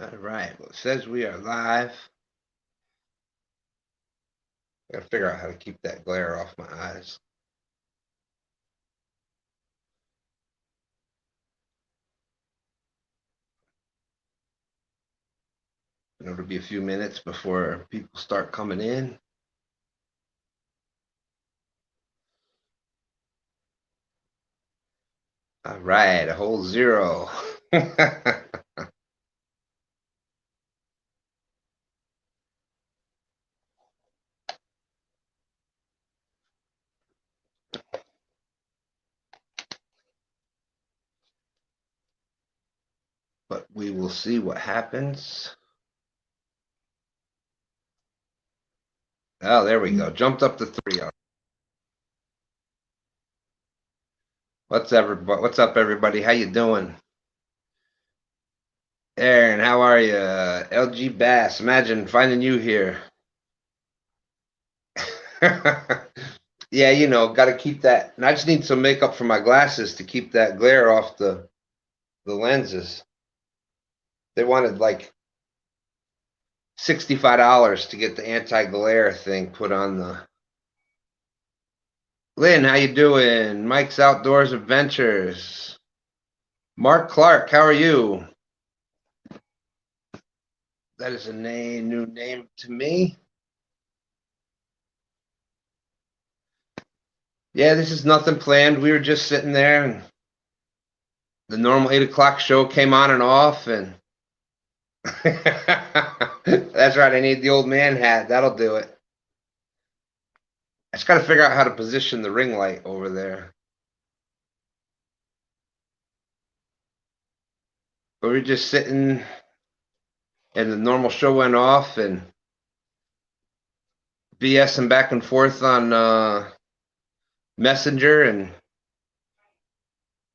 All right. Well, it says we are live. I gotta figure out how to keep that glare off my eyes. It'll be a few minutes before people start coming in. All right, a whole zero. But we will see what happens. Oh, there we go. Jumped up to three. What's up, everybody? How you doing? Aaron, how are you? LG Bass, imagine finding you here. Yeah, got to keep that. And I just need some makeup for my glasses to keep that glare off the lenses. They wanted like $65 to get the anti-glare thing put on the. Lynn, how you doing? Mike's Outdoors Adventures. Mark Clark, how are you? That is a new name to me. Yeah, this is nothing planned. We were just sitting there, and the normal 8 o'clock show came on and off, and that's right. I need the old man hat. That'll do it. I just got to figure out how to position the ring light over there. But we were just sitting, and the normal show went off, and BSing back and forth on Messenger, and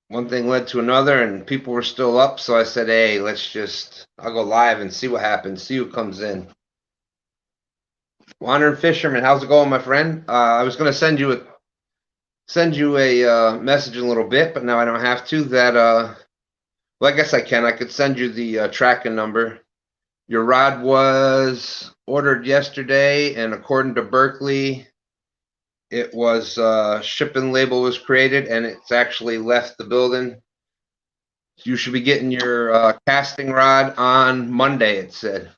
one thing led to another, and people were still up. So I said, "Hey, I'll go live and see what happens, see who comes in." Wandering Fisherman, how's it going, my friend? I was going to send you a message in a little bit, but now I don't have to. Well, I guess I can. I could send you the tracking number. Your rod was ordered yesterday, and according to Berkeley, it was shipping label was created, and it's actually left the building. You should be getting your casting rod on Monday, it said.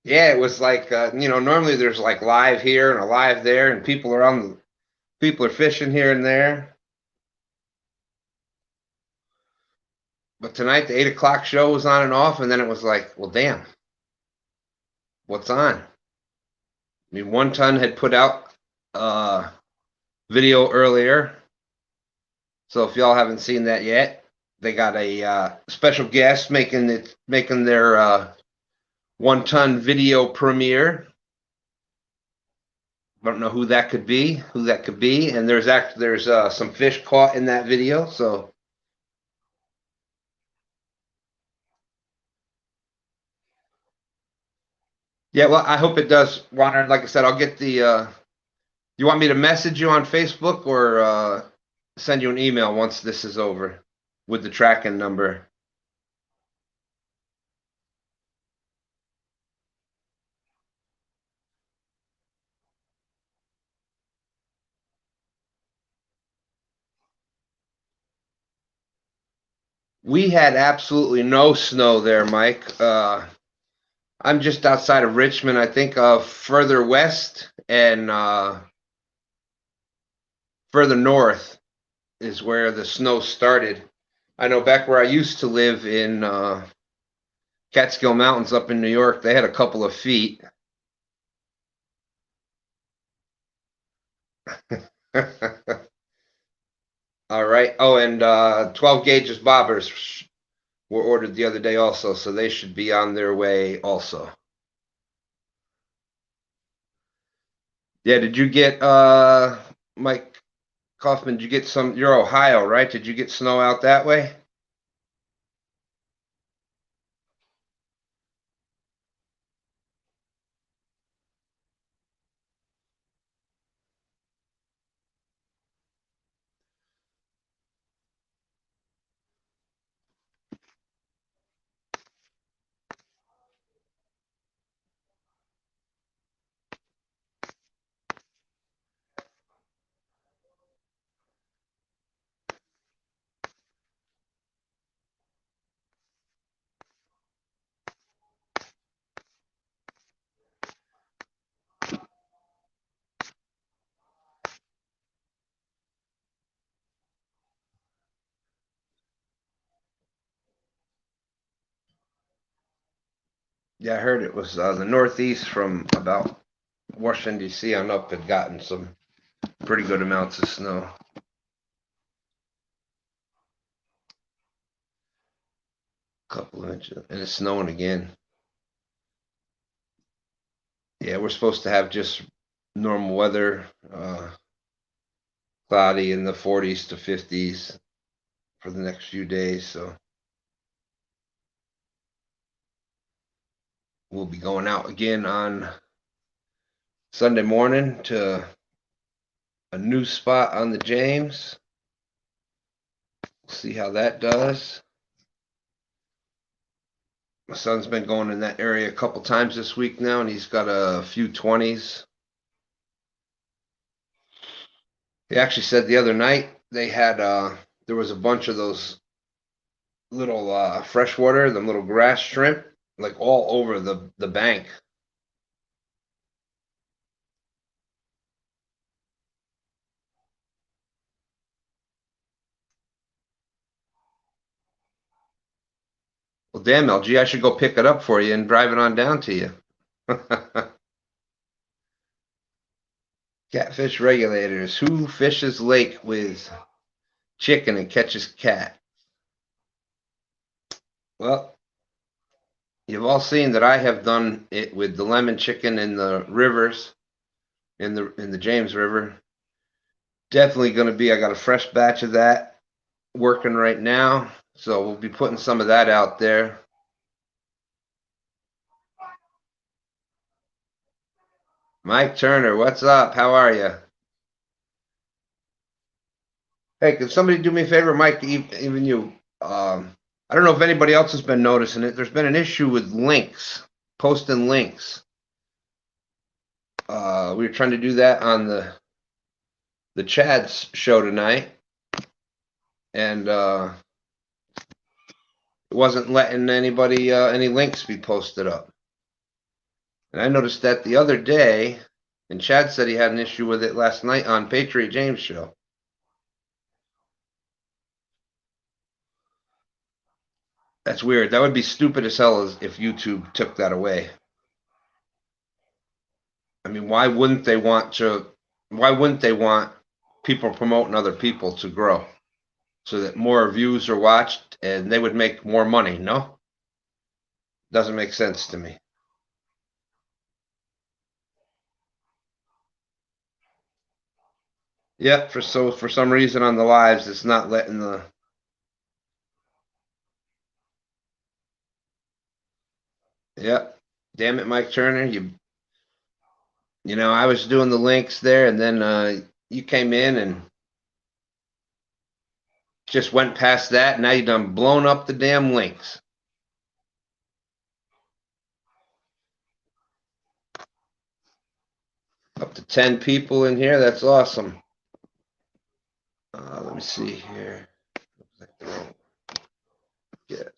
Yeah, it was like normally there's like live here and a live there, and people are fishing here and there. But tonight the 8 o'clock show was on and off, and then it was like, well, damn, what's on? I mean, One Ton had put out video earlier, so if y'all haven't seen that yet, they got a special guest making their One Ton video premiere. I don't know who that could be, and there's some fish caught in that video. So yeah, well, I hope it does, Warner. Like I said, I'll get the. You want me to message you on Facebook or send you an email once this is over with the tracking number? We had absolutely no snow there, Mike. I'm just outside of Richmond. I think further west and further north is where the snow started. I know back where I used to live in Catskill Mountains up in New York, they had a couple of feet. All right. Oh, and 12 gauges bobbers were ordered the other day also, so they should be on their way also. Yeah, did you get Mike Kaufman, did you get some? You're Ohio, right? Did you get snow out that way? Yeah, I heard it was the Northeast from about Washington D.C. on up had gotten some pretty good amounts of snow. Couple of inches, and it's snowing again. Yeah, we're supposed to have just normal weather, cloudy in the 40s to 50s for the next few days. So we'll be going out again on Sunday morning to a new spot on the James. See how that does. My son's been going in that area a couple times this week now, and he's got a few 20s. He actually said the other night they had there was a bunch of those little freshwater, them little grass shrimp, like all over the bank. Well, damn, LG, I should go pick it up for you and drive it on down to you. Catfish regulators. Who fishes lake with chicken and catches cat? Well, you've all seen that I have done it with the lemon chicken in the rivers, in the James River. Definitely going to be. I got a fresh batch of that working right now, so we'll be putting some of that out there. Mike Turner, what's up? How are you? Hey, can somebody do me a favor, Mike? Even you. I don't know if anybody else has been noticing it. There's been an issue with links, posting links. We were trying to do that on the Chad's show tonight, and it wasn't letting anybody any links be posted up. And I noticed that the other day, and Chad said he had an issue with it last night on Patriot James show. That's weird. That would be stupid as hell as if YouTube took that away. I mean, why wouldn't they want to? Why wouldn't they want people promoting other people to grow so that more views are watched and they would make more money? No, doesn't make sense to me. Yeah, for some reason on the lives, it's not letting the. Yeah, damn it, Mike Turner, I was doing the links there, and then you came in and just went past that. Now you done blown up the damn links. Up to 10 people in here. That's awesome. Let me see here. Yes.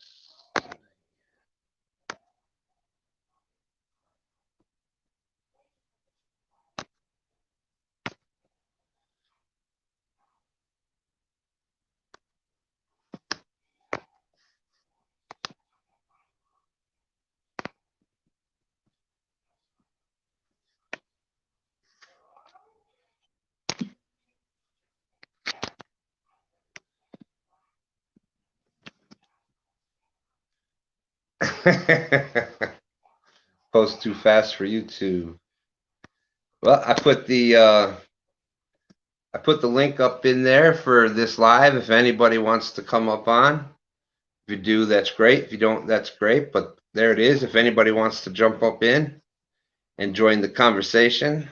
Post too fast for YouTube. Well, I put the link up in there for this live if anybody wants to come up on. If you do, that's great. If you don't, that's great. But there it is. If anybody wants to jump up in and join the conversation.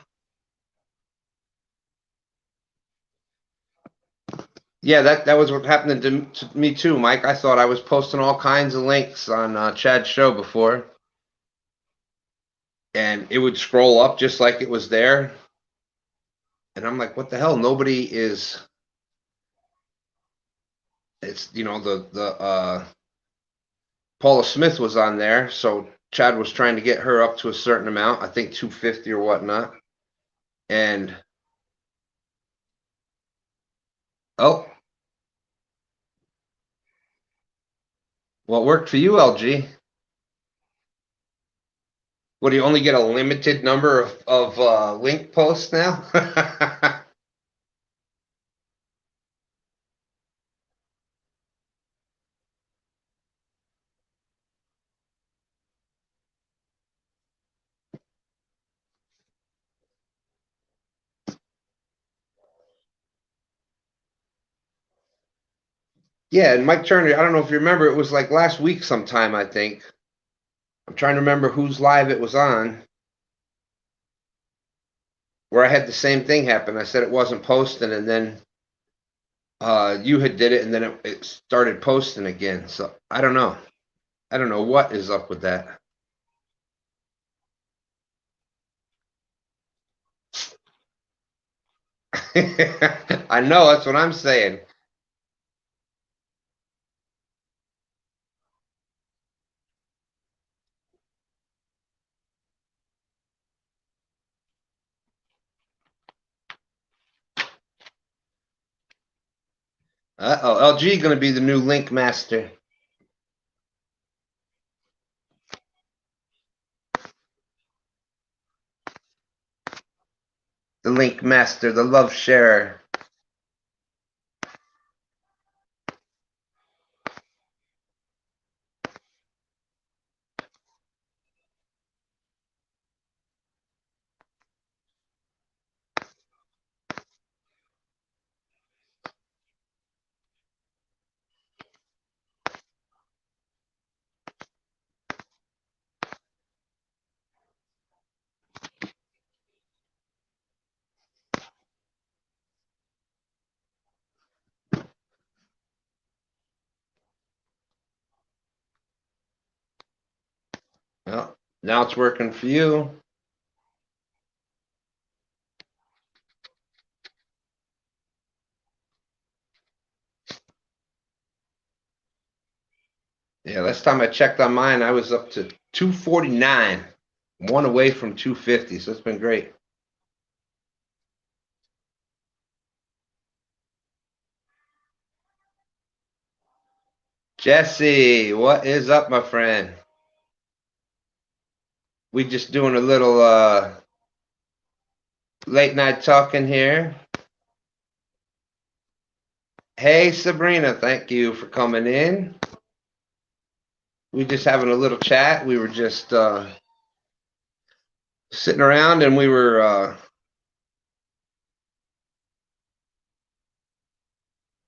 Yeah, that was what happened to me too, Mike. I thought I was posting all kinds of links on Chad's show before, and it would scroll up just like it was there. And I'm like, what the hell? Nobody is. It's the Paula Smith was on there, so Chad was trying to get her up to a certain amount, I think 250 or whatnot. And oh, what worked for you, LG? What, do you only get a limited number of link posts now? Yeah, and Mike Turner, I don't know if you remember, it was like last week sometime, I think. I'm trying to remember whose live it was on, where I had the same thing happen. I said it wasn't posting, and then you had did it, and then it started posting again. So I don't know. I don't know what is up with that. I know, that's what I'm saying. Uh-oh, LG going to be the new link master. The link master, the love sharer. Well, now it's working for you. Yeah, last time I checked on mine, I was up to 249, one away from 250, so it's been great. Jesse, what is up, my friend? We just doing a little late night talking here. Hey, Sabrina, thank you for coming in. We just having a little chat. We were just sitting around, and we were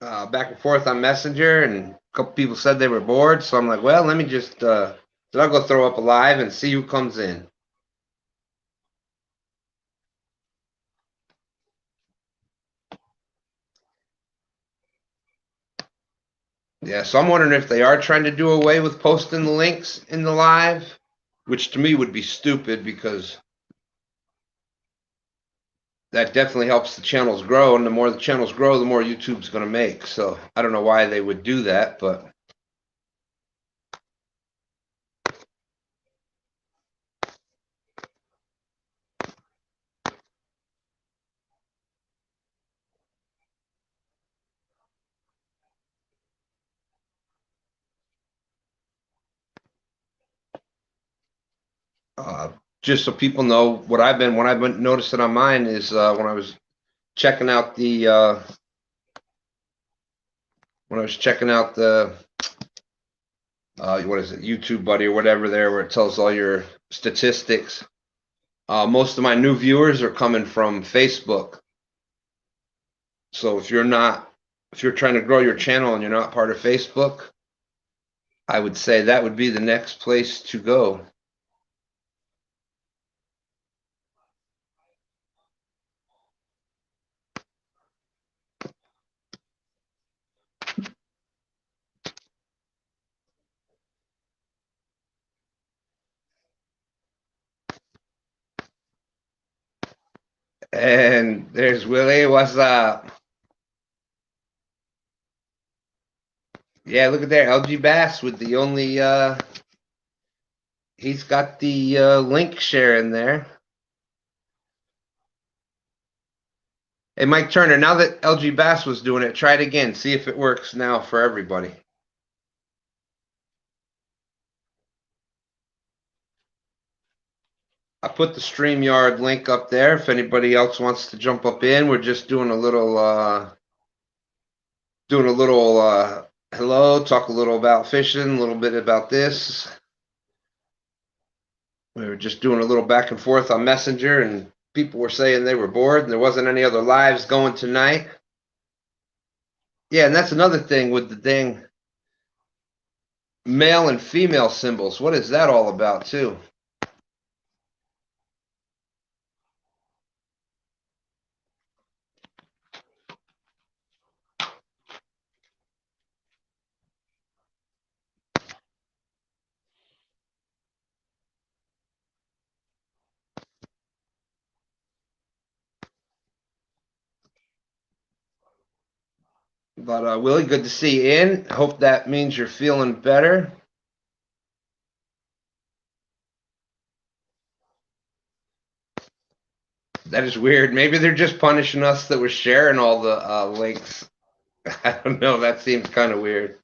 back and forth on Messenger, and a couple people said they were bored, so I'm like, well, let me just I'll go throw up a live and see who comes in. Yeah, so I'm wondering if they are trying to do away with posting the links in the live, which to me would be stupid because that definitely helps the channels grow, and the more the channels grow, the more YouTube's going to make. So I don't know why they would do that, but uh, just so people know what when I've been noticing on mine is when I was checking out the what is it, YouTube Buddy or whatever there, where it tells all your statistics. Most of my new viewers are coming from Facebook. So if you're trying to grow your channel and you're not part of Facebook, I would say that would be the next place to go. And there's Willie. What's up? Yeah, look at there. LG Bass with the only he's got the link share in there. Hey, Mike Turner, now that LG Bass was doing it, try it again. See if it works now for everybody. I put the StreamYard link up there if anybody else wants to jump up in. We're just doing a little hello, talk a little about fishing, a little bit about this. We were just doing a little back and forth on Messenger, and people were saying they were bored and there wasn't any other lives going tonight. Yeah, and that's another thing with the dang male and female symbols. What is that all about, too? But Willie, good to see you in. Hope that means you're feeling better. That is weird. Maybe they're just punishing us that we're sharing all the links. I don't know. That seems kind of weird.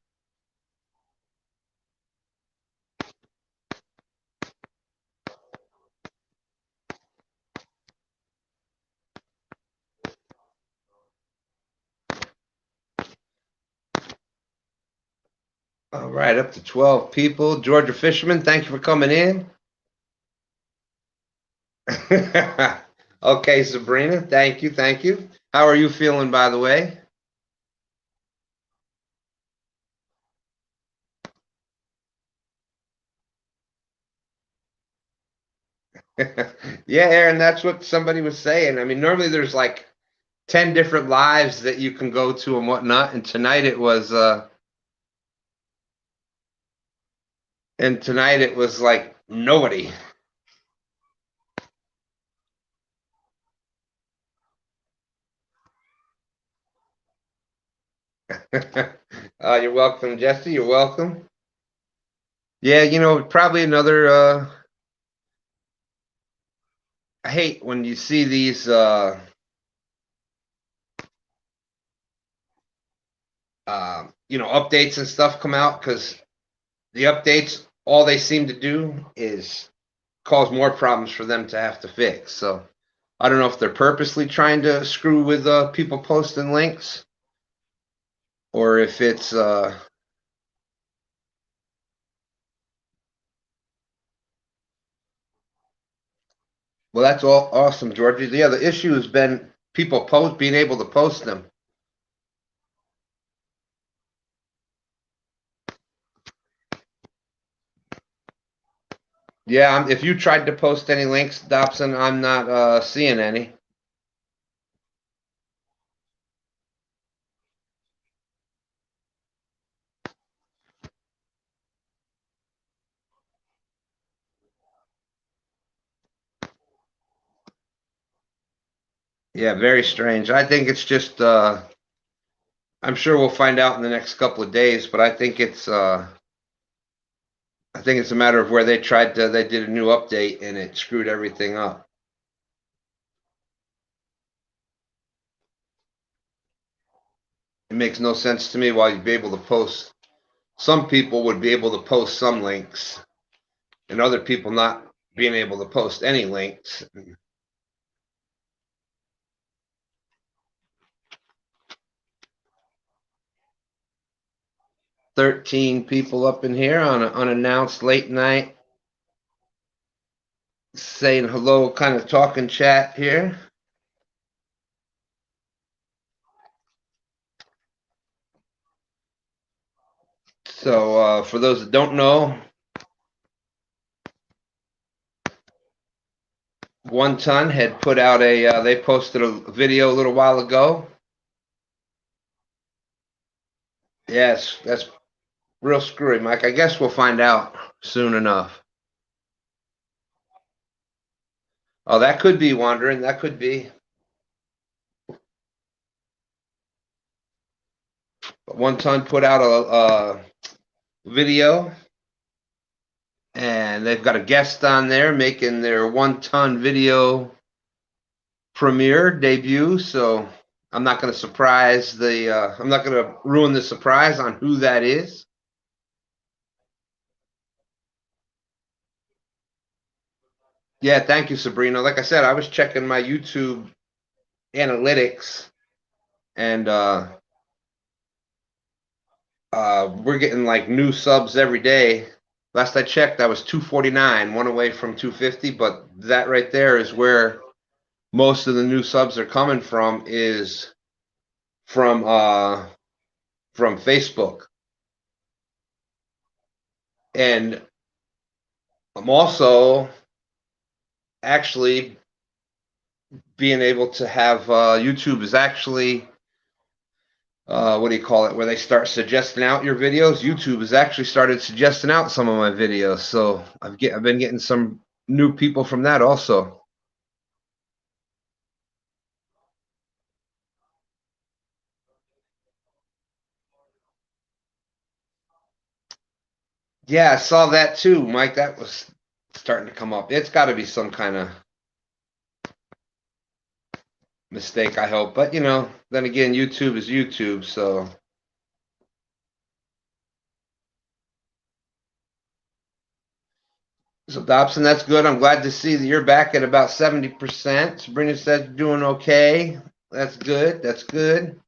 All right, up to 12 people. Georgia Fisherman, thank you for coming in. Okay, Sabrina, thank you, thank you. How are you feeling, by the way? Yeah, Aaron, that's what somebody was saying. I mean, normally there's like 10 different lives that you can go to and whatnot, and tonight it was like nobody. You're welcome, Jesse. You're welcome. Yeah, probably another I hate when you see these updates and stuff come out, because the updates, all they seem to do is cause more problems for them to have to fix. So I don't know if they're purposely trying to screw with people posting links, or if it's well, that's all awesome, Georgie. Yeah, the issue has been people being able to post them. Yeah, if you tried to post any links, Dobson, I'm not seeing any. Yeah, very strange. I think it's just I'm sure we'll find out in the next couple of days, but I think it's a matter of where they did a new update and it screwed everything up. It makes no sense to me why you'd be able to post. Some people would be able to post some links, and other people not being able to post any links. 13 people up in here on an unannounced late night saying hello, kind of talking chat here. So for those that don't know, One Ton had put out they posted a video a little while ago. Yes, that's real screwy, Mike. I guess we'll find out soon enough. Oh, that could be wandering. That could be. One Ton put out a video, and they've got a guest on there making their One Ton video premiere debut. So I'm not going to I'm not going to ruin the surprise on who that is. Yeah, thank you, Sabrina. Like I said, I was checking my YouTube analytics, and we're getting like new subs every day. Last I checked, that was 249, one away from 250. But that right there is where most of the new subs are coming from, is from Facebook. And I'm also actually being able to have YouTube is actually what do you call it? Where they start suggesting out your videos. YouTube has actually started suggesting out some of my videos, so I've been getting some new people from that also. Yeah, I saw that too, Mike. That was starting to come up. It's got to be some kind of mistake, I hope. But then again, YouTube is YouTube, so. So Dobson, that's good. I'm glad to see that you're back at about 70%. Sabrina said you're doing okay. That's good. That's good.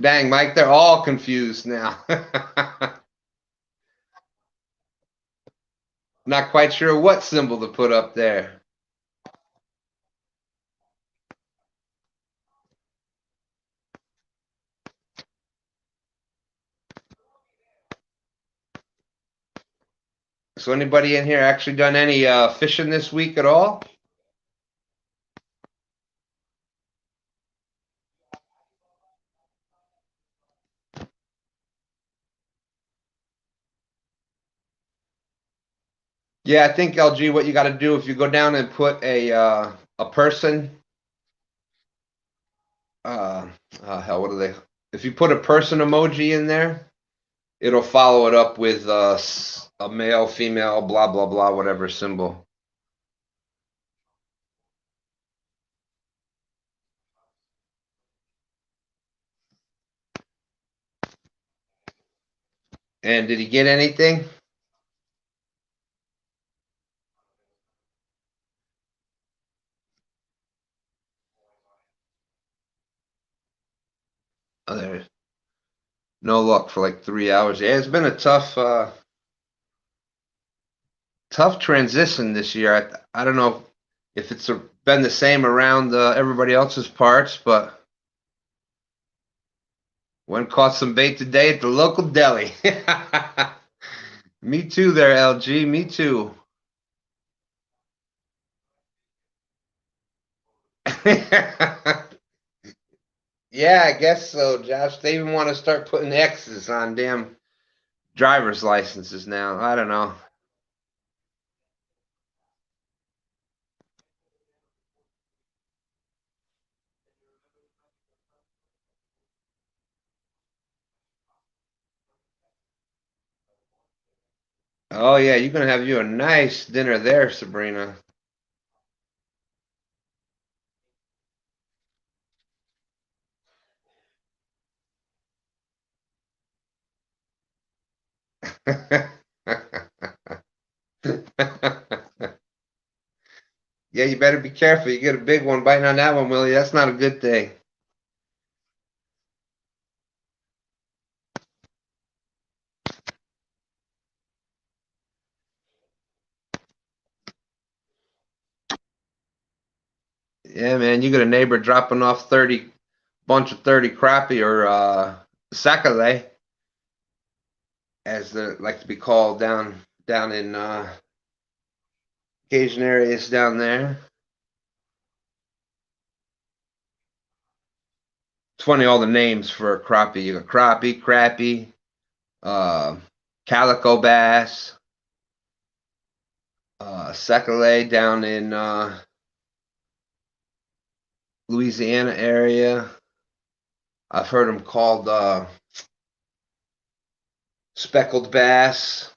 Dang, Mike, they're all confused now. Not quite sure what symbol to put up there. So anybody in here actually done any fishing this week at all? Yeah, I think LG, what you got to do if you go down and put a person, uh, hell, what are they? If you put a person emoji in there, it'll follow it up with a male, female, blah blah blah, whatever symbol. And did he get anything? Oh, there's no luck for like 3 hours. Yeah, it's been a tough transition this year. I don't know if it's been the same around everybody else's parts, but one caught some bait today at the local deli. Me too, there, LG. Me too. Yeah, I guess so, Josh. They even want to start putting X's on damn driver's licenses now. I don't know. Oh yeah, you're gonna have you a nice dinner there, Sabrina. Yeah, you better be careful. You get a big one biting on that one, Willie. That's not a good thing. Yeah, man, you got a neighbor dropping off 30 bunch of 30 crappie or sacale, as they like to be called down in Cajun areas down there. It's funny all the names for crappie. You got crappie, crappie, uh, calico bass, sacale down in Louisiana area. I've heard them called speckled bass.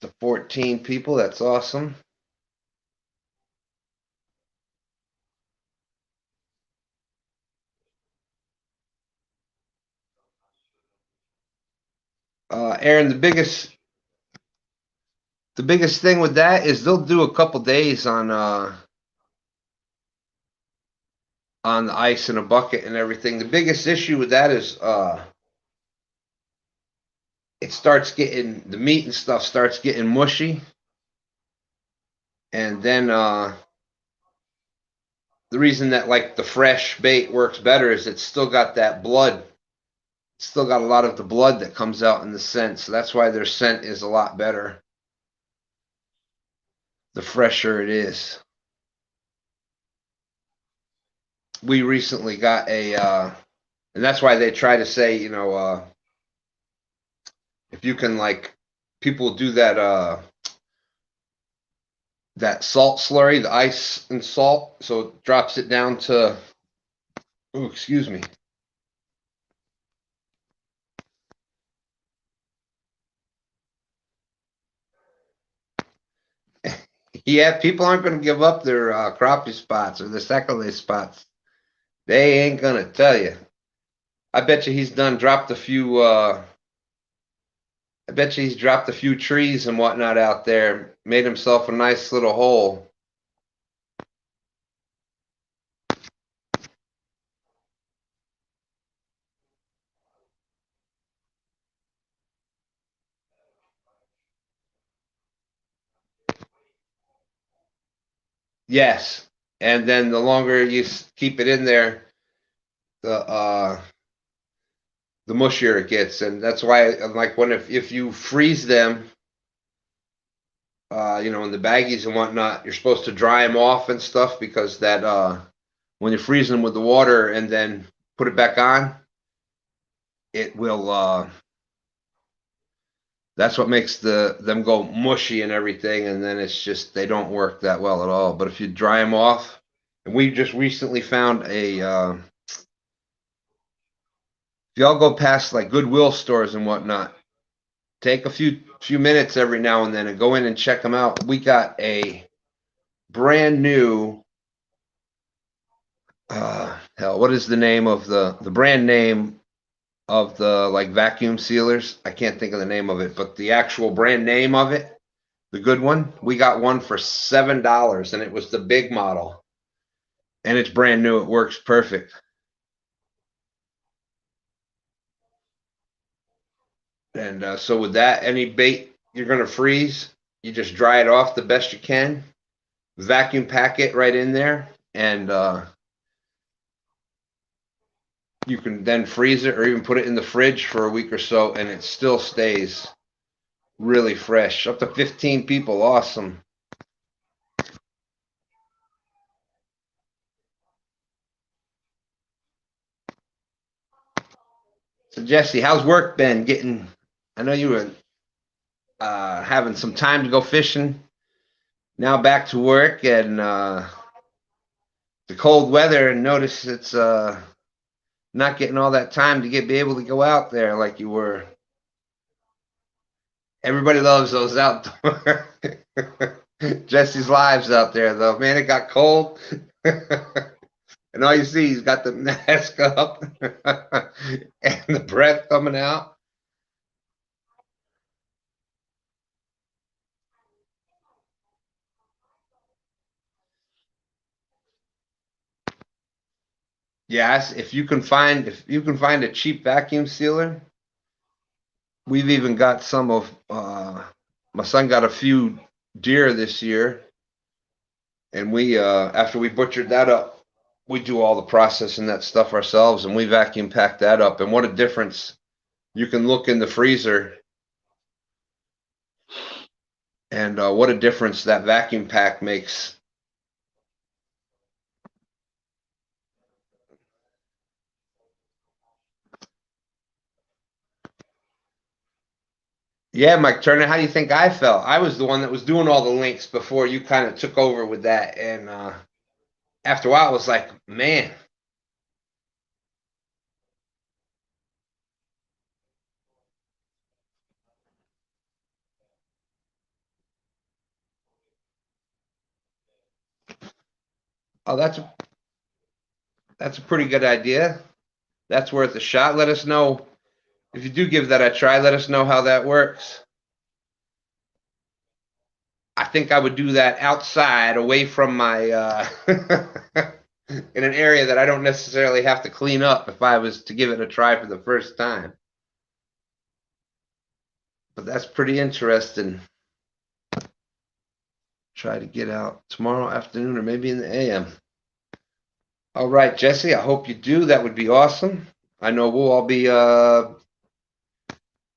The 14 people. That's awesome. Aaron, the biggest thing with that is they'll do a couple days on the ice in a bucket and everything. The biggest issue with that is it starts getting the meat and stuff starts getting mushy, and then the reason that like the fresh bait works better is it's still got that blood. It's still got a lot of the blood that comes out in the scent, so that's why their scent is a lot better the fresher it is. We recently got and that's why they try to say, if you can like, people do that salt slurry, the ice and salt, so it drops it down to, oh, excuse me. Yeah, people aren't going to give up their crappie spots or their secondary spots. They ain't going to tell you. I bet you he's dropped a few. I bet you he's dropped a few trees and whatnot out there, made himself a nice little hole. Yes, and then the longer you keep it in there, the mushier it gets, and that's why, like, when if you freeze them, in the baggies and whatnot, you're supposed to dry them off and stuff because that when you freeze them with the water and then put it back on, it will. That's what makes them go mushy and everything, and then it's just they don't work that well at all. But if you dry them off, and we just recently found if y'all go past like Goodwill stores and whatnot, take a few minutes every now and then and go in and check them out. We got a brand new hell, what is the name of the brand name of the like vacuum sealers? I can't think of the name of it, but the actual brand name of it, the good one, we got one for $7, and it was the big model, and it's brand new. It works perfect. And so with that, any bait you're gonna freeze, you just dry it off the best you can, vacuum pack it right in there, and you can then freeze it or even put it in the fridge for a week or so, and it still stays really fresh. Up to 15 people, awesome. So Jesse, how's work been? I know you were having some time to go fishing. Now back to work and the cold weather, and notice it's not getting all that time to be able to go out there like you were. Everybody loves those outdoor. Jesse's lives out there though. Man, it got cold. And all you see, he's got the mask up and the breath coming out. Yes, if you can find a cheap vacuum sealer, we've even got some of my son got a few deer this year, and we after we butchered that up, we do all the processing that stuff ourselves, and we vacuum pack that up. And what a difference! You can look in the freezer, and what a difference that vacuum pack makes. Yeah, Mike Turner, how do you think I felt? I was the one that was doing all the links before you kind of took over with that, and after a while, it was like, man. Oh, that's a pretty good idea. That's worth a shot. Let us know If you do give that a try, let us know how that works. I think I would do that outside, away from my in an area that I don't necessarily have to clean up if I was to give it a try for the first time. But that's pretty interesting. Try to get out tomorrow afternoon or maybe in the AM. All right, Jesse, I hope you do. That would be awesome. I know we'll all be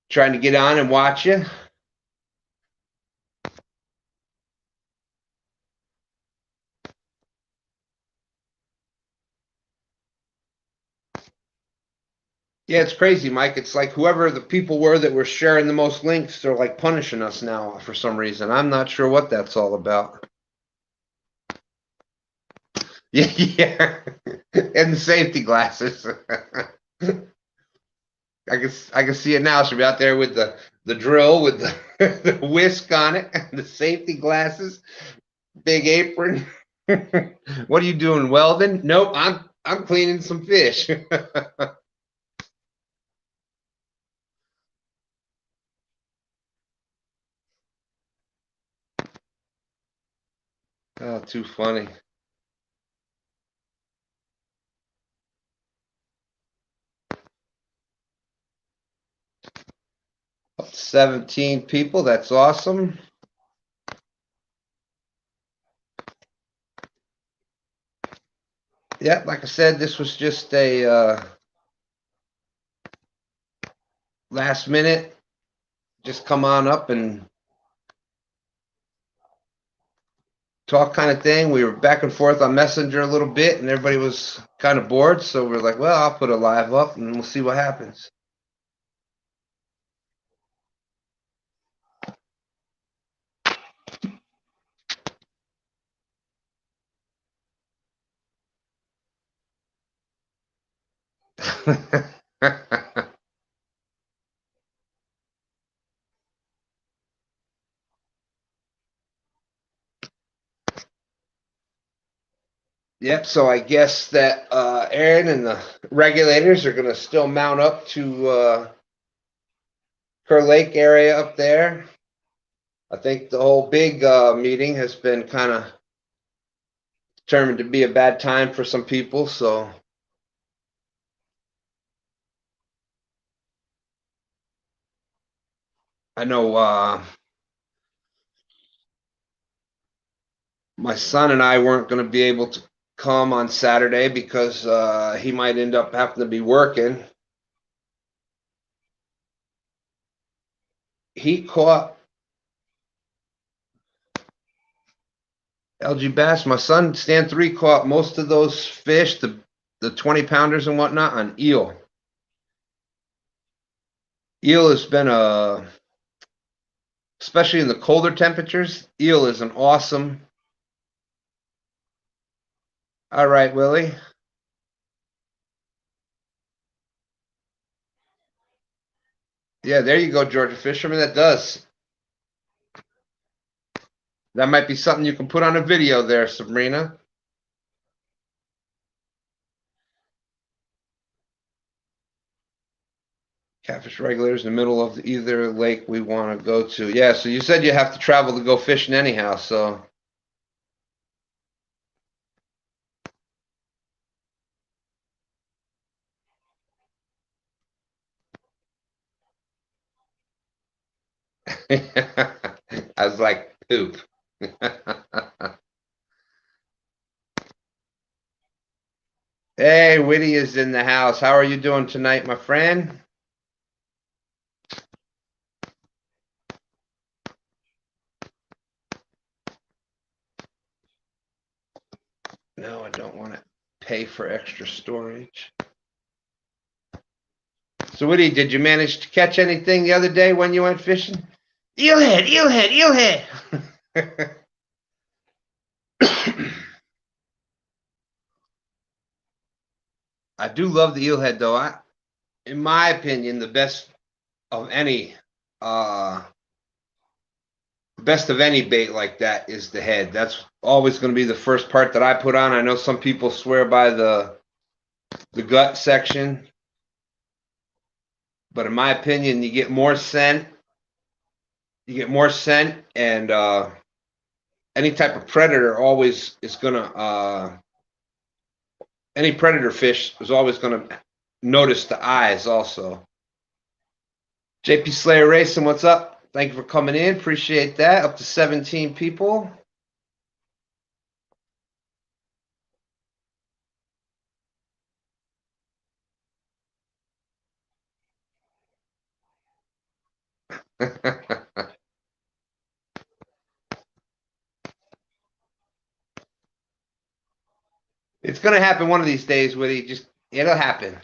trying to get on and watch you. Yeah, it's crazy, Mike. It's like whoever the people were that were sharing the most links, they're like punishing us now for some reason. I'm not sure what that's all about. Yeah, yeah. And the safety glasses. I can see it now. She'll be out there with the drill with the whisk on it, and the safety glasses, big apron. What are you doing, welding? Nope, I'm cleaning some fish. Oh, too funny. 17 people. That's awesome. Yeah, like I said, this was just a last minute. Just come on up and talk kind of thing. We were back and forth on Messenger a little bit, and everybody was kind of bored. So we're like, well, I'll put a live up, and we'll see what happens. Yep. So I guess that Aaron and the regulators are going to still mount up to Kerr Lake area up there. I think the whole big meeting has been kind of determined to be a bad time for some people. So I know my son and I weren't going to be able to come on Saturday because he might end up having to be working. He caught LG bass. My son, Stan 3, caught most of those fish, the 20 pounders and whatnot, on eel. Eel has been especially in the colder temperatures, eel is an awesome. All right, Willie. Yeah, there you go, Georgia Fisherman. That does. That might be something you can put on a video there, Sabrina. Catfish regulators in the middle of either lake we want to go to. Yeah, so you said you have to travel to go fishing anyhow, so. I was like, poop. Hey, Whitty is in the house. How are you doing tonight, my friend? No, I don't want to pay for extra storage. So, Whitty, did you manage to catch anything the other day when you went fishing? Eelhead, eelhead, eelhead. I do love the eelhead, though. In my opinion, the best of any bait like that is the head. That's always going to be the first part that I put on. I know some people swear by the gut section, but in my opinion, you get more scent. You get more scent, and any type of predator always is gonna. Any predator fish is always gonna notice the eyes also. JP Slayer Racing, what's up? Thank you for coming in. Appreciate that. Up to 17 people. It's gonna happen one of these days, Woody. Just it'll happen.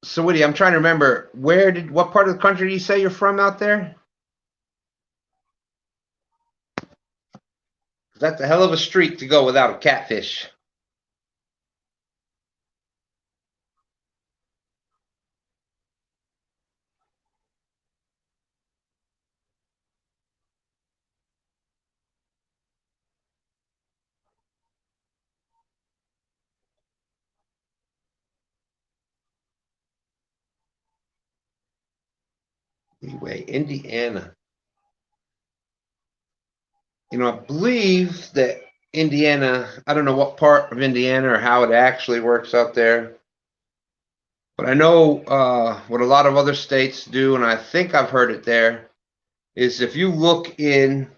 So Woody, I'm trying to remember what part of the country do you say you're from out there? That's a hell of a streak to go without a catfish. Anyway, Indiana. I believe that Indiana, I don't know what part of Indiana or how it actually works out there, but I know what a lot of other states do, and I think I've heard it there, is if you look in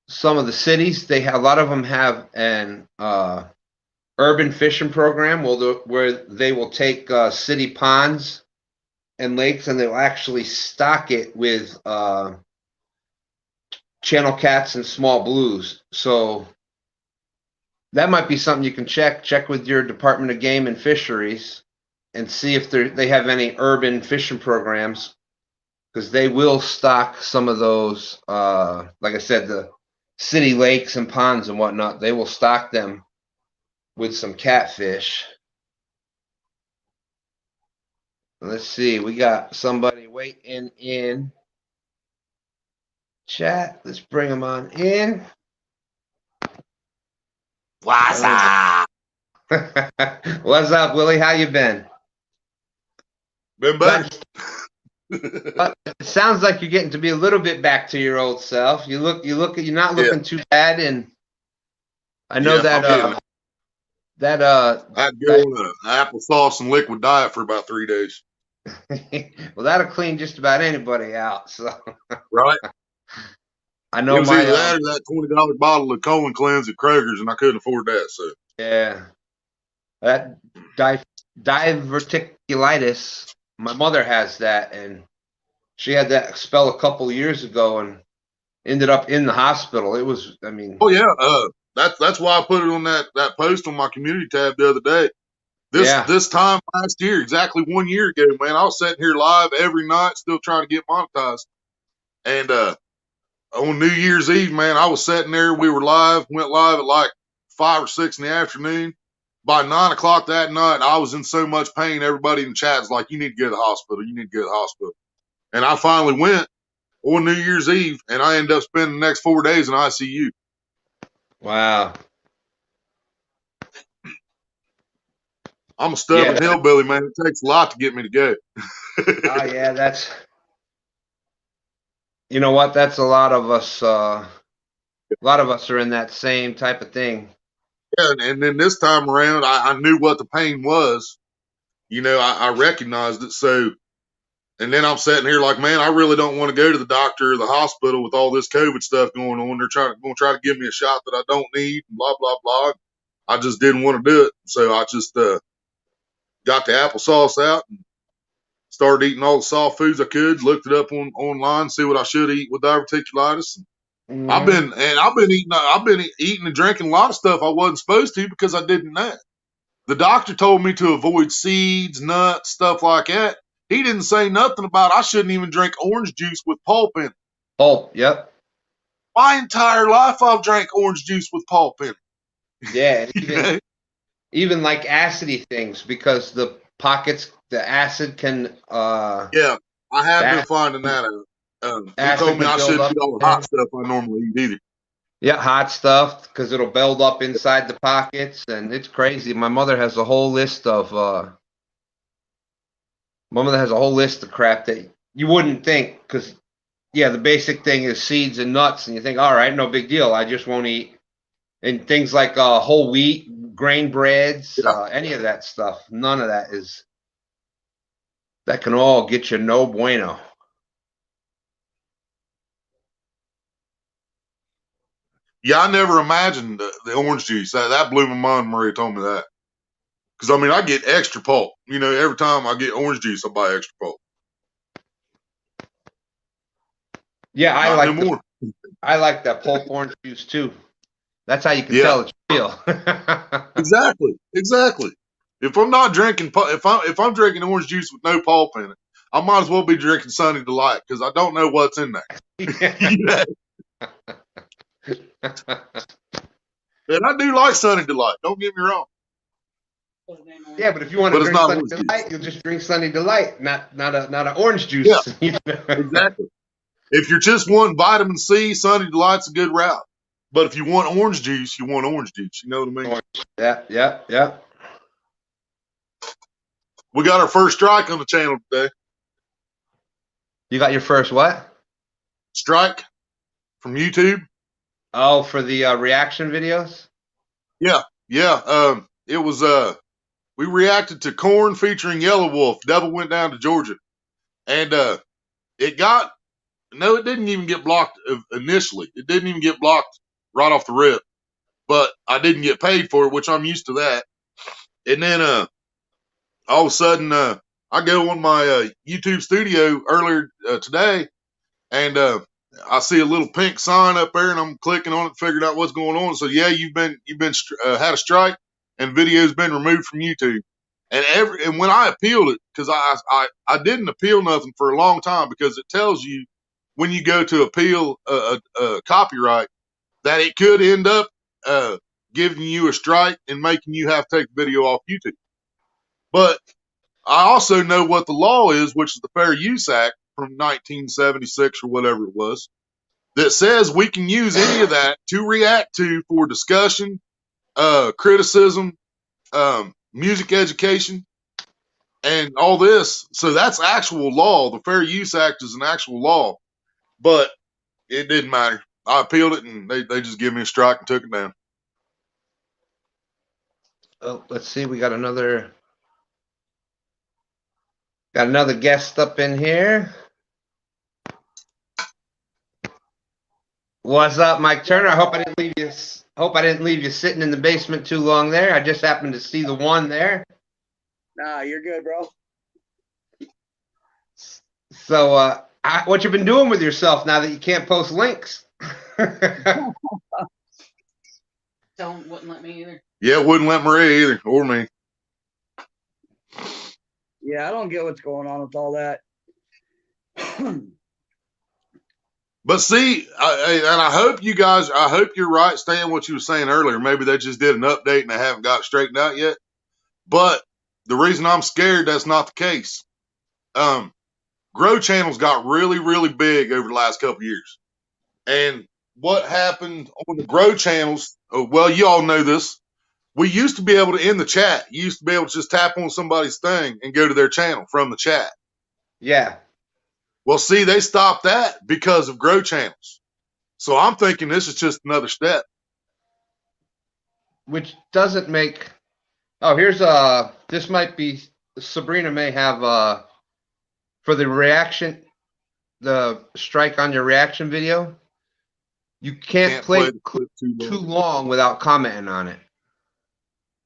some of the cities, a lot of them have an urban fishing program where they will take city ponds and lakes, and they'll actually stock it with channel cats and small blues. So that might be something you can check with your Department of Game and Fisheries and see if they have any urban fishing programs, because they will stock some of those, like I said, the city lakes and ponds and whatnot. They will stock them with some catfish. Let's see, we got somebody waiting in chat. Let's bring them on in. What's up? What's up, Willie? How you been? Been back. It sounds like you're getting to be a little bit back to your old self. You're not looking too bad, and I know that I'd go on an applesauce and liquid diet for about 3 days. well, that'll clean just about anybody out. So right. I know it was either that or that $20 bottle of colon cleanse at Kroger's, and I couldn't afford that. So yeah, that diverticulitis. My mother has that, and she had that spell a couple of years ago, and ended up in the hospital. It was, I mean, oh yeah, that's why I put it on that post on my community tab the other day. This time last year, exactly 1 year ago, man, I was sitting here live every night, still trying to get monetized, and on New Year's Eve, man, I was sitting there. We were went live at like 5 or 6 in the afternoon. By 9 o'clock that night, I was in so much pain. Everybody in the chat was like, "You need to go to the hospital. You need to go to the hospital." And I finally went on New Year's Eve, and I ended up spending the next 4 days in ICU. Wow. I'm a stubborn hillbilly, man. It takes a lot to get me to go. Oh yeah, that's. You know what? That's a lot of us. A lot of us are in that same type of thing. Yeah, and then this time around, I knew what the pain was. I recognized it. So, and then I'm sitting here like, man, I really don't want to go to the doctor or the hospital with all this COVID stuff going on. They're going to try to give me a shot that I don't need, blah, blah, blah. I just didn't want to do it. So I just got the applesauce out and started eating all the soft foods I could, looked it up online, see what I should eat with diverticulitis. Mm-hmm. I've been eating and drinking a lot of stuff I wasn't supposed to because I didn't know. The doctor told me to avoid seeds, nuts, stuff like that. he didn't say nothing about I shouldn't even drink orange juice with pulp in it. Oh, yep. My entire life I've drank orange juice with pulp in it. Yeah, and You know? even like acidy things because the acid can Yeah, I have been the finding that out. He told acid me can I build shouldn't up eat all the hot there. stuff I normally eat either. Yeah, hot stuff because it'll build up inside the pockets, and it's crazy. My mother has a whole list of crap that you wouldn't think because yeah, the basic thing is seeds and nuts, and you think, all right, no big deal. I just won't eat and things like whole wheat, grain breads, Yeah. any of that stuff. None of that can all get you no bueno. Yeah, I never imagined the orange juice. That blew my mind. Maria told me that. Because I mean, I get extra pulp. You know, every time I get orange juice, I buy extra pulp. Yeah, Not no more. I like that pulp orange juice too. That's how you can Yeah, tell it's real. exactly. If I'm not drinking, if I'm drinking orange juice with no pulp in it, I might as well be drinking Sunny Delight because I don't know what's in there. You know? And I do like Sunny Delight. Don't get me wrong, Yeah, but if you want to but it's drink not Sunny orange juice. Delight, you'll just drink Sunny Delight, not a orange Yeah, juice. exactly. If you're just wanting vitamin C, Sunny Delight's a good route. But if you want orange juice, you want orange juice. You know what I mean? Yeah, yeah, yeah. We got our first strike on the channel today. You got your first what? Strike from YouTube. Oh, for the reaction videos? Yeah, yeah. It was we reacted to Corn featuring Yellow Wolf. Devil went down to Georgia, and it got no. It didn't even get blocked initially. It didn't even get blocked right off the rip. But I didn't get paid for it, which I'm used to that. And then all of a sudden, I go on my YouTube studio earlier today, and I see a little pink sign up there, and I'm clicking on it, figuring out what's going on. So yeah, you've been had a strike, and video's been removed from YouTube. And when I appealed it, because I didn't appeal nothing for a long time because it tells you when you go to appeal a copyright that it could end up uh, giving you a strike and making you have to take the video off YouTube. But I also know what the law is, which is the Fair Use Act from 1976 or whatever it was, that says we can use any of that to react to for discussion, criticism, music education, and all this. So that's actual law. The Fair Use Act is an actual law, but it didn't matter. I appealed it, and they just gave me a strike and took it down. Oh, let's see. We got another guest up in here. What's up, Mike Turner? I hope I didn't leave you. Hope I didn't leave you sitting in the basement too long there. I just happened to see the one there. Nah, you're good, bro. So, what you been doing with yourself now that you can't post links? Wouldn't let me either. Yeah, it wouldn't let Maria either, or me. Yeah, I don't get what's going on with all that. But see, and I hope you guys, I hope you're right, Stan, what you were saying earlier. Maybe they just did an update and they haven't got it straightened out yet. But the reason I'm scared that's not the case. Grow channels got really, really big over the last couple of years. And what happened on the Grow channels, well, you all know this. We used to be able to, in the chat, you used to be able to just tap on somebody's thing and go to their channel from the chat. Yeah. Well, see, they stopped that because of Grow channels. So I'm thinking this is just another step. Which doesn't make. Oh, here's this might be Sabrina may have for the reaction, the strike on your reaction video. You can't play the clip too long without commenting on it.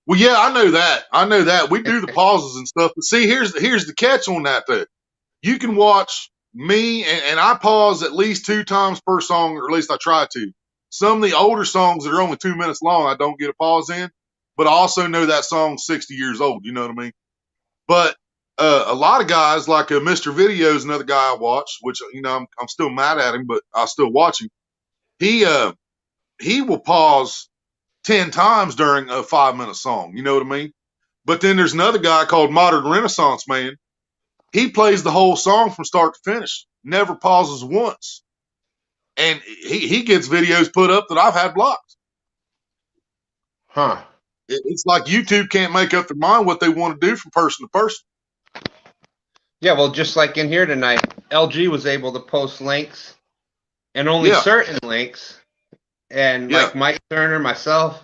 Well, yeah, I know that. I know that. We do the pauses and stuff. But see, here's the catch on that though. You can watch me and I pause at least 2 times per song, or at least I try to. Some of the older songs that are only 2 minutes long, I don't get a pause in. But I also know that song's 60 years old. You know what I mean? But a lot of guys like Mr. Video is another guy I watch, which I'm still mad at him, but I still watch him. He will pause 10 times during a 5-minute song. You know what I mean? But then there's another guy called Modern Renaissance Man. He plays the whole song from start to finish, never pauses once. And he gets videos put up that I've had blocked. Huh. It's like YouTube can't make up their mind what they want to do from person to person. Yeah, well, just like in here tonight, LG was able to post links and only Yeah. certain links. And Yeah. like Mike Turner, myself,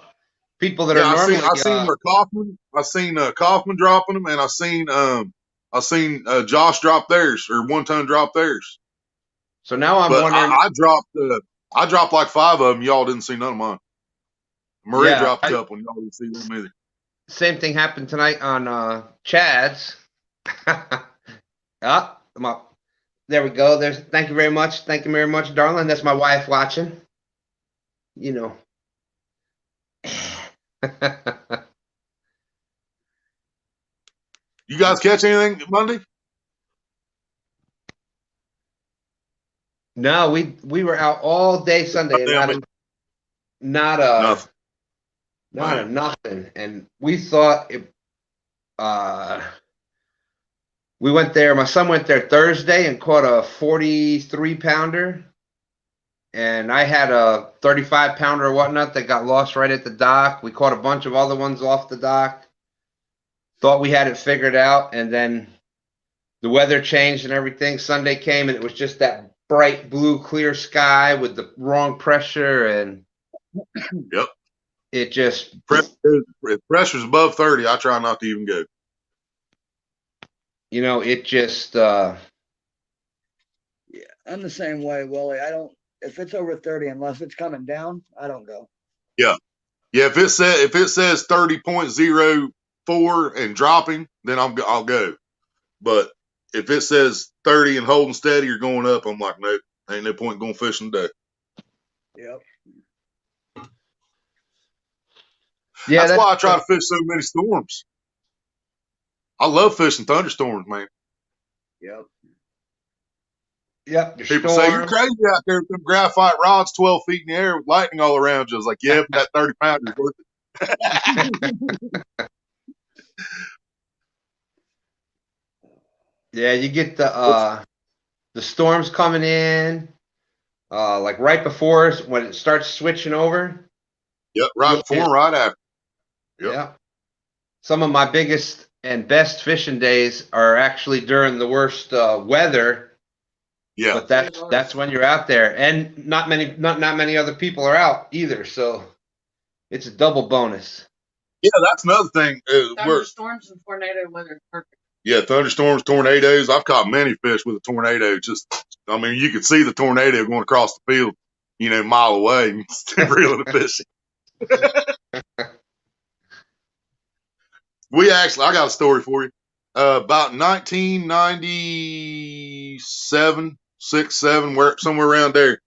people that are I normally seen where Kaufman. I seen Kaufman dropping them, and I seen Josh drop theirs, or One Ton drop theirs. so now I'm But wondering. I dropped like 5 of them. Y'all didn't see none of mine. Maria Yeah, dropped a couple, and y'all didn't see them either. same thing happened tonight on Chad's. Ah, I'm up. There we go. There's. Thank you very much. Thank you very much, darling. That's my wife watching. You know. You guys catch anything Monday? No, we were out all day Sunday and Damn it. not Nothing. not a Man. nothing. And we thought it. We went there. My son went there Thursday and caught a 43-pounder, and I had a 35-pounder or whatnot that got lost right at the dock. We caught a bunch of other ones off the dock. Thought we had it figured out, and then the weather changed and everything. Sunday came, and it was just that bright blue, clear sky with the wrong pressure, and Yep. it just. If pressure's above 30, I try not to even go. It just. Yeah, I'm the same way, Willie. I don't. If it's over 30, unless it's coming down, I don't go. Yeah. If it says 30.04 and dropping, then I'll go. But if it says 30 and holding steady or going up, I'm like, nope, ain't no point going fishing today. Yep. Yeah, That's why I try to fish so many storms. I love fishing thunderstorms, man. Yep. Yep. People say you're crazy out there with them graphite rods 12 feet in the air with lightning all around you. I was like, yeah, but that 30 pounder is worth it. Yeah, you get the storms coming in, like right before when it starts switching over. Yep, right before and right after. Yep. Yeah. Some of my biggest and best fishing days are actually during the worst weather. Yeah. But that's when you're out there, and not many other people are out either, so it's a double bonus. Yeah, that's another thing. Thunderstorms and tornado weather is perfect. Yeah, thunderstorms, tornadoes. I've caught many fish with a tornado. You could see the tornado going across the field, a mile away and still reeling the fish. I got a story for you. About 1997, 6, 7, somewhere around there,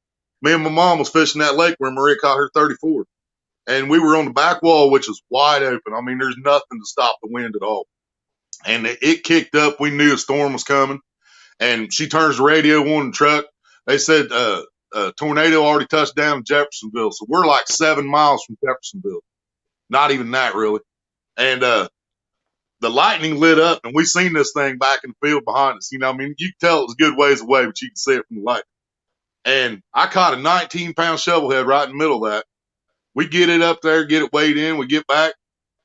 me and my mom was fishing that lake where Maria caught her 34. And we were on the back wall, which is wide open. I mean, there's nothing to stop the wind at all. And it kicked up. We knew a storm was coming. And she turns the radio on the truck. They said a tornado already touched down in Jeffersonville. So we're like 7 miles from Jeffersonville. Not even that, really. And the lightning lit up, and we seen this thing back in the field behind us. You can tell it was a good ways away, but you can see it from the light. And I caught a 19-pound shovelhead right in the middle of that. We get it up there, get it weighed in. We get back.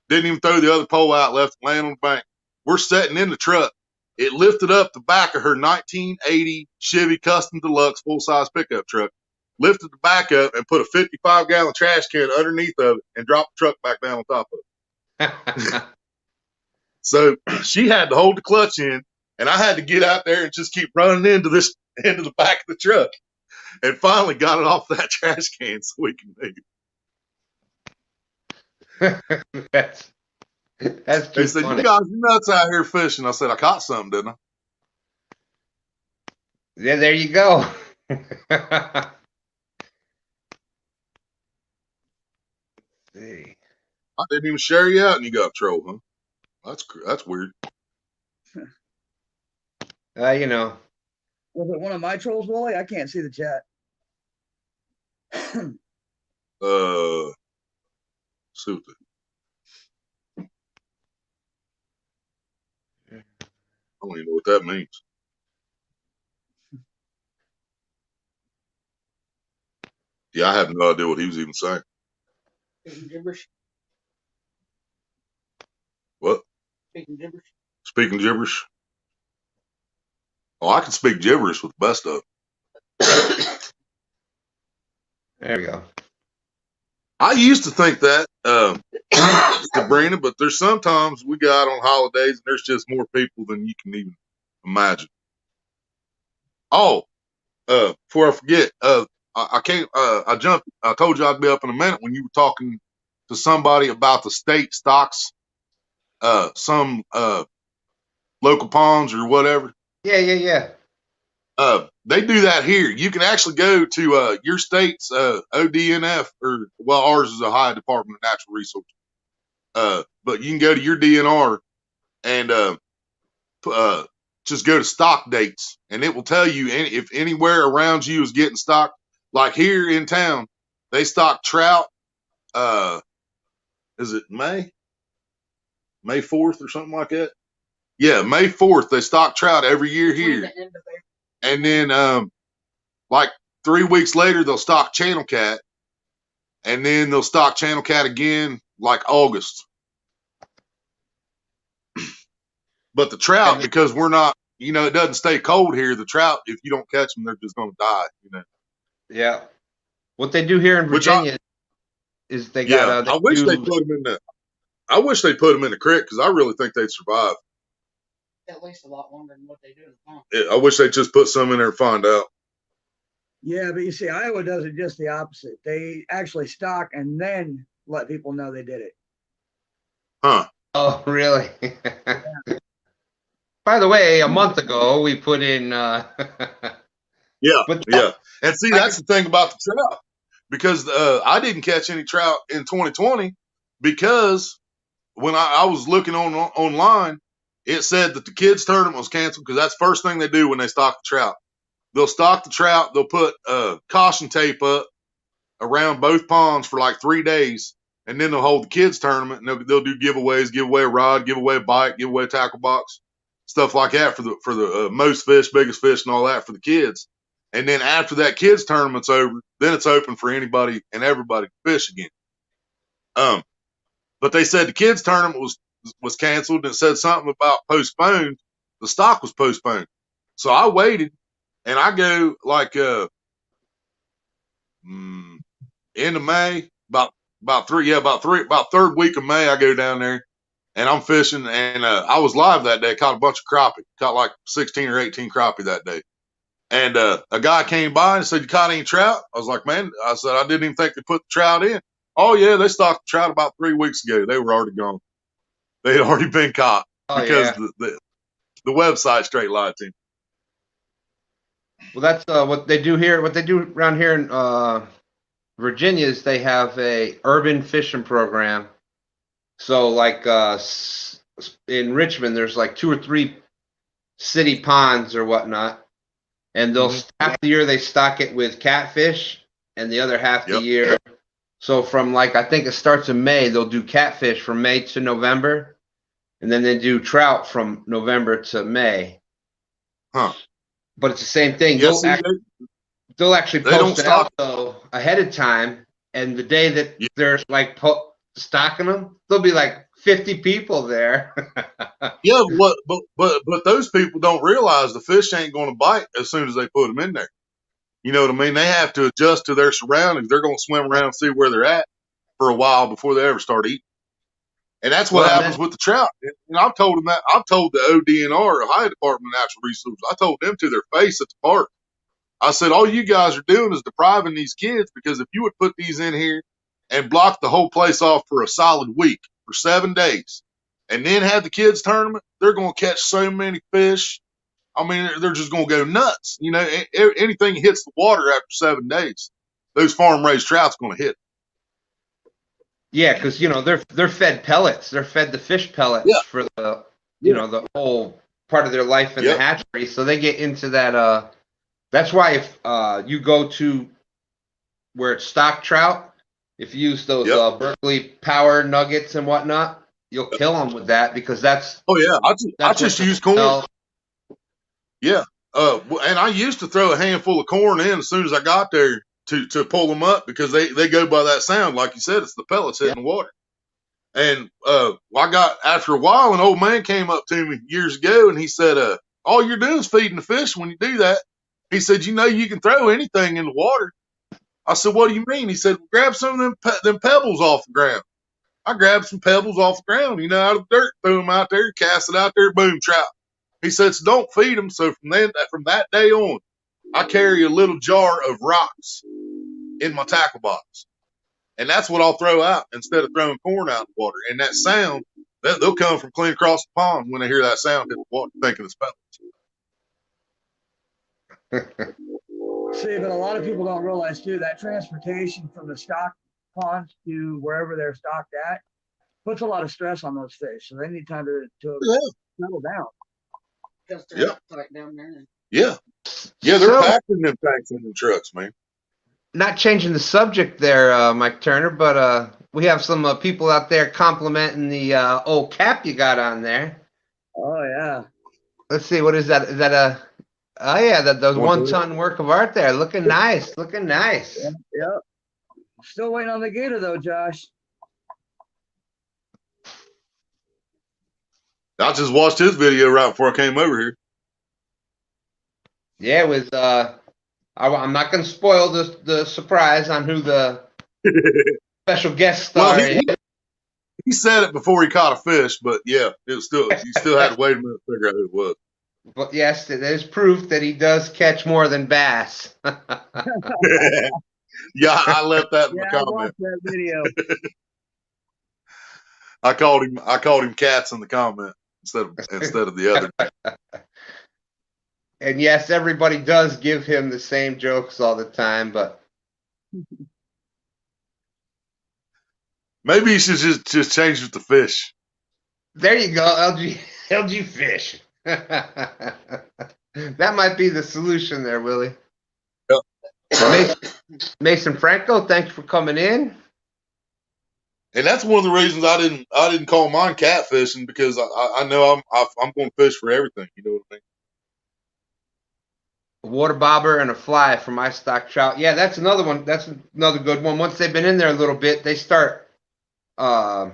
Didn't even throw the other pole out, left it laying on the bank. We're sitting in the truck. It lifted up the back of her 1980 Chevy Custom Deluxe full-size pickup truck, lifted the back up, and put a 55-gallon trash can underneath of it and dropped the truck back down on top of it. So she had to hold the clutch in, and I had to get out there and just keep running into the back of the truck, and finally got it off that trash can so we can make it. That's too They said, funny. "You guys are nuts out here fishing." I said, "I caught something, didn't I?" Yeah, there you go. See. I didn't even share you out, and you got a troll, huh? That's weird. You know, Was it one of my trolls, Wally? I can't see the chat. See what I don't even know what that means. Yeah, I have no idea what he was even saying. Speaking gibberish. What? Speaking gibberish. Speaking gibberish? Oh, I can speak gibberish with the best of them. there we go. I used to think that, Sabrina, but there's sometimes we go out on holidays and there's just more people than you can even imagine. Oh, before I forget, I can't, I jumped, I told you I'd be up in a minute when you were talking to somebody about the state stocks, some, local ponds or whatever. Yeah. They do that here. You can actually go to, your state's, ODNF, or, well, ours is Ohio Department of Natural Resources. But you can go to your DNR and, just go to stock dates, and it will tell you if anywhere around you is getting stocked. Like here in town, they stock trout. Is it May 4th or something like that? Yeah, May 4th they stock trout every year here, The end of April. and then like 3 weeks later they'll stock channel cat, and then they'll stock channel cat again like August. But the trout, because we're not, it doesn't stay cold here. The trout, if you don't catch them, they're just going to die. Yeah. What they do here in Virginia is they got. I wish they put them in the. I wish they put them in the creek because I really think they'd survive. At least a lot longer than what they do in the pond. I wish they just put some in there and find out. Yeah, but you see, Iowa does it just the opposite. They actually stock and then let people know they did it. Huh? Oh, really? By the way, a month ago we put in. Yeah, but yeah. And see, that's the thing about the trout, because I didn't catch any trout in 2020 because when I was looking online, it said that the kids tournament was canceled because that's the first thing they do when they stock the trout. They'll stock the trout. They'll put caution tape up around both ponds for like 3 days, and then they'll hold the kids tournament, and they'll do giveaways, give away a rod, give away a bite, give away a tackle box, stuff like that for the most fish, biggest fish, and all that for the kids. And then after that kids tournament's over, then it's open for anybody and everybody to fish again. But they said the kids tournament was canceled, and it said something about postponed. The stock was postponed. So I waited, and I go like end of May, about third week of May, I go down there and I'm fishing, and I was live that day, caught a bunch of crappie, caught like 16 or 18 crappie that day. And a guy came by and said, "You caught any trout?" I was like, "Man," I said, "I didn't even think they put the trout in." "Oh yeah, they stocked the trout about 3 weeks ago. They were already gone. They had already been caught because the website straight lied to me." Well, that's what they do here. What they do around here in Virginia is they have a urban fishing program. So like in Richmond, there's like 2 or 3 city ponds or whatnot, and they'll half the year they stock it with catfish, and the other half the year. So from like I think it starts in May, they'll do catfish from May to November, and then they do trout from November to May. Huh? But it's the same thing. Yeah, They'll actually post it out though ahead of time, and the day that they're like stocking them, there'll be like 50 people there. Yeah, but those people don't realize the fish ain't going to bite as soon as they put them in there. You know what I mean? They have to adjust to their surroundings. They're going to swim around and see where they're at for a while before they ever start eating. And that's what happens with the trout. And I've told them that. I've told the ODNR, Ohio Department of Natural Resources, I told them to their face at the park. I said, all you guys are doing is depriving these kids, because if you would put these in here and block the whole place off for a solid week, for 7 days, and then have the kids tournament, they're going to catch so many fish. I mean, they're just going to go nuts. You know, anything hits the water after 7 days, those farm raised trout's going to hit. Yeah, because they're fed pellets. They're fed the fish pellets for the the whole part of their life in the Yep. hatchery. So they get into that. That's why if you go to where it's stock trout, if you use those Yep. Berkeley Power Nuggets and whatnot, you'll kill them with that because that's Oh yeah, I that's just what use corn. smell. Yeah. And I used to throw a handful of corn in as soon as I got there to pull them up because they go by that sound. Like you said, it's the pellets hitting the water. And I got, after a while, an old man came up to me years ago and he said, all you're doing is feeding the fish when you do that. He said, you can throw anything in the water. I said, what do you mean? He said, grab some of them pebbles off the ground. I grabbed some pebbles off the ground, out of the dirt, threw them out there, cast it out there, boom, trout. He said, so don't feed them. So from that day on, I carry a little jar of rocks in my tackle box. And that's what I'll throw out instead of throwing corn out in the water. And that sound, they'll come from clean across the pond when they hear that sound hit the water, thinking it's pellets. See, but a lot of people don't realize too that transportation from the stock ponds to wherever they're stocked at puts a lot of stress on those fish. So they need time to settle down. Because they're tight down there. Yeah. Yeah, they're packing them tanks in them trucks, man. Not changing the subject there, Mike Turner, but we have some people out there complimenting the old cap you got on there. Oh yeah. Let's see, what is that? Is that a? Oh yeah, those 1 ton work of art there, looking nice, looking nice. Yep. Still waiting on the gator though, Josh. I just watched his video right before I came over here. Yeah, it was. I'm not going to spoil the surprise on who the special guest star is. He said it before he caught a fish, but yeah, it was still you still had to wait a minute to figure out who it was. But yes, there's proof that he does catch more than bass. Yeah, I left that in the comment. I watched that video. I called him cats in the comment instead of the other. And yes, everybody does give him the same jokes all the time, but maybe you should just change it to fish. There you go, LG fish. That might be the solution there, Willie. Yep. Mason Franco, thanks for coming in. And that's one of the reasons I didn't call mine catfishing, because I know I'm going to fish for everything. You know what I mean? A water bobber and a fly for my stock trout. Yeah, that's another one. That's another good one. Once they've been in there a little bit, they start, and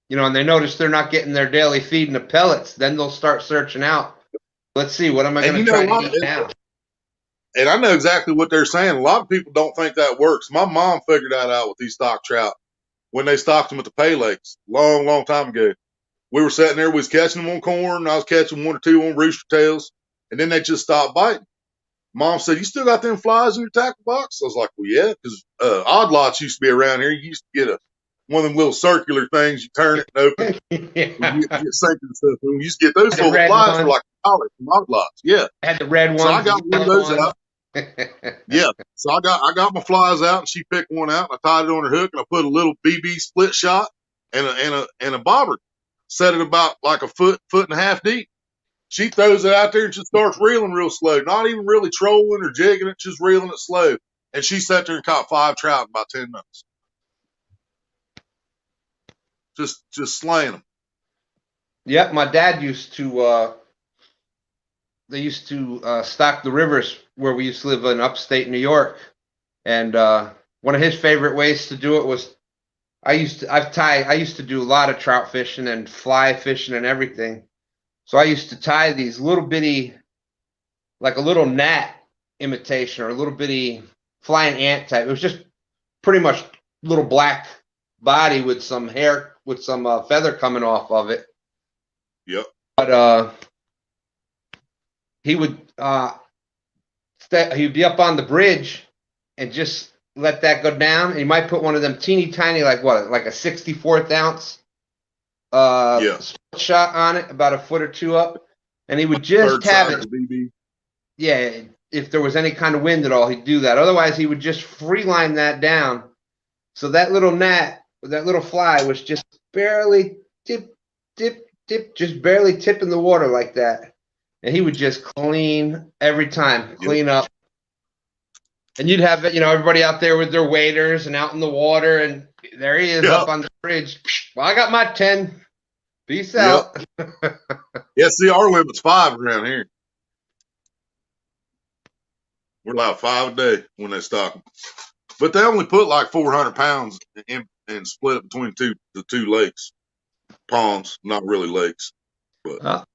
they notice they're not getting their daily feed in the pellets. Then they'll start searching out. Let's see, what am I going to try to eat now? And I know exactly what they're saying. A lot of people don't think that works. My mom figured that out with these stock trout when they stocked them at the pay lakes long, long time ago. We were sitting there, we was catching them on corn. I was catching 1 or 2 on rooster tails, and then they just stopped biting. Mom said, "You still got them flies in your tackle box?" I was like, "Well, yeah," because odd lots used to be around here. You used to get one of them little circular things. You turn it and open. Yeah. You get sinking stuff. And we used to get those full of flies for like $1 from odd lots. Yeah. I had the red ones. So I got one of those out. Yeah. So I got my flies out, and she picked one out, and I tied it on her hook, and I put a little BB split shot and a bobber. Set it about like a foot and a half deep. She throws it out there and just starts reeling real slow, not even really trolling or jigging it, just reeling it slow. And she sat there and caught 5 trout in about 10 minutes. Just slaying them. Yep, my dad used to. They used to stock the rivers where we used to live in upstate New York, and one of his favorite ways to do it was I used to do a lot of trout fishing and fly fishing and everything. So I used to tie these little bitty, like a little gnat imitation or a little bitty flying ant type. It was just pretty much little black body with some hair, with some feather coming off of it. Yep. But he would he'd be up on the bridge and just let that go down. And he might put one of them teeny tiny, like a 64th ounce shot on it, about a foot or 2 up, and he would just have it. BB. Yeah, if there was any kind of wind at all, he'd do that. Otherwise, he would just free line that down. So that little gnat, that little fly, was just barely just barely tipping the water like that. and he would just clean every time, clean up. And you'd have, everybody out there with their waders and out in the water, and there he is up on the bridge. Well, I got my 10. Peace out. Yeah, see, our limit's 5 around here. We're allowed 5 a day when they stock them. But they only put like 400 pounds in and split it between the two lakes. Ponds, not really lakes. But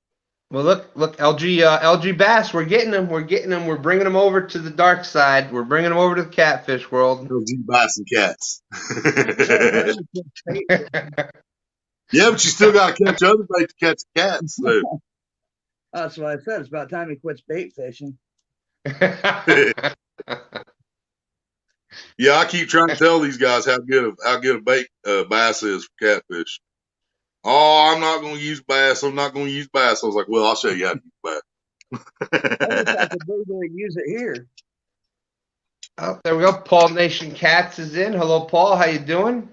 well, look, LG bass. We're getting them. We're bringing them over to the dark side. We're bringing them over to the catfish world. LG bass and cats. Yeah, but you still got to catch other bait to catch cats. So. That's what I said. It's about time he quits bait fishing. Yeah, I keep trying to tell these guys how good a bait bass is for catfish. Oh, I'm not going to use bass. I'm not going to use bass. I was like, well, I'll show you how to use bass. I just have to legally use it here. Oh, there we go. Paul Nation Cats is in. Hello, Paul. How you doing?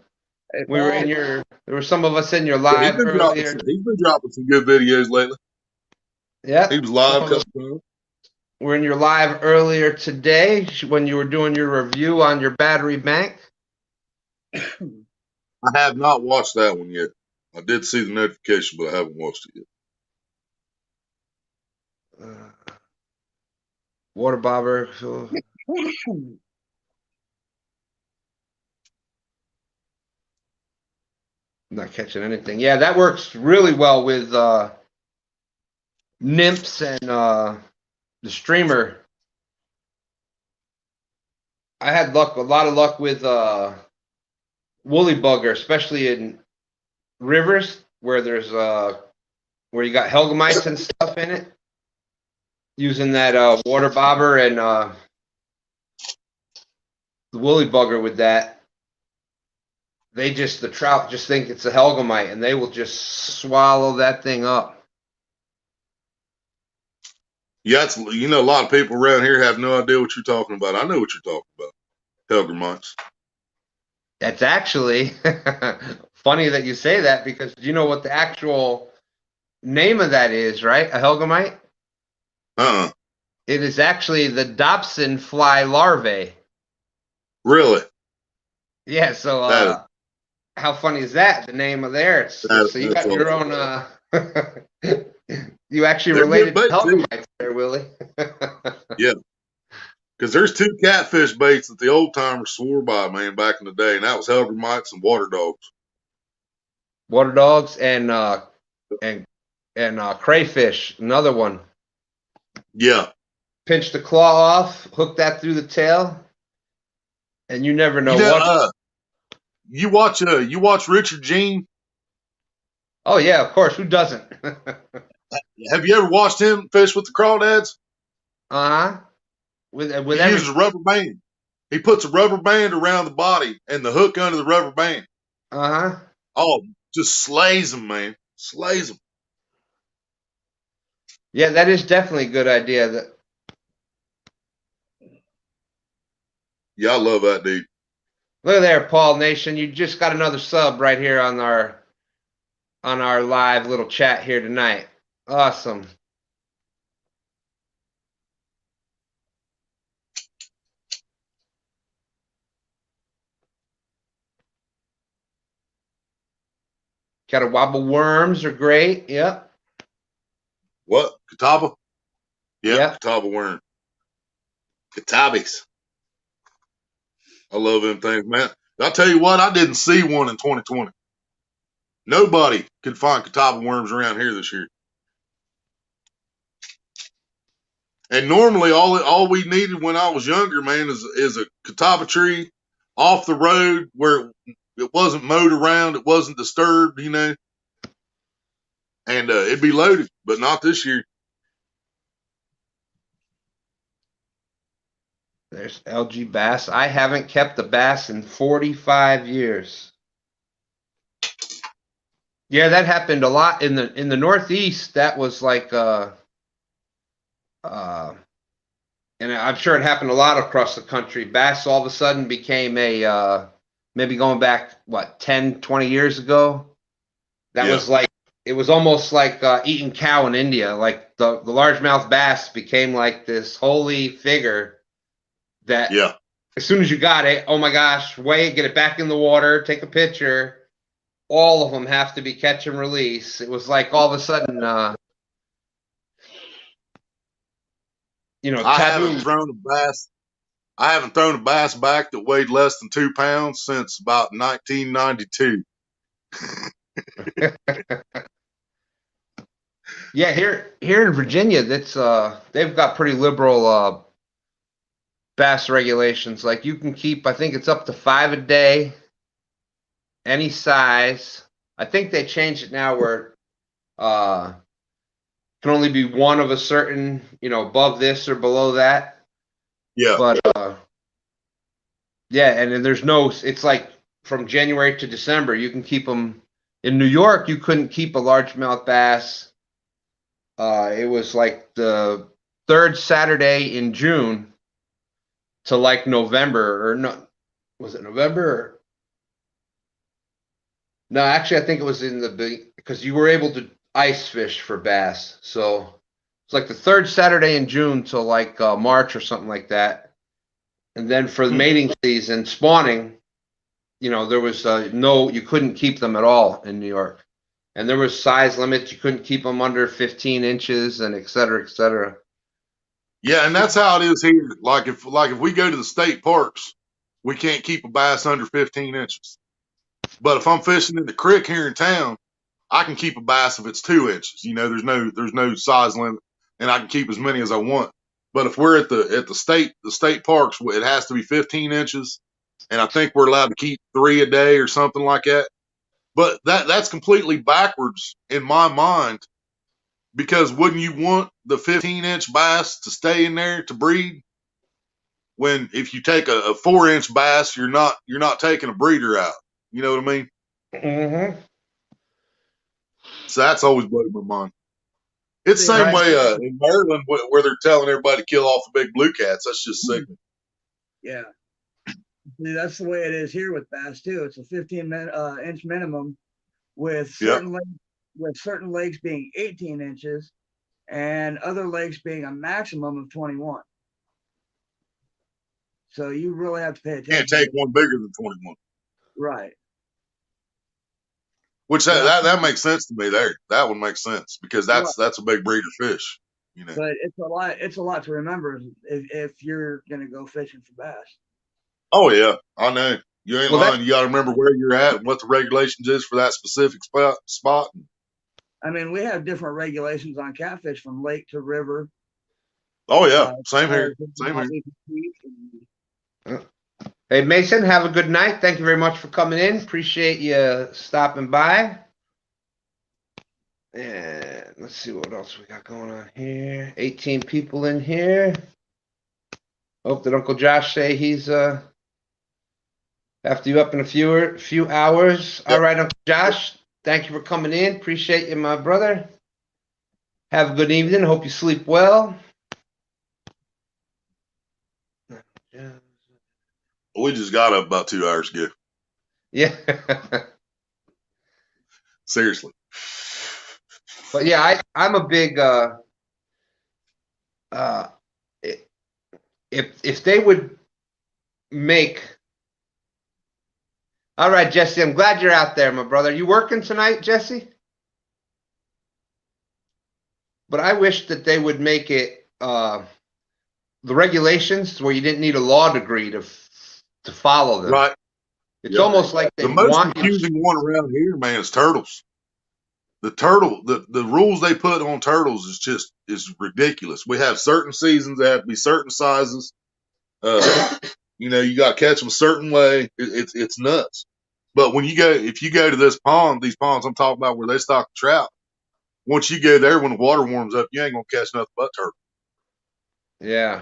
Hey, we were in there were some of us in your live earlier. He's been dropping some good videos lately. Yeah. He was live. We're in your live earlier today when you were doing your review on your battery bank. I have not watched that one yet. I did see the notification, but I haven't watched it yet. Water bobber. Not catching anything. Yeah, that works really well with nymphs and the streamer. I had a lot of luck with woolly bugger, especially in rivers where there's where you got helgamites and stuff in it. Using that water bobber and the woolly bugger with that. The trout just think it's a helgamite, and they will just swallow that thing up. Yeah, a lot of people around here have no idea what you're talking about. I know what you're talking about. Helgamites. That's actually funny that you say that, because you know what the actual name of that is, right? A helgamite? It is actually the Dobson fly larvae. Really? Yeah, so how funny is that? The name of theirs. So you got your own you actually related to helgamites there, Willie. Yeah. Because there's 2 catfish baits that the old timers swore by, man, back in the day, and that was helgamites and water dogs. Water dogs and crayfish, another one. Yeah. Pinch the claw off, hook that through the tail, and you never know what. You watch Richard Jean? Oh yeah, of course. Who doesn't? Have you ever watched him fish with the crawdads? Uh-huh. He uses a rubber band. He puts a rubber band around the body and the hook under the rubber band. Uh-huh. Oh, just slays them, man. Slays them. Yeah, that is definitely a good idea. Yeah, I love that dude. Look at there, Paul Nation. You just got another sub right here on our live little chat here tonight. Awesome. Catawaba worms are great. Yep. What? Catawba? Yeah, yep. Catawba worm. Catabis. I love them things, man. I'll tell you what, I didn't see one in 2020. Nobody could find Catawba worms around here this year. And normally all we needed when I was younger, man, is a Catawba tree off the road where it wasn't mowed around, it wasn't disturbed, and it'd be loaded, but not this year. There's LG bass. I haven't kept a bass in 45 years. Yeah, that happened a lot in the Northeast. That was like and I'm sure it happened a lot across the country. Bass all of a sudden became a maybe going back 10, 20 years ago. That was like it was almost like eating cow in India. Like the largemouth bass became like this holy figure that Yeah. as soon as you got it, oh my gosh, weigh it, get it back in the water, take a picture. All of them have to be catch and release. It was like all of a sudden, I taboo. haven't thrown a bass. I haven't thrown a bass back that weighed less than 2 pounds since about 1992. Yeah, here in Virginia, that's they've got pretty liberal bass regulations. Like you can keep, I think it's up to 5 a day, any size. I think they changed it now where can only be one of a certain, above this or below that. Yeah. But yeah, and then there's no. It's like from January to December, you can keep them. In New York, you couldn't keep a largemouth bass. It was like the third Saturday in June to like November, or no, was it November? No, actually, I think it was in because you were able to ice fish for bass. So it's like the third Saturday in June till like March or something like that. And then for the mating season, spawning, there was you couldn't keep them at all in New York. And there was size limits. You couldn't keep them under 15 inches and et cetera, et cetera. Yeah, and that's how it is here. Like if we go to the state parks, we can't keep a bass under 15 inches. But if I'm fishing in the creek here in town, I can keep a bass if it's 2 inches. There's no size limit, and I can keep as many as I want. But if we're at the state parks, it has to be 15 inches, and I think we're allowed to keep 3 a day or something like that. But that's completely backwards in my mind, because wouldn't you want the 15-inch bass to stay in there to breed? When if you take a 4-inch bass, you're not taking a breeder out. You know what I mean? Mm-hmm. So that's always blown my mind. It's the same Right. way in Maryland where they're telling everybody to kill off the big blue cats. That's just sickening. Yeah. See, that's the way it is here with bass too. It's a 15-inch minimum with certain lakes being 18 inches and other lakes being a maximum of 21. So you really have to pay attention. Can't take one bigger than 21. Right. Which that makes sense to me there. That would make sense because that's a big breeder fish. But it's a lot to remember if you're gonna go fishing for bass. Oh yeah, I know. You ain't lying. You got to remember where you're at and what the regulations is for that specific spot. I mean, we have different regulations on catfish from lake to river. Oh yeah, same here. Hey Mason, have a good night. Thank you very much for coming in. Appreciate you stopping by. And let's see what else we got going on here. 18 people in here. Hope that Uncle Josh say he's after you up in a few hours. Yep. All right, Uncle Josh. Thank you for coming in. Appreciate you, my brother. Have a good evening. Hope you sleep well. We just got up about 2 hours ago. Yeah. Seriously. But yeah, I'm a big if they would make. All right, Jesse, I'm glad you're out there, my brother. You working tonight, Jesse? But I wish that they would make it the regulations where you didn't need a law degree to follow them. Right. It's almost like they the most confusing one around here, man, is turtles. The rules they put on turtles is ridiculous. We have certain seasons that have to be certain sizes. You got to catch them a certain way. It's nuts. But if you go to these ponds I'm talking about where they stock the trout, once you go there, when the water warms up, you ain't gonna catch nothing but turtle. Yeah.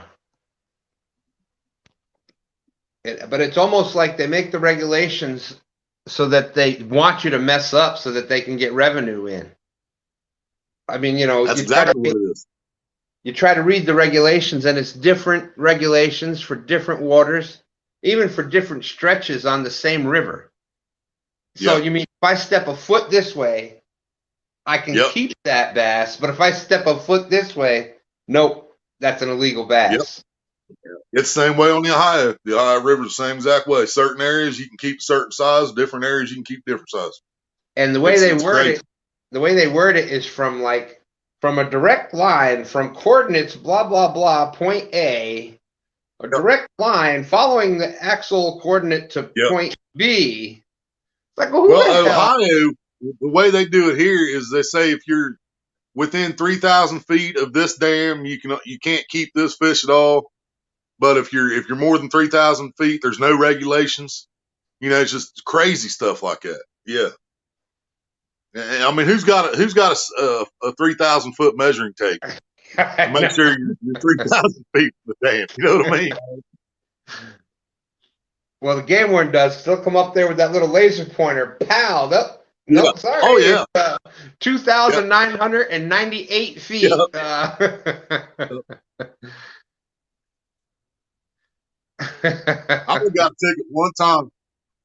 But it's almost like they make the regulations so that they want you to mess up so that they can get revenue in. I mean, that's exactly what it is. You try to read the regulations, and it's different regulations for different waters, even for different stretches on the same river. So you mean if I step a foot this way, I can keep that bass, but if I step a foot this way, nope, that's an illegal bass. It's the same way on the Ohio. The Ohio River is the same exact way. Certain areas you can keep certain size, different areas you can keep different size. And the way they word it is from a direct line from coordinates blah blah blah point A, a direct line following the actual coordinate to point B. It's like, well, Ohio, the way they do it here is they say if you're within 3,000 feet of this dam, you can't keep this fish at all. But if you're more than 3,000 feet, there's no regulations. It's just crazy stuff like that. Yeah. I mean, who's got a 3,000 foot measuring tape to make sure you're 3,000 feet from the dam? You know what I mean? Well, the game warden does. They'll come up there with that little laser pointer. Pow! Nope, sorry. Oh yeah. 2,998 feet. Yep. I got a ticket one time.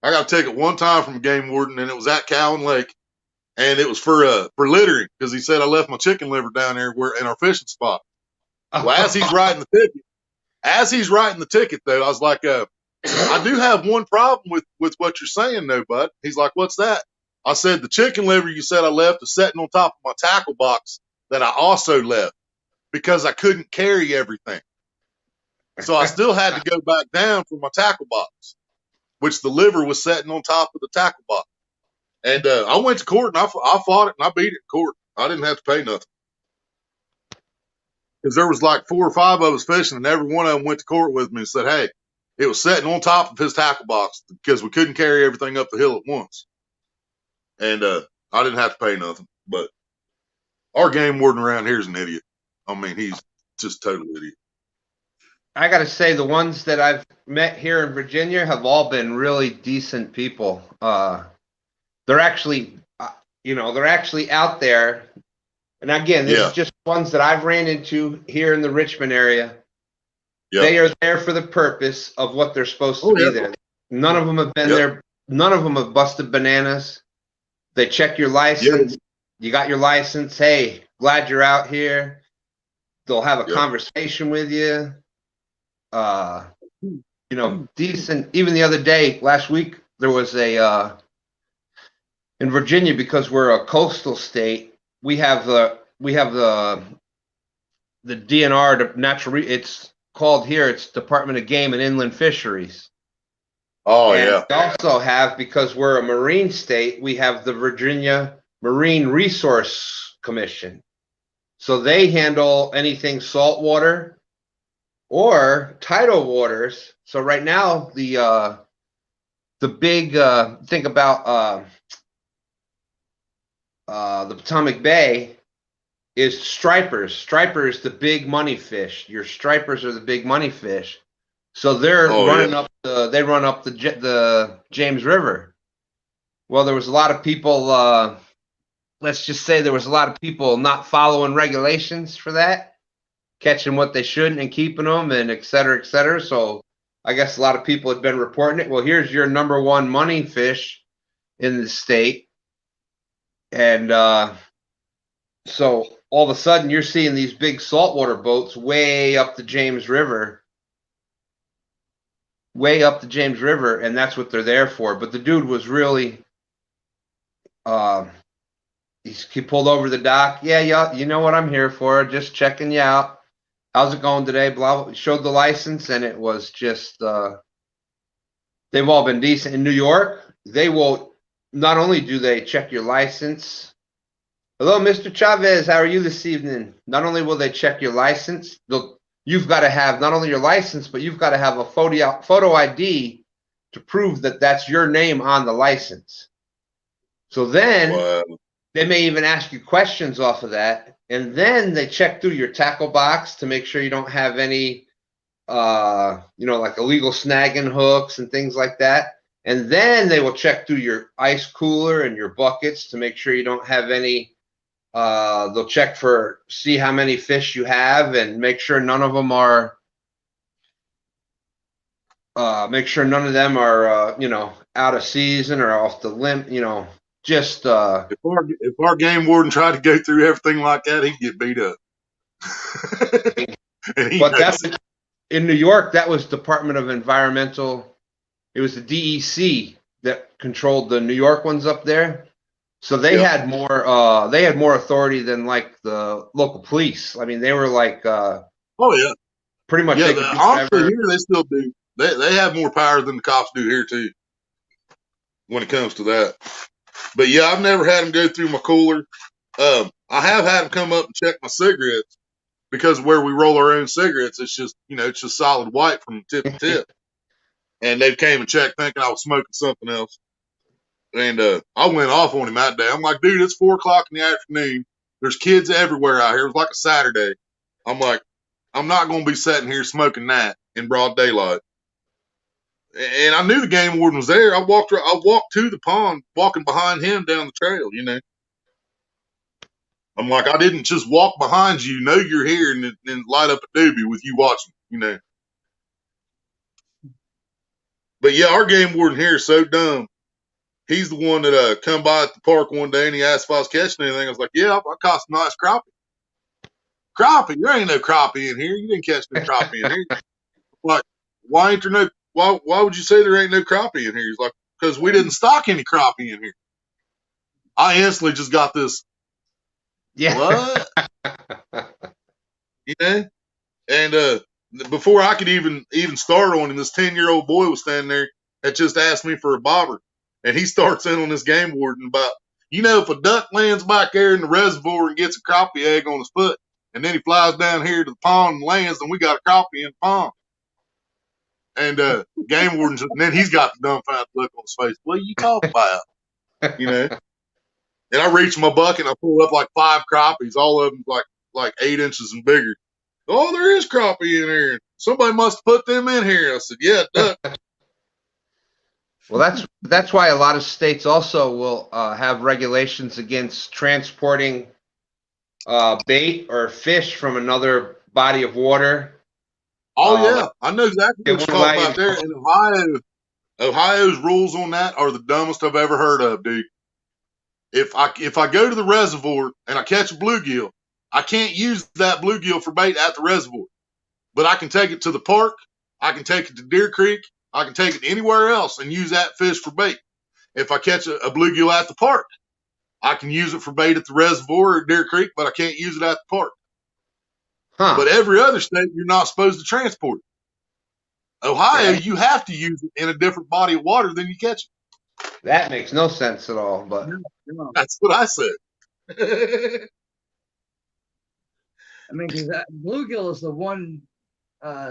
I got a ticket one time from a game warden, and it was at Cowan Lake, and it was for littering because he said I left my chicken liver down there in our fishing spot. Well, as he's writing the ticket, though, I was like, I do have one problem with what you're saying, though, bud. He's like, what's that? I said the chicken liver you said I left is sitting on top of my tackle box that I also left because I couldn't carry everything. So I still had to go back down for my tackle box, which the liver was sitting on top of the tackle box. And I went to court and I fought it and I beat it in court. I didn't have to pay nothing. Because there was like 4 or 5 of us fishing and every one of them went to court with me and said, hey, it was sitting on top of his tackle box because we couldn't carry everything up the hill at once. And I didn't have to pay nothing. But our game warden around here is an idiot. I mean, he's just a total idiot. I got to say, the ones that I've met here in Virginia have all been really decent people. They're actually, they're actually out there. And again, this is just ones that I've ran into here in the Richmond area. Yep. They are there for the purpose of what they're supposed to be there. None of them have been there. None of them have busted bananas. They check your license. You got your license. Hey, glad you're out here. They'll have a conversation with you. Decent. Even the other day, last week, there was in Virginia, because we're a coastal state, we have the DNR, the natural. It's called here. It's Department of Game and Inland Fisheries. Oh, and yeah. We also have, because we're a marine state, we have the Virginia Marine Resource Commission. So they handle anything saltwater or tidal waters. So right now, the big think about the Potomac Bay is stripers. Stripers, the big money fish. Your stripers are the big money fish. So they're running up the James River. Well, there was a lot of people. Let's just say there was a lot of people not following regulations for that, catching what they shouldn't and keeping them, and et cetera, et cetera. So I guess a lot of people had been reporting it. Well, here's your number one money fish in the state. And so all of a sudden you're seeing these big saltwater boats way up the James River, and that's what they're there for. But the dude was really, he pulled over the dock. Yeah, you know what I'm here for, just checking you out. How's it going today? Blah, showed the license, and it was just, they've all been decent. In New York, they will, not only do they check your license. Hello, Mr. Chavez, how are you this evening? Not only will they check your license, you've got to have not only your license, but you've got to have a photo ID to prove that that's your name on the license. So then they may even ask you questions off of that. And then they check through your tackle box to make sure you don't have any, like illegal snagging hooks and things like that. And then they will check through your ice cooler and your buckets to make sure you don't have any. They'll check see how many fish you have and make sure none of them are, out of season or off the limit, just If our game warden tried to go through everything like that, he'd get beat up. And he but knows that was, in New York, that was Department of Environmental. It was the DEC that controlled the New York ones up there. So they Yep. had more authority than like the local police. I mean, they were like oh yeah, pretty much yeah. they could do Honestly, whatever. here they still do. They have more power than the cops do here too, when it comes to that. But yeah, I've never had them go through my cooler. I have had them come up and check my cigarettes because where we roll our own cigarettes, it's just it's just solid white from tip to tip. And they came and checked thinking I was smoking something else. And I went off on him that day. I'm like, dude, it's 4:00 in the afternoon. There's kids everywhere out here. It was like a Saturday. I'm like, I'm not going to be sitting here smoking that in broad daylight. And I knew the game warden was there. I walked to the pond, walking behind him down the trail, I'm like, I didn't just walk behind you, know you're here, and light up a doobie with you watching, But yeah, our game warden here is so dumb. He's the one that come by at the park one day and he asked if I was catching anything. I was like, yeah, I caught some nice crappie. Crappie? There ain't no crappie in here. You didn't catch no crappie in here. Like, why ain't there no? Why would you say there ain't no crappie in here? He's like, because we didn't stock any crappie in here. I instantly just got this. Yeah. What? And before I could even start on him, this 10-year-old boy was standing there that just asked me for a bobber. And he starts in on this game warden about, if a duck lands back there in the reservoir and gets a crappie egg on his foot, and then he flies down here to the pond and lands, then we got a crappie in the pond. And game warden, and then he's got the dumbfounded look on his face. What are you talking about? And I reach my bucket and I pull up like 5 crappies, all of them like 8 inches and bigger. Oh, there is crappie in here. Somebody must have put them in here. I said, yeah, duck. Well, that's why a lot of states also will have regulations against transporting bait or fish from another body of water. Oh yeah, I know exactly what you're talking about there. In Ohio's rules on that are the dumbest I've ever heard of, dude. If I go to the reservoir and I catch a bluegill, I can't use that bluegill for bait at the reservoir, but I can take it to the park. I can take it to Deer Creek. I can take it anywhere else and use that fish for bait. If I catch a bluegill at the park, I can use it for bait at the reservoir or Deer Creek, but I can't use it at the park. Huh. But every other state, you're not supposed to transport it. Ohio, you have to use it in a different body of water than you catch it. That makes no sense at all, but No. That's what I said. I mean, because bluegill is the one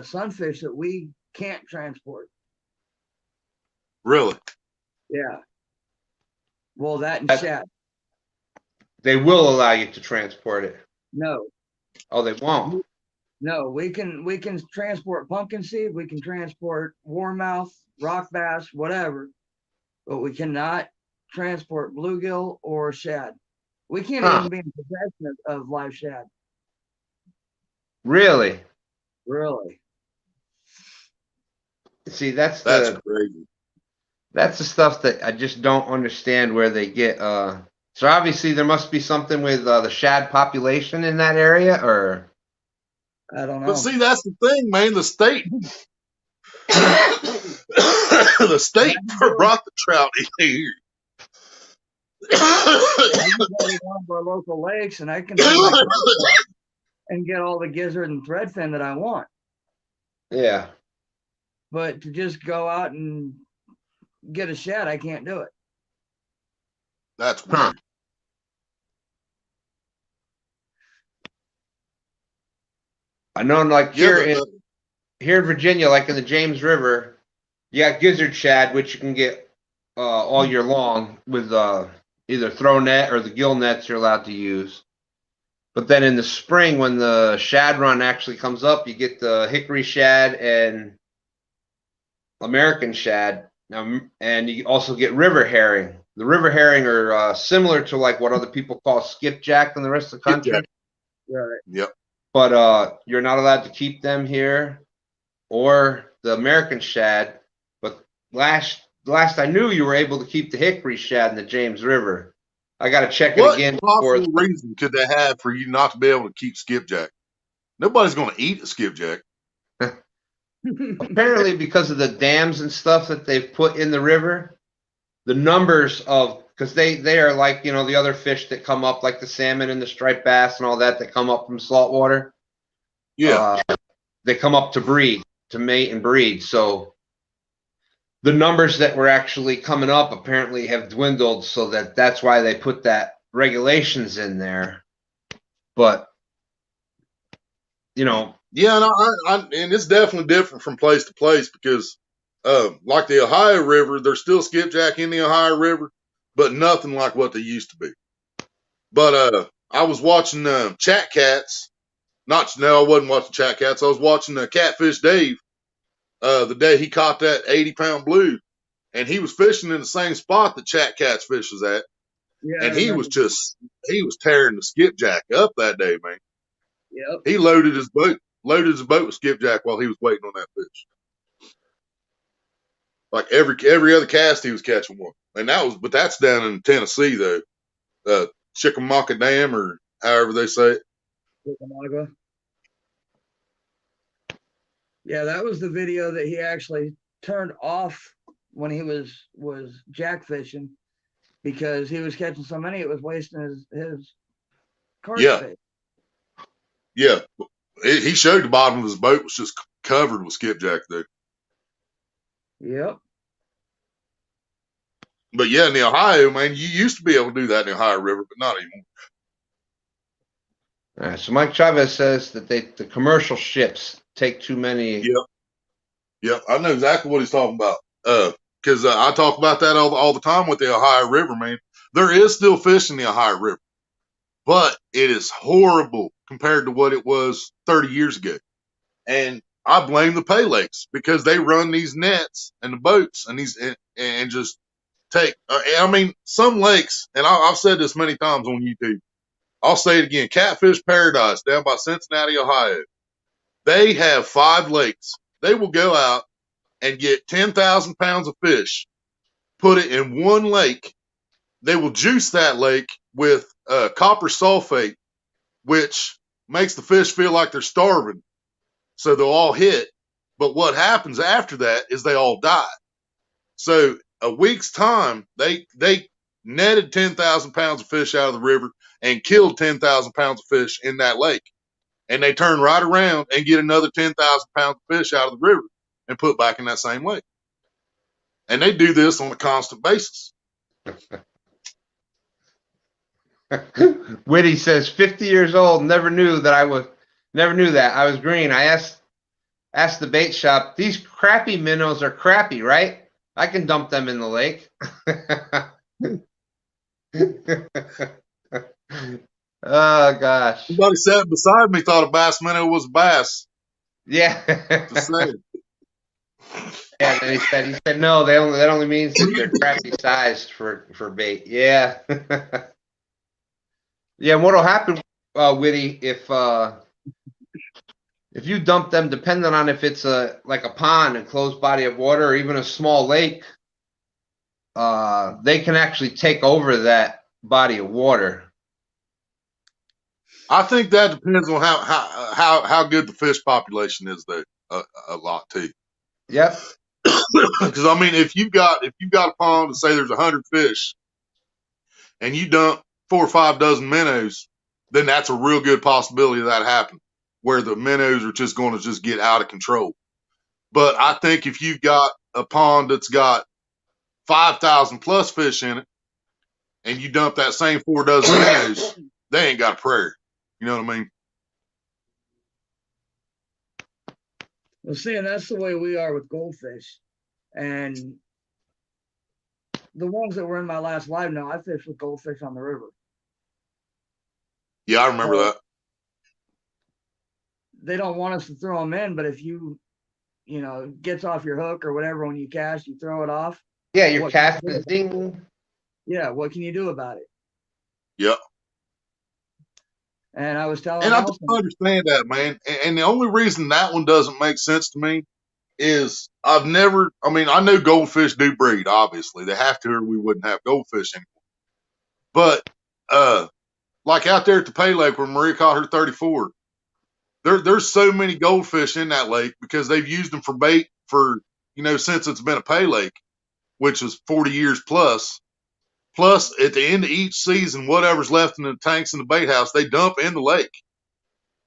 sunfish that we can't transport. Really? Yeah. Well, that and shad. They will allow you to transport it. No. Oh, they won't. No, we can transport pumpkin seed, we can transport warmouth, rock bass, whatever, but we cannot transport bluegill or shad. We can't even be in possession of live shad. Really? Really? See, that's crazy. That's the stuff that I just don't understand where they get. So obviously there must be something with the shad population in that area, or I don't know. But see, that's the thing, man. The state, the state brought the trout in here. I can go to one of our local lakes and I can and get all the gizzard and threadfin that I want. Yeah. But to just go out and get a shad, I can't do it. That's weird. I know, like here in Virginia, like in the James River, you got gizzard shad, which you can get all year long with either throw net or the gill nets you're allowed to use. But then in the spring, when the shad run actually comes up, you get the hickory shad and American shad, and you also get river herring. The river herring are similar to like what other people call skipjack in the rest of the country. Right. Yep. But you're not allowed to keep them here or the American shad. But last I knew, you were able to keep the hickory shad in the James River. I got to check it What again. possible reason could they have for you not to be able to keep skipjack? Nobody's going to eat a skipjack. Apparently, because of the dams and stuff that they've put in the river, the numbers of, because they are like, you know, the other fish that come up, like the salmon and the striped bass and all that come up from saltwater. Yeah. They come up to breed, to mate and breed. So the numbers that were actually coming up apparently have dwindled, so that's why they put that regulations in there. But, you know. Yeah, and it's definitely different from place to place because, like the Ohio River, there's still skipjack in the Ohio River, but nothing like what they used to be. But I was watching Chat Cats. I wasn't watching Chat Cats. I was watching Catfish Dave the day he caught that 80-pound blue, and he was fishing in the same spot that Chat Cats fishes at, Yeah, and he was tearing the skipjack up that day, man. Yep. He loaded his boat with skipjack while he was waiting on that fish. Like every other cast, he was catching one, and but that's down in Tennessee though, Chickamauga Dam or however they say it. Chickamauga. Yeah, that was the video that he actually turned off when he was jack fishing because he was catching so many it was wasting his cart space. Yeah, he showed the bottom of his boat was just covered with skipjack though. Yep. But yeah, in the Ohio, man, you used to be able to do that in the Ohio River, but not anymore. All right, so Mike Chavez says that the commercial ships take too many. Yep, I know exactly what he's talking about. Because I talk about that all the time with the Ohio River, man. There is still fish in the Ohio River, but it is horrible compared to what it was 30 years ago. And I blame the pay lakes because they run these nets and the boats and just take. I mean, some lakes, and I've said this many times on YouTube. I'll say it again. Catfish Paradise down by Cincinnati, Ohio. They have 5 lakes. They will go out and get 10,000 pounds of fish, put it in one lake. They will juice that lake with copper sulfate, which makes the fish feel like they're starving. So they'll all hit. But what happens after that is they all die. So a week's time, they netted 10,000 pounds of fish out of the river and killed 10,000 pounds of fish in that lake. And they turn right around and get another 10,000 pounds of fish out of the river and put back in that same lake. And they do this on a constant basis. Whitty says 50 years old, never knew that. I was green. I asked the bait shop, these crappy minnows are crappy, right? I can dump them in the lake. Oh gosh. Somebody sat beside me thought a bass minnow was a bass. Yeah. Just saying. Yeah, and he said no, that only means that they're crappy sized for bait. Yeah. Yeah, and what'll happen, Whitty, if you dump them, depending on if it's like a pond, a closed body of water, or even a small lake, they can actually take over that body of water. I think that depends on how good the fish population is, though. A lot too. Yep. Because I mean, if you've got a pond and say there's 100 fish, and you dump 4 or 5 dozen minnows, then that's a real good possibility of that happening, where the minnows are just going to just get out of control. But I think if you've got a pond that's got 5,000 plus fish in it, and you dump that same 4 dozen minnows, they ain't got a prayer. You know what I mean? Well, see, and that's the way we are with goldfish. And the ones that were in my last live now, I fished with goldfish on the river. Yeah, I remember that. They don't want us to throw them in, but if you gets off your hook or whatever when you cast, you throw it off. Yeah, you're casting. Ding. Yeah, what can you do about it? Yep. And I was telling and I don't understand that, man. And the only reason that one doesn't make sense to me is I know goldfish do breed, obviously. They have to or we wouldn't have goldfish anymore. But like out there at the Pay Lake where Maria caught her 34, there's so many goldfish in that lake because they've used them for bait for, since it's been a Pay Lake, which is 40 years plus. Plus, at the end of each season, whatever's left in the tanks in the bait house, they dump in the lake.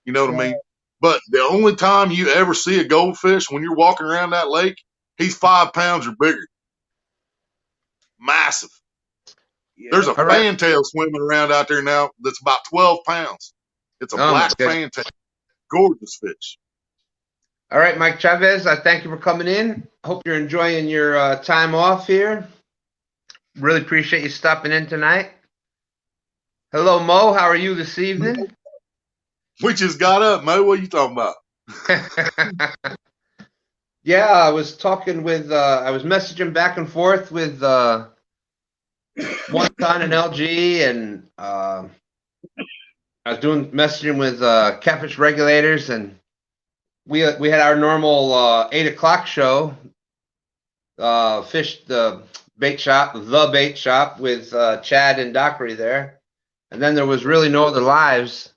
You know what I mean? But the only time you ever see a goldfish when you're walking around that lake, he's 5 pounds or bigger. Massive. Yeah. There's a fantail swimming around out there now that's about 12 pounds. It's a black fantail. Gorgeous fish. All right, Mike Chavez, I thank you for coming in. Hope you're enjoying your time off here. Really appreciate you stopping in tonight. Hello, Mo. How are you this evening? We just got up, Mo. What are you talking about? Yeah, I was talking with, I was messaging back and forth with one son and LG, and I was messaging with Catfish regulators, and we had our normal 8 o'clock show, Fish the bait shop with Chad and Dockery there, and then there was really no other lives.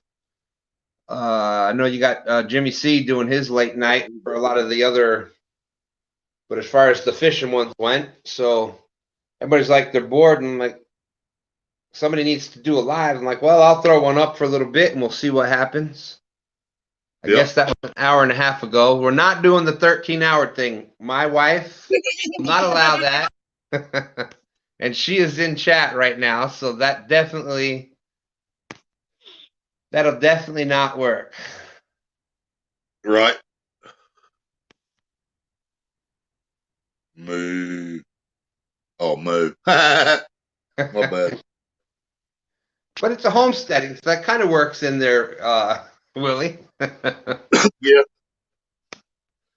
I know you got Jimmy C doing his late night for a lot of the other, but as far as the fishing ones went, so everybody's like they're bored and like somebody needs to do a live. I'm like, well, I'll throw one up for a little bit and we'll see what happens. I guess that was an hour and a half ago. We're not doing the 13-hour thing. My wife will not allow that. And she is in chat right now, so that'll definitely not work. Right. Moo. Oh, moo. My bad. But it's a homesteading, so that kind of works in there, Willie. Yeah.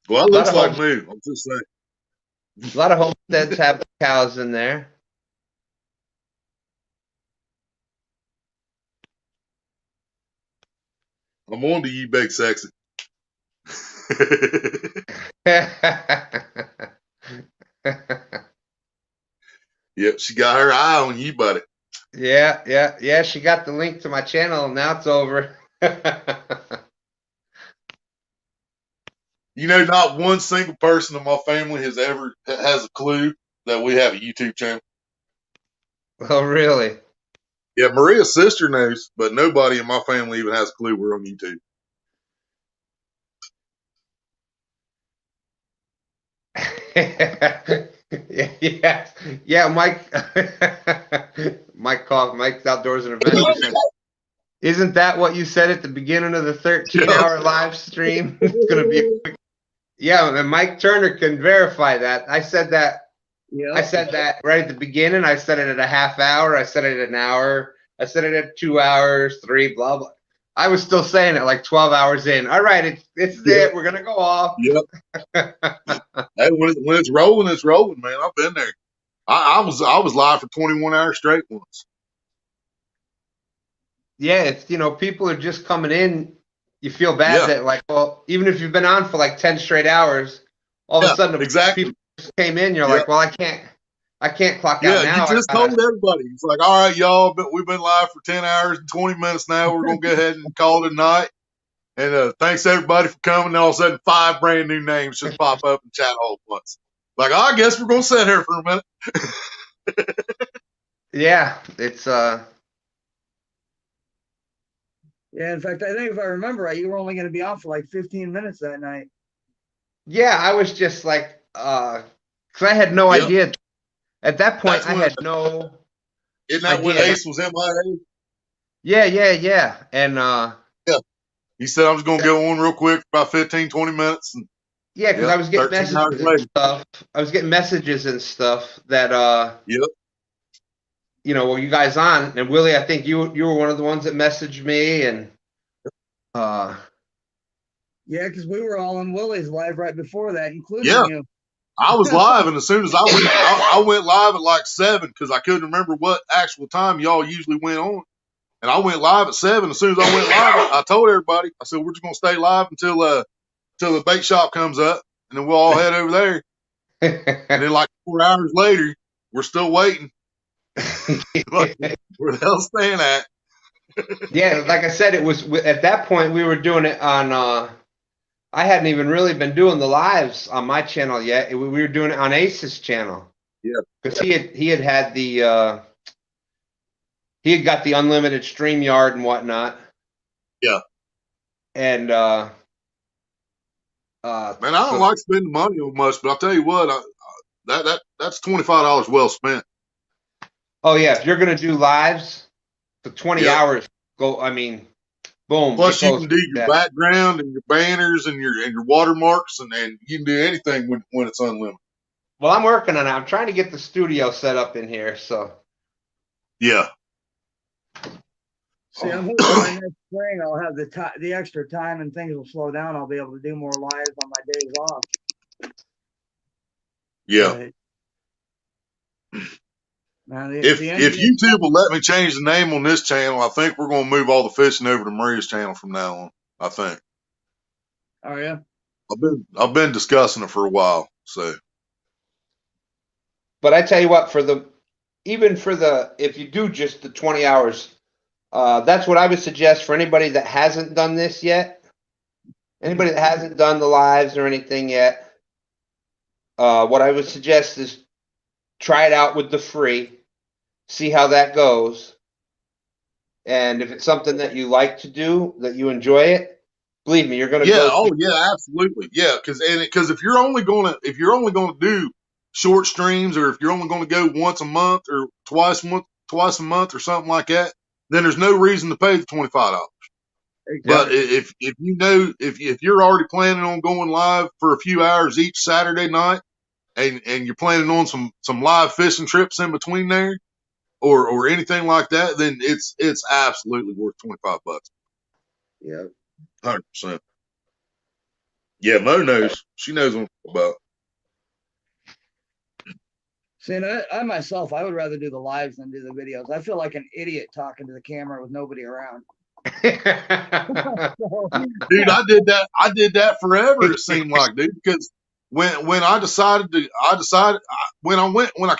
Well, it looks like moo. I'm just saying. A lot of homesteads have cows in there. I'm on to you, big sexy. Yep, she got her eye on you, buddy. Yeah. She got the link to my channel, and now it's over. Not one single person in my family has a clue that we have a YouTube channel. Oh, really? Yeah, Maria's sister knows, but nobody in my family even has a clue we're on YouTube. Yeah. Mike's Outdoors and Adventures. Isn't that what you said at the beginning of the 13-hour live stream? It's gonna be a quick. Yeah, and Mike Turner can verify that. I said that. Yeah. I said that right at the beginning. I said it at a half hour. I said it at an hour. I said it at 2 hours, 3, blah blah. I was still saying it like 12 hours in. All right, it's it. We're gonna go off. Yep. Hey, when it's rolling, it's rolling, man. I've been there. I was live for 21 hours straight once. Yeah, it's people are just coming in. You feel bad that like, well, even if you've been on for like 10 straight hours, all of a sudden people just came in. You're like, well, I can't clock out now. You just told everybody. It's like, all right, y'all, but we've been live for 10 hours and 20 minutes now. We're going to go ahead and call it a night. And thanks, everybody, for coming. And all of a sudden, 5 brand new names just pop up in chat all at once. Like, I guess we're going to sit here for a minute. Yeah, it's Yeah, in fact, I think if I remember right, you were only going to be on for like 15 minutes that night. Yeah, I was just like, because I had no idea. At that point, I had no. Isn't that when Ace was MIA? Yeah. And he said, I'm just going to go on real quick for about 15, 20 minutes. And, yeah, because I was getting messages and stuff. I was getting messages and stuff that were you guys on? And Willie, I think you were one of the ones that messaged me, and yeah, because we were all on Willie's live right before that, including you. I was live, and as soon as I went live at like 7 because I couldn't remember what actual time y'all usually went on, and I went live at 7. As soon as I went live, I told everybody, I said we're just gonna stay live until the bait shop comes up, and then we'll all head over there. And then like 4 hours later, we're still waiting. Like, where the hell's staying at? Yeah, like I said, it was at that point we were doing it on. I hadn't even really been doing the lives on my channel yet. We were doing it on Ace's channel. Yeah, because he had got the unlimited StreamYard and whatnot. Yeah. And man, I don't like spending money on much, but I'll tell you what, that's $25 well spent. Oh yeah, if you're gonna do lives, the 20 hours go. I mean, boom. Plus, you can do your background and your banners and your watermarks, and you can do anything when it's unlimited. Well, I'm working on it. I'm trying to get the studio set up in here. So yeah. See, I'm hoping by next spring I'll have the extra time and things will slow down. I'll be able to do more lives on my days off. Yeah. Now, if YouTube will let me change the name on this channel, I think we're going to move all the fishing over to Maria's channel from now on. I think. Oh yeah. I've been discussing it for a while. So. But I tell you what, if you do just the 20 hours, that's what I would suggest for anybody that hasn't done this yet. Anybody that hasn't done the lives or anything yet, what I would suggest is try it out with the free, see how that goes. And if it's something that you like to do, that you enjoy it, believe me, you're going to go. Oh yeah, absolutely. Yeah, because if you're only going to do short streams, or if you're only going to go once a month or twice a month or something like that, then there's no reason to pay the $25. Exactly. But if you're already planning on going live for a few hours each Saturday night, and you're planning on some live fishing trips in between there, or anything like that, then it's absolutely worth $25. Yeah, 100%. Yeah, Mo knows. She knows what I'm about. See, and I myself, I would rather do the lives than do the videos. I feel like an idiot talking to the camera with nobody around. Dude, I did that forever. It seemed like, dude, because when I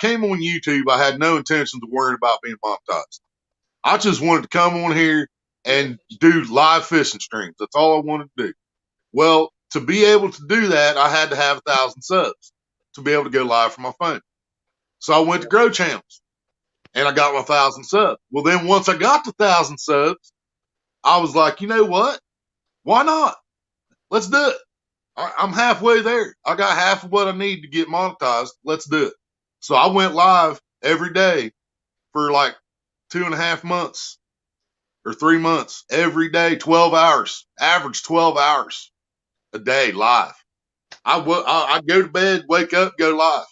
came on YouTube, I had no intentions of worrying about being monetized. I just wanted to come on here and do live fishing streams. That's all I wanted to do. Well, to be able to do that, I had to have 1,000 subs to be able to go live from my phone. So I went to Grow Channels, and I got my 1,000 subs. Well, then once I got the 1,000 subs, I was like, you know what? Why not? Let's do it. I'm halfway there. I got half of what I need to get monetized. Let's do it. So I went live every day for like 2.5 months or 3 months, every day, 12 hours, average 12 hours a day live. I go to bed, wake up, go live.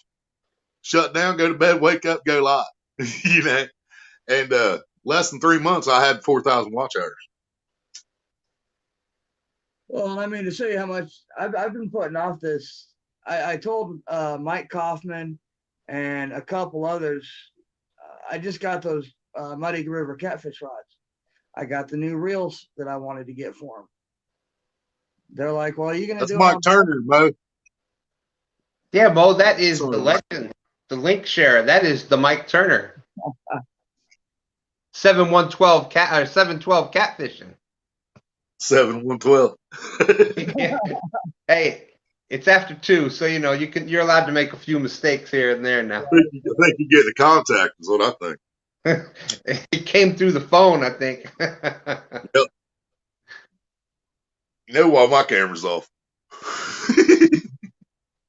Shut down, go to bed, wake up, go live. You know, and less than 3 months, I had 4,000 watch hours. Well, I mean, to show you how much I've been putting off this, I told Mike Kaufman and a couple others, I just got those Muddy River catfish rods. I got the new reels that I wanted to get for them. They're like, well, are you going to do Mike Turner, Mo. Yeah, Mo, that is the legend, the link share. That is the Mike Turner. 712 catfishing. 7112. Yeah. Hey, it's after 2, so you know you're allowed to make a few mistakes here and there now. I think you get the contact is what I think. It came through the phone, I think. Yep. You know why my camera's off?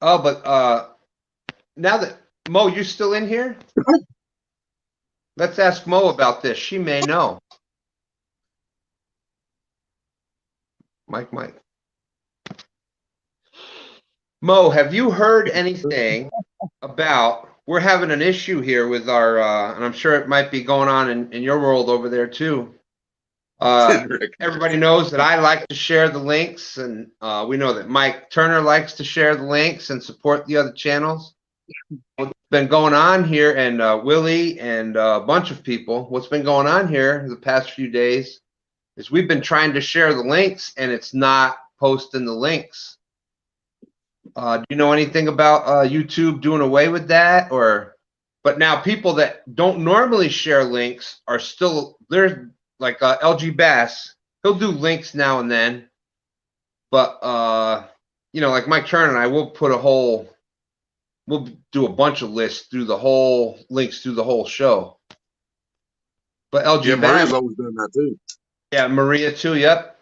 Oh, but now that Mo, you're still in here? Let's ask Mo about this. She may know. Mike. Mo, have you heard anything about, we're having an issue here with our, and I'm sure it might be going on in your world over there too. Everybody knows that I like to share the links, and we know that Mike Turner likes to share the links and support the other channels. What's been going on here, and Willie and a bunch of people, what's been going on here the past few days is we've been trying to share the links, and it's not posting the links. Do you know anything about YouTube doing away with that, or? But now people that don't normally share links are still there. Like LG Bass, he'll do links now and then, but like Mike Turner and I will we'll do a bunch of lists through the whole links through the whole show. But LG Yeah, Bass, Maria's always done that too. yeah, Maria too. Yep.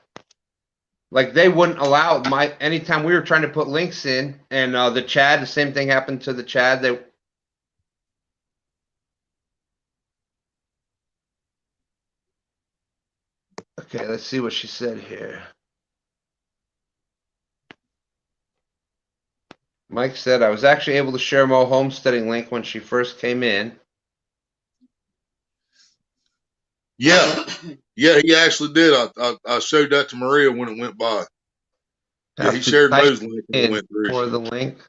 Like they wouldn't allow anytime we were trying to put links in, and the Chad, the same thing happened to the Chad. Okay, let's see what she said here. Mike said, I was actually able to share Mo homesteading link when she first came in. Yeah, yeah, he actually did. I showed that to Maria when it went by. Yeah, he shared Mo's link when it went through. For the link.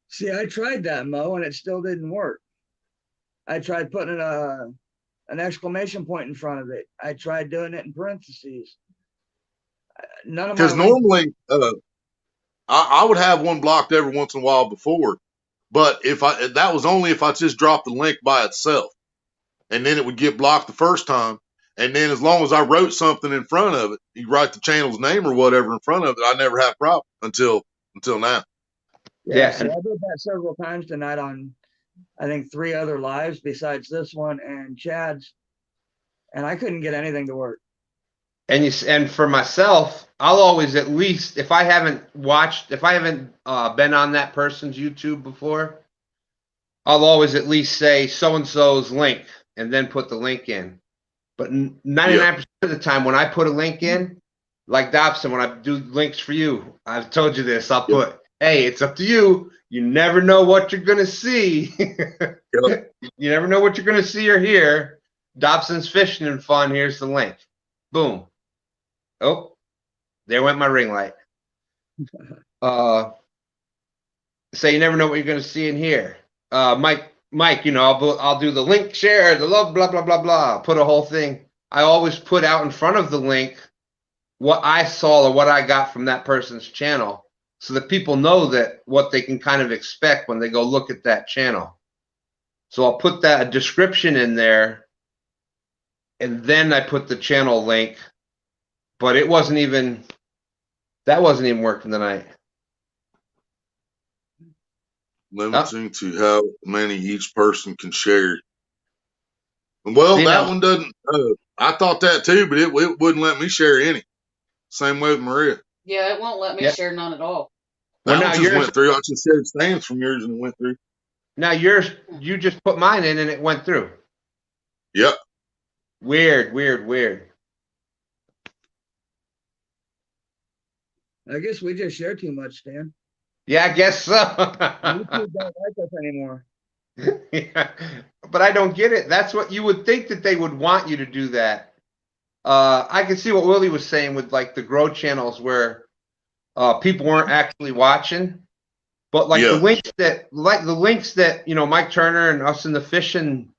See, I tried that, Mo, and it still didn't work. I tried putting an exclamation point in front of it. I tried doing it in parentheses. None of my Because normally, I would have one blocked every once in a while before, but that was only if I just dropped the link by itself, and then it would get blocked the first time. And then as long as I wrote something in front of it, you write the channel's name or whatever in front of it, I never had a problem until now. Yeah, so I did that several times tonight on, I think, 3 other lives besides this one and Chad's, and I couldn't get anything to work. And for myself, I'll always at least, if I haven't been on that person's YouTube before, I'll always at least say so-and-so's link and then put the link in. But 99% of the time when I put a link in, like Dobson, when I do links for you, I've told you this, I'll put, hey, it's up to you. You never know what you're going to see. You never know what you're going to see or hear. Dobson's Fishing and Fun, here's the link. Boom. Oh, there went my ring light. So you never know what you're going to see and hear. Mike, I'll do the link share, the love, blah, blah, blah, blah. Put a whole thing. I always put out in front of the link what I saw or what I got from that person's channel so that people know that what they can kind of expect when they go look at that channel. So I'll put a description in there, and then I put the channel link. But that wasn't even working tonight. Limiting to how many each person can share. Well, that one doesn't. I thought that too, but it wouldn't let me share any. Same way with Maria. Yeah, it won't let me share none at all. That one just went through. I just said stands from yours and it went through. Now you just put mine in and it went through. Yep. Weird. I guess we just share too much, Stan. Yeah, I guess so. YouTube don't like us anymore. Yeah, but I don't get it. That's what you would think that they would want you to do that. I can see what Willie was saying with like the grow channels where people weren't actually watching, but like the links that Mike Turner and us in the fishing,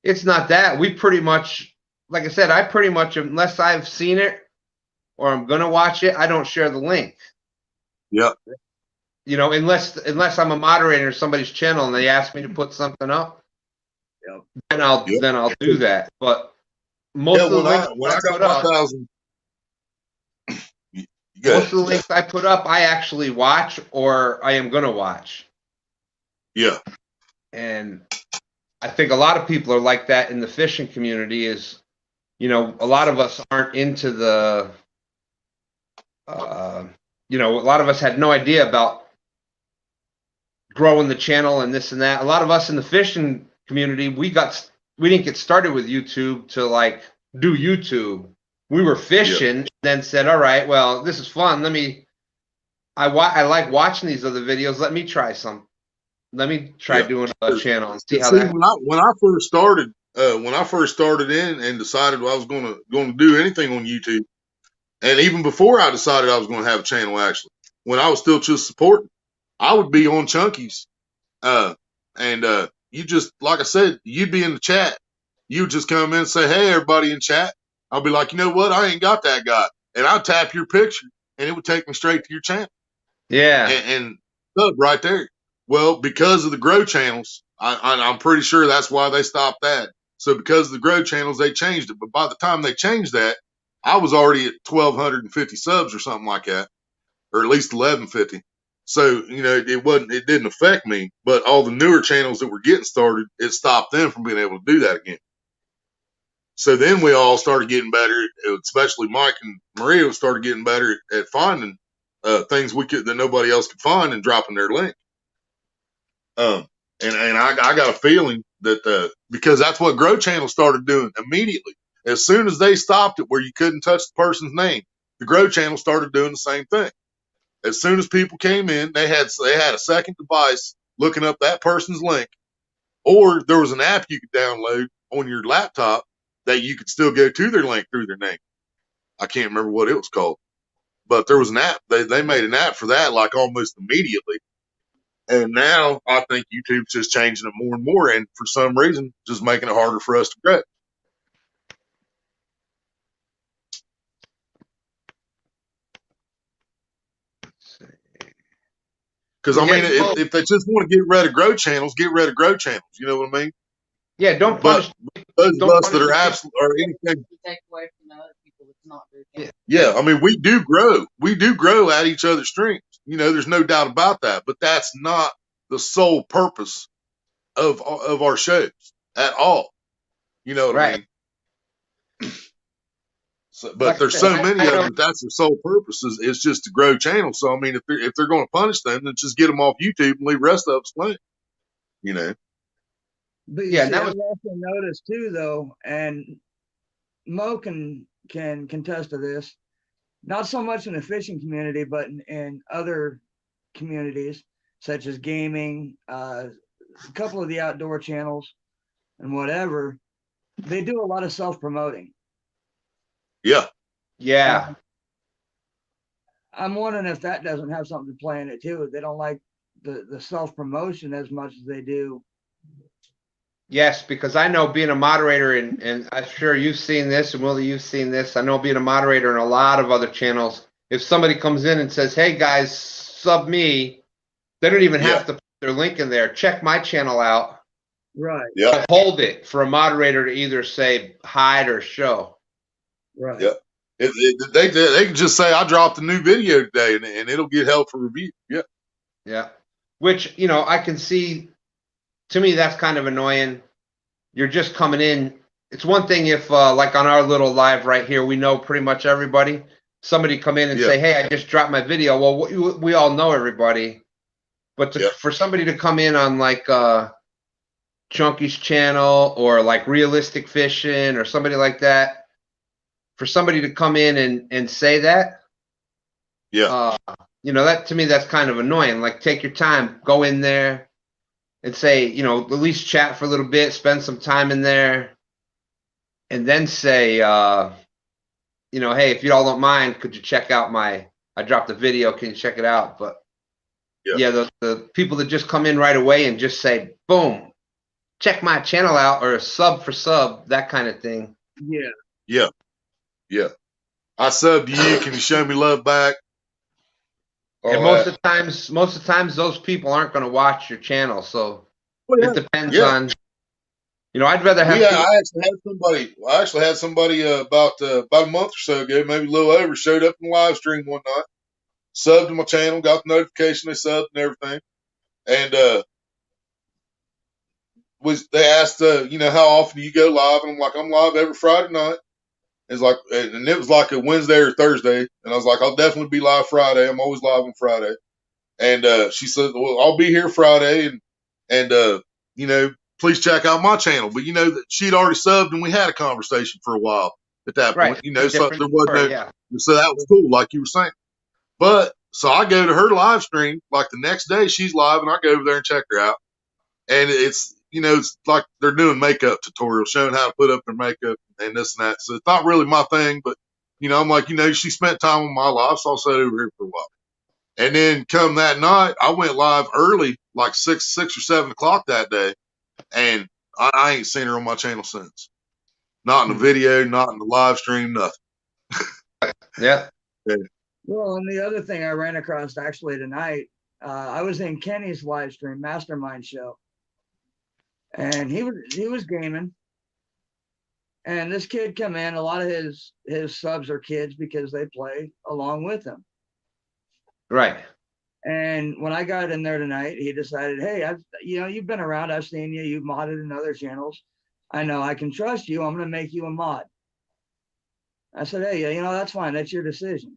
it's not that. We pretty much, like I said, I pretty much, unless I've seen it or I'm gonna watch it, I don't share the link. Yep. Unless I'm a moderator of somebody's channel and they ask me to put something up, then I'll do that. But most of the links I put up, I actually watch or I am gonna watch. Yeah. And I think a lot of people are like that in the fishing community. Is a lot of us aren't into the. A lot of us had no idea about growing the channel and this and that. A lot of us in the fishing community, we didn't get started with YouTube to like do YouTube. We were fishing, then said, all right, well, this is fun. I like watching these other videos. Let me try some. Let me try doing a channel and see how that. When I first started in and decided I was going to do anything on YouTube, and even before I decided I was going to have a channel, actually, when I was still just supporting, I would be on Chunkies. And you just, like I said, you'd be in the chat. You'd just come in and say, hey, everybody in chat. I'll be like, you know what? I ain't got that guy. And I'd tap your picture, and it would take me straight to your channel. Yeah. and sub right there. Well, because of the grow channels, I'm pretty sure that's why they stopped that. So because of the grow channels, they changed it. But by the time they changed that, I was already at 1,250 subs or something like that, or at least 1,150. So, it didn't affect me, but all the newer channels that were getting started, it stopped them from being able to do that again. So then we all started getting better, especially Mike and Maria started getting better at finding things that nobody else could find and dropping their link. And I got a feeling that because that's what Grow Channel started doing immediately. As soon as they stopped it where you couldn't touch the person's name, the Grow Channel started doing the same thing. As soon as people came in, they had a second device looking up that person's link, or there was an app you could download on your laptop that you could still go to their link through their name. I can't remember what it was called, but there was an app. They made an app for that like almost immediately. And now I think YouTube's just changing it more and more, and for some reason, just making it harder for us to grow. Because I mean, if they just want to get rid of grow channels, get rid of grow channels. You know what I mean? Yeah. Don't punish. Those of us that are absolute or anything. Take away from the other people that's not doing it. Yeah, I mean, we do grow. We do grow at each other's streams. There's no doubt about that. But that's not the sole purpose of our shows at all. You know what I mean? So, but Like there's so many of them that's their sole purpose is just to grow channels. So I mean, if they're going to punish them, then just get them off YouTube and leave the rest of us playing. But yeah, that was also noticed too, though, and Mo can contest to this. Not so much in the fishing community, but in other communities such as gaming, a couple of the outdoor channels, and whatever. They do a lot of self-promoting. Yeah. Yeah. I'm wondering if that doesn't have something to play in it too. They don't like the self-promotion as much as they do. Yes, because I know being a moderator, and I'm sure you've seen this, and Willie, you've seen this. I know being a moderator in a lot of other channels, if somebody comes in and says, hey guys, sub me, they don't even have to put their link in there. Check my channel out. Right. Yeah. Hold it for a moderator to either say hide or show. Right. Yeah. They can just say, I dropped a new video today, and it'll get held for review. Yeah. Yeah. Which, I can see, to me, that's kind of annoying. You're just coming in. It's one thing if, like on our little live right here, we know pretty much everybody. Somebody come in and say, hey, I just dropped my video. Well, we all know everybody. But for somebody to come in on like Chunky's channel or like Realistic Fishing or somebody like that, for somebody to come in and say that, that to me, that's kind of annoying. Like, take your time, go in there and say, at least chat for a little bit, spend some time in there, and then say, hey, if you all don't mind, could you check out I dropped a video, can you check it out? But the people that just come in right away and just say, boom, check my channel out, or sub for sub, that kind of thing. Yeah. Yeah. Yeah. I subbed to you. Can you show me love back? And most of the times, those people aren't going to watch your channel. So it depends on, I'd rather have. Yeah, I actually had somebody about a month or so ago, maybe a little over, showed up in the live stream one night, subbed to my channel, got the notification they subbed and everything, and they asked, how often do you go live? And I'm like, I'm live every Friday night. It's like, and it was like a Wednesday or Thursday, and I was like, I'll definitely be live Friday. I'm always live on Friday. And she said, well, I'll be here Friday, and please check out my channel. But that she'd already subbed, and we had a conversation for a while at that point. So there wasn't so that was cool, like you were saying. But so I go to her live stream, like the next day she's live, and I go over there and check her out. And it's it's like they're doing makeup tutorials, showing how to put up their makeup and this and that. So it's not really my thing, but I'm like, she spent time on my live, so I'll sit over here for a while. And then come that night, I went live early, like 6 or 7 o'clock that day, and I ain't seen her on my channel since. Not in the video, not in the live stream, nothing. Yeah. Well, and the other thing I ran across actually tonight, I was in Kenny's live stream mastermind show, and he was gaming, and this kid come in. A lot of his subs are kids because they play along with him. Right. And when I got in there tonight, he decided, hey, you've been around. I've seen you. You've modded in other channels. I know I can trust you. I'm going to make you a mod. I said, hey, that's fine. That's your decision.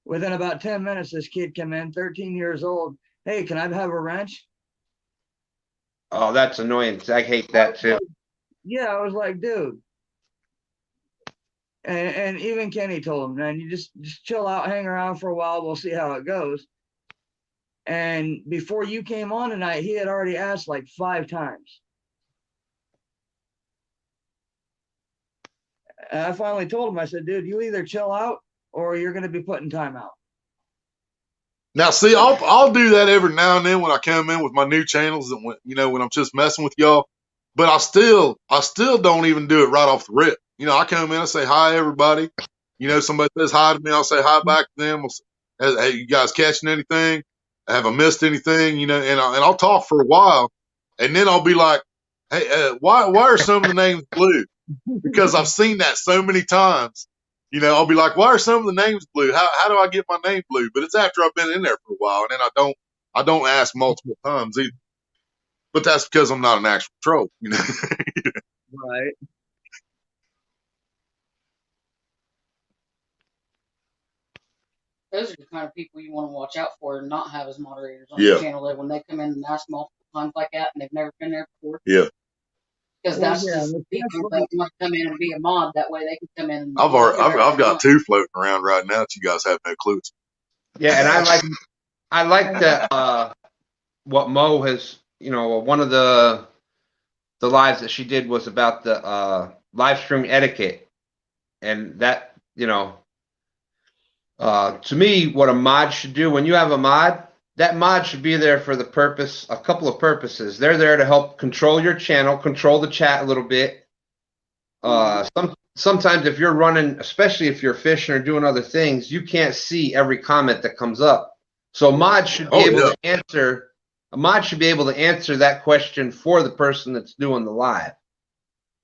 Within about 10 minutes, this kid came in, 13 years old. Hey, can I have a wrench? Oh, that's annoying. I hate that too. Yeah, I was like, dude. And even Kenny told him, man, you just chill out, hang around for a while. We'll see how it goes. And before you came on tonight, he had already asked like 5 times. And I finally told him, I said, dude, you either chill out or you're going to be put in timeout. Now, see, I'll do that every now and then when I come in with my new channels and when I'm just messing with y'all. But I still don't even do it right off the rip. I come in, I say hi everybody. Somebody says hi to me, I'll say hi back to them. Hey, you guys catching anything? Have I missed anything? And I'll talk for a while, and then I'll be like, hey, why are some of the names blue? Because I've seen that so many times. I'll be like, why are some of the names blue? How do I get my name blue? But it's after I've been in there for a while, and then I don't ask multiple times either. But that's because I'm not an actual troll, Right. Those are the kind of people you want to watch out for and not have as moderators on Yeah. your channel. That when they come in and ask multiple times like that, and they've never been there before. Yeah. Because that's just people that want to come in and be a mod. That way they can come in. And I've got 2 floating around right now that you guys have no clue. Yeah, and I like that what Mo has, one of the lives that she did was about the live stream etiquette. And that, to me, what a mod should do, when you have a mod, that mod should be there for a couple of purposes. They're there to help control your channel, control the chat a little bit. Sometimes if you're running, especially if you're fishing or doing other things, you can't see every comment that comes up. So a mod should be able to answer that question for the person that's doing the live.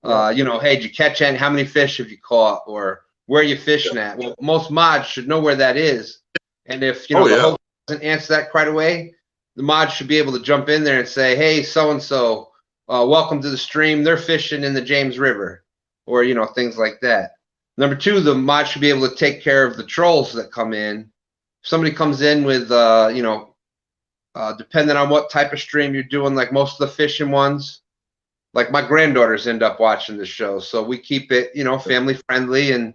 Hey, did you catch any? How many fish have you caught? Or where are you fishing at? Well, most mods should know where that is. And if the host doesn't answer that right away, the mod should be able to jump in there and say, hey, so-and-so, welcome to the stream. They're fishing in the James River, or, things like that. Number 2, the mod should be able to take care of the trolls that come in. If somebody comes in with, depending on what type of stream you're doing, like most of the fishing ones, like my granddaughters end up watching the show. So we keep it, family friendly and,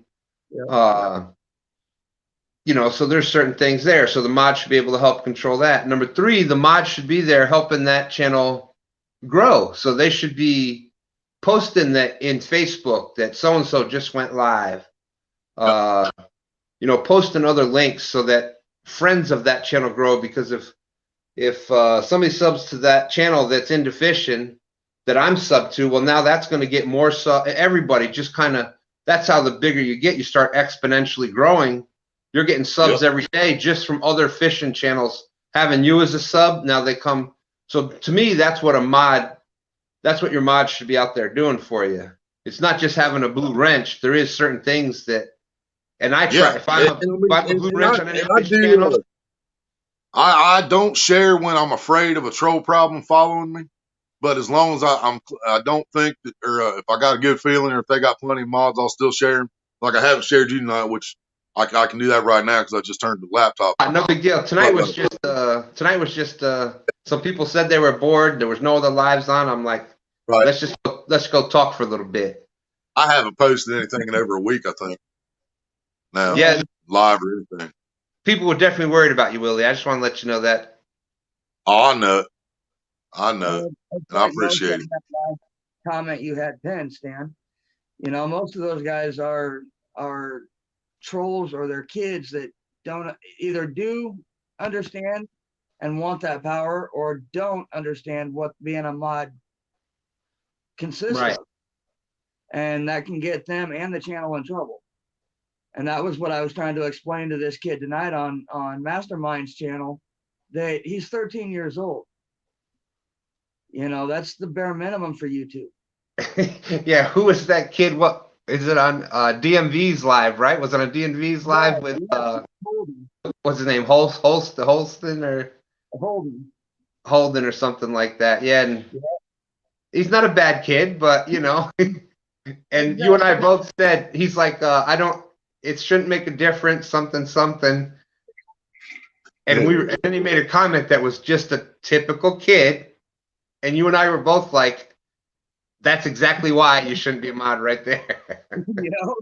so there's certain things there. So the mod should be able to help control that. Number 3, the mod should be there helping that channel grow. So they should be posting that in Facebook that so-and-so just went live. Posting other links so that friends of that channel grow, because if somebody subs to that channel that's into fishing that I'm sub to, well, now that's going to get more everybody just kind of, that's how the bigger you get, you start exponentially growing. You're getting subs every day just from other fishing channels having you as a sub. Now they come. So to me, that's what your mod should be out there doing for you. It's not just having a blue wrench. There is certain things that, and I try, if I'm a blue wrench on any fishing channel. I don't share when I'm afraid of a troll problem following me. But as long as I don't think that, or if I got a good feeling, or if they got plenty of mods, I'll still share them. Like I haven't shared you tonight, which I can do that right now because I just turned the laptop. No big deal. Tonight was just some people said they were bored. There was no other lives on. I'm like, let's go talk for a little bit. I haven't posted anything in over a week, I think. Now, live or anything. People were definitely worried about you, Willie. I just want to let you know that. Oh, I know. And I appreciate it. Comment you had pinned, Stan. Most of those guys are trolls, or they're kids that don't either do understand and want that power, or don't understand what being a mod consists of. And that can get them and the channel in trouble. And that was what I was trying to explain to this kid tonight on Mastermind's channel, that he's 13 years old. You know, that's the bare minimum for YouTube. Yeah, who is that kid? What is it on DMV's live, right? Was it on DMV's live with what's his name? Holston or Holden or something like that. Yeah, and he's not a bad kid, but you know, and you and I both said he's like I don't, it shouldn't make a difference, something. And and then he made a comment that was just a typical kid, and you and I were both like, that's exactly why you shouldn't be a mod right there. You know?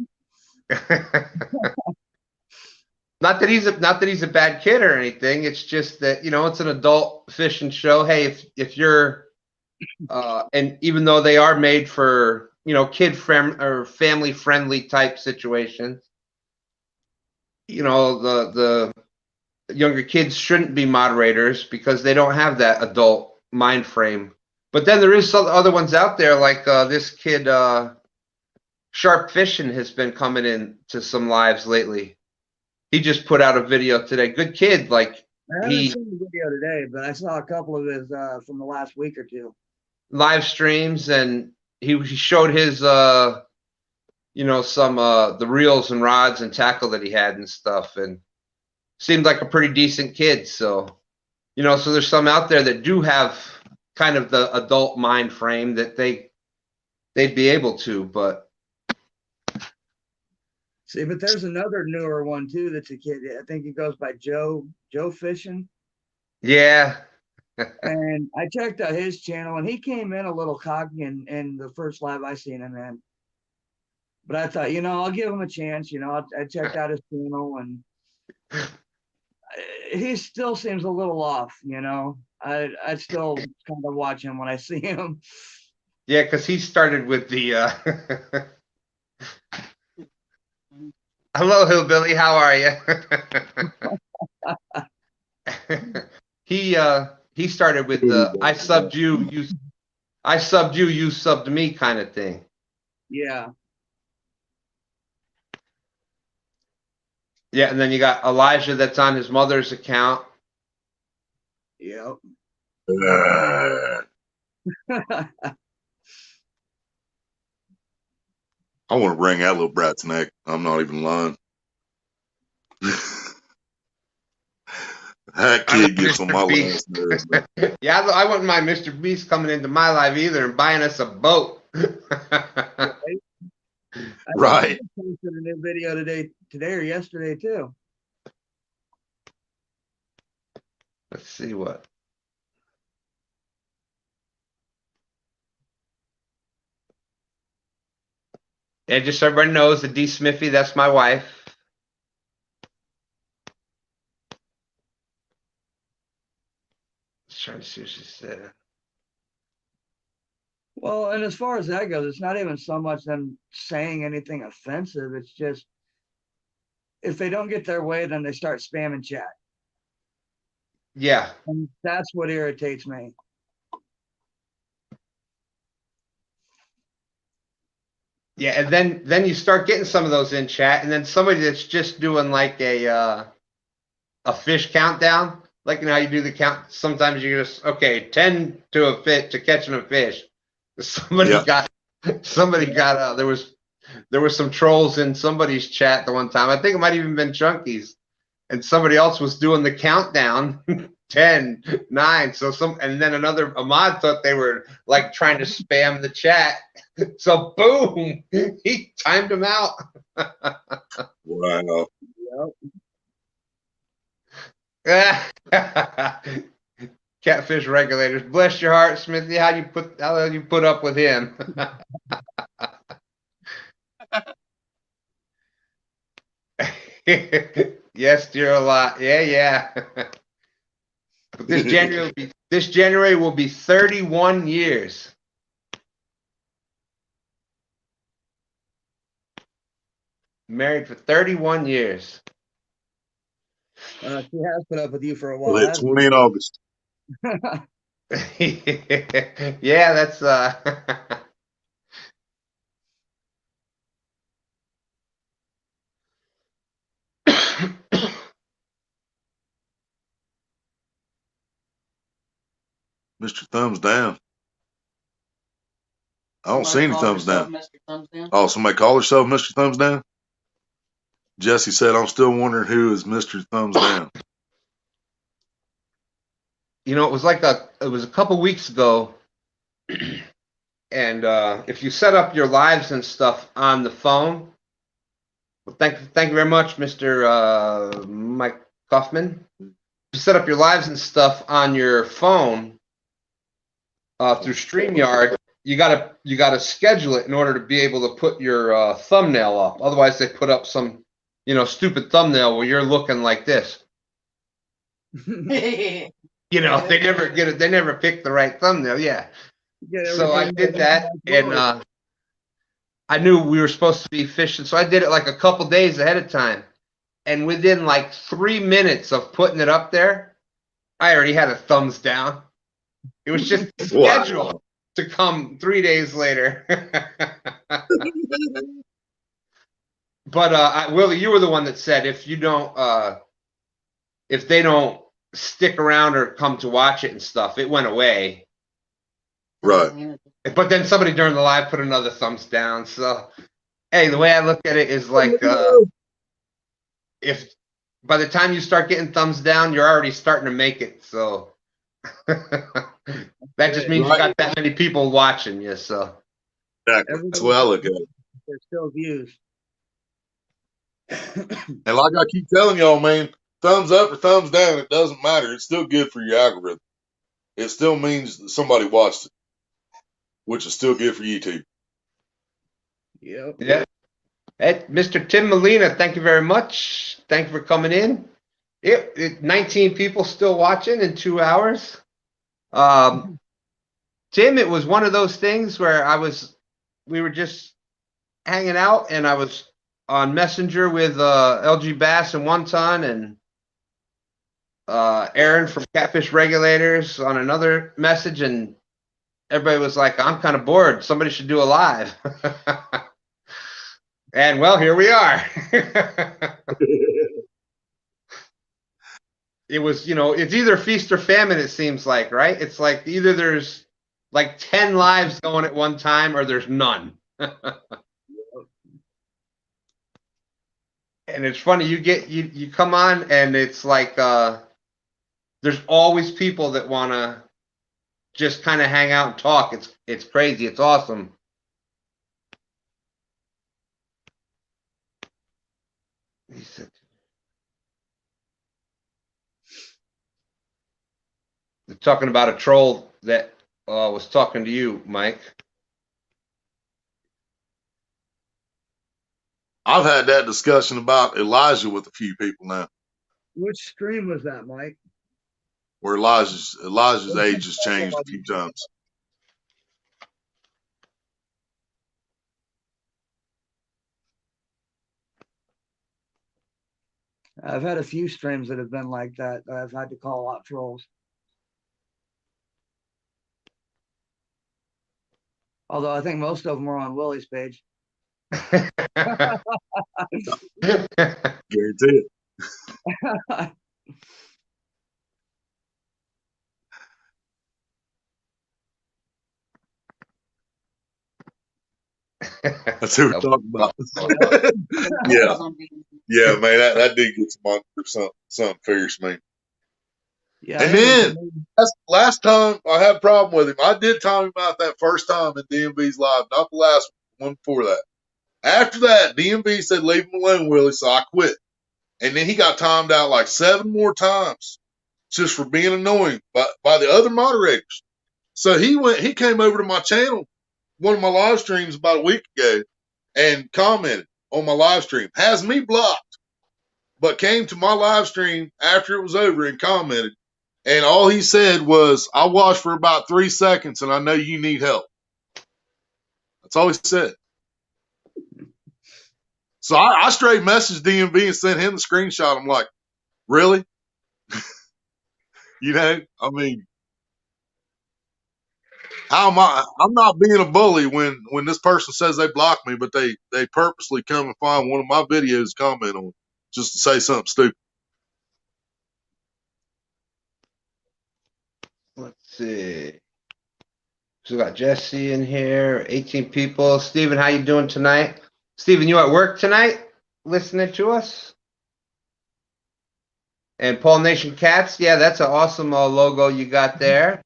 Not that he's a bad kid or anything. It's just that, you know, it's an adult fishing show. Hey, if you're and even though they are made for, you know, kid friend or family friendly type situations, you know, the younger kids shouldn't be moderators because they don't have that adult mind frame. But then there is some other ones out there, like this kid, Sharp Fishing, has been coming in to some lives lately. He just put out a video today. Good kid, like I haven't seen the video today, but I saw a couple of his from the last week or two. Live streams, and he showed his you know, some the reels and rods and tackle that he had and stuff, and seemed like a pretty decent kid. So, you know, so there's some out there that do have kind of the adult mind frame that they'd be able to, but see, but there's another newer one too that's a kid. I think he goes by Joe Fishing. Yeah. And I checked out his channel, and he came in a little cocky in the first live I seen him in. But I thought, you know, I'll give him a chance. You know, I checked out his channel, and he still seems a little off. You know, I still kind of watch him when I see him. Yeah, because he started with the hello, hillbilly, how are you? He started with the I subbed you, you subbed me kind of thing. Yeah. Yeah, and then you got Elijah that's on his mother's account. Yep. I want to wring that little brat's neck. I'm not even lying. That kid gets on my last nerves. Yeah, I wouldn't mind Mr. Beast coming into my live either and buying us a boat. Right. I posted a new video today or yesterday too. Let's see what. Yeah, just so everybody knows, the D Smithy, that's my wife. Just trying to see what she said. Well, and as far as that goes, it's not even so much them saying anything offensive. It's just if they don't get their way, then they start spamming chat. Yeah. And that's what irritates me. Yeah, and then you start getting some of those in chat, and then somebody that's just doing like a fish countdown, like you know how you do the count. Sometimes you just 10 to a fit to catching a fish. Somebody got there was some trolls in somebody's chat the one time. I think it might have even been Chunky's, and somebody else was doing the countdown. 10, 9. So and then a mod thought they were like trying to spam the chat. So boom, he timed him out. Wow. Yep. Catfish regulators. Bless your heart, Smithy. How do you put up with him? Yes, dear, a lot. Yeah. But this January will be 31 years. Married for 31 years. She has put up with you for a while. Well, it's 20 in August. Yeah, that's Mr. Thumbs Down. I don't see Somebody any call thumbs herself down. Mr. Thumbs Down. Oh, somebody call herself Mr. Thumbs Down? Jesse said, I'm still wondering who is Mr. Thumbs Down. You know, it was a couple weeks ago, and if you set up your lives and stuff on the phone, well, thank you very much, Mr. Mike Kaufman. If you set up your lives and stuff on your phone through StreamYard, you gotta schedule it in order to be able to put your thumbnail up. Otherwise, they put up some, stupid thumbnail where you're looking like this. You know, they never get it. They never pick the right thumbnail. Yeah. So I did that, and I knew we were supposed to be fishing, so I did it like a couple days ahead of time. And within like 3 minutes of putting it up there, I already had a thumbs down. It was just scheduled to come 3 days later. But Willie, you were the one that said if they don't stick around or come to watch it and stuff, it went away. Right. But then somebody during the live put another thumbs down. So, hey, the way I look at it is like if by the time you start getting thumbs down, you're already starting to make it. So that just means you got that many people watching you. So exactly. That's the way I look at it. There's still views. And like I keep telling y'all, man, thumbs up or thumbs down, it doesn't matter. It's still good for your algorithm. It still means that somebody watched it, which is still good for YouTube. Yep. Yeah. Hey, Mr. Tim Molina, thank you very much. Thank you for coming in. 19 people still watching in 2 hours. Tim, it was one of those things where we were just hanging out, and I was on Messenger with LG Bass and One Ton and Aaron from Catfish Regulators on another message, and everybody was like, I'm kind of bored. Somebody should do a live. And well, here we are. It was, it's either feast or famine, it seems like, right? It's like either there's like 10 lives going at one time or there's none. And it's funny, you come on and it's like there's always people that want to just kind of hang out and talk. It's crazy. It's awesome. They're talking about a troll that was talking to you, Mike. I've had that discussion about Elijah with a few people now. Which stream was that, Mike? Where Elijah's age has changed a few times. I've had a few streams that have been like that. I've had to call out trolls. Although I think most of them are on Willie's page. Guarantee it. That's who we're talking about. Yeah, man, that dude gets money for something fierce, man. Yeah, and then that's the last time I had a problem with him. I did tell him about that first time in DMV's live, not the last one before that. After that, DMV said leave him alone, Willie, so I quit. And then he got timed out like 7 more times just for being annoying by the other moderators. So he came over to my channel, one of my live streams about a week ago, and commented on my live stream. Has me blocked, but came to my live stream after it was over and commented. And all he said was, I watched for about 3 seconds and I know you need help. That's all he said. So I straight messaged DMV and sent him the screenshot. I'm like, really? I mean, how am I'm not being a bully when this person says they blocked me, but they purposely come and find one of my videos, comment on just to say something stupid. Let's see. So we got Jesse in here, 18 people. Steven, how you doing tonight? Steven, you at work tonight listening to us? And Paul Nation Cats, yeah, that's an awesome logo you got there.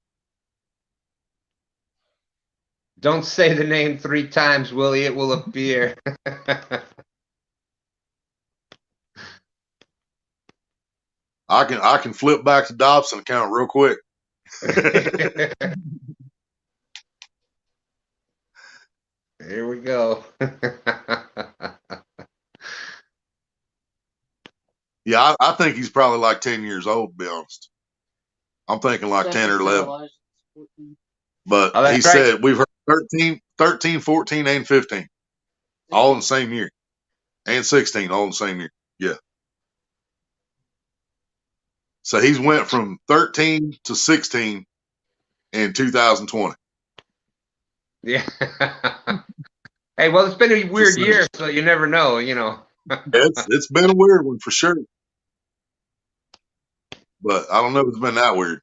Don't say the name 3 times, Willie. It will appear. I can flip back to Dobson account real quick. Here we go. Yeah, I think he's probably like 10 years old, to be honest. I'm thinking like 10 or 11. But Oh, he that's right. said we've heard 13, 14, and 15. All in the same year. And 16, all in the same year. Yeah. So he's went from 13 to 16 in 2020. Yeah. Hey, well, it's been a weird year, so you never know, you know. It's been a weird one for sure. But I don't know if it's been that weird.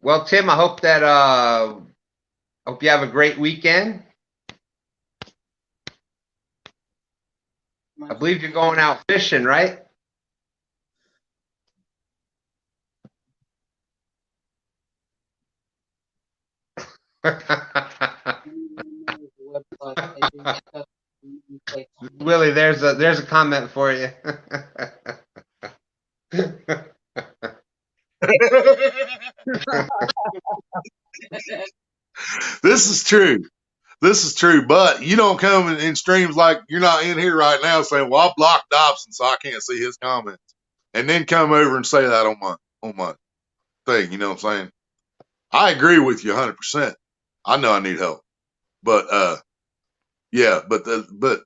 Well, Tim, I hope that hope you have a great weekend. I believe you're going out fishing, right? Willie, there's a comment for you. This is true. This is true. But you don't come in streams like you're not in here right now saying, well, I blocked Dobson so I can't see his comments. And then come over and say that on my thing. You know what I'm saying? I agree with you 100%. I know I need help. But yeah, but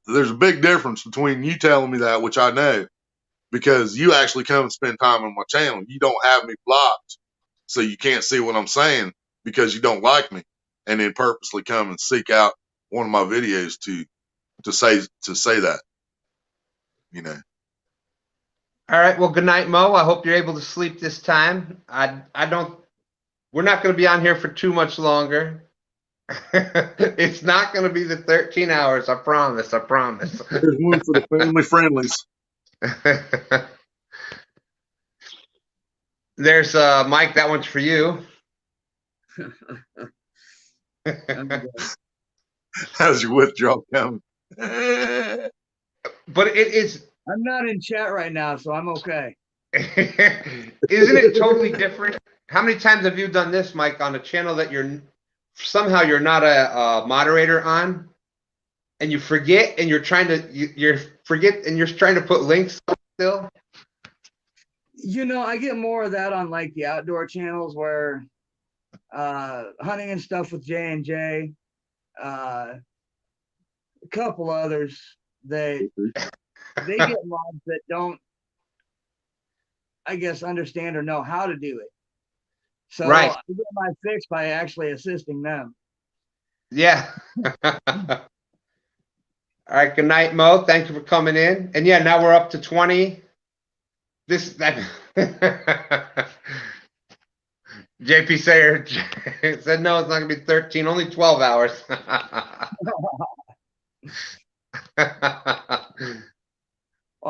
there's a big difference between you telling me that, which I know, because you actually come and spend time on my channel. You don't have me blocked, so you can't see what I'm saying because you don't like me, and then purposely come and seek out one of my videos to say that. You know. All right. Well, good night, Mo. I hope you're able to sleep this time. I don't. We're not going to be on here for too much longer. It's not going to be the 13 hours. I promise. I promise. There's one for the family friendlies. There's Mike. That one's for you. How's your withdrawal coming? But it is. I'm not in chat right now, so I'm okay. Isn't it totally different? How many times have you done this, Mike, on a channel that you're not a moderator on, and you forget, and you're trying to you're trying to put links still? You know, I get more of that on like the outdoor channels where hunting and stuff with J&J, a couple others. They get mods that don't, I guess, understand or know how to do it. So right. I get my fix by actually assisting them. Yeah. All right. Good night, Mo. Thank you for coming in. And yeah, now we're up to 20. JP Sayer said no, it's not gonna be 13, only 12 hours. Well,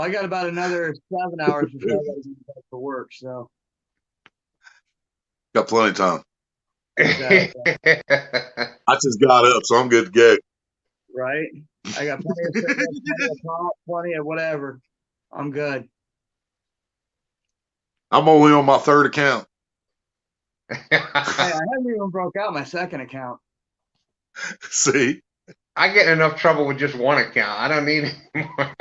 I got about another 7 hours before I gotta get back for work, so Got plenty of time. exactly. I just got up, so I'm good to go. Right? I got plenty of fitness, plenty of pop, plenty of whatever. I'm good. I'm only on my third account. Hey, I haven't even broke out my second account. See? I get in enough trouble with just one account. I don't need anymore.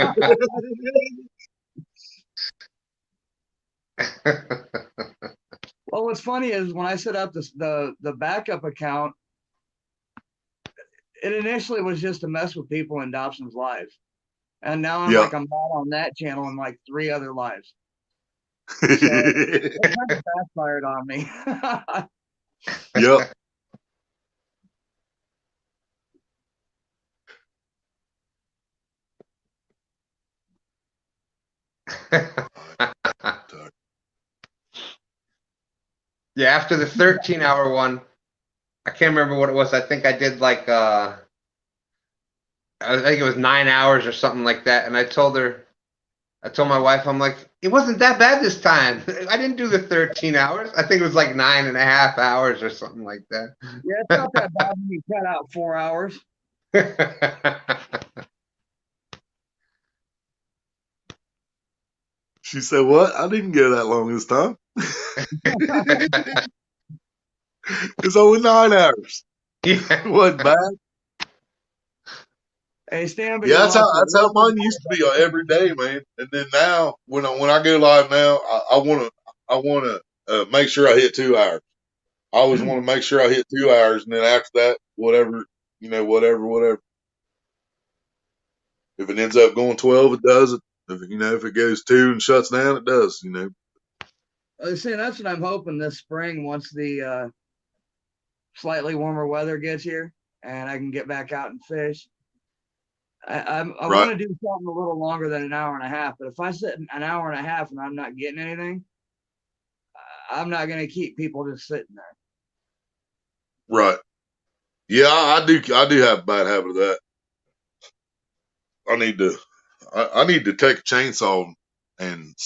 Well, what's funny is when I set up the backup account, it initially was just to mess with people in Dobson's lives. And now I'm like, I'm not on that channel and like 3 other lives. So it kind of backfired on me. Yep. Yeah, after the 13-hour one, I can't remember what it was. I think I did like I think it was 9 hours or something like that. And I told my wife, I'm like, it wasn't that bad this time. I didn't do the 13 hours. I think it was like 9.5 hours or something like that. Yeah, it's not that bad when you cut out 4 hours. She said, "What? I didn't go that long this time. It's only 9 hours. Yeah. It wasn't bad." Hey, Stan, but Yeah, you're welcome. that's how mine used to be every day, man. And then now, when I go live now, I wanna make sure I hit 2 hours. I always want to make sure I hit 2 hours, and then after that, whatever, whatever. If it ends up going 12, it does it. If it goes 2 and shuts down, it does. See, that's what I'm hoping this spring, once the slightly warmer weather gets here and I can get back out and fish. I Right. want to do something a little longer than an hour and a half, but if I sit an hour and a half and I'm not getting anything, I'm not going to keep people just sitting there. Right. Yeah, I do have a bad habit of that. I need to take a chainsaw and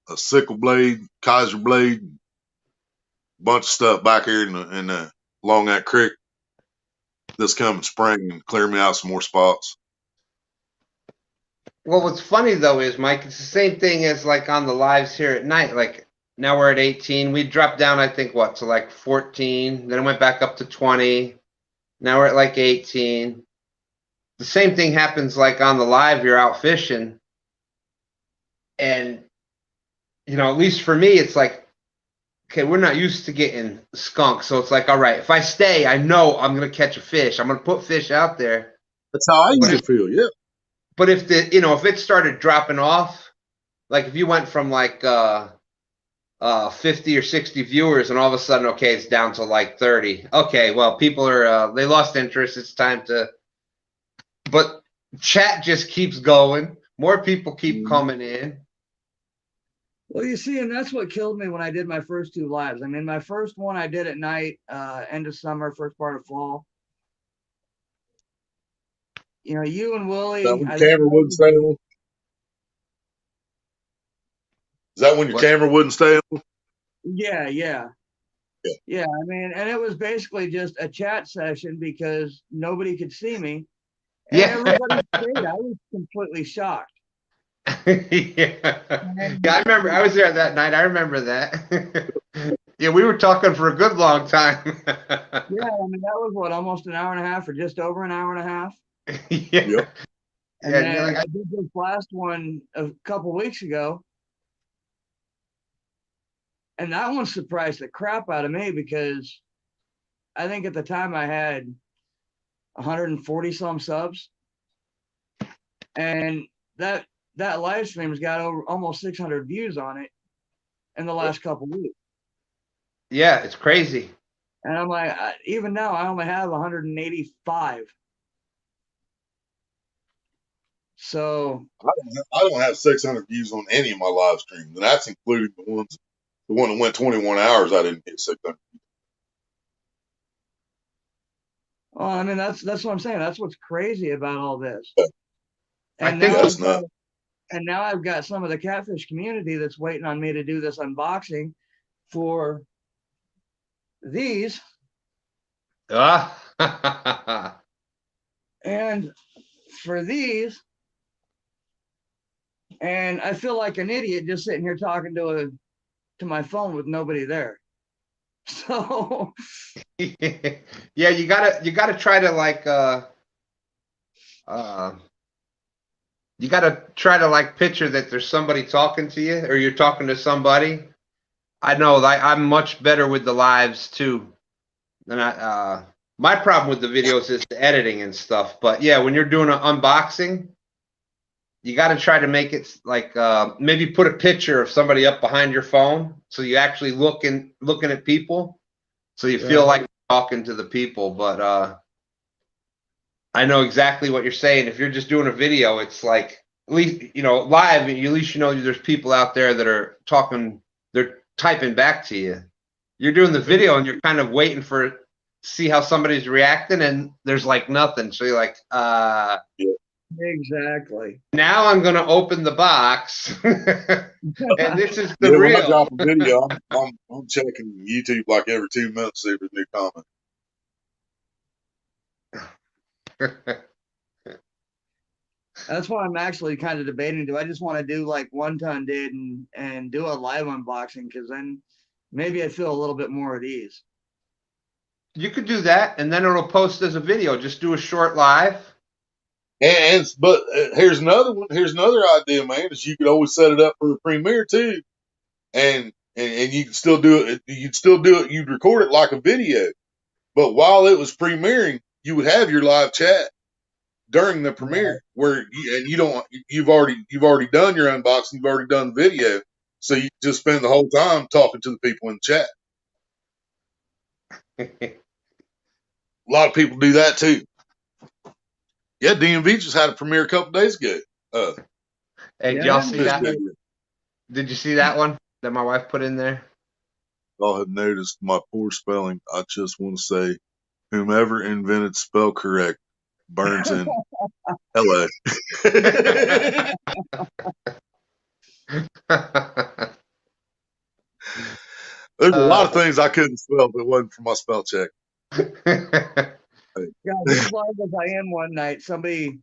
a sickle blade, Kaiser blade, bunch of stuff back here along that creek this coming spring and clear me out some more spots. Well, what's funny though is, Mike, it's the same thing as like on the lives here at night. Like now we're at 18. We dropped down, I think, to like 14. Then it went back up to 20. Now we're at like 18. The same thing happens like on the live. You're out fishing, and at least for me, it's like, okay, we're not used to getting skunked, so it's like, all right, if I stay, I know I'm gonna catch a fish. I'm gonna put fish out there. That's how I used to feel. Yeah. But if if it started dropping off, like if you went from like 50 or 60 viewers and all of a sudden, okay, it's down to like 30. Okay, well, people are they lost interest. It's time to. But chat just keeps going. More people keep coming in. Well, you see, and that's what killed me when I did my first 2 lives. I mean, my first one I did at night, end of summer, first part of fall. You and Willie. Is that when your camera wouldn't stay on? Is that when your camera wouldn't stay on? Yeah. I mean, and it was basically just a chat session because nobody could see me. And everybody stayed. I was completely shocked. Yeah, I remember. I was there that night. I remember that. Yeah, we were talking for a good long time. Yeah, I mean, that was what, almost an hour and a half, or just over an hour and a half. Yeah. Yep. And then I did this last one a couple weeks ago, and that one surprised the crap out of me because I think at the time I had 140 some subs, and that live stream's got over almost 600 views on it in the last couple weeks. Yeah, it's crazy. And I'm like, even now I only have 185. So I don't have 600 views on any of my live streams, and that's including the one that went 21 hours. I didn't get 600. Well, I mean, that's what I'm saying. That's what's crazy about all this. And now I've got some of the catfish community that's waiting on me to do this unboxing for these. And for these. And I feel like an idiot just sitting here talking to my phone with nobody there. So yeah, you gotta try to like you gotta try to like picture that there's somebody talking to you or you're talking to somebody. I know, like, I'm much better with the lives too. And my problem with the videos is the editing and stuff. But yeah, when you're doing an unboxing, you got to try to make it like maybe put a picture of somebody up behind your phone so you actually looking at people, so you feel like talking to the people. But I know exactly what you're saying. If you're just doing a video, it's like, at least live. At least there's people out there that are talking. They're typing back to you. you're doing the video and you're kind of waiting for see how somebody's reacting, and there's like nothing. So you're like, Exactly. now I'm gonna open the box, and this is the Yeah, real. when I drop a video, I'm checking YouTube like every 2 minutes to see if there's a new comment. That's why I'm actually kind of debating. Do I just want to do like one ton did and do a live unboxing? Because then maybe I feel a little bit more at ease. You could do that, and then it'll post as a video. Just do a short live. But here's another one. Here's another idea, man. Is you could always set it up for a premiere too, and you can still do it. You'd still do it. You'd record it like a video, but while it was premiering, you would have your live chat during the premiere, where you've already done your unboxing, you've already done the video, so you just spend the whole time talking to the people in the chat. A lot of people do that too. Yeah, DMV just had a premiere a couple days ago. Hey, did y'all see that? Did you see that one that my wife put in there? Y'all have noticed my poor spelling. I just want to say, whomever invented spell correct burns in hello. There's a lot of things I couldn't spell if it wasn't for my spell check. Yeah, as live as I am one night, somebody,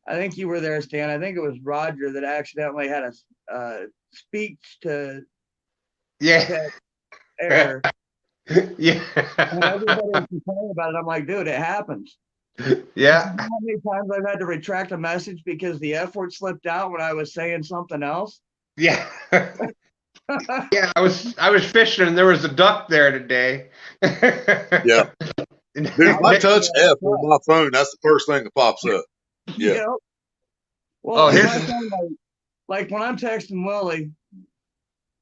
I think you were there, Stan. I think it was Roger that accidentally had a speech to error. Yeah. And everybody was complaining about it. I'm like, dude, it happens. Yeah. You know how many times I've had to retract a message because the F word slipped out when I was saying something else? Yeah. Yeah, I was fishing and there was a duck there today. Yeah. Dude, if I touch F on my phone, that's the first thing that pops up. Yeah. Yep. Well, like when I'm texting Willie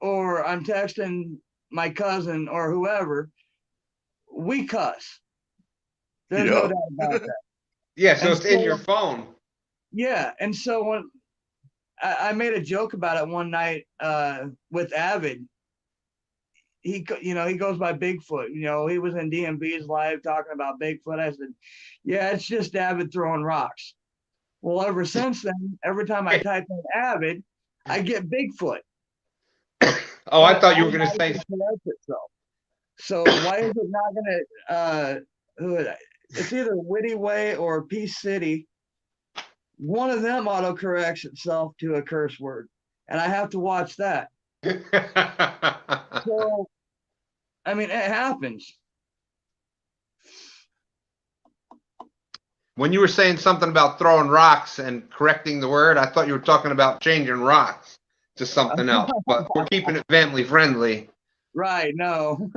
or I'm texting my cousin or whoever, we cuss. There's no doubt about that. Yeah, so it's in your phone. Yeah, and so when I made a joke about it one night with Avid. He goes by Bigfoot. You know, he was in DMV's live talking about Bigfoot. I said, yeah, it's just Avid throwing rocks. Well, ever since then, every time I type in Avid, I get Bigfoot. Oh, I thought you were going to say. So why is it not going to, it's either Witty Way or Peace City. One of them autocorrects itself to a curse word, and I have to watch that. So, I mean, it happens. When you were saying something about throwing rocks and correcting the word, I thought you were talking about changing rocks to something else, but we're keeping it family friendly. Right, no.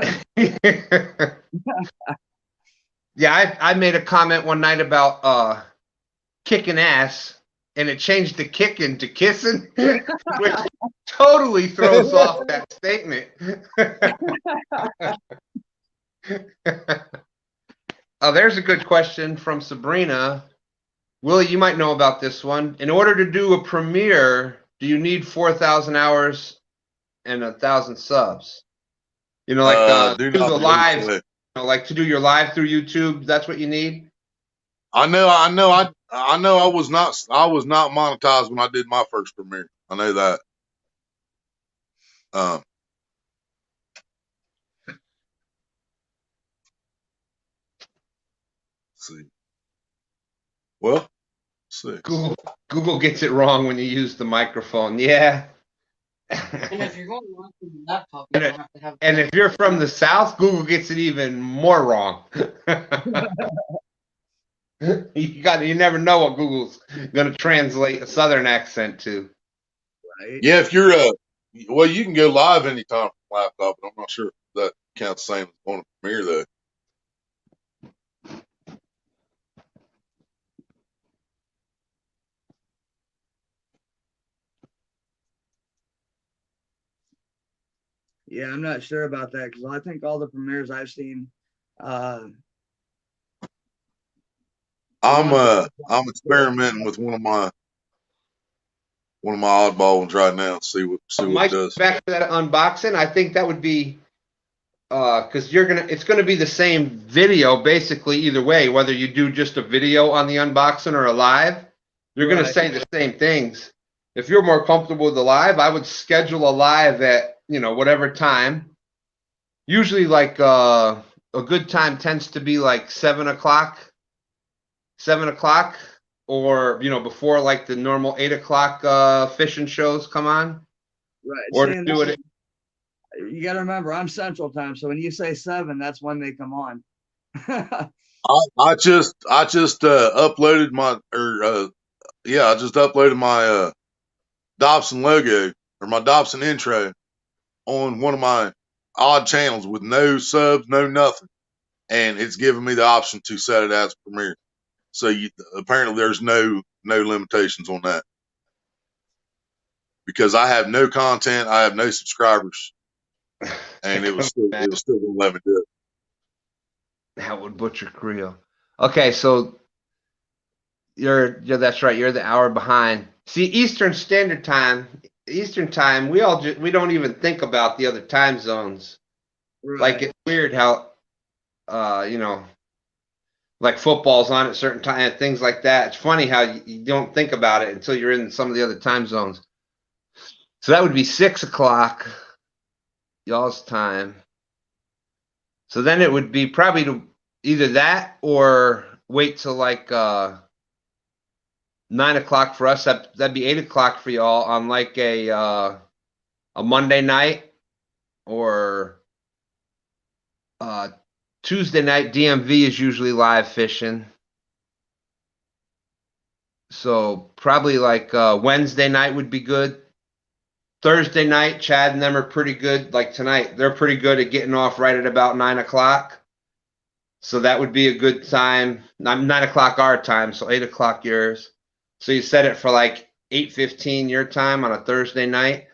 Yeah, I made a comment one night about kicking ass, and it changed the kicking to kissing, which totally throws off that statement. Oh, there's a good question from Sabrina. Willie, you might know about this one. In order to do a premiere, do you need 4,000 hours and 1,000 subs? You know, like do the live, you know, like to do your live through YouTube. That's what you need. I know. I was not monetized when I did my first premiere. I know that. Let's see. Well, let's see. Google gets it wrong when you use the microphone. Yeah. And if you're going to run through the laptop, you don't have to have. And if you're from the South, Google gets it even more wrong. You never know what Google's going to translate a Southern accent to. Right. Yeah, if you're well, you can go live anytime from the laptop, but I'm not sure if that counts the same as on a premiere though. Yeah, I'm not sure about that because I think all the premieres I've seen. I'm experimenting with one of my one of my oddball ones right now and see what Mike, it does. back to that unboxing, I think that would be because it's gonna be the same video basically either way, whether you do just a video on the unboxing or a live, you're gonna say the same things. If you're more comfortable with the live, I would schedule a live at, whatever time. Usually like a good time tends to be like 7 o'clock, or before like the normal 8 o'clock fishing shows come on. Right. Or to do it. You got to remember, I'm Central Time, so when you say 7, that's when they come on. I just uploaded my I just uploaded my Dobson logo or my Dobson intro on one of my odd channels with no subs, no nothing, and it's giving me the option to set it as premiere. So apparently there's no limitations on that because I have no content, I have no subscribers, and it was still gonna let me do it. That would butcher Creel. Okay, so you're that's right. You're the hour behind. See, Eastern Time, we don't even think about the other time zones. Right. Like it's weird how, like football's on at certain time, things like that. It's funny how you don't think about it until you're in some of the other time zones. So that would be 6 o'clock, y'all's time. So then it would be probably either that or wait till like 9 o'clock for us. That'd be 8 o'clock for y'all on like a Monday night or Tuesday night. DMV is usually live fishing. So probably like Wednesday night would be good. Thursday night, Chad and them are pretty good. Like tonight, they're pretty good at getting off right at about 9 o'clock. So that would be a good time. 9 o'clock our time, so 8 o'clock yours. So you set it for like 8:15 your time on a Thursday night.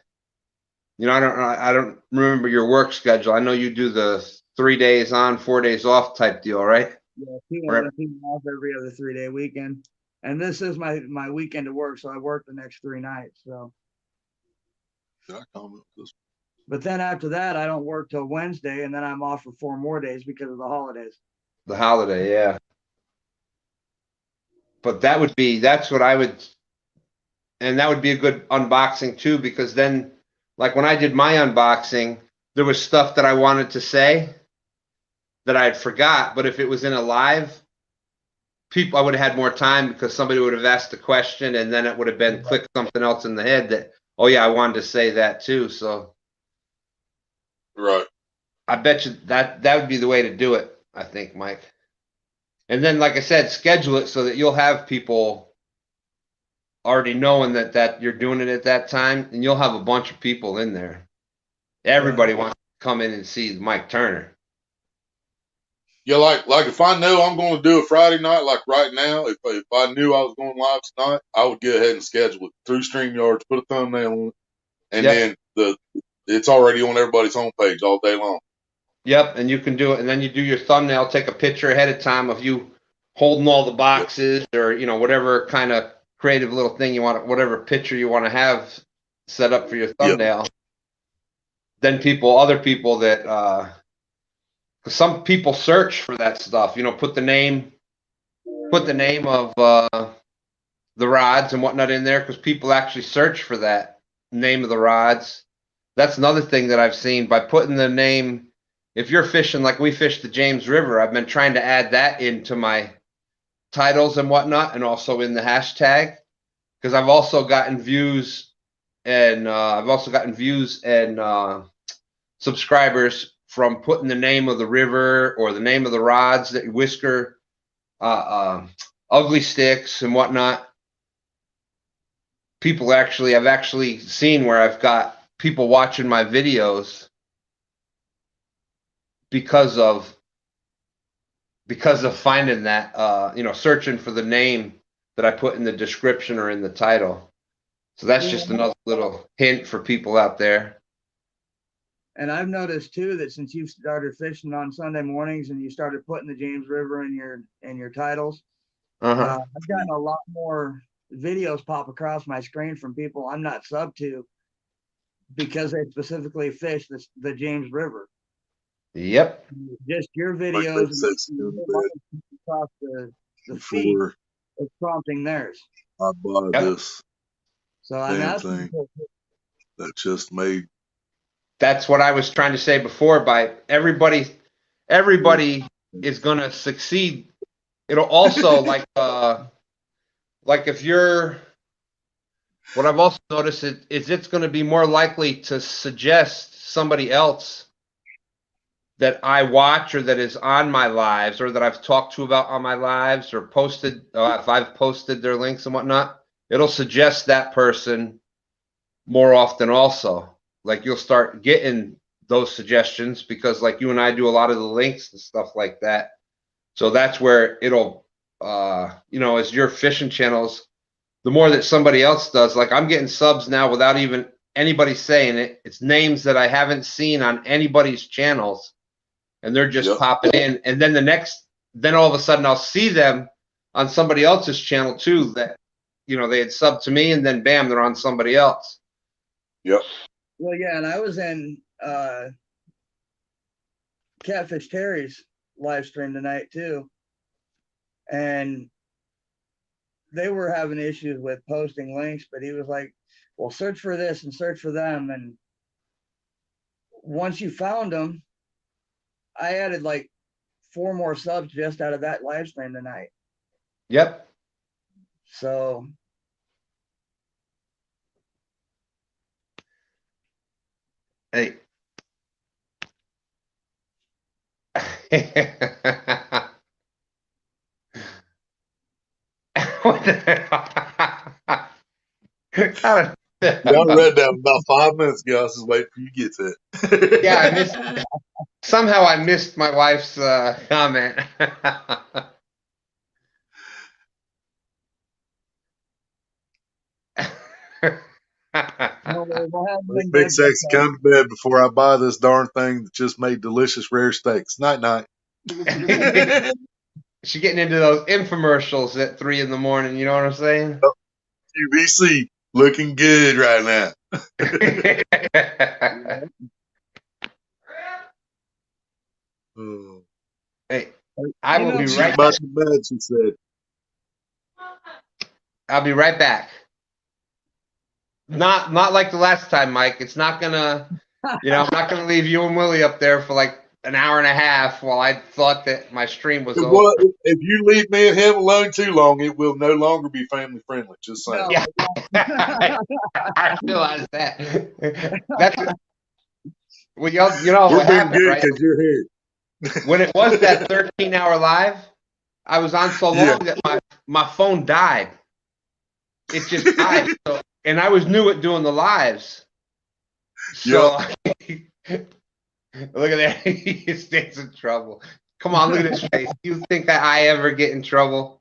I don't remember your work schedule. I know you do the 3 days on, 4 days off type deal, right? Yeah, 2 on, 2 off every other 3-day weekend. And this is my weekend to work, so I work the next 3 nights. So. But then after that, I don't work till Wednesday, and then I'm off for 4 more days because of the holidays. The holiday, yeah. But that's what I would, and that would be a good unboxing too, because then, like when I did my unboxing, there was stuff that I wanted to say that I had forgot, but if it was in a live, I would have had more time because somebody would have asked a question, and then it would have been click something else in the head that, oh yeah, I wanted to say that too. So, right. I bet you that would be the way to do it, I think, Mike. And then, like I said, schedule it so that you'll have people already knowing that you're doing it at that time, and you'll have a bunch of people in there. Everybody wants to come in and see Mike Turner. Yeah, like if I know I'm going to do a Friday night, like right now, if I knew I was going live tonight, I would go ahead and schedule it through StreamYard, put a thumbnail on it, and then it's already on everybody's homepage all day long. Yep, and you can do it, and then you do your thumbnail, take a picture ahead of time of you holding all the boxes, or whatever kind of creative little thing you want, whatever picture you want to have set up for your thumbnail. Then other people that, because some people search for that stuff, put the name of the rods and whatnot in there, because people actually search for that name of the rods. That's another thing that I've seen by putting the name. If you're fishing like we fish the James River, I've been trying to add that into my titles and whatnot, and also in the hashtag, because I've also gotten views and subscribers from putting the name of the river or the name of the rods that Whisker, Ugly Sticks and whatnot. I've actually seen where I've got people watching my videos because of finding that, searching for the name that I put in the description or in the title. So that's just another little hint for people out there. And I've noticed too that since you've started fishing on Sunday mornings and you started putting the James River in your titles, I've gotten a lot more videos pop across my screen from people I'm not sub to because they specifically fish the James River. Yep. Just your Like videos they said, across the feed before is prompting theirs. I buy Yep. this So I mean, damn that's thing that just made. That's what I was trying to say before. By everybody is gonna succeed. It'll also like if you're. What I've also noticed is it's going to be more likely to suggest somebody else that I watch or that is on my lives or that I've talked to about on my lives or posted, if I've posted their links and whatnot, it'll suggest that person more often also. Like you'll start getting those suggestions because like you and I do a lot of the links and stuff like that. So that's where it'll, as your fishing channels, the more that somebody else does, like I'm getting subs now without even anybody saying it. It's names that I haven't seen on anybody's channels. And they're just popping in. And then then all of a sudden I'll see them on somebody else's channel too that, they had subbed to me and then bam, they're on somebody else. Yep. Well, yeah. And I was in Catfish Terry's live stream tonight too. And they were having issues with posting links, but he was like, well, search for this and search for them. And once you found them, I added like 4 more subs just out of that live stream tonight. Yep. So. Hey. What the hell? I read that about 5 minutes ago. I was just waiting for you to get to it. Yeah, somehow I missed my wife's comment. Big Sexy, come to bed before I buy this darn thing that just made delicious rare steaks. Night night. She's getting into those infomercials at 3 in the morning. You know what I'm saying? QVC looking good right now. Hey, I will be right back. She said, I'll be right back. Not like the last time, Mike. It's not gonna, I'm not gonna leave you and Willie up there for like an hour and a half while I thought that my stream was over. Well, if you leave me and him alone too long, it will no longer be family friendly. Just saying. Yeah. I realize that. Well, we're what happened, good right? Because you're here. When it was that 13-hour live, I was on so long that my phone died. It just died. So, and I was new at doing the lives. So look at that. He stays in trouble. Come on, look at his face. You think that I ever get in trouble?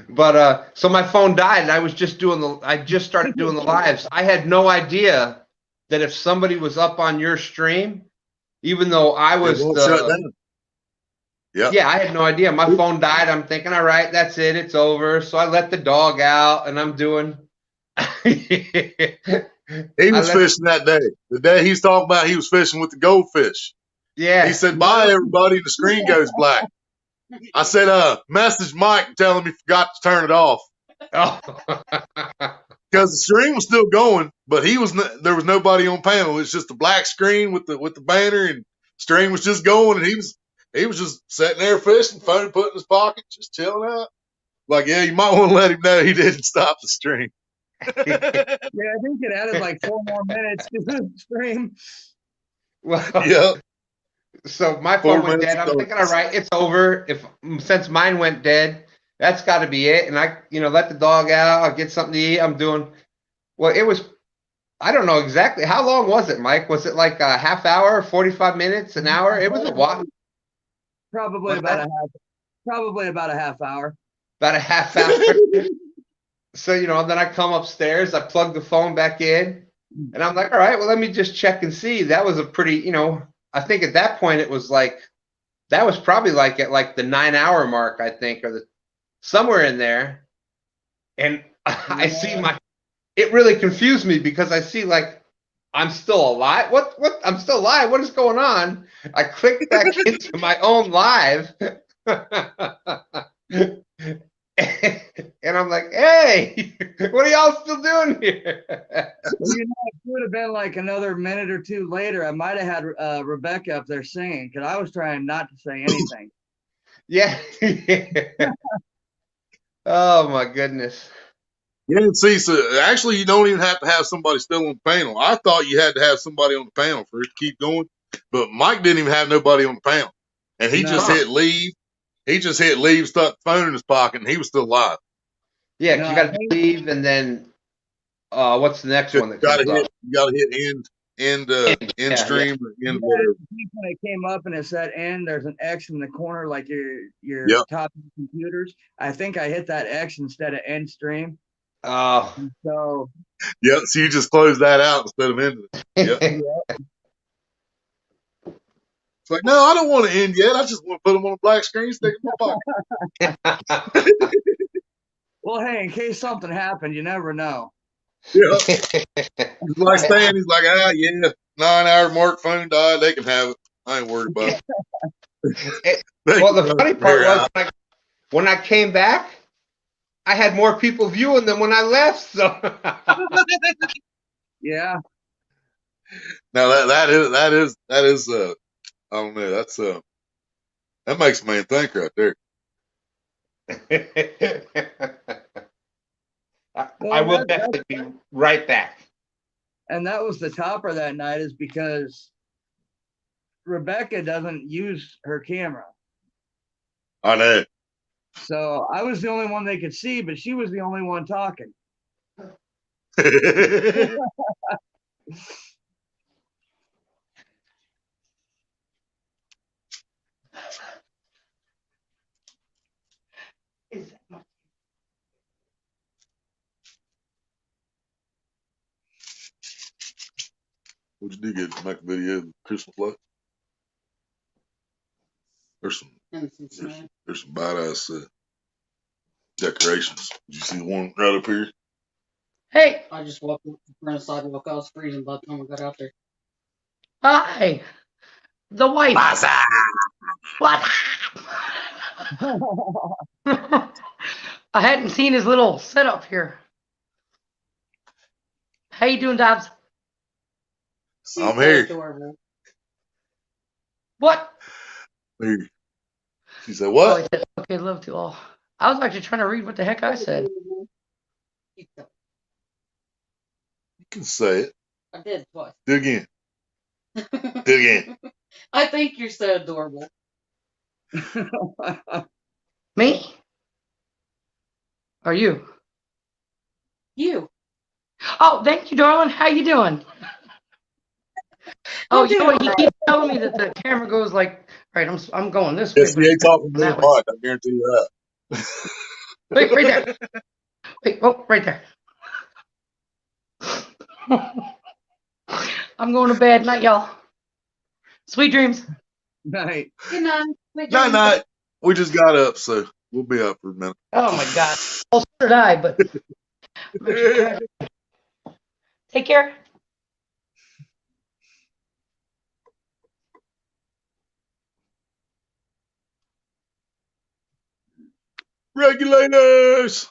But so my phone died and I was just I just started doing the lives. I had no idea that if somebody was up on your stream, even though I was yeah, I had no idea. My phone died. I'm thinking, all right, that's it. It's over. So I let the dog out and I'm doing. He was fishing that day. The day he's talking about, he was fishing with the goldfish. Yeah. He said, bye, everybody. And the screen goes black. I said, message Mike and tell him he forgot to turn it off. Oh. Because the stream was still going, but there was nobody on panel. It's just a black screen with the banner, and stream was just going, and he was just sitting there fishing, phone put in his pocket, just chilling out. Like, yeah, you might want to let him know he didn't stop the stream. Yeah, I think it added like 4 more minutes to the stream. Well, yeah. So my phone went dead. I'm thinking, all right, it's over. Since mine went dead, that's got to be it. And I, let the dog out. I'll get something to eat. I'm doing. Well, it was. I don't know exactly how long was it, Mike? Was it like a half hour, 45 minutes, an hour? It was a while. Probably about a half hour. About a half hour. So then I come upstairs. I plug the phone back in, and I'm like, all right, well, let me just check and see. That was a pretty, I think at that point it was like that was probably like at like the 9-hour mark, I think, or somewhere in there. And I see it really confused me because I see like I'm still alive. What? I'm still alive. What is going on? I clicked back into my own live. And I'm like, hey, what are y'all still doing here? Well, it would have been like another minute or two later. I might have had Rebecca up there singing because I was trying not to say anything. Yeah. Oh my goodness. Yeah, see, so actually, you don't even have to have somebody still on the panel. I thought you had to have somebody on the panel for it to keep going, but Mike didn't even have nobody on the panel, and he just hit leave. He just hit leave, stuck the phone in his pocket, and he was still live. Yeah, because you got to leave, and then what's the next one that comes up? You got to hit end stream or end whatever. When it came up and it said end, there's an X in the corner like your top computers. I think I hit that X instead of end stream. Oh. So. Yeah, so you just close that out instead of ending it. Yep. It's like, no, I don't want to end yet. I just want to put them on a black screen, stick them in my pocket. Well, hey, in case something happened, you never know. Yeah. He's like Stan, he's like, yeah, 9-hour mark, phone died. They can have it. I ain't worried about it. Well, the funny part was when I came back, I had more people viewing than when I left. So yeah. Now that is I don't know. That's that makes a man think right there. I will definitely be right back. And that was the topper that night, is because Rebecca doesn't use her camera. I know. So I was the only one they could see, but she was the only one talking. What'd you do? Get make a video of Christmas light? There's some badass decorations. Did you see the one right up here? Hey, I just walked up the front of the sidewalk. I was freezing by the time I got out there. Hi, the wife. What? I hadn't seen his little setup here. How you doing, Dobbs? I'm here. Adorable. What? Here. She said, what? Oh, he said, okay, love to all. I was actually trying to read what the heck I said. You can say it. I did twice. Do again. Do again. I think you're so adorable. Me? Or you? You. Oh, thank you, darling. How you doing? Oh, you know what? He keeps telling me that the camera goes like, right, I'm going this way. Yes, he ain't talking to me, Mike. I guarantee you that. Wait, right there. Wait, oh, right there. I'm going to bed. Night, y'all. Sweet dreams. Night. Good night. Night, night. We just got up, so we'll be up for a minute. Oh, my God. Well, so did I, but take care. Regulators.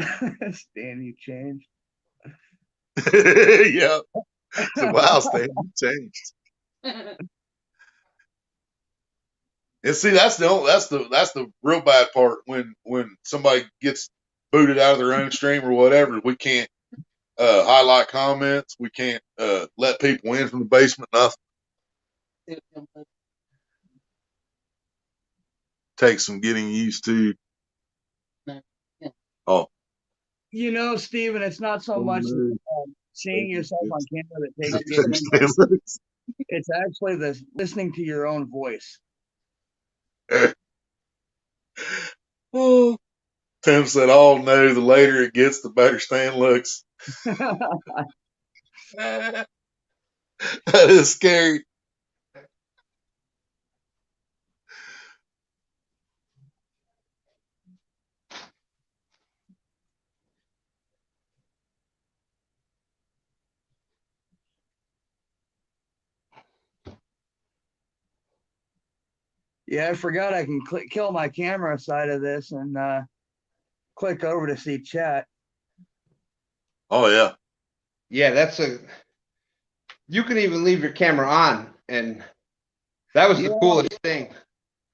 Stan, you changed. Yeah. So, wow, Stan, you changed. And see, that's the real bad part when somebody gets booted out of their own stream or whatever. We can't highlight comments. We can't let people in from the basement. Nothing. Takes some getting used to. Oh. You know, Steven, it's not so much seeing yourself on camera that takes you. It's actually the listening to your own voice. Oh. Tim said, "Oh no, the later it gets, the better Stan looks." That is scary. Yeah, I forgot I can kill my camera side of this and click over to see chat. Oh yeah. Yeah, you can even leave your camera on, and that was the coolest thing.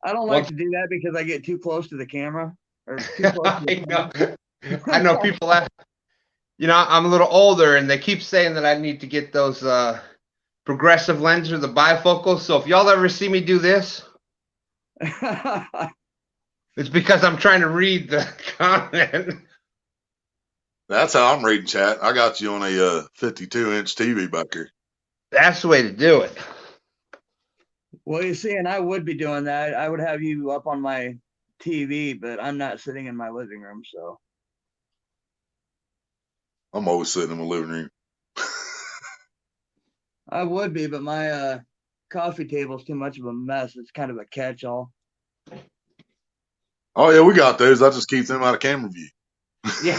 I don't like to do that because I get too close to the camera or too close to the camera. I know people have, I'm a little older and they keep saying that I need to get those progressive lens or the bifocal. So if y'all ever see me do this, it's because I'm trying to read the comment. That's how I'm reading chat. I got you on a 52-inch TV back here. That's the way to do it. Well, you see, and I would be doing that. I would have you up on my TV, but I'm not sitting in my living room, so. I'm always sitting in my living room. I would be, but my coffee table's too much of a mess. It's kind of a catch-all. Oh yeah, we got those. I just keep them out of camera view. Yeah.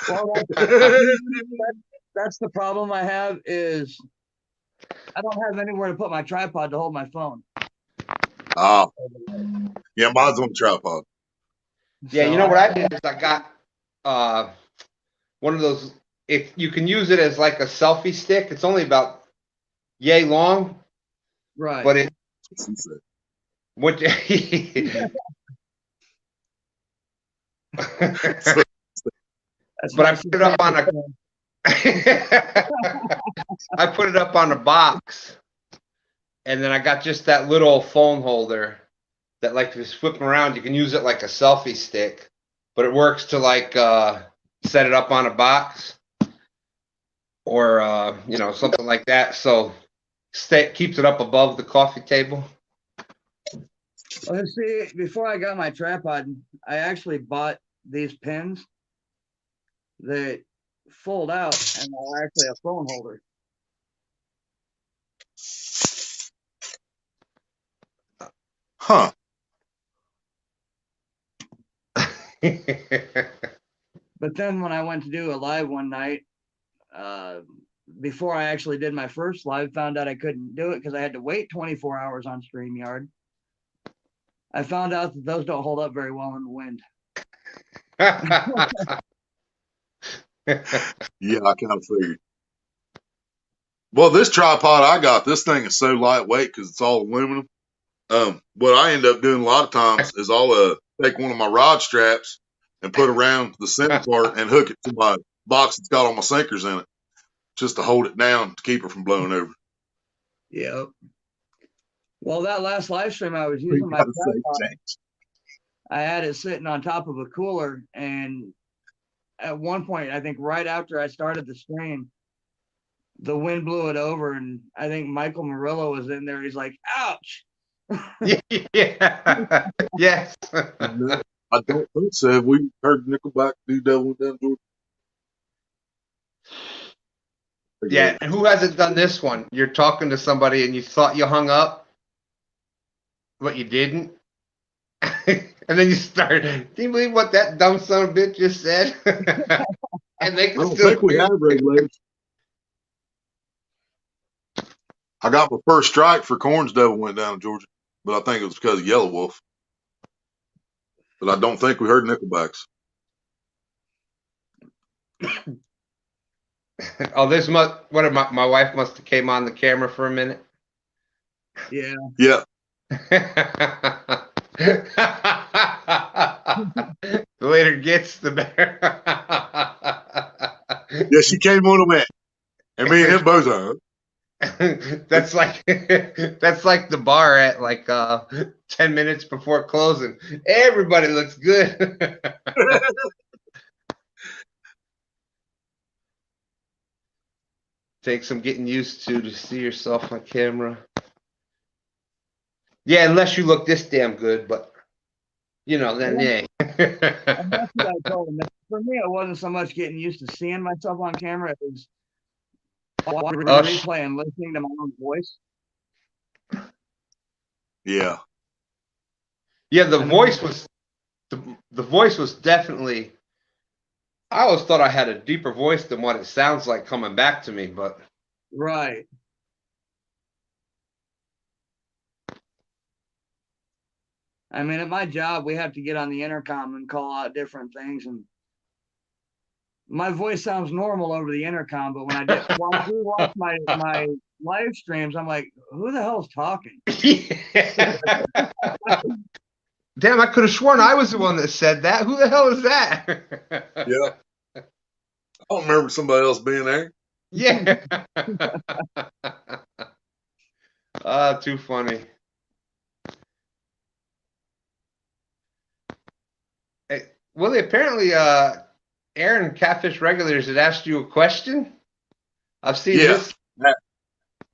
Well, that's the problem I have is I don't have anywhere to put my tripod to hold my phone. Ah. Yeah, mine's on the tripod. Yeah, So you know what I did is I got one of those, if you can use it as like a selfie stick, it's only about yay long. Right. But it what but I put it up on a I put it up on a box, and then I got just that little phone holder that, like, if you flip around, you can use it like a selfie stick, but it works to like set it up on a box or something like that. So keeps it up above the coffee table. Well, see, before I got my tripod, I actually bought these pins that fold out and are actually a phone holder. Huh. But then when I went to do a live one night, before I actually did my first live, found out I couldn't do it because I had to wait 24 hours on StreamYard. I found out that those don't hold up very well in the wind. Yeah, I kind of figured. Well, this tripod I got, this thing is so lightweight because it's all aluminum. What I end up doing a lot of times is I'll take one of my rod straps and put around the center part and hook it to my box that's got all my sinkers in it, just to hold it down to keep it from blowing over. Yep. Well, that last live stream, I was using my tripod. I had it sitting on top of a cooler, and at one point, I think right after I started the stream, the wind blew it over, and I think Michael Murillo was in there. He's like, "Ouch!" Yeah. Yes. I don't think so. Have we heard Nickelback do Devil Down Georgia? Yeah, and who hasn't done this one? You're talking to somebody and you thought you hung up, but you didn't. And then you start, do you believe what that dumb son of a bitch just said? And they can I don't think we have regulators. I got my first strike for Corn's Devil Went Down in Georgia, but I think it was because of Yellow Wolf. But I don't think we heard Nickelbacks. Oh, this must, what, my wife must have came on the camera for a minute. Yeah. Yeah. The later it gets, the better. Yeah, she came on a minute. And me and him both are. That's like the bar at like 10 minutes before closing. Everybody looks good. Take some getting used to see yourself on camera. Yeah, unless you look this damn good, but then yeah. And that's what I told him. For me, it wasn't so much getting used to seeing myself on camera. It was watching the replay and listening to my own voice. Yeah. Yeah, the voice was definitely. I always thought I had a deeper voice than what it sounds like coming back to me, but right. I mean, at my job, we have to get on the intercom and call out different things, and my voice sounds normal over the intercom, but when I watch my live streams, I'm like, who the hell's talking? Damn, I could have sworn I was the one that said that. Who the hell is that? Yeah. I don't remember somebody else being there. Yeah. Too funny. Hey, Willie, apparently, Aaron, Catfish Regulars, had asked you a question. I've seen this.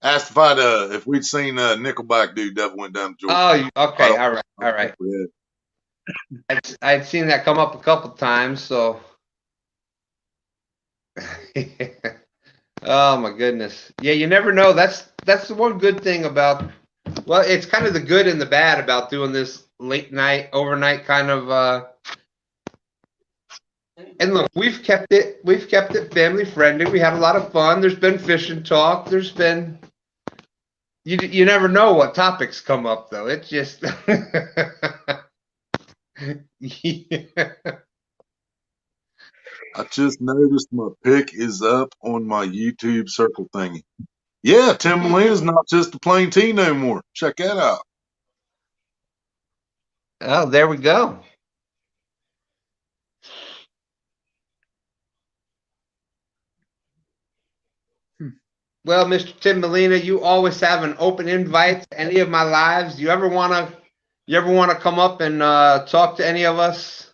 Asked if we'd seen Nickelback do Devil Went Down to Georgia. Oh, okay. All right. I'd seen that come up a couple times, so. Oh my goodness. Yeah, you never know. That's the one good thing about, well, it's kind of the good and the bad about doing this late night, overnight kind of and look, we've kept it family friendly. We had a lot of fun. There's been fishing talk. There's been, you never know what topics come up though. It's just yeah. I just noticed my pic is up on my YouTube circle thingy. Yeah, Tim Molina's not just a plain T no more. Check that out. Oh, there we go. Well, Mr. Tim Molina, you always have an open invite to any of my lives. You ever wanna come up and talk to any of us?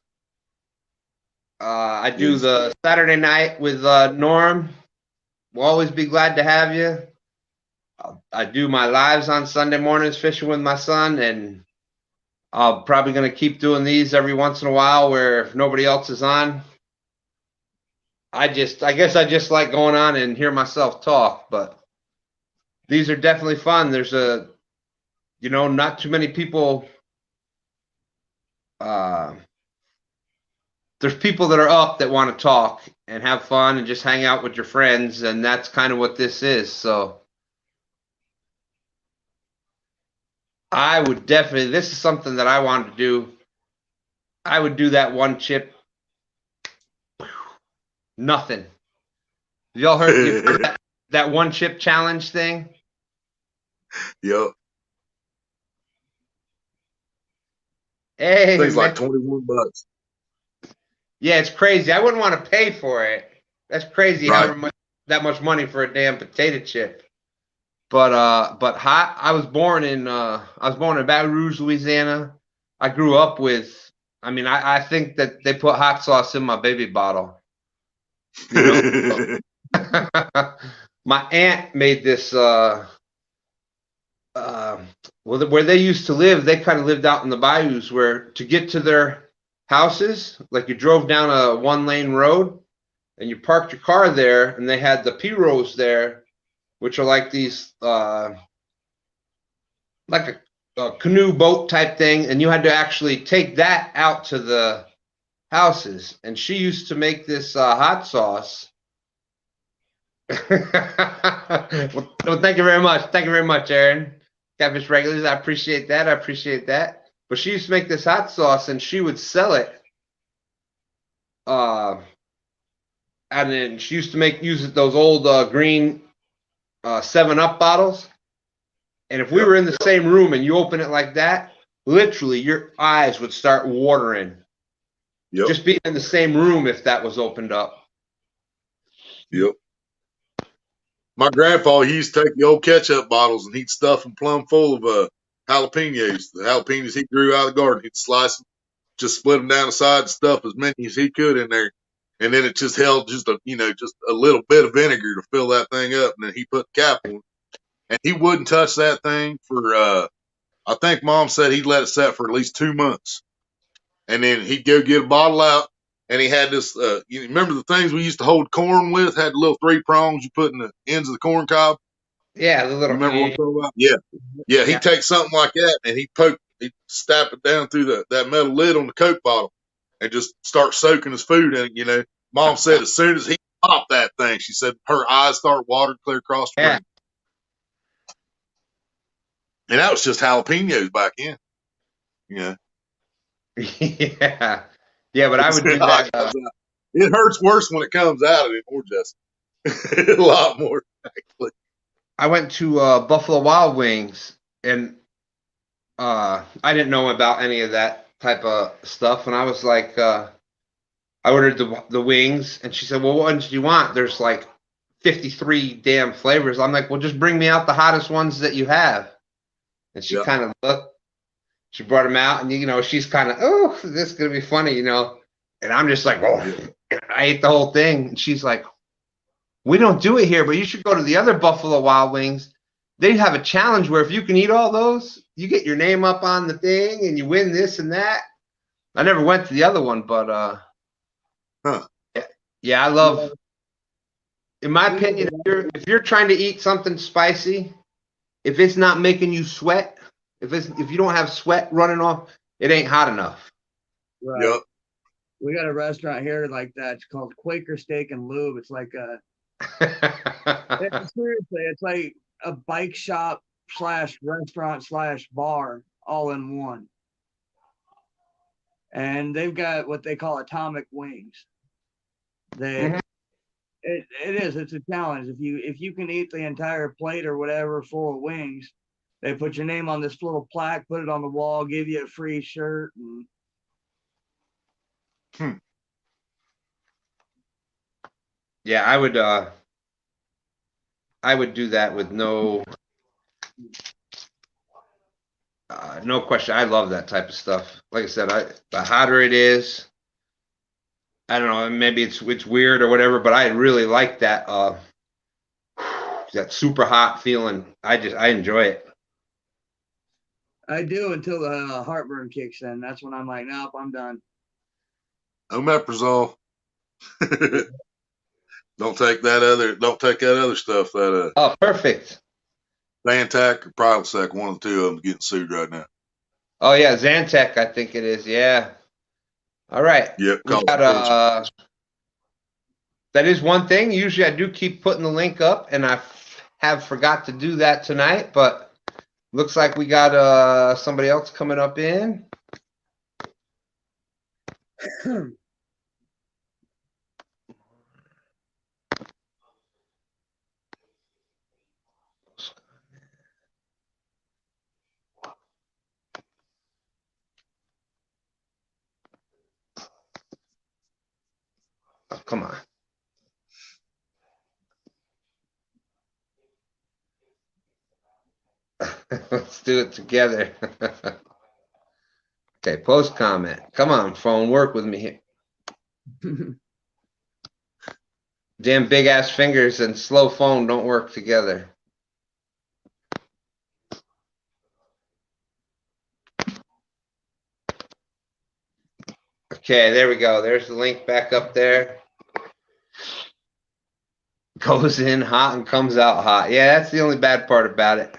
I do the Saturday night with Norm. We'll always be glad to have you. I do my lives on Sunday mornings fishing with my son, and I'm probably going to keep doing these every once in a while where if nobody else is on. I guess I just like going on and hear myself talk, but these are definitely fun. There's not too many people. There's people that are up that want to talk and have fun and just hang out with your friends, and that's kind of what this is. So I would definitely, this is something that I wanted to do. I would do that one chip. Nothing. Y'all heard that one chip challenge thing? Yep. Hey, things like $21. Yeah, it's crazy. I wouldn't want to pay for it. That's crazy Right. having that much money for a damn potato chip. But hot. I was born in Baton Rouge, Louisiana. I grew up with. I mean, I think that they put hot sauce in my baby bottle. You know? My aunt made this. Where they used to live, they kind of lived out in the bayous. Where to get to their houses, like you drove down a one-lane road, and you parked your car there, and they had the pirogues there, which are like these, like a canoe boat type thing, and you had to actually take that out to the houses. And she used to make this hot sauce. Well, thank you very much. Thank you very much, Aaron. Catfish Regulars, I appreciate that. But she used to make this hot sauce, and she would sell it. And then she used to use those old green 7-Up bottles. And if we were in the same room and you open it like that, literally your eyes would start watering. Yep. Just being in the same room if that was opened up. Yep. My grandpa, he used to take the old ketchup bottles and he'd stuff them plumb full of jalapenos. The jalapenos he grew out of the garden, he'd slice them, just split them down the side and stuff as many as he could in there. And then it just held just a little bit of vinegar to fill that thing up. And then he put the cap on. And he wouldn't touch that thing for, I think Mom said he'd let it set for at least 2 months. And then he'd go get a bottle out. And he had this, you remember the things we used to hold corn with? Had the little 3 prongs you put in the ends of the corn cob? Yeah, the little. Remember what I'm talking about? Yeah. Yeah, he'd take something like that and he'd stab it down through that metal lid on the Coke bottle and just start soaking his food in it, Mom said as soon as he popped that thing, she said her eyes started watering clear across the room. And that was just jalapenos back in. Yeah. Yeah. Yeah, but I would do that. It hurts worse when it comes out anymore, Jesse. A lot more, actually. I went to Buffalo Wild Wings, and I didn't know about any of that type of stuff. And I was like, I ordered the wings, and she said, "Well, what ones do you want?" There's like 53 damn flavors. I'm like, "Well, just bring me out the hottest ones that you have." And she kind of looked. She brought them out, and she's kind of, "Oh, this is gonna be funny," And I'm just like, "Oh," I ate the whole thing. And she's like, "We don't do it here, but you should go to the other Buffalo Wild Wings. They have a challenge where if you can eat all those, you get your name up on the thing, and you win this and that." I never went to the other one, but yeah, I love. In my opinion, if you're trying to eat something spicy, if it's not making you sweat, if you don't have sweat running off, it ain't hot enough. Right. Yep. We got a restaurant here like that. It's called Quaker Steak and Lube. It's like seriously, it's like a bike shop / restaurant / bar all in one. And they've got what they call atomic wings. It's a challenge. If you can eat the entire plate or whatever full of wings, they put your name on this little plaque, put it on the wall, give you a free shirt. Yeah, I would do that with no question. I love that type of stuff. Like I said, the hotter it is, I don't know, maybe it's weird or whatever, but I really like that that super hot feeling. I enjoy it. I do until the heartburn kicks in. That's when I'm like, nope, I'm done. Omeprazole. Don't take that other stuff. Oh, perfect. Zantac or Prilosec, one of the two of them getting sued right now. Oh yeah, Zantac, I think it is. Yeah. All right. Yep. That is one thing. Usually I do keep putting the link up, and I have forgot to do that tonight, but looks like we got somebody else coming up in. Oh, come on. Let's do it together. Okay, post comment. Come on, phone, work with me here. Damn big ass fingers and slow phone don't work together. Okay, there we go. There's the link back up there. Goes in hot and comes out hot. Yeah, that's the only bad part about it.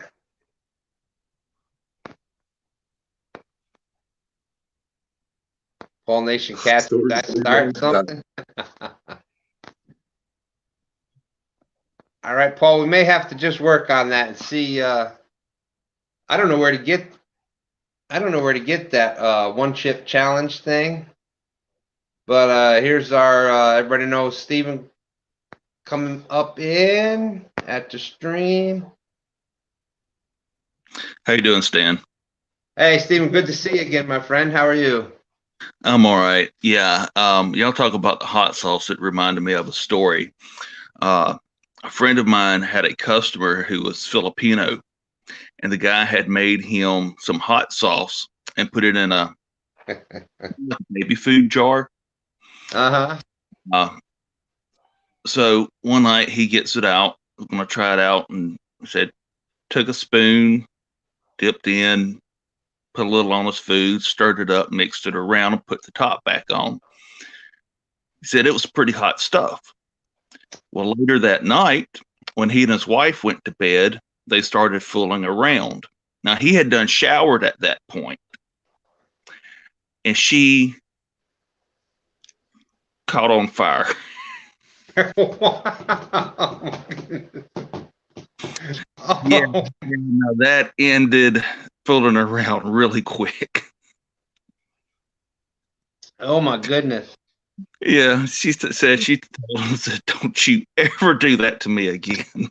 Paul Nation Cats, did I start something? All right, Paul, we may have to just work on that and see. I don't know where to get that one chip challenge thing. But here's our everybody knows Steven coming up in at the stream. How you doing, Stan? Hey, Steven, good to see you again, my friend. How are you? I'm all right. Yeah. Y'all talk about the hot sauce. It reminded me of a story. A friend of mine had a customer who was Filipino, and the guy had made him some hot sauce and put it in a baby food jar. So one night he gets it out. I'm going to try it out, and said, took a spoon, dipped in, put a little on his food, stirred it up, mixed it around, and put the top back on. He said it was pretty hot stuff. Well, later that night, when he and his wife went to bed, they started fooling around. Now, he had done showered at that point, and she caught on fire. Yeah, that ended fooling around really quick. Oh my goodness. Yeah, she said she told him, said, "Don't you ever do that to me again."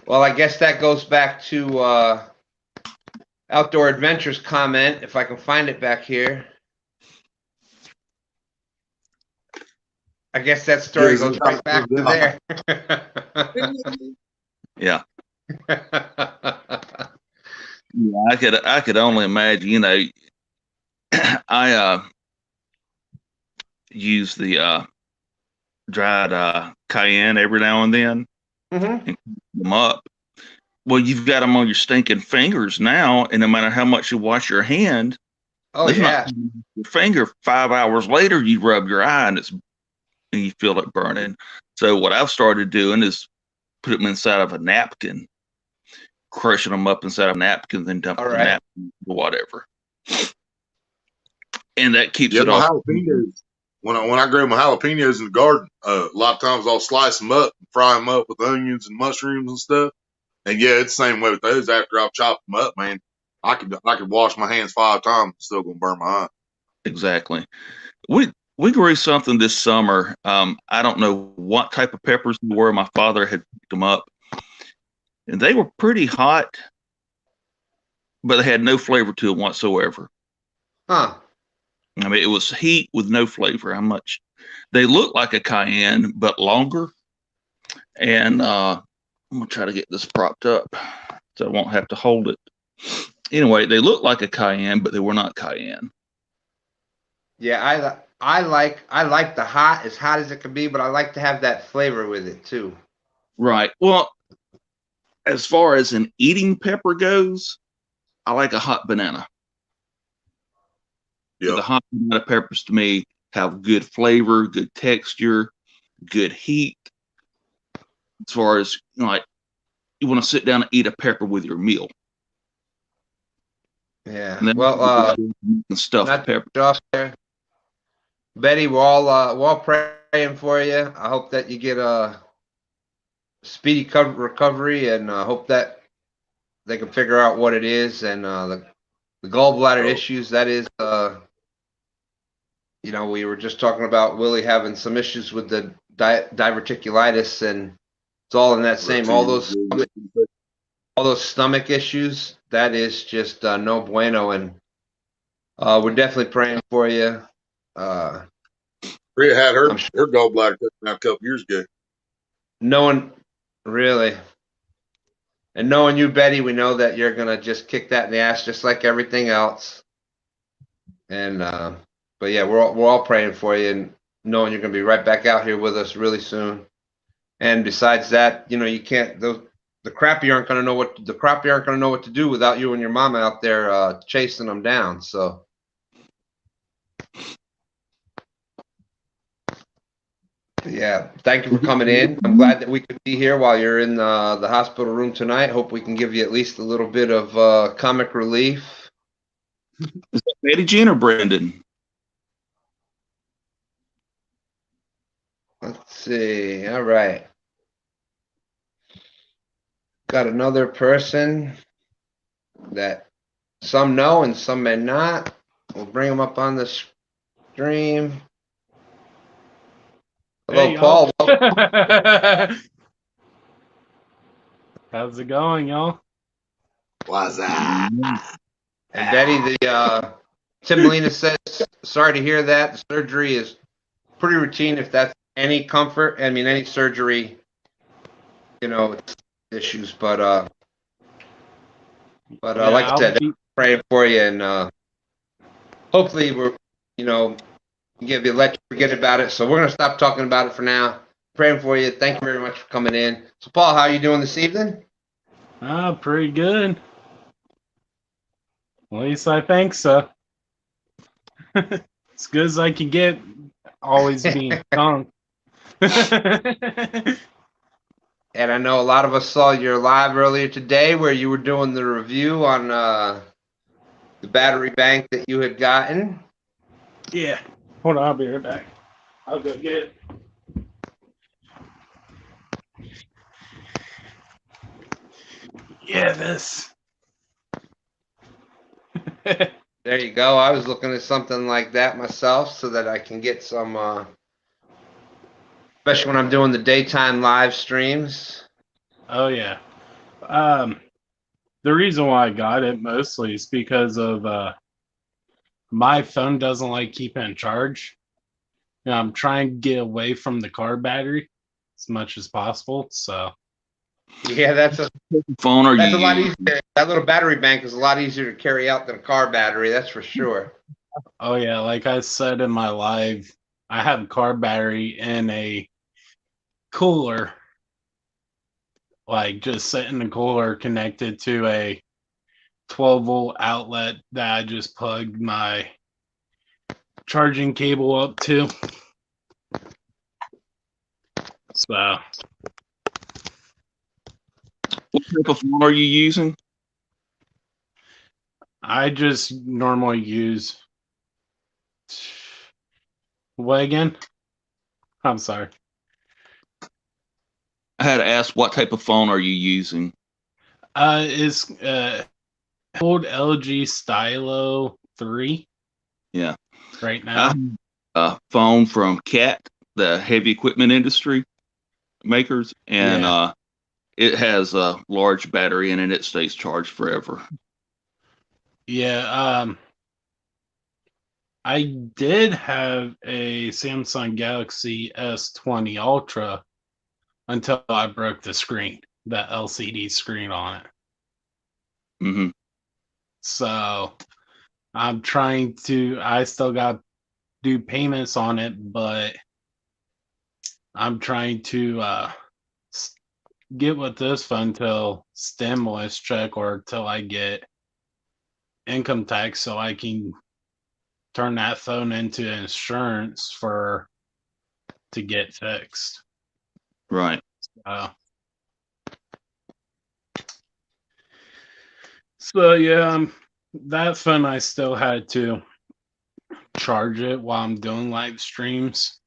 Well, I guess that goes back to Outdoor Adventures comment, if I can find it back here. I guess that story goes right back to there. Yeah. Yeah, I could only imagine, you know, I use the dried cayenne every now and then Mm-hmm. and cook them up. Well, you've got them on your stinking fingers now, and no matter how much you wash your hand, Oh it's not yeah. your finger. 5 hours later, you rub your eye and you feel it burning. So what I've started doing is put them inside of a napkin, crushing them up inside of a napkin, then dump All the right. napkin or whatever, and that keeps Yeah, it my off. jalapenos. When I grow my jalapenos in the garden, a lot of times I'll slice them up, and fry them up with onions and mushrooms and stuff. And yeah, it's the same way with those. After I've chopped them up, man, I could wash my hands 5 times, and still gonna burn my eye. Exactly. We grew something this summer. I don't know what type of peppers they were. My father had picked them up, and they were pretty hot, but they had no flavor to them whatsoever. Huh. I mean, it was heat with no flavor. How much? They look like a cayenne, but longer. And I'm gonna try to get this propped up so I won't have to hold it. Anyway, they look like a cayenne, but they were not cayenne. Yeah, I like the hot, as hot as it can be, but I like to have that flavor with it too. Right. Well, as far as an eating pepper goes, I like a hot banana. Yeah, The hot banana peppers to me have good flavor, good texture, good heat. As far as, you know, like, you want to sit down and eat a pepper with your meal. Yeah. And then Well, stuffed not to pepper. cut off there, Betty. We're all praying for you. I hope that you get a speedy recovery, and hope that they can figure out what it is, and the gallbladder oh, issues. That is, we were just talking about Willie having some issues with the diverticulitis, and it's all in that same all those stomach issues. That is just no bueno, and we're definitely praying for you. Rhea had her I'm sure her gallbladder taken out a couple years ago. no one really, and knowing you, Betty, we know that you're gonna just kick that in the ass, just like everything else. And but yeah, we're all praying for you, and knowing you're gonna be right back out here with us really soon. And besides that, you can't the crappie aren't gonna know what to do without you and your mama out there chasing them down. So yeah, thank you for coming in. I'm glad that we could be here while you're in the hospital room tonight. Hope we can give you at least a little bit of comic relief. Is that Betty Jean or Brandon? Let's see. All right. Got another person that some know and some may not. We'll bring them up on the stream. Hello, Hey, Paul. y'all. How's it going, y'all? Why's that? And Betty, Tim Molina says, sorry to hear that. The surgery is pretty routine if that's any comfort. I mean, any surgery, it's issues, but Yeah, like I I'll said, be. praying for you, and hopefully we're, let you forget about it. So we're gonna stop talking about it for now. Praying for you. Thank you very much for coming in. So Paul, how are you doing this evening? Pretty good. At least I think so. As good as I can get, always being drunk. And I know a lot of us saw your live earlier today where you were doing the review on the battery bank that you had gotten. Yeah. Hold on, I'll be right back. I'll go get it. Yeah, this. There you go. I was looking at something like that myself so that I can get some, especially when I'm doing the daytime live streams. Oh yeah. The reason why I got it mostly is because of my phone doesn't like keeping in charge. I'm trying to get away from the car battery as much as possible. So Yeah, that's a Phone are that's a you lot using? easier. That little battery bank is a lot easier to carry out than a car battery. That's for sure. oh yeah, like I said in my live, I have a car battery in a cooler, like just sitting in the cooler connected to a 12-volt outlet that I just plugged my charging cable up to. So What type of phone are you using? I just normally use what again? I'm sorry. I had to ask, what type of phone are you using? It's old LG Stylo 3 Yeah. right I now. have a phone from Cat, the heavy equipment industry makers, and Yeah. it has a large battery in it. It stays charged forever. Yeah, I did have a Samsung Galaxy S20 Ultra until I broke the screen, that LCD screen on it. Hmm. So I still got to do payments on it, but I'm trying to get with this phone till stimulus check or till I get income tax so I can turn that phone into insurance to get fixed. Right. So yeah, that phone I still had to charge it while I'm doing live streams,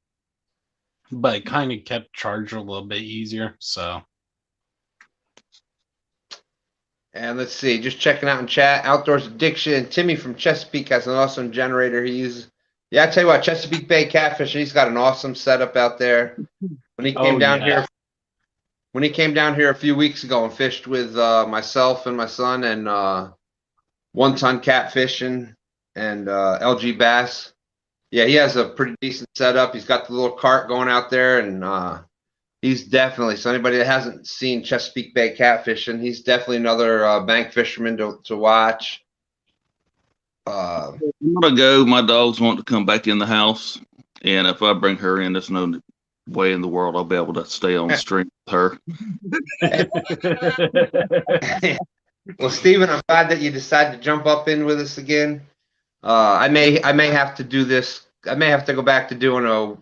but it kind of kept charged a little bit easier. So And let's see, just checking out in chat, Outdoors Addiction. Timmy from Chesapeake has an awesome generator he uses. Yeah, I tell you what, Chesapeake Bay Catfish, he's got an awesome setup out there. When he came oh down yeah, here, when he came down here a few weeks ago and fished with myself and my son and one ton catfishing and LG bass. Yeah, he has a pretty decent setup. He's got the little cart going out there, and he's definitely, so anybody that hasn't seen Chesapeake Bay catfishing, he's definitely another bank fisherman to watch. I'm gonna go. My dogs want to come back in the house, and if I bring her in, there's no way in the world I'll be able to stay on stream with her. Well, Stephen, I'm glad that you decided to jump up in with us again. I may have to do this. I may have to go back to doing a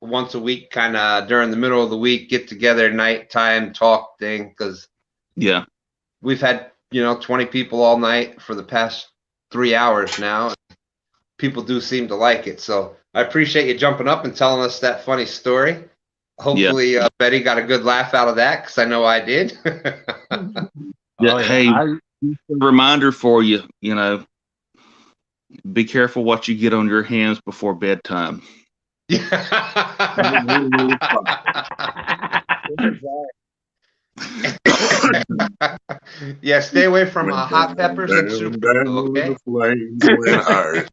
once a week kind of during the middle of the week get together nighttime talk thing because Yeah. we've had 20 people all night for the past 3 hours now. People do seem to like it, so I appreciate you jumping up and telling us that funny story. Hopefully, Betty got a good laugh out of that because I know I did. Yeah. oh, Hey, yeah. reminder for you. Be careful what you get on your hands before bedtime. Yeah, stay away from hot peppers and soup. Okay. The flames went higher.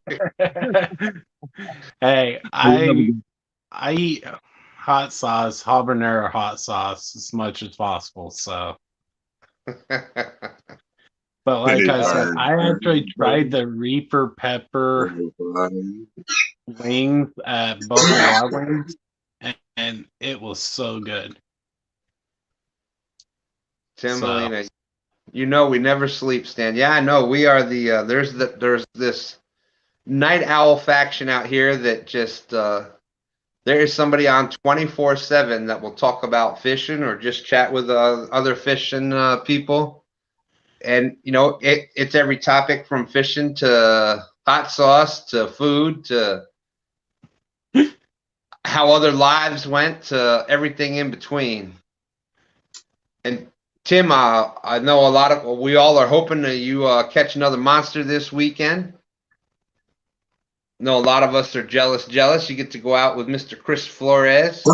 Hey, I eat hot sauce, habanero hot sauce, as much as possible. So, but like I said, I actually tried the Reaper pepper wings at Buffalo Wild Wings, and it was so good. Tim Molina, we never sleep, Stan. Yeah, I know. We are there's this night owl faction out here that just there is somebody on 24/7 that will talk about fishing or just chat with other fishing people. And it's every topic from fishing to hot sauce to food to how other lives went to everything in between. And Tim, I know we all are hoping that you catch another monster this weekend. know a lot of us are jealous. You get to go out with Mr. Chris Flores,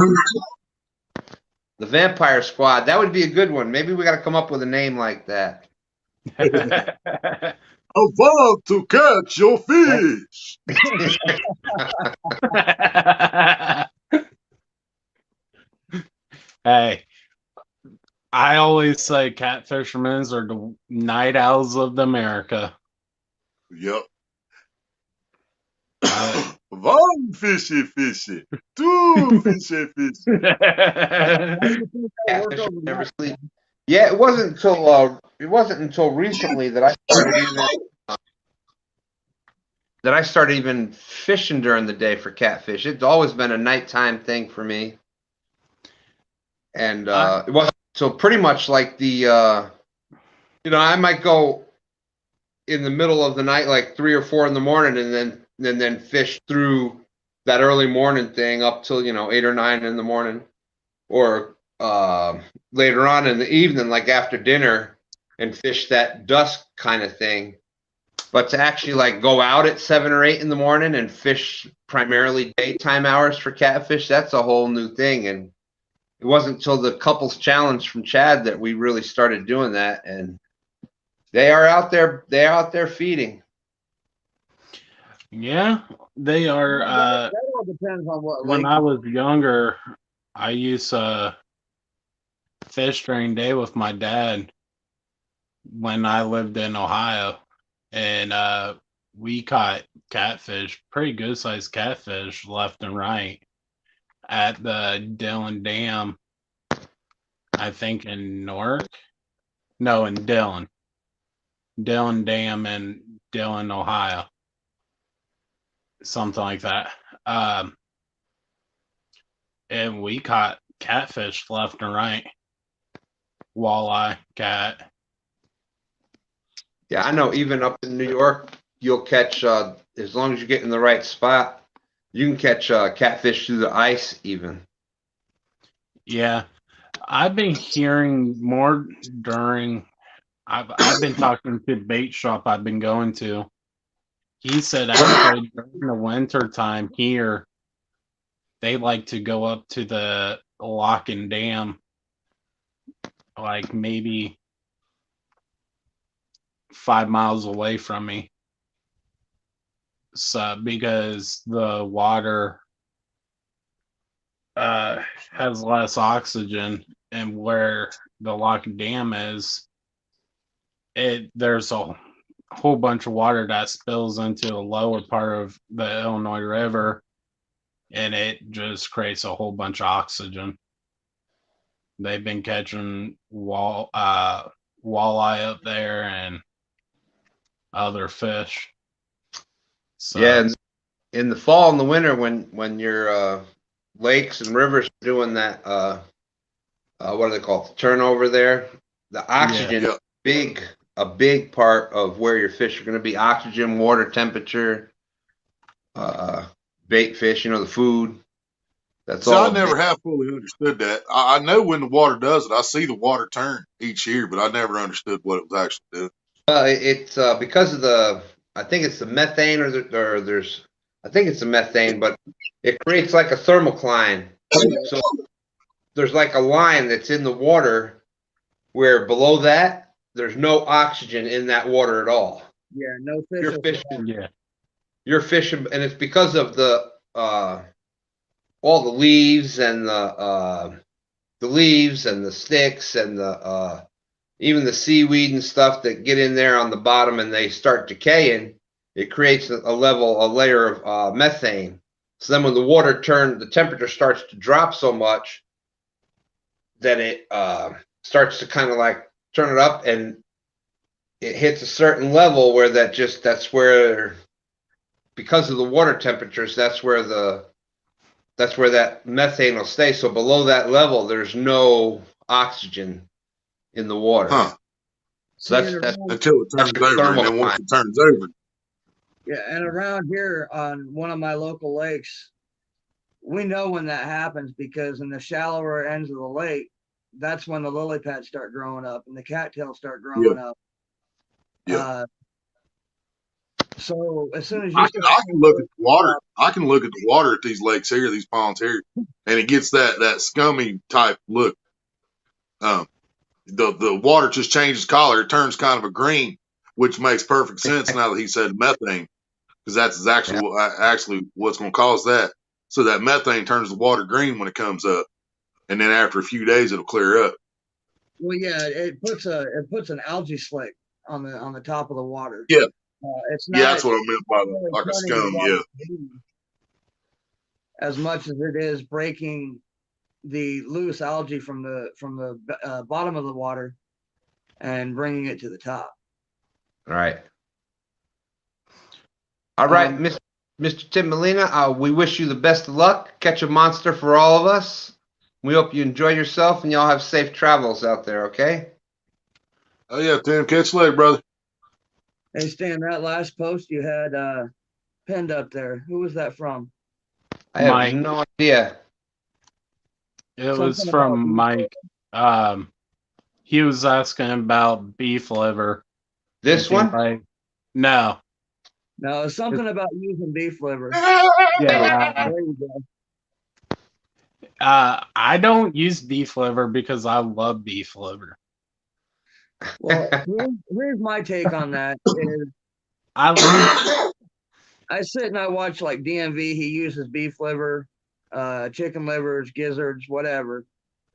the Vampire Squad. That would be a good one. Maybe we got to come up with a name like that. I want to catch your fish. Hey, I always say catfishermen are the night owls of America. Yep. One fishy, two fishy. Catfish never sleep. Yeah, it wasn't until recently that I started even fishing during the day for catfish. It's always been a nighttime thing for me. And it wasn't so pretty much like I might go in the middle of the night, like 3 or 4 in the morning, and then fish through that early morning thing up till 8 or 9 in the morning, or later on in the evening, like after dinner, and fish that dusk kind of thing. But to actually like go out at 7 or 8 in the morning and fish primarily daytime hours for catfish, that's a whole new thing. And it wasn't until the couples challenge from Chad that we really started doing that. And they are out there feeding. Yeah, they are. That all depends on what. When I was younger, I used to fish during day with my dad when I lived in Ohio, and we caught catfish, pretty good sized catfish, left and right at the Dillon Dam. I think in Newark. No, in Dillon Dam in Dillon, Ohio. Something like that. And we caught catfish left and right. Walleye, cat. Yeah, I know even up in New York, you'll catch, as long as you get in the right spot, you can catch catfish through the ice even. Yeah. I've been hearing more during, I've been talking to the bait shop I've been going to. He said actually during the winter time here, they like to go up to the lock and dam, like maybe 5 miles away from me. So because the water has less oxygen, and where the lock and dam is, there's a whole bunch of water that spills into the lower part of the Illinois River, and it just creates a whole bunch of oxygen. They've been catching walleye up there and other fish. So, Yeah, in the fall and the winter when your lakes and rivers are doing that, what do they call it? Turnover there. The oxygen is a big part of where your fish are going to be. Oxygen, water temperature, bait fish, the food. That's all. I never have fully understood that. I know when the water does it. I see the water turn each year, but I never understood what it was actually doing. It's because of I think it's the methane, I think it's the methane, but it creates like a thermocline. So there's like a line that's in the water where below that, there's no oxygen in that water at all. Yeah, no fish. You're fishing, and it's because of the all the leaves and the sticks and even the seaweed and stuff that get in there on the bottom and they start decaying. It creates a layer of methane. So then when the water the temperature starts to drop so much that it starts to kind of like turn it up, and it hits a certain level where that's where, because of the water temperatures, that's where that methane will stay. So below that level, there's no oxygen in the water. Huh. So that's until it turns over, and then once it turns over. Yeah, and around here on one of my local lakes, we know when that happens because in the shallower ends of the lake, that's when the lily pads start growing up and the cattails start growing up. So as soon as you start I can look at the water. I can look at the water at these lakes here, these ponds here, and it gets that scummy type look. The water just changes color. It turns kind of a green, which makes perfect sense now that he said methane, because that's actually what's going to cause that. So that methane turns the water green when it comes up, and then after a few days it'll clear up. Well, yeah, it puts an algae slick on the top of the water. Yeah, it's not. Yeah, that's what I meant by really like a turning the scum. water Yeah, green as much as it is breaking the loose algae from the bottom of the water and bringing it to the top. Right. All right, Mr. Tim Molina, we wish you the best of luck. Catch a monster for all of us. We hope you enjoy yourself and y'all have safe travels out there, okay? oh yeah, Tim, catch you later, brother. Hey Stan, that last post you had pinned up there, who was that from? I have Mike. no idea. It was from Mike. He was asking about beef liver. This one? Like, no. No, something about using beef liver. Yeah. There you go. I don't use beef liver because I love beef liver. Well, here's my take on that. Is I sit and I watch like DMV. He uses beef liver, chicken livers, gizzards, whatever,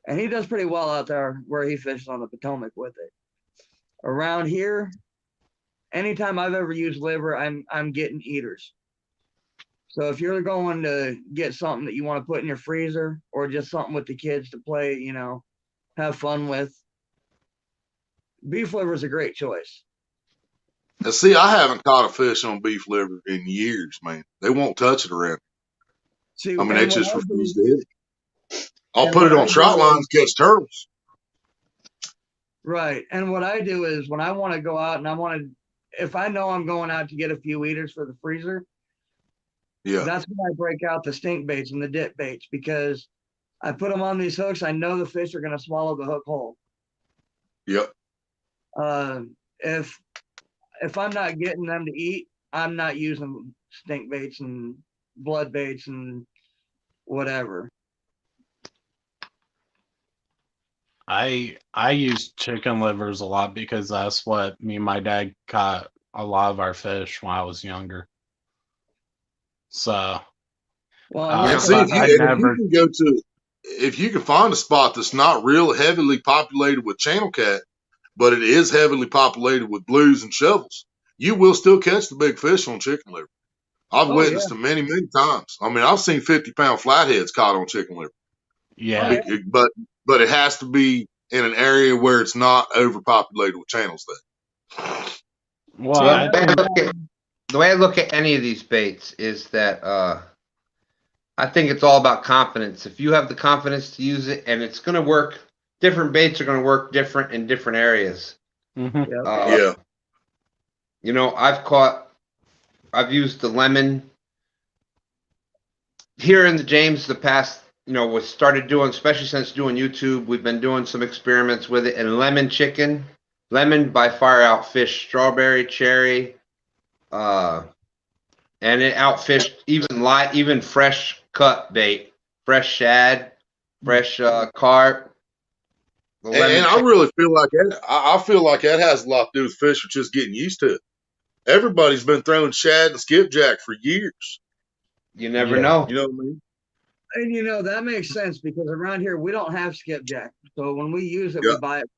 and he does pretty well out there where he fishes on the Potomac with it. Around here, anytime I've ever used liver, I'm getting eaters. So if you're going to get something that you want to put in your freezer or just something with the kids to play, have fun with, beef liver is a great choice. Now, see, I haven't caught a fish on beef liver in years, man. They won't touch it around. See, I mean, they just refuse to hit it. I'll put it on trot lines, catch turtles. Right. And what I do is when I want to go out and if I know I'm going out to get a few eaters for the freezer, yeah, that's when I break out the stink baits and the dip baits, because I put them on these hooks. I know the fish are going to swallow the hook whole. Yep. If I'm not getting them to eat, I'm not using stink baits and blood baits and whatever. I use chicken livers a lot because that's what me and my dad caught a lot of our fish when I was younger. So, and see, if you can find a spot that's not real heavily populated with channel cat, but it is heavily populated with blues and shovels, you will still catch the big fish on chicken liver. I've witnessed them many, many times. I mean, I've seen 50-pound flatheads caught on chicken liver. Yeah. But it has to be in an area where it's not overpopulated with channels there. Well, the way I look at any of these baits is that I think it's all about confidence. If you have the confidence to use it and it's going to work, different baits are going to work different in different areas. Yeah. I've used the lemon here in the James the past, was started doing, especially since doing YouTube, we've been doing some experiments with it. And lemon chicken, lemon by far outfished strawberry, cherry, and it outfished even fresh cut bait, fresh shad, fresh carp. And I really feel like that has a lot to do with fish are just getting used to it. Everybody's been throwing shad and skipjack for years. You never know. You know what I mean? And that makes sense because around here we don't have skipjack. So when we use it, we buy it.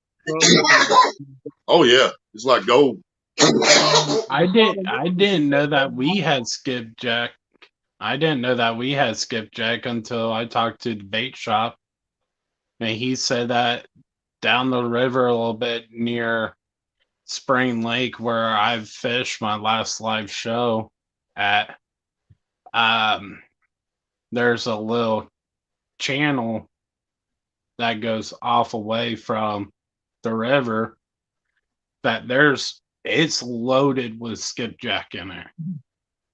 Oh yeah, it's like gold. I didn't know that we had skipjack. I didn't know that we had skipjack until I talked to the bait shop, and he said that down the river a little bit near Spring Lake, where I've fished my last live show at, there's a little channel that goes off away from the river that it's loaded with skipjack in there.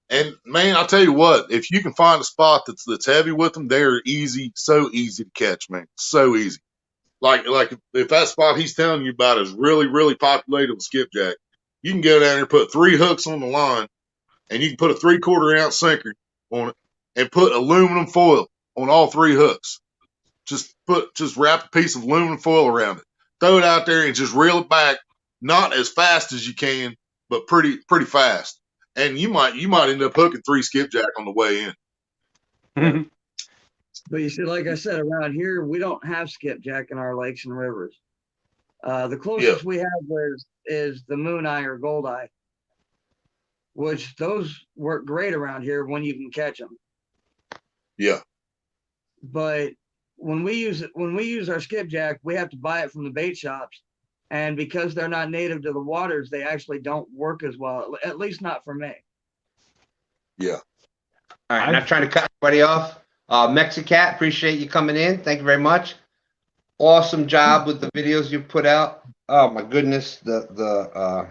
And man, I'll tell you what, if you can find a spot that's heavy with them, they're so easy to catch, man. So easy. Like if that spot he's telling you about is really, really populated with skipjack, you can go down there, put 3 hooks on the line, and you can put a 3/4 ounce sinker on it and put aluminum foil on all 3 hooks. Just wrap a piece of aluminum foil around it. Throw it out there and just reel it back, not as fast as you can, but pretty fast. And you might end up hooking 3 skipjack on the way in. Yeah. But you see, like I said, around here we don't have skipjack in our lakes and rivers. The closest we have is the moon eye or gold eye, which those work great around here when you can catch them. Yeah. But when we use our skipjack, we have to buy it from the bait shops, and because they're not native to the waters, they actually don't work as well. At least not for me. Yeah. All right, not trying to cut anybody off. Mexicat, appreciate you coming in. Thank you very much. Awesome job with the videos you put out. Oh my goodness, the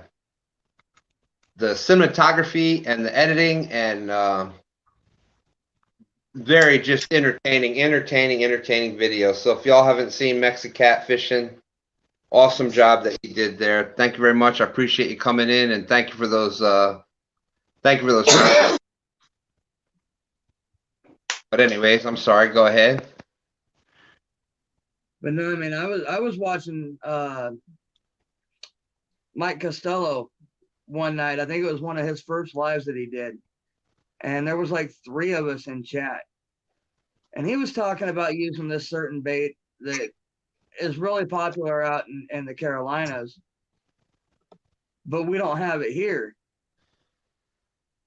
cinematography and the editing and very just entertaining videos. So if y'all haven't seen Mexicat fishing, awesome job that he did there. Thank you very much. I appreciate you coming in, and thank you for those. But anyways, I'm sorry. Go ahead. But no, I mean, I was watching Mike Costello one night. I think it was one of his first lives that he did, and there was like 3 of us in chat, and he was talking about using this certain bait that is really popular out in the Carolinas, but we don't have it here.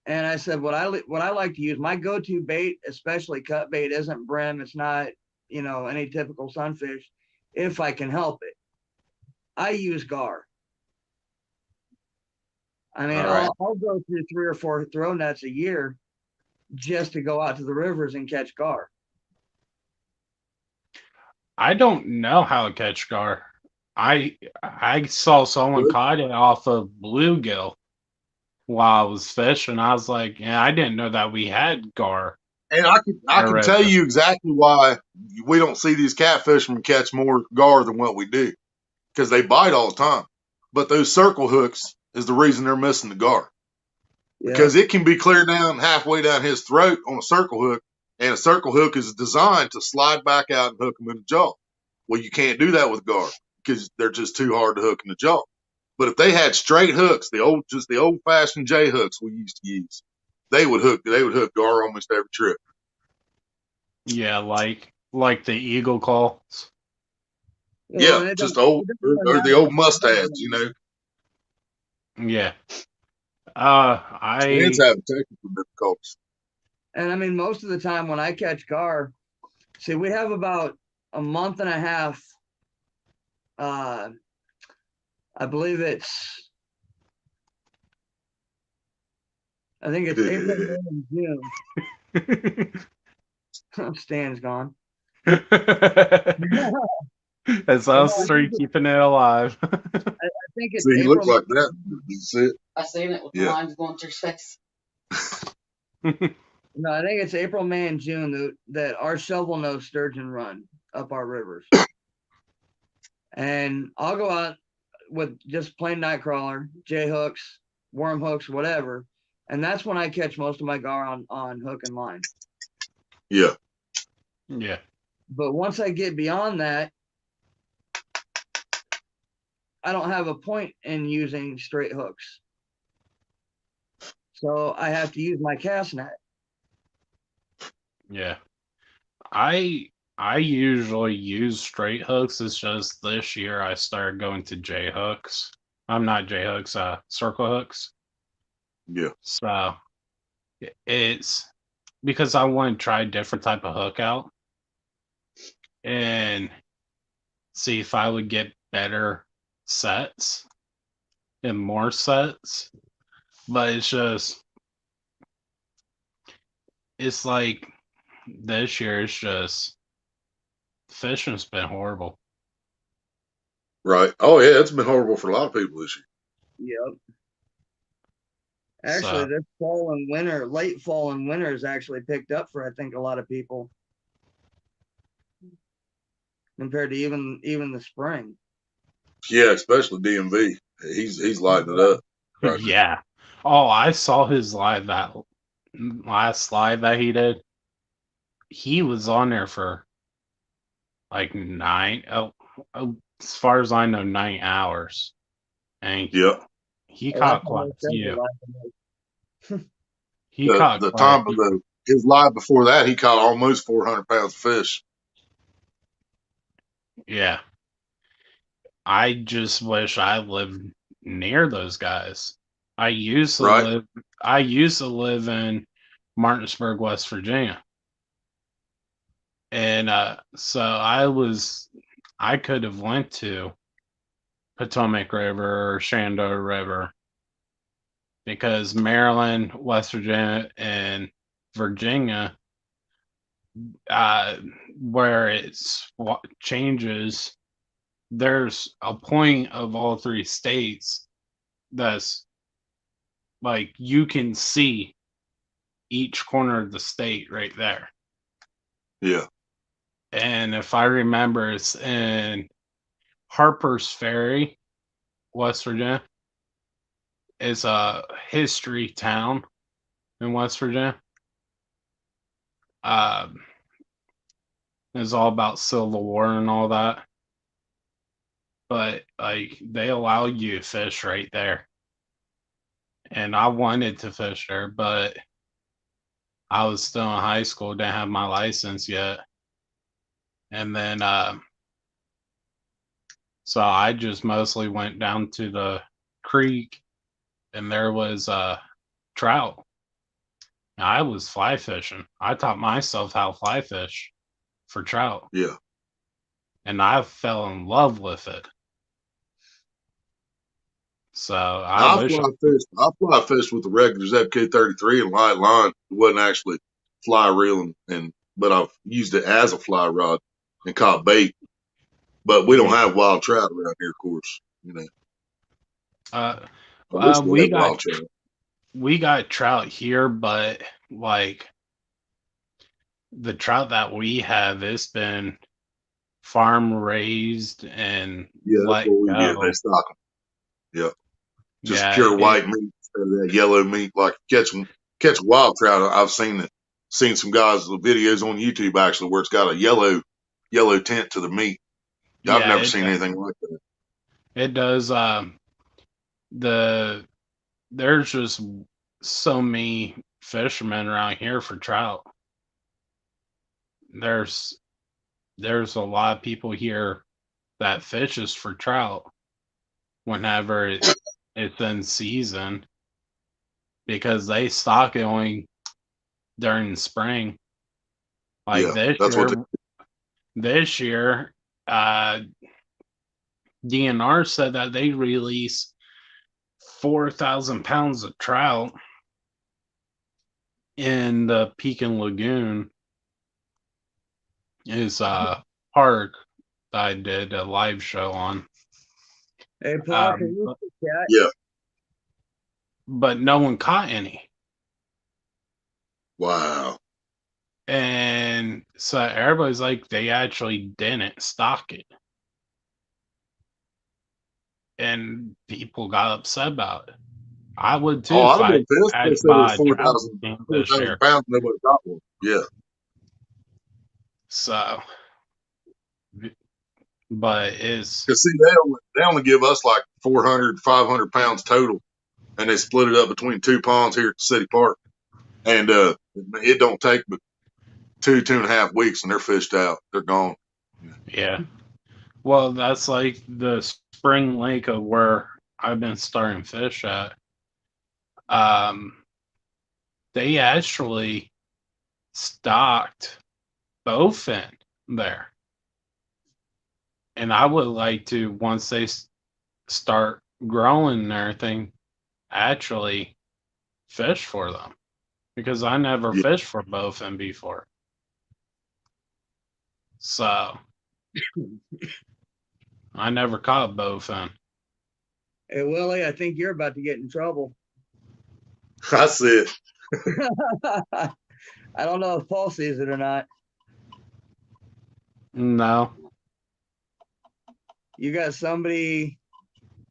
And I said, what I like to use, my go-to bait, especially cut bait, isn't brim. It's not, any typical sunfish, if I can help it. I use gar. I mean, All right. I'll go through 3 or 4 throw nets a year just to go out to the rivers and catch gar. I don't know how to catch gar. I saw someone caught it off of bluegill while I was fishing. I was like, yeah, I didn't know that we had gar. And I can tell you exactly why we don't see these catfishermen catch more gar than what we do, because they bite all the time. But those circle hooks is the reason they're missing the gar, because it can be clear down halfway down his throat on a circle hook, and a circle hook is designed to slide back out and hook him in the jaw. Well, you can't do that with gar because they're just too hard to hook in the jaw. But if they had straight hooks, the old fashioned J hooks we used to use, they would hook gar almost every trip. Yeah, like the eagle calls. Well, yeah, just old or the old mustads, Yeah. It's having technical difficulties. And I mean, most of the time when I catch gar, see, we have about a month and a half. I believe I think it's April, May, and June. Stan's gone. That's us 3 keeping it alive. I think it's See, he April, looks like that. You see it? I seen it with the lines going through space. No, I think it's April, May, and June that our shovel nose sturgeon run up our rivers. And I'll go out with just plain night crawler, J hooks, worm hooks, whatever. And that's when I catch most of my gar on hook and line. Yeah. Yeah. But once I get beyond that, I don't have a point in using straight hooks. So I have to use my cast net. Yeah. I usually use straight hooks. It's just this year I started going to J hooks. I'm not J hooks, circle hooks. Yeah. So it's because I want to try a different type of hook out and see if I would get better sets and more sets. But it's like this year it's just fishing's been horrible. Right. Oh yeah, it's been horrible for a lot of people this year. Yep. Actually, this fall and winter, late fall and winter has actually picked up for, I think, a lot of people compared to even the spring. Yeah, especially DMV. He's lighting it up. Right. Yeah. Oh, I saw his live that last live that he did. He was on there for like as far as I know, 9 hours, and Yeah. he Well, caught that's quite a almost every few. life. He caught The quite a time of few. his live before that, he caught almost 400 pounds of fish. Yeah, I just wish I lived near those guys. I used to Right? live. I used to live in Martinsburg, West Virginia, and so I could have went to Potomac River or Shenandoah River because Maryland, West Virginia, and Virginia, uh, where changes, there's a point of all three states that's like you can see each corner of the state right there. Yeah. And if I remember, it's in Harper's Ferry, West Virginia. It's a history town in West Virginia. It's all about Civil War and all that. But like they allow you to fish right there. And I wanted to fish there, but I was still in high school, didn't have my license yet. And then so I just mostly went down to the creek and there was trout. I was fly fishing. I taught myself how to fly fish for trout. Yeah. And I fell in love with it. So I I wish fly fished. I fly fished with the regular ZK 33 and light line. It wasn't actually fly reeling, but I've used it as a fly rod and caught bait. But we don't have wild trout around here, of course. You know, uh, I wish we we had got wild trout. we got trout here, but like the trout that we have, it's been farm raised and Yeah, that's let what we get. They go. stock them. Yeah, just Yeah, pure white meat instead of that yellow meat. Like catch wild trout. I've seen some guys with videos on YouTube actually where it's got a yellow tint to the meat. I've yeah, never seen anything like that. it does. The There's just so many fishermen around here for trout. There's there's a lot of people here that fishes for trout whenever it's in season because they stock it only during spring. Like Yeah, that's what. this year, uh, DNR said that they released 4,000 pounds of trout in the Pekin Lagoon. Is park that I did a live show on. Hey, Paul, can you chat? Yeah. But no one caught any. Wow. And so everybody's like, they actually didn't stock it. And people got upset about it. I would too Oh, if I'd have I been pissed if had they to said it was buy a trout stand this 4,000 year. pounds. Nobody got one. Yeah. So, but it's Because see, they only give us like 400, 500 pounds total, and they split it up between two ponds here at the city park. And it don't take but 2.5 weeks, and they're fished out. They're gone. yeah. Well, that's like the spring lake of where I've been starting fish at. They actually stocked bowfin there. And I would like to, once they start growing and everything, actually fish for them because I never Yeah. fished for bowfin before. So I never caught bowfin. Hey, Willie, I think you're about to get in trouble. I see it. I don't know if Paul sees it or not. No. You got somebody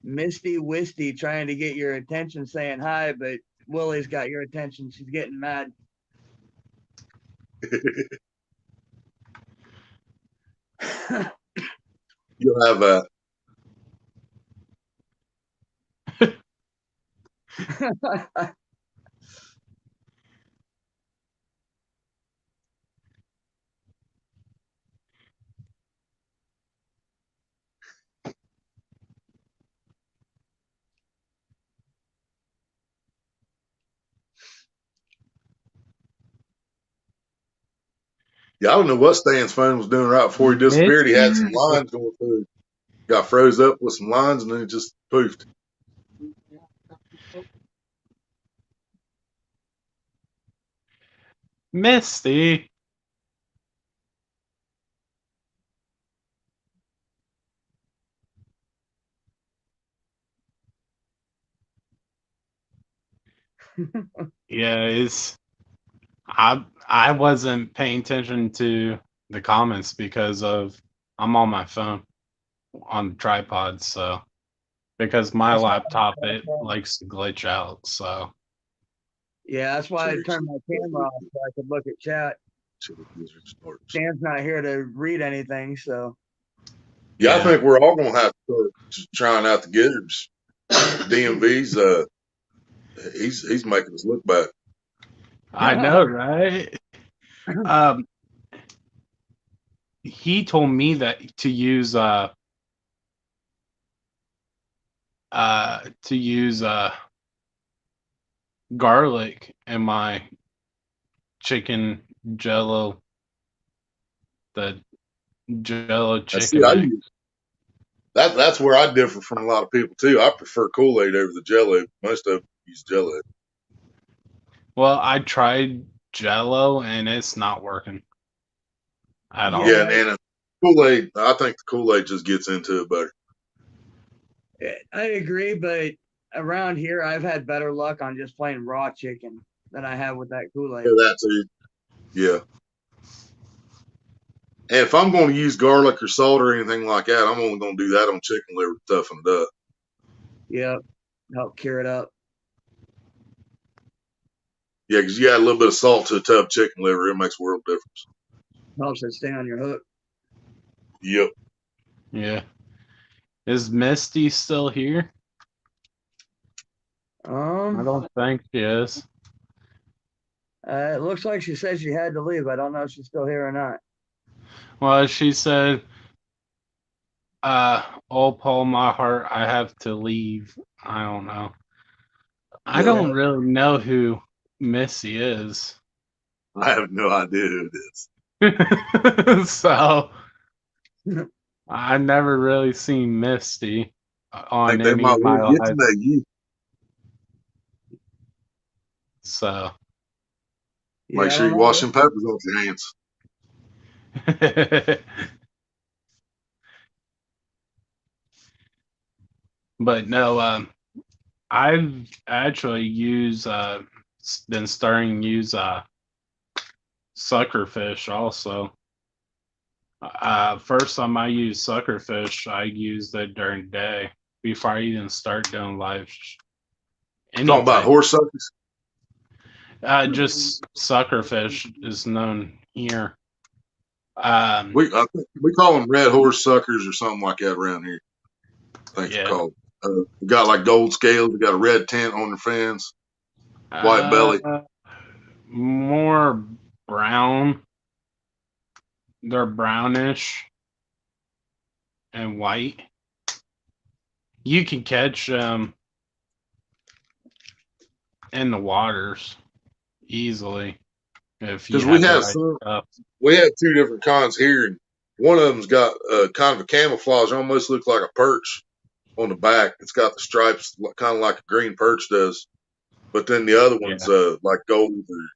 Misty Wisty trying to get your attention saying hi, but Willie's got your attention. She's getting mad. You'll have a. Yeah, I don't know what Stan's phone was doing right before he disappeared. He had some lines going through. Got froze up with some lines, and then it just poofed. Misty. Yeah, I wasn't paying attention to the comments because I'm on my phone on the tripod, so because my laptop it likes to glitch out, so yeah, that's why I turned my camera off so I could look at chat. Stan's not here to read anything, so yeah. I think we're all gonna have to start trying out the gizzards. DMV's he's making us look bad. I know, right? He told me that to use garlic in my chicken jello, the jello chicken. That's where I differ from a lot of people too. I prefer Kool-Aid over the Jello. Most of them use Jello. Well, I tried jello and it's not working at all. Yeah, and Kool-Aid, I think the Kool-Aid just gets into it better. I agree, but around here I've had better luck on just plain raw chicken than I have with that Kool-Aid. Yeah, that too. Yeah. And if I'm going to use garlic or salt or anything like that, I'm only going to do that on chicken liver to toughen it up. Yep. Help cure it up. Yeah, because you add a little bit of salt to a tub of chicken liver, it makes a world of difference. Helps it stay on your hook. Yep. Yeah. Is Misty still here? I don't think she is. It looks like she said she had to leave. I don't know if she's still here or not. Well, she said, oh, Paul, my heart, I have to leave. I don't know. I don't really know who Missy is. I have no idea who it is. So, I never really seen Misty on any of my get to know you. So, make sure you wash some peppers off your hands. But no, I've actually been starting to use suckerfish also. First time I used suckerfish, I used it during the day before I even start doing live. Talking about horse suckers? Just suckerfish is known here. We call them red horse suckers or something like that around here. I think it's called. We got like gold scales. We got a red tint on their fins. White belly. More brown. They're brownish and white. You can catch them in the waters easily if you have we have two different kinds here, and one of them's got kind of a camouflage, almost looks like a perch on the back. It's got the stripes kind of like a green perch does, but then the other one's like gold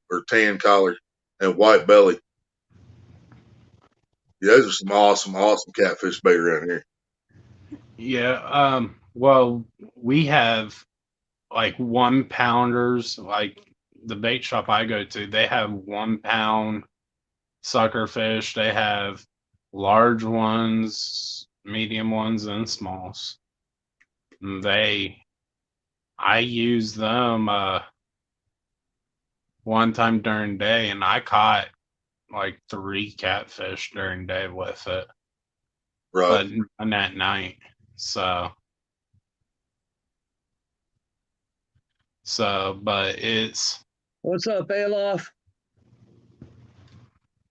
or tan collar and white belly. Yeah, those are some awesome catfish bait around here. Yeah. Well, we have like 1 pounders, like the bait shop I go to, they have 1 pound suckerfish. They have large ones, medium ones, and smalls. I used them one time during the day, and I caught like 3 catfish during the day with it, Right. but none at night. But it's What's up, Alof?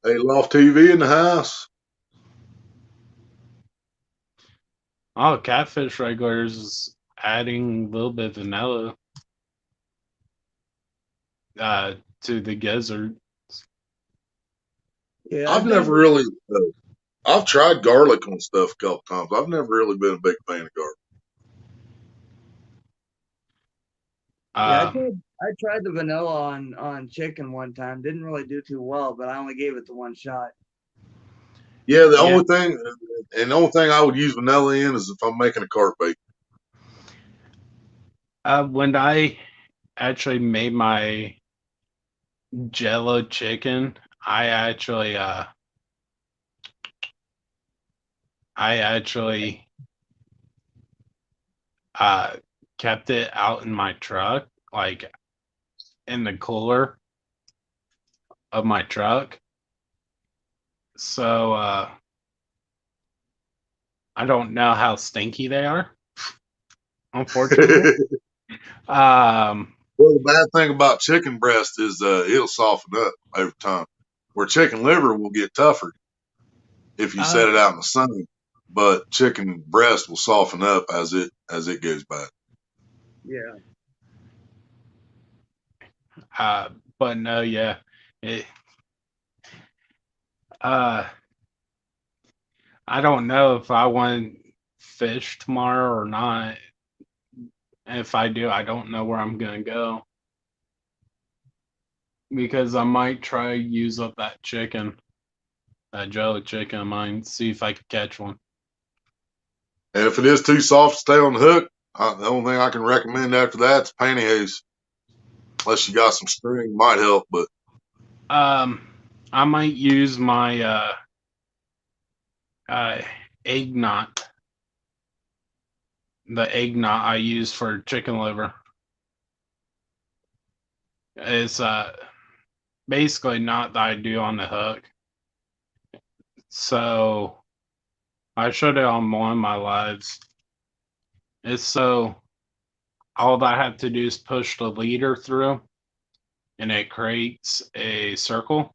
Hey, Loft TV in the house. oh, Catfish regulars is adding a little bit of vanilla to the gizzard. Yeah, I've never really. I've tried garlic on stuff a couple times. I've never really been a big fan of garlic. Yeah, I tried the vanilla on chicken one time. Didn't really do too well, but I only gave it the one shot. Yeah, the only thing I would use vanilla in is if I'm making a carp bake. When I actually made my Jello chicken, I actually kept it out in my truck, like in the cooler of my truck. So I don't know how stinky they are, unfortunately. Well, the bad thing about chicken breast is it'll soften up over time, where chicken liver will get tougher if you set it out in the sun. But chicken breast will soften up as it goes by. Yeah. But no, yeah. It, I don't know if I want fish tomorrow or not. If I do, I don't know where I'm gonna go, because I might try use up that chicken, that jello chicken of mine, see if I can catch one. And if it is too soft to stay on the hook, the only thing I can recommend after that is pantyhose. Unless you got some string, might help. But I might use my egg knot, the egg knot I use for chicken liver. It's basically knot that I do on the hook. So I showed it on one of my lives. It's so all that I have to do is push the leader through, and it creates a circle.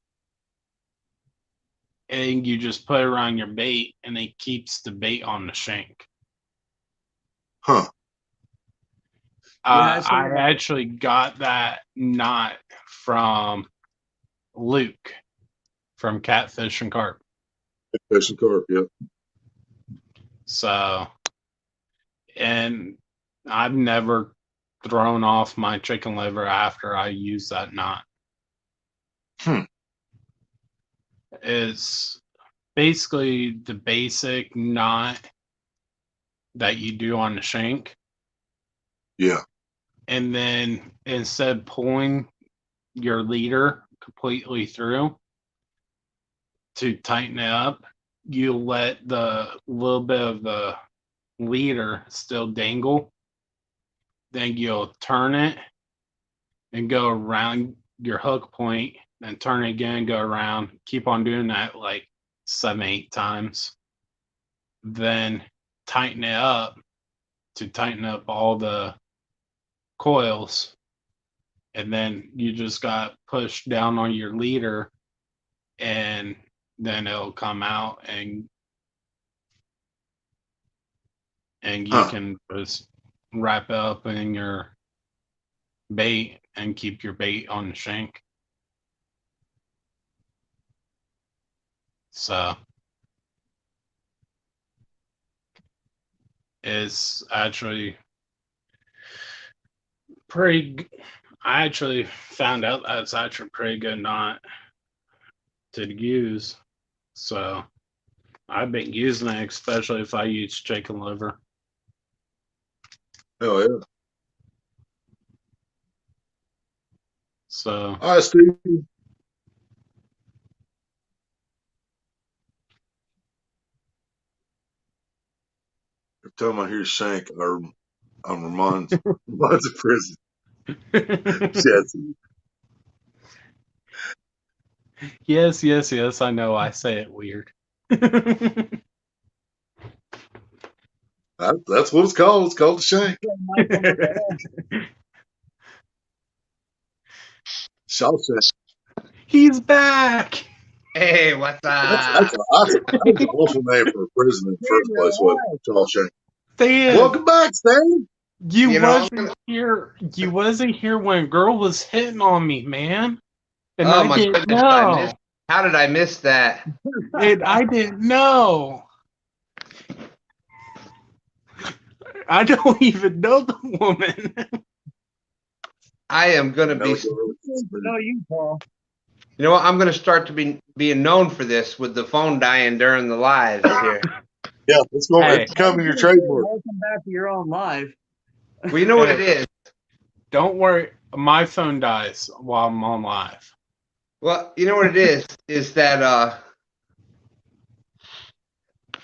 And you just put it around your bait, and it keeps the bait on the shank. huh? I actually got that knot from Luke from Catfish and Carp. Fish and carp, yeah. So, and I've never thrown off my chicken liver after I use that knot. It's basically the basic knot that you do on the shank. Yeah. And then instead of pulling your leader completely through to tighten it up, you let the little bit of the leader still dangle. Then you'll turn it and go around your hook point, then turn it again, go around. Keep on doing that like 7, 8 times. Then tighten it up to tighten up all the coils. And then you just got push down on your leader, and then it'll come out, and you can just wrap it up in your bait and keep your bait on the shank. So it's actually pretty. I actually found out that's actually pretty good knot to use. So I've been using it, especially if I use chicken liver. Oh yeah. So All right, Steve. Every time I hear shank, or reminds of prison. Yes. Yes. I know I say it weird. That's what it's called. It's called the shank. Shawshank. He's back. Hey, what's That's up? an awful name for a prison in the first place, wasn't it? Shawshank. Stan, Welcome back, Stan. you know, wasn't here. You wasn't here when girl was hitting on me, man. And oh I my didn't goodness, know. how did I miss that? And I didn't know. I don't even know the woman. I am gonna be. No, you, Paul. You know what? I'm gonna start to being known for this with the phone dying during the lives here. Yeah, it's becoming your trademark. Welcome back to your own live. Well, you know what it is. Don't worry, my phone dies while I'm on live. Well, you know what it is that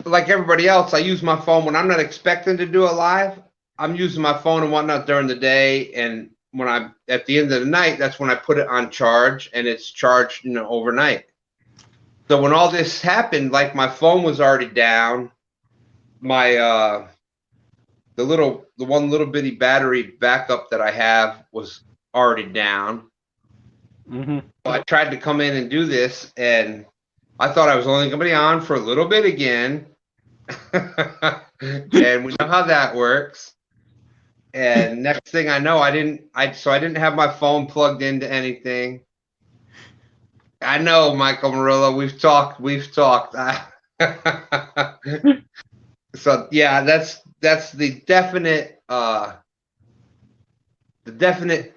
like everybody else, I use my phone when I'm not expecting to do a live. I'm using my phone and whatnot during the day, and when I'm at the end of the night, that's when I put it on charge, and it's charged, overnight. So when all this happened, like my phone was already down, my the one little bitty battery backup that I have was already down. Mm-hmm. So I tried to come in and do this, and I thought I was only going to be on for a little bit again. And we know how that works. And next thing I know, I didn't have my phone plugged into anything. I know, Michael Murillo, we've talked. So yeah, that's the definite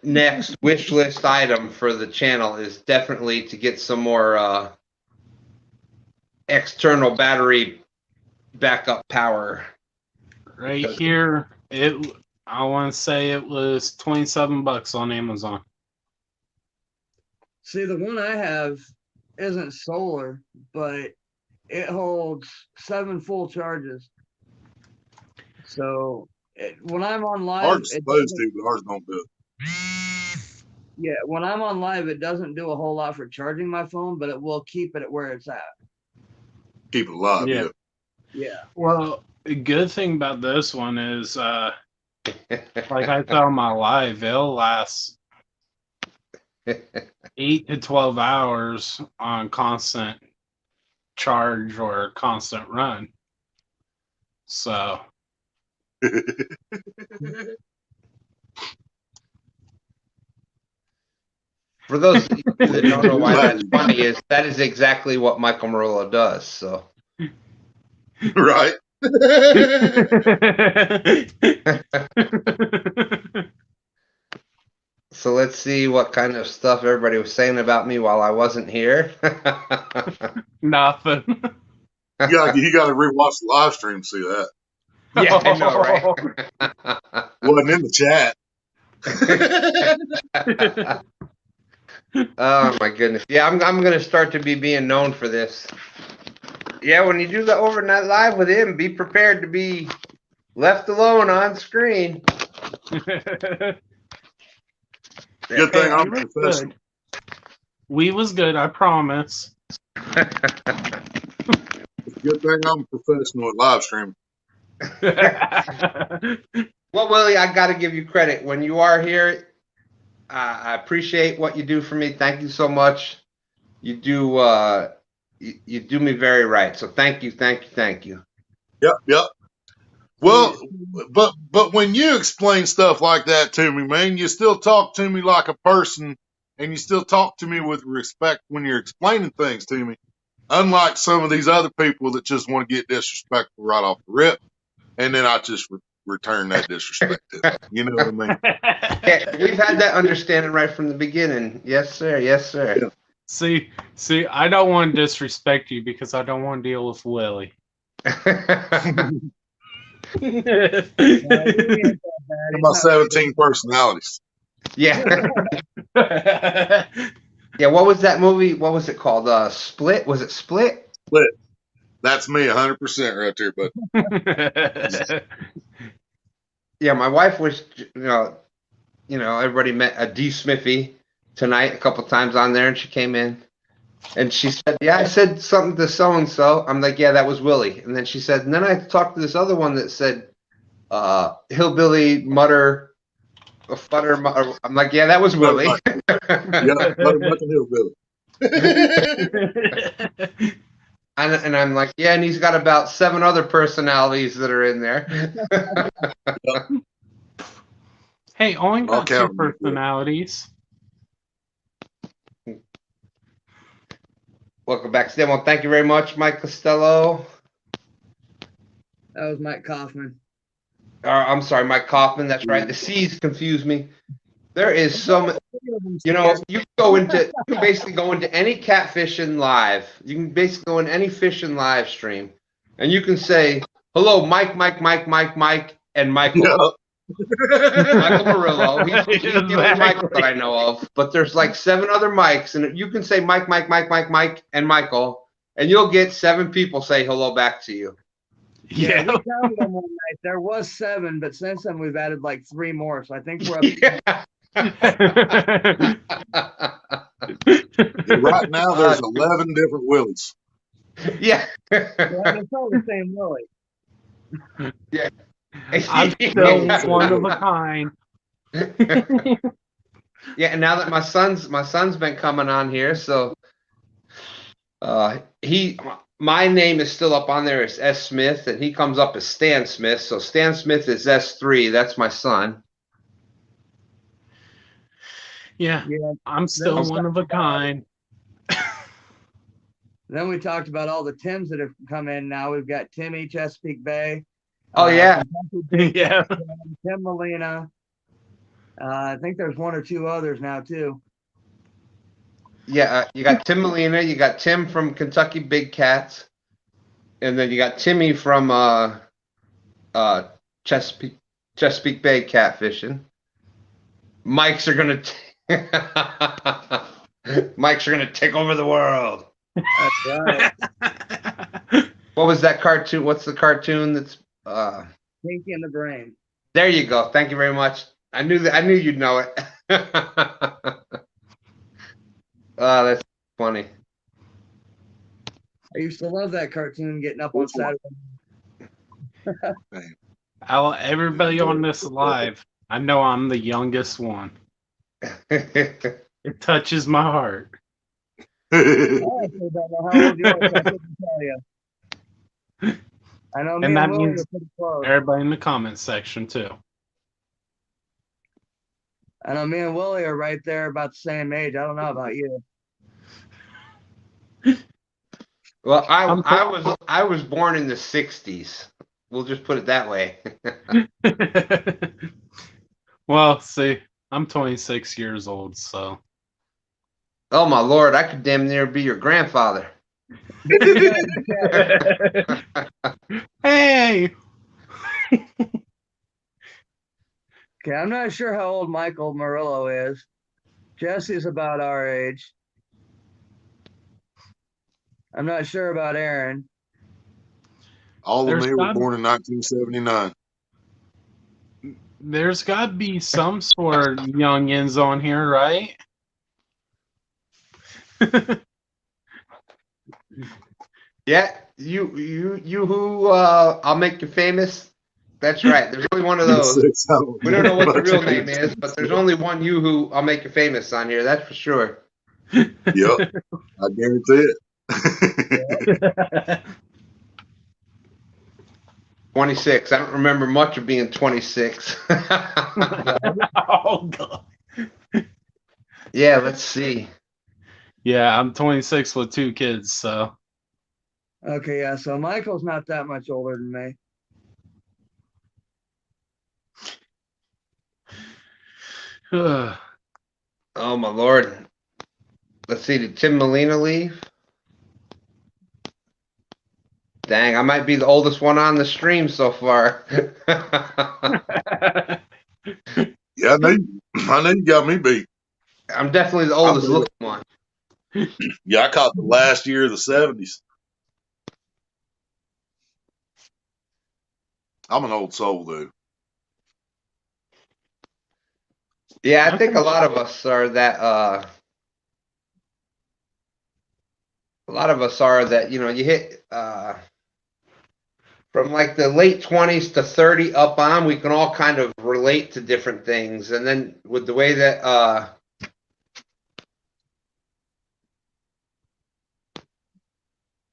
next wish list item for the channel is definitely to get some more external battery backup power. Right here, I want to say it was $27 on Amazon. See, the one I have isn't solar, but it holds 7 full charges. So when I'm on live, Ours supposed to, but ours don't do it. Yeah, when I'm on live, it doesn't do a whole lot for charging my phone, but it will keep it at where it's at. Keep it alive. Yeah. Yeah. Well, the good thing about this one is, like I said on my live, it'll last 8 to 12 hours on constant charge or constant run. So. For those of you that don't know why that's funny, that is exactly what Michael Murillo does. So. Right. So let's see what kind of stuff everybody was saying about me while I wasn't here. Nothing. You gotta rewatch the live stream to see that. Yeah, I know, right? Wasn't in the chat. Oh my goodness. Yeah, I'm gonna start to be being known for this. Yeah, when you do the overnight live with him, be prepared to be left alone on screen. Good thing I'm professional. We was good, I promise. Good thing I'm a professional at live stream. Well, Willie, I got to give you credit. When you are here, I appreciate what you do for me. Thank you so much. You do you do me very right. So thank you. Yep. Well, but when you explain stuff like that to me, man, you still talk to me like a person, and you still talk to me with respect when you're explaining things to me. Unlike some of these other people that just want to get disrespectful right off the rip, and then I just return that disrespect to them. You know what I mean? Yeah, we've had that understanding right from the beginning. Yes, sir. Yeah. See, I don't want to disrespect you because I don't want to deal with Willie. About 17 personalities. Yeah. Yeah, what was that movie? What was it called? Split? Was it Split? Split. That's me 100% right there, bud. Yeah, my wife was, everybody met a D Smithy tonight a couple times on there, and she came in and she said, "Yeah, I said something to so and so." I'm like, "Yeah, that was Willie." And then she said, and then I talked to this other one that said, "Hillbilly mutter, futter." I'm like, "Yeah, that was Willie." Yeah, Motherfucking hillbilly. And I'm like, "Yeah," and he's got about 7 other personalities that are in there. Hey, only I'll got 2 count 'em. personalities. Welcome back, Stan. Well, thank you very much, Mike Costello. That was Mike Kaufman. I'm sorry, Mike Kaufman. That's right. The C's confuse me. There is so much. You can basically go into any catfishing live. You can basically go in any fishing live stream, and you can say, "Hello, Mike, and Michael." Yeah. Michael Murillo. He's the only Exactly. Michael that I know of. But there's like 7 other Mikes, and you can say Mike, and Michael, and you'll get 7 people say hello back to you. Yeah, Yeah. we counted them one night. There was 7, but since then we've added like 3 more. So I think we're up. Right now, there's 11 different Willies. Yeah. It's all the same Willie. Yeah. I'm still one of a kind. Yeah, and now that my son's been coming on here, so my name is still up on there as S. Smith, and he comes up as Stan Smith. So Stan Smith is S3. That's my son. Yeah, I'm still one of a kind. Then we talked about all the Tims that have come in now. We've got Timmy, Chesapeake Bay. Oh, yeah. Yeah. Tim Molina. I think there's 1 or 2 others now, too. Yeah, you got Tim Molina, you got Tim from Kentucky Big Cats, and then you got Timmy from Chesapeake Bay Catfishing. Mikes are gonna take over the world. That's right. What was that cartoon? What's the cartoon that's Pinky in the Brain. There you go. Thank you very much. I knew you'd know it. Oh, that's funny. I used to love that cartoon getting up on Saturday. Everybody on this live, I know I'm the youngest one. It touches my heart. I actually don't know how old you are, so I couldn't tell you. I know me And that and Willie means are pretty close. everybody in the comments section too. I know me and Willie are right there about the same age. I don't know about you. Well, I was born in the 60s. We'll just put it that way. Well, see, I'm 26 years old, so. Oh my Lord, I could damn near be your grandfather. Hey. Okay, I'm not sure how old Michael Murillo is. Jesse's about our age. I'm not sure about Aaron. All of me were born in 1979. There's got to be some sort of youngins on here, right? Yeah, you who I'll make you famous. That's right. There's only one of those. We don't know what the real name is, but there's only one you who I'll make you famous on here. That's for sure. Yep, I guarantee it. 26. I don't remember much of being 26. Oh God. Yeah, let's see. Yeah, I'm 26 with 2 kids, so. Okay, yeah, so Michael's not that much older than me. Oh my Lord. Let's see, did Tim Molina leave? Dang, I might be the oldest one on the stream so far. Yeah, I know you got me beat. I'm definitely the oldest looking one. Yeah, I caught the last year of the 70s. I'm an old soul, though. Yeah, I think a lot of us are that. A lot of us are that. You know, you hit from like the late 20s to 30 up on. We can all kind of relate to different things, and then with the way that.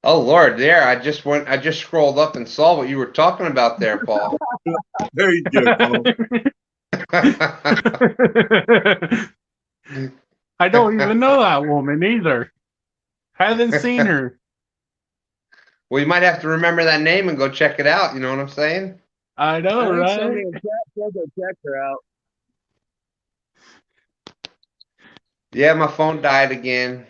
Oh Lord, there! I just went. I just scrolled up and saw what you were talking about there, Paul. There you go, Paul. I don't even know that woman either. Haven't seen her. Well, you might have to remember that name and go check it out. You know what I'm saying? I know, I think right? somebody in chat said they checked her out. Yeah, my phone died again.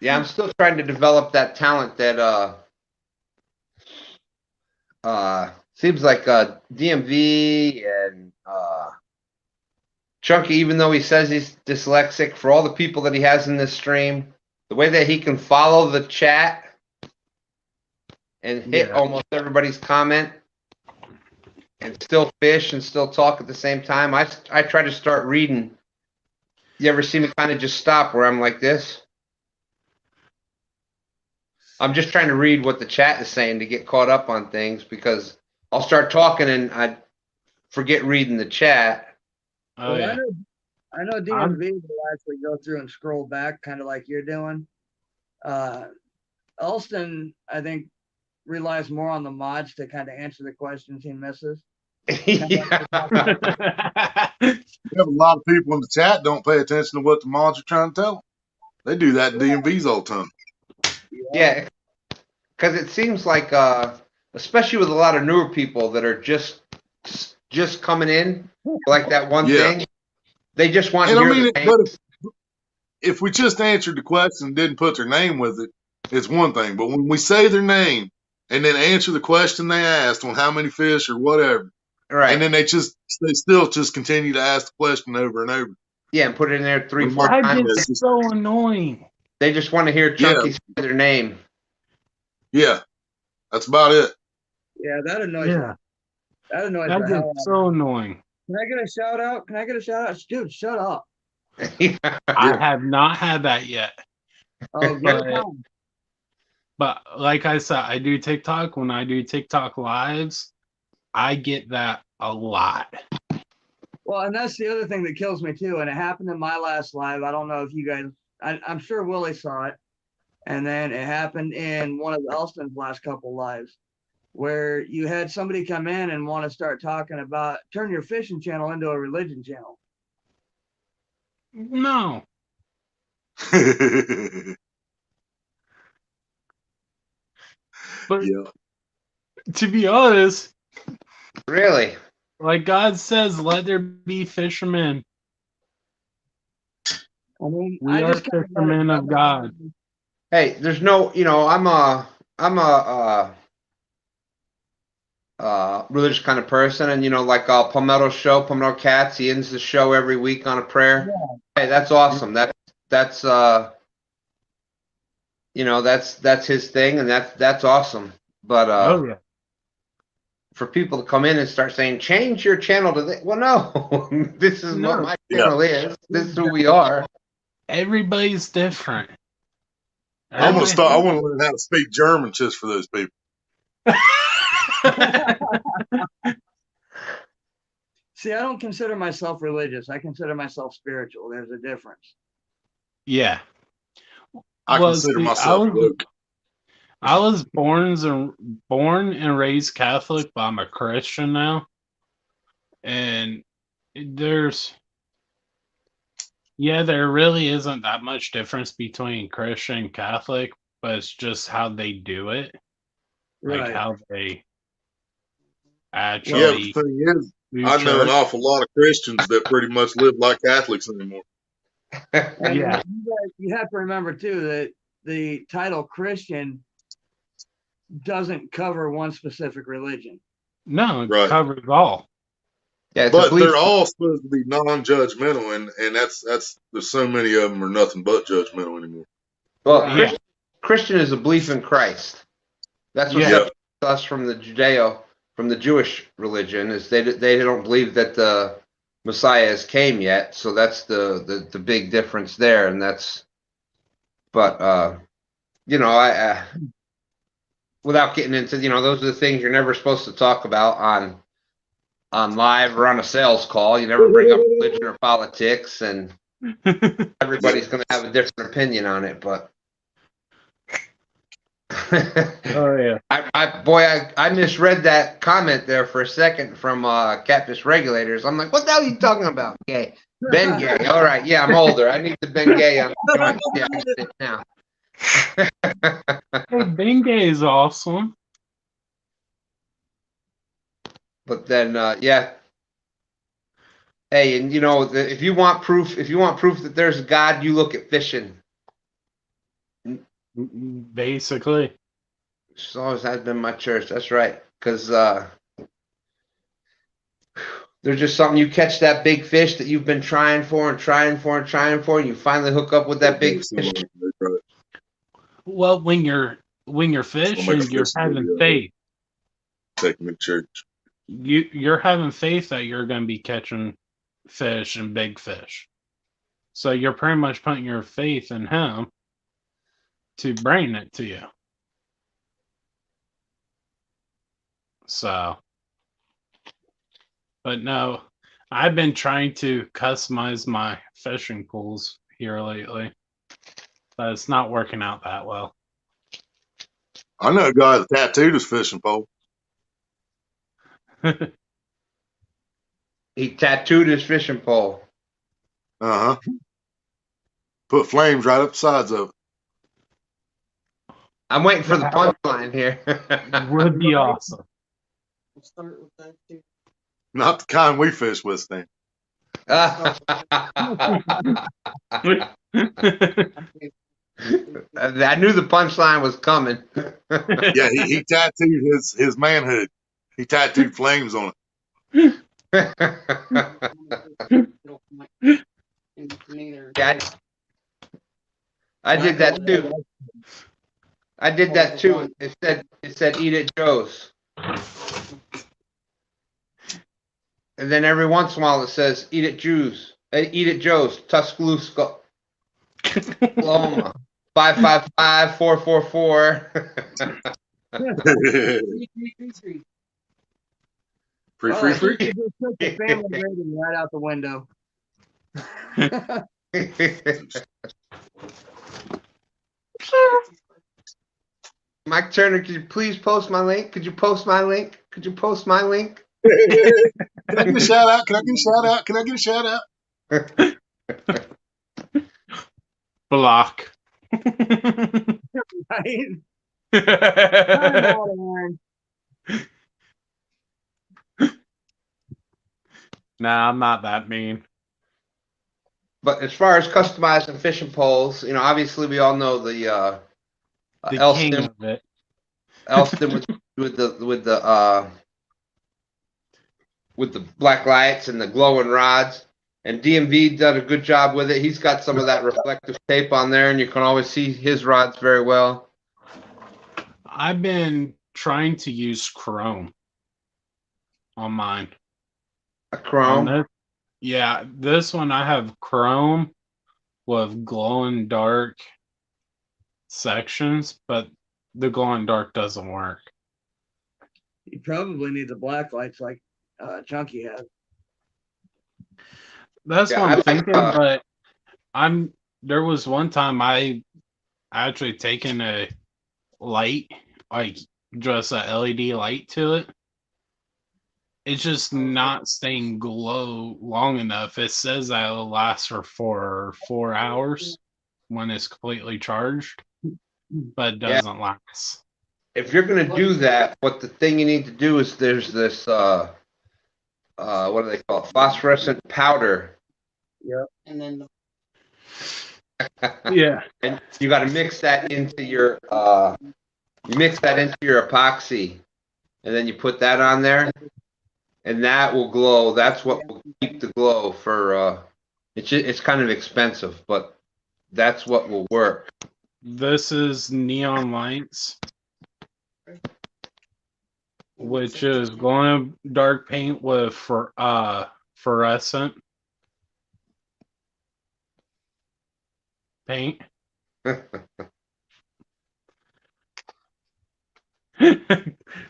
Yeah, I'm still trying to develop that talent that seems like DMV and Chunky, even though he says he's dyslexic, for all the people that he has in this stream, the way that he can follow the chat and hit almost everybody's comment and still fish and still talk at the same time. I try to start reading. You ever see me kind of just stop where I'm like this? I'm just trying to read what the chat is saying to get caught up on things, because I'll start talking and I forget reading the chat. Oh, Well, yeah. I know DMV will actually go through and scroll back, kind of like you're doing. Elston, I think, relies more on the mods to kind of answer the questions he misses. Yeah. We have a lot of people in the chat don't pay attention to what the mods are trying to tell them. They do that in DMVs all the time. Yeah, because it seems like, especially with a lot of newer people that are just coming in, like that one thing, they just want to And hear I mean, the but if we just answered the question and didn't put their name with it, it's one thing. But when we say their name and then answer the question they asked on how many fish or whatever, right, and then they still just continue to ask the question over and over. Yeah, and put it in there 3-4 That times. gets so annoying. They just want to hear Chunky say their name. Yeah, that's about it. Yeah, that annoys me. That annoys That the hell out gets so annoying. Can I get a shout out? Can I get a shout out? Dude, shut up. I have not had that yet. Oh, but like I said, I do TikTok. When I do TikTok lives, I get that a lot. Well, and that's the other thing that kills me too. And it happened in my last live. I don't know if you guys, I'm sure Willie saw it. And then it happened in one of Elston's last couple lives, where you had somebody come in and want to start talking about turn your fishing channel into a religion channel. No. But to be honest, really, like God says, let there be fishermen. I mean, we are fishermen of God. Hey, there's no, I'm a religious kind of person, and like Palmetto Cats, he ends the show every week on a prayer. Yeah. Hey, that's awesome. That's his thing, and that's awesome. But for people to come in and start saying change your channel to this, well, no, this is what my channel is. This is who we are. Everybody's different. I'm gonna start. I want to learn how to speak German just for those people. See, I don't consider myself religious. I consider myself spiritual. There's a difference. Yeah. I consider myself woke. I was born and raised Catholic, but I'm a Christian now. And there really isn't that much difference between Christian and Catholic, but it's just how they do it. Right. Like how they actually. Yeah, the thing is, I know an awful lot of Christians that pretty much live like Catholics anymore. And you have to remember too that the title Christian doesn't cover one specific religion. No, it covers all. Yeah, but they're all supposed to be non-judgmental, and that's there's so many of them are nothing but judgmental anymore. Well, Christian is a belief in Christ. That's what Yeah. separates us from the from the Jewish religion, is they don't believe that the Messiah has came yet. So that's the big difference there, and that's. But you know, I without getting into, you know, those are the things you're never supposed to talk about on live or on a sales call. You never bring up religion or politics, and everybody's going to have a different opinion on it. But Oh yeah. I misread that comment there for a second from Catfish regulators. I'm like, what the hell are you talking about? Gay. Ben Gay. All right. Yeah, I'm older. I need the Ben Gay on the joint. Yeah, I get it now. Hey, Bengay is awesome. But then, yeah. Hey, and you know, if you want proof that there's a God, you look at fishing. Basically. It always has been my church. That's right. Because there's just something, you catch that big fish that you've been trying for, and you finally hook up with that big fish. Well, when you're fishing, you're having faith. Take me to church. You're having faith that you're going to be catching fish and big fish. So you're pretty much putting your faith in him to bring it to you. So, but no, I've been trying to customize my fishing pools here lately, but it's not working out that well. I know a guy that tattooed his fishing pole. He tattooed his fishing pole. Uh huh. Put flames right up the sides of it. I'm waiting for the punchline here. Would be awesome. We'll start with that too. Not the kind we fish with, Stan. I knew the punchline was coming. Yeah, he tattooed his manhood. He tattooed flames on it. Yeah, I did that too. I did that too. It said eat at Joe's. And then every once in a while it says eat at Joe's, Tuscaloosa, Oklahoma, 555-444. Free. You just took the family rating right out the window. Mike Turner, could you please post my link? Could you post my link? Can I get a shout out? Block. Right? Nah, I'm not that mean. But as far as customizing fishing poles, you know, obviously we all know the The Elston, king of it. Elston with the black lights and the glowing rods. And DMV done a good job with it. He's got some of that reflective tape on there, and you can always see his rods very well. I've been trying to use chrome on mine. A chrome? Yeah, this one I have chrome with glow in dark sections, but the glow in dark doesn't work. You probably need the black lights like Chunky has. That's Yeah, what I'm I like, thinking, but there was one time I actually taken a light, like just a LED light to it. It's just not staying glow long enough. It says that it'll last for 4 hours when it's completely charged, but it doesn't last. if you're going to do that, the thing you need to do is there's this, what do they call it? Phosphorescent powder. Yep. And then Yeah. And you got to mix that into your epoxy, and then you put that on there, and that will glow. That's what will keep the glow for. It's kind of expensive, but that's what will work. This is neon lights. which is glow dark paint with fluorescent paint.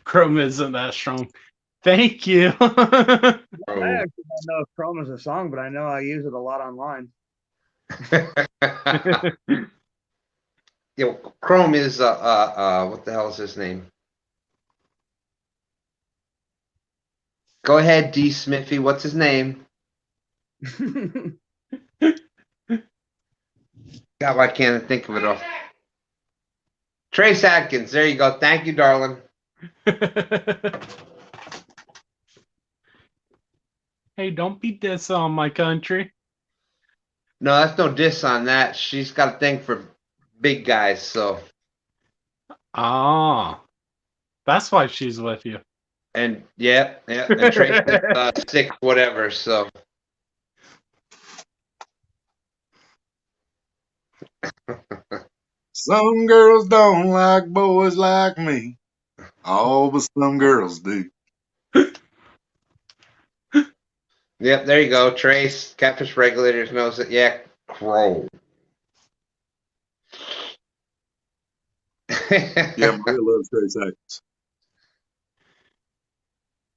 Chrome isn't that strong. Thank you. I actually don't know if Chrome is a song, but I know I use it a lot online. Chrome is what the hell is his name? Go ahead, D. Smithy. What's his name? God, why can't I think of it all? Trace Adkins. There you go. Thank you, darling. Hey, don't be dissing on my country. No, that's no diss on that. She's got a thing for big guys, so. Ah, that's why she's with you. And yeah. And Trace is 6 whatever, so. Some girls don't like boys like me. All but some girls do. Yep, there you go. Trace, Catfish Regulators knows it. Yeah, Crow. Yeah, Maria loves Trace Atkins.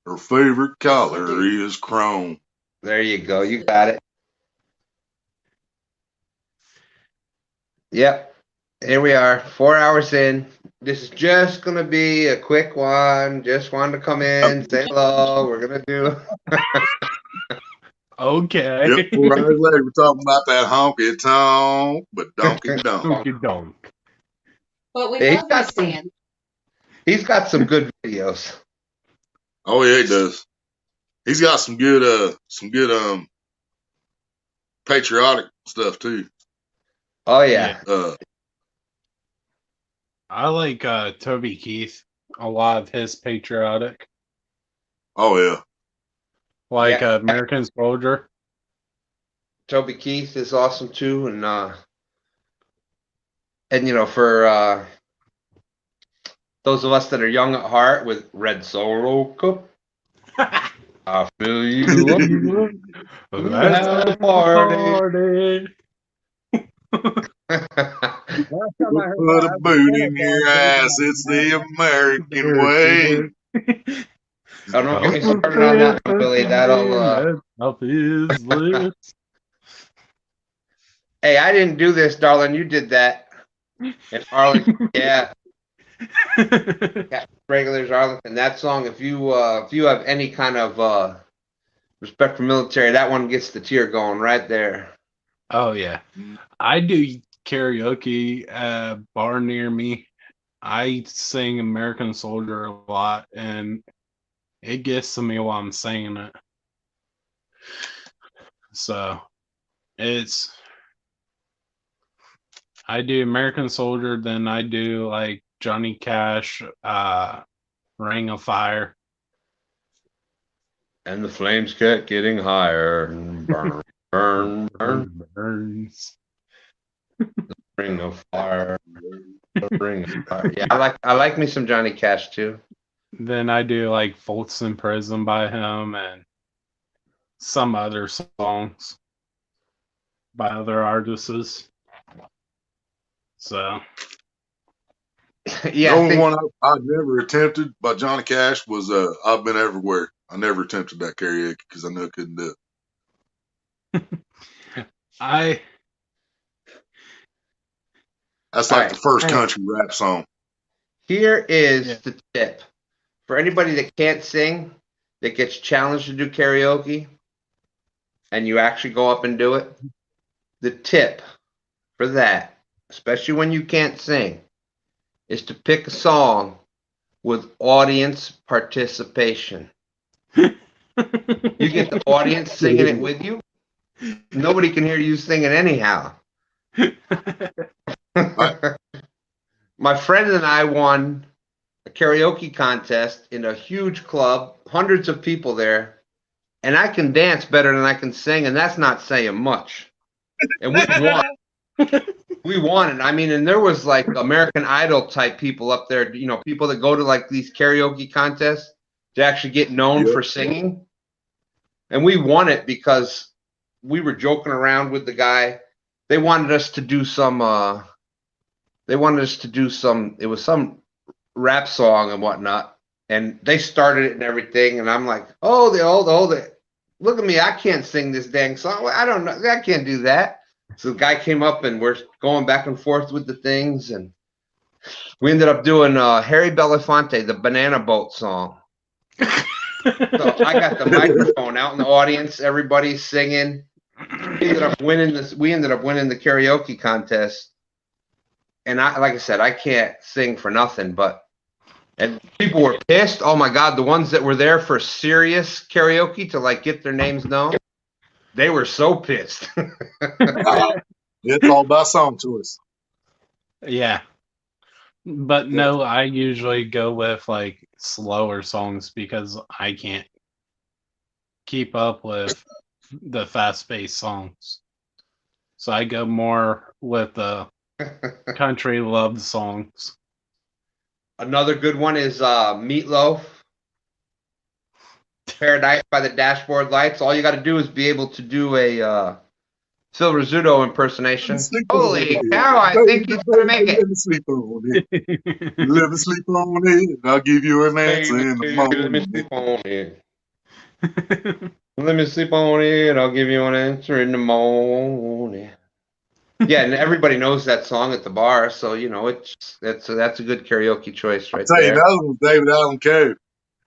Her favorite color is chrome. There you go. You got it. Yep. Here we are, 4 hours in. This is just going to be a quick one. Just wanted to come in, say hello. We're going to do. Okay. Yep, 4 hours later, we're talking about that honky tonk, but donkey donk. Donkey donk. But we Hey, love you, Stan. He's got some good videos. Oh yeah, he does. He's got some good patriotic stuff too. Oh yeah. I like Toby Keith. A lot of his patriotic. Oh yeah. Like Yeah. American Soldier. Toby Keith is awesome too, and you know, for those of us that are young at heart with Red Solo Cup, I feel you up. Let's have a party. Last time I heard Put that, a I was boot in in it, your though. ass. It's the American way. Oh, don't get me started on that one, Billy. That'll. Up his lips. Hey, I didn't do this, darling. You did that. And Arlington, yeah, Regulars Arlington. That song. If you have any kind of respect for military, that one gets the tear going right there. Oh yeah, I do karaoke at a bar near me. I sing American Soldier a lot, and it gets to me while I'm singing it. So I do American Soldier, then I do like Johnny Cash, Ring of Fire. And the flames kept getting higher. Burn, burn, burn. Burns. Ring of fire. Ring of fire. Yeah, I like me some Johnny Cash too. Then I do like Folsom Prison by him and some other songs by other artists. So Yeah, The only one I've never attempted by Johnny Cash was I've Been Everywhere. I never attempted that karaoke because I knew I couldn't do it. That's like All right. the first country rap song. Here is the tip. For anybody that can't sing, that gets challenged to do karaoke, and you actually go up and do it, the tip for that, especially when you can't sing, is to pick a song with audience participation. You get the audience singing it with you. Nobody can hear you singing anyhow. My friend and I won a karaoke contest in a huge club, hundreds of people there, and I can dance better than I can sing, and that's not saying much. And we won. We won it. I mean, and there was like American Idol type people up there, you know, people that go to like these karaoke contests. to actually get known for singing. And we won it because we were joking around with the guy. They wanted us to do some, it was some rap song and whatnot. And they started it and everything. And I'm like, hold it. Look at me. I can't sing this dang song. I don't know. I can't do that. So the guy came up and we're going back and forth with the things. And we ended up doing Harry Belafonte, the Banana Boat song. So I got the microphone out in the audience. Everybody's singing. We ended up winning the karaoke contest. And like I said, I can't sing for nothing, and people were pissed. Oh my God, the ones that were there for serious karaoke to like get their names known, they were so pissed. It's all about song choice. Yeah. But no, I usually go with like slower songs because I can't keep up with the fast-paced songs. So I go more with the country love songs. Another good one is Meatloaf, Paradise by the Dashboard Lights. All you got to do is be able to do a Phil Rizzuto impersonation. Holy cow, I think he's going to make it. Let me sleep on it. Let me sleep on it. I'll give you an answer in the morning. Let me sleep on it. Let me sleep on it. I'll give you an answer in the morning. Yeah, and everybody knows that song at the bar, so you know that's a good karaoke choice right I'll tell you there. another one, David Allen Coe.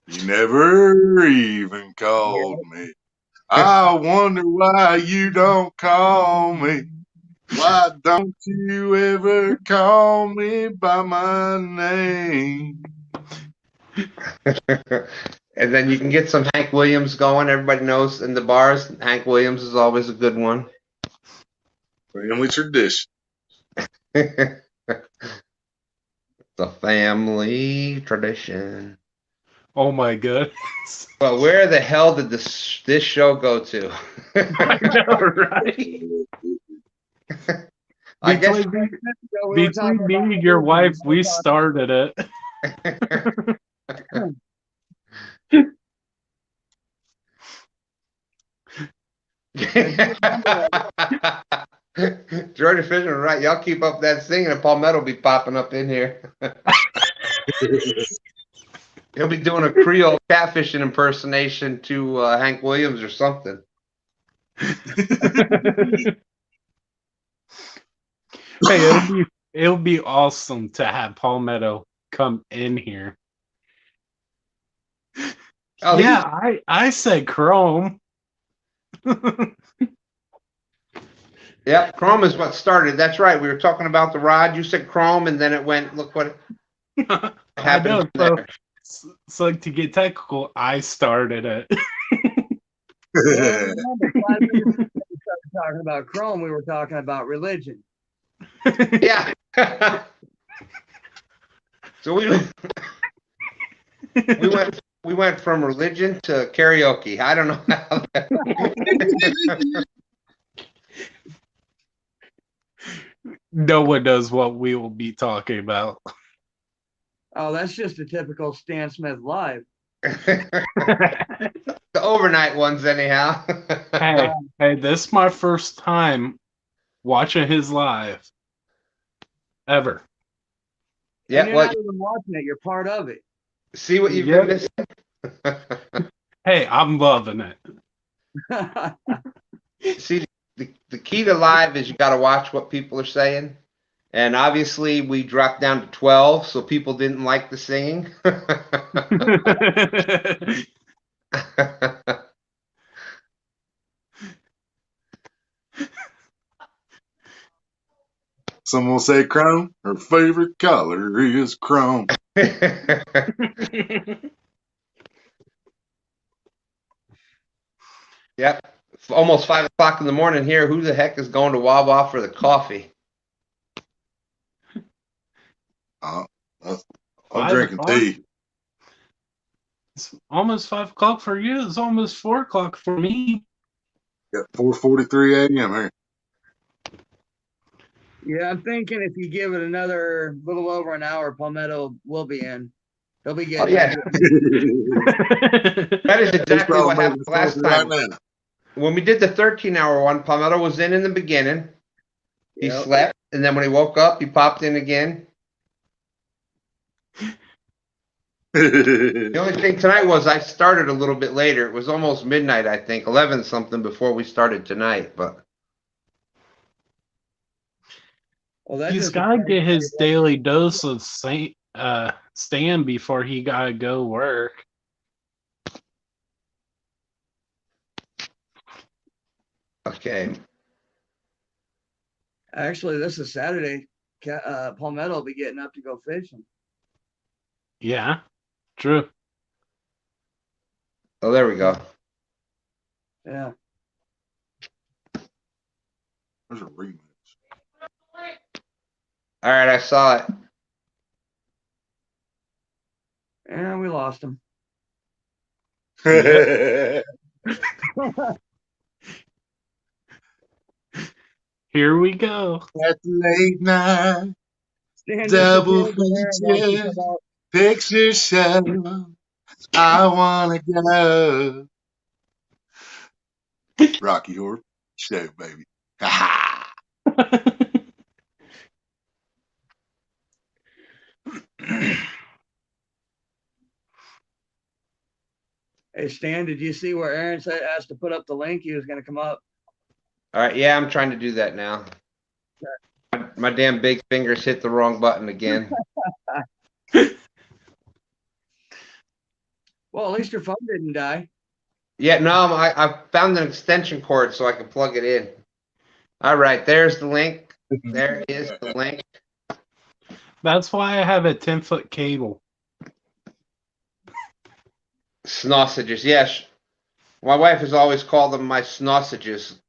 You never even called me. I wonder why you don't call me. Why don't you ever call me by my name? And then you can get some Hank Williams going. Everybody knows in the bars, Hank Williams is always a good one. Family tradition. It's a family tradition. Oh my goodness. But where the hell did this show go to? I know, right? I guess Between me and your wife, we started it. Jordan Fisher, right? Y'all keep up that singing, and Palmetto will be popping up in here. He'll be doing a Creole catfishing impersonation to Hank Williams or something. Hey, it'll be awesome to have Palmetto come in here. Oh, yeah, I said Chrome. Yep, Chrome is what started. That's right. We were talking about the rod. You said Chrome, and then it went. Look what happened there. So to get technical, I started it. Well, remember, 5 minutes before we started talking about Chrome, we were talking about religion. Yeah. So we went from religion to karaoke. I don't know how that. No one knows what we will be talking about. Oh, that's just a typical Stan Smith live. The overnight ones, anyhow. Hey, this is my first time watching his live ever. Yeah, and you're not even watching it; you're part of it. See what you've been missing. Hey, I'm loving it. See, the key to live is you got to watch what people are saying. And obviously, we dropped down to 12, so people didn't like the singing. Someone say chrome. Her favorite color is chrome. Yep. Almost 5 o'clock in the morning here. Who the heck is going to Wawa for the coffee? I'm drinking tea. It's almost 5 o'clock for you. It's almost 4 o'clock for me. Got 4:43 a.m. here. Yeah, I'm thinking if you give it another little over an hour, Palmetto will be in. He'll be Oh getting. yeah, that is exactly what happened last time. Right now. When we did the 13-hour one, Palmetto was in the beginning. He Yep. slept, and then when he woke up, he popped in again. The only thing tonight was I started a little bit later. It was almost midnight, I think, 11 something before we started tonight. But Well, that's He's just got to get his daily dose of Stan before he got to go work. okay, Actually, this is Saturday. Palmetto will be getting up to go fishing. Yeah, true. oh there we go. Yeah. There's a remix. All right, I saw it. And we lost him. Here we go. At late night, Stan double disappeared, and Aaron wants to feature, come out. picture show. I wanna go. Rocky Horror Show, baby. Ha ha. Hey, Stan, did you see where Aaron said asked to put up the link? He was going to come up. All right, yeah, I'm trying to do that now. My damn big fingers hit the wrong button again. Well, at least your phone didn't die. Yeah, no, I found an extension cord so I can plug it in. All right, there's the link. There is the link. That's why I have a 10-foot cable. Snausages, yes. My wife has always called them my snausages.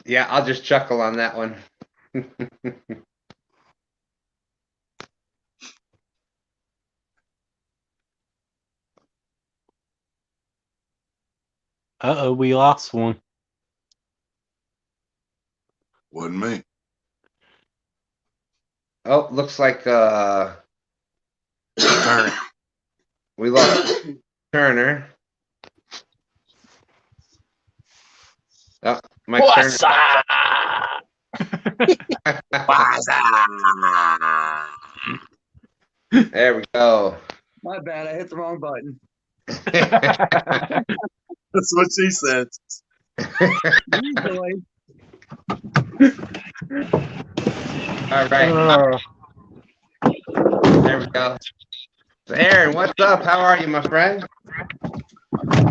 Yeah, I'll just chuckle on that one. Uh-oh, we lost one. Wasn't me. Oh, looks like we lost Turner. Oh, Mike Turner. There we go. My bad. I hit the wrong button. That's what she said. Usually. All right. There we go. So Aaron, what's up? How are you, my friend?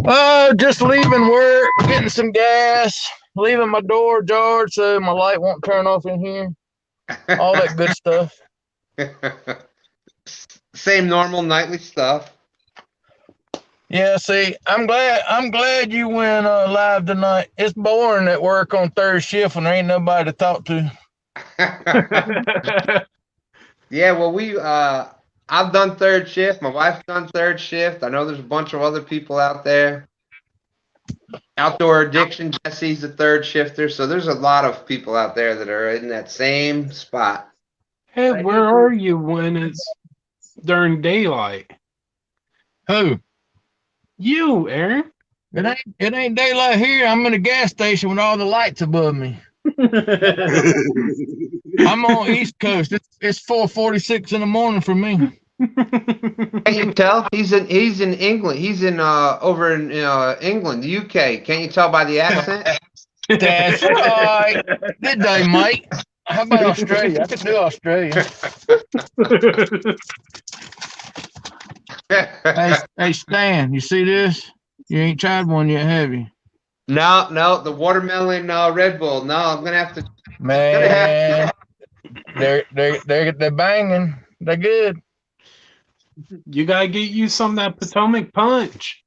Oh, just leaving work, getting some gas, leaving my door ajar so my light won't turn off in here. All that good stuff. Same normal nightly stuff. Yeah, see, I'm glad you went live tonight. It's boring at work on third shift when there ain't nobody to talk to. Yeah, well, I've done third shift. My wife's done third shift. I know there's a bunch of other people out there. Outdoor Addiction, Jesse's a third shifter. So there's a lot of people out there that are in that same spot. Hey, where are you when it's during daylight? Who? You, Aaron. It ain't daylight here. I'm in a gas station with all the lights above me. I'm on East Coast. It's 4:46 in the morning for me. Can't you tell? He's in England. He's in over in England, the UK. Can't you tell by the accent? That's right. Good day, mate. How about Australia? I could do Australia. Hey, Stan, you see this? You ain't tried one yet, have you? No, the watermelon Red Bull. No, I'm gonna have to. Man, they're banging. They're good. You gotta get you some of that Potomac Punch.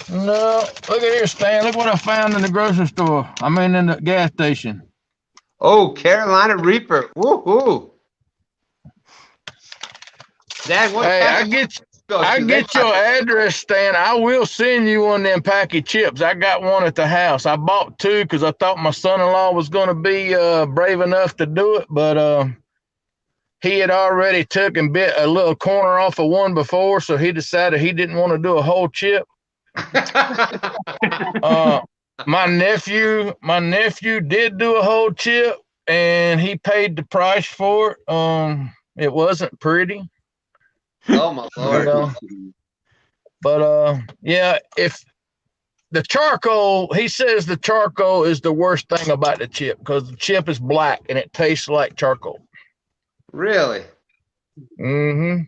No, look at here, Stan. Look what I found in the grocery store. I mean, in the gas station. Oh, Carolina Reaper. Woohoo! Dad, what? Hey, I get your address, Stan. I will send you one of them packet chips. I got one at the house. I bought two because I thought my son-in-law was going to be brave enough to do it, but he had already took and bit a little corner off of one before, so he decided he didn't want to do a whole chip. My nephew did do a whole chip, and he paid the price for it. It wasn't pretty. Oh my Lord. But yeah, if the charcoal, he says the charcoal is the worst thing about the chip because the chip is black and it tastes like charcoal. Really? Mm-hmm.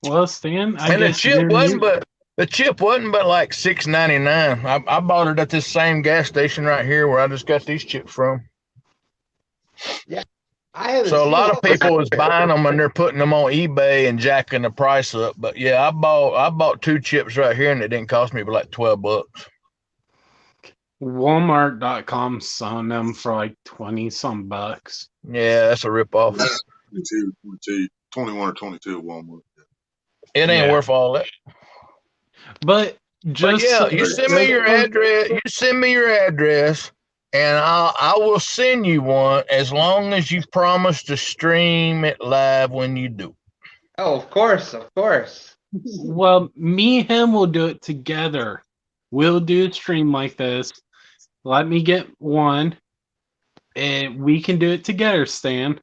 Well, Stan, I and the guess chip wasn't but like $6.99. I bought it at this same gas station right here where I just got these chips from. Yeah. So a lot of people is buying them and they're putting them on eBay and jacking the price up. But yeah, I bought two chips right here and it didn't cost me but like $12. Walmart.com selling them for like 20 some bucks. Yeah, that's a ripoff. 21 or 22 at Walmart. It ain't worth all that. But yeah, you send me your address. You send me your address, and I will send you one as long as you promise to stream it live when you do. Oh, of course. Well, me and him will do it together. We'll do a stream like this. Let me get one, and we can do it together, Stan.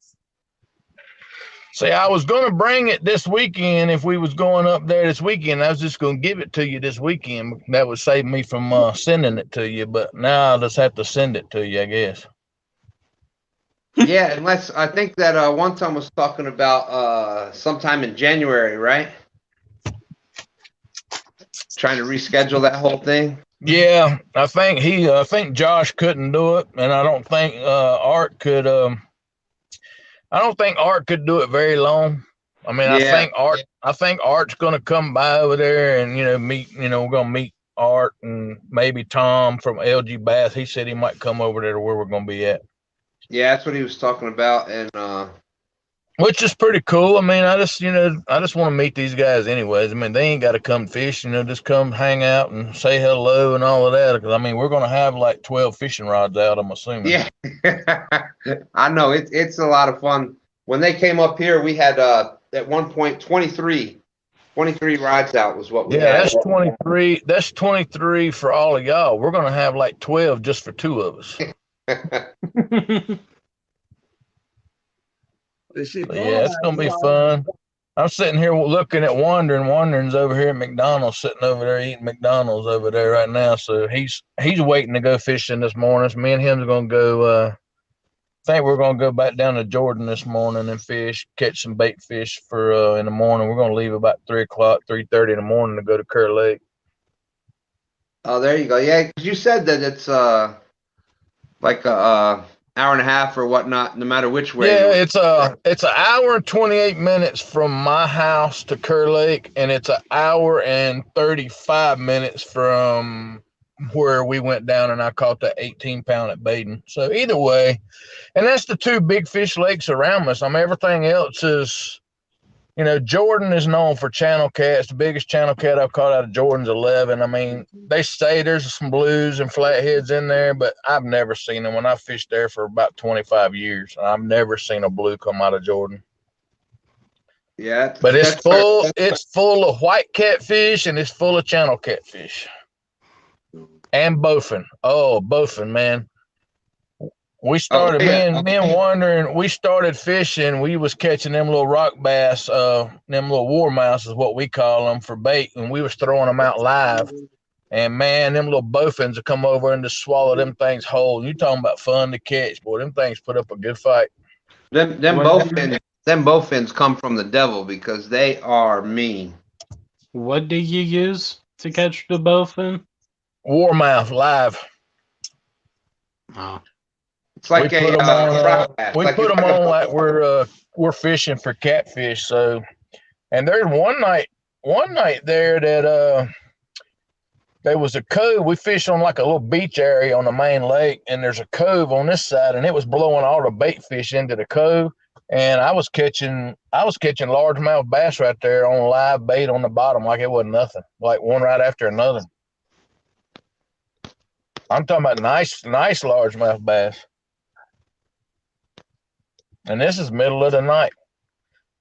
See, I was going to bring it this weekend if we was going up there this weekend. I was just going to give it to you this weekend. That would save me from sending it to you, but now I'll just have to send it to you, I guess. Yeah, unless I think that one time was talking about sometime in January, right? Trying to reschedule that whole thing. Yeah, I think Josh couldn't do it, and I don't think Art could. I don't think Art could do it very long. I mean, yeah. I think Art's gonna come by over there and meet. We're gonna meet Art and maybe Tom from LG Bath. He said he might come over there to where we're gonna be at. Yeah, that's what he was talking about, and which is pretty cool. I mean, I just want to meet these guys anyways. I mean, they ain't got to come fish, just come hang out and say hello and all of that. Because I mean, we're gonna have like 12 fishing rods out, I'm assuming. Yeah, I know it's a lot of fun. When they came up here, we had at one point 23 rods out was what we had. Yeah, that's 23. That's 23 for all of y'all. We're gonna have like 12 just for two of us. Yeah, it's gonna be fun. I'm sitting here looking at Wandering's over here at McDonald's, sitting over there eating McDonald's over there right now. So he's waiting to go fishing this morning. So me and him's gonna go. I think we're gonna go back down to Jordan this morning and catch some bait fish for in the morning. We're gonna leave about 3:30 in the morning to go to Kerr Lake. Oh, there you go. Yeah, because you said that it's like a hour and a half or whatnot, no matter which way. Yeah, it's an hour and 28 minutes from my house to Kerr Lake, and it's an hour and 35 minutes from where we went down and I caught that 18-pound at Baden. So either way, and that's the two big fish lakes around us. I mean, everything else is, Jordan is known for channel cats. The biggest channel cat I've caught out of Jordan's 11. I mean, they say there's some blues and flatheads in there, but I've never seen them. When I fished there for about 25 years, I've never seen a blue come out of Jordan. Yeah, but it's full. It's full of white catfish and it's full of channel catfish and bofin. Oh, bofin, man. We started, me and Wandering, we started fishing. We was catching them little rock bass, them little warmouths is what we call them, for bait, and we was throwing them out live. And man, them little bowfins will come over and just swallow them things whole. You talking about fun to catch, boy? Them things put up a good fight. Them bowfins come from the devil because they are mean. What do you use to catch the bowfin? Warmouth live. Oh. It's like we put them on like we're fishing for catfish. So, and there's one night there that there was a cove. We fished on like a little beach area on the main lake, and there's a cove on this side, and it was blowing all the bait fish into the cove. And I was catching largemouth bass right there on live bait on the bottom like it wasn't nothing, like one right after another. I'm talking about nice largemouth bass. And this is middle of the night.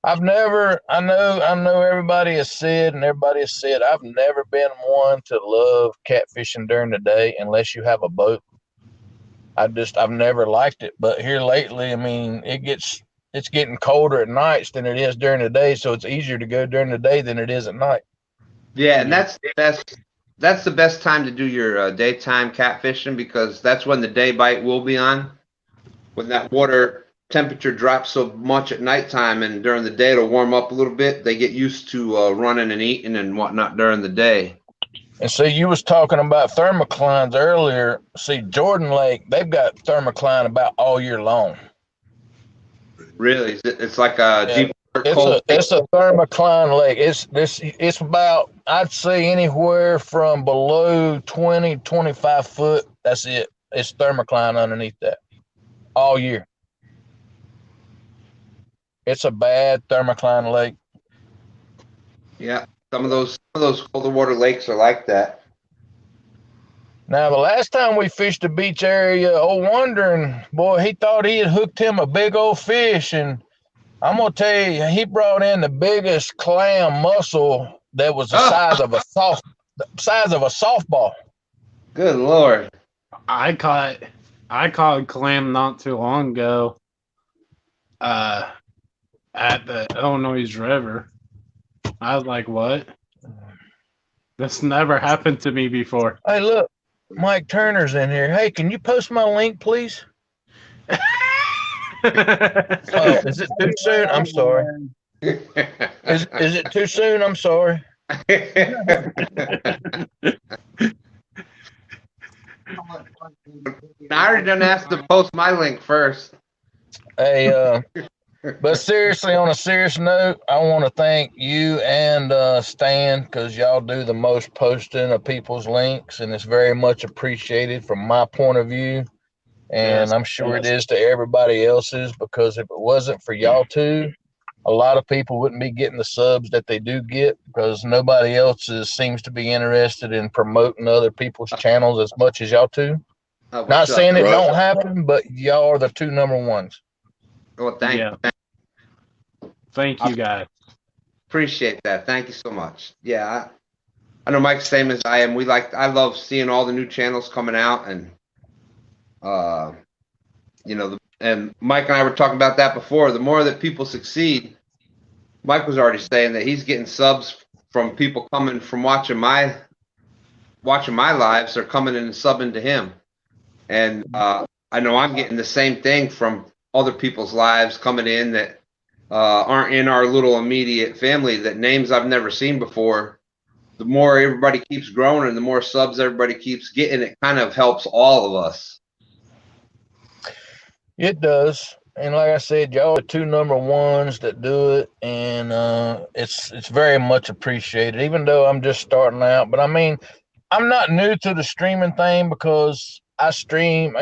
I know everybody has said, I've never been one to love catfishing during the day unless you have a boat. I've never liked it. But here lately, I mean, it's getting colder at nights than it is during the day, so it's easier to go during the day than it is at night. Yeah, and that's the best time to do your daytime catfishing, because that's when the day bite will be on. When that water temperature drops so much at nighttime, and during the day it'll warm up a little bit, they get used to running and eating and whatnot during the day. And see, you was talking about thermoclines earlier. See, Jordan Lake, they've got thermocline about all year long. Really, it's like a deep cold. It's a thermocline lake. It's about, I'd say, anywhere from below 20, 25 foot. That's it. It's thermocline underneath that all year. It's a bad thermocline lake. Yeah, some of those colder water lakes are like that. Now, the last time we fished the beach area, old Wandering, boy, he thought he had hooked him a big old fish, and I'm gonna tell you, he brought in the biggest clam mussel that was the size of a softball. Good Lord! I caught clam not too long ago. At the Illinois River. I was like, what? This never happened to me before. Hey, look, Mike Turner's in here. Hey, can you post my link, please? Oh, is it too soon? I'm sorry. Is it too soon? I'm sorry. I already done asked to post my link first. Hey, but seriously, on a serious note, I want to thank you and Stan, because y'all do the most posting of people's links, and it's very much appreciated from my point of view. And I'm sure it is to everybody else's, because if it wasn't for y'all two, a lot of people wouldn't be getting the subs that they do get, because nobody else seems to be interested in promoting other people's channels as much as y'all two. Not saying it don't happen, but y'all are the two number ones. Well, thank you. Thank you, guys. Appreciate that. Thank you so much. Yeah, I know Mike's same as I am. I love seeing all the new channels coming out, and and Mike and I were talking about that before. The more that people succeed, Mike was already saying that he's getting subs from people coming from watching my lives. They're coming in and subbing to him, and I know I'm getting the same thing from other people's lives coming in that aren't in our little immediate family, that names I've never seen before. The more everybody keeps growing and the more subs everybody keeps getting, it kind of helps all of us. It does. And like I said, y'all are two number ones that do it, and it's very much appreciated, even though I'm just starting out. But I mean, I'm not new to the streaming thing, because I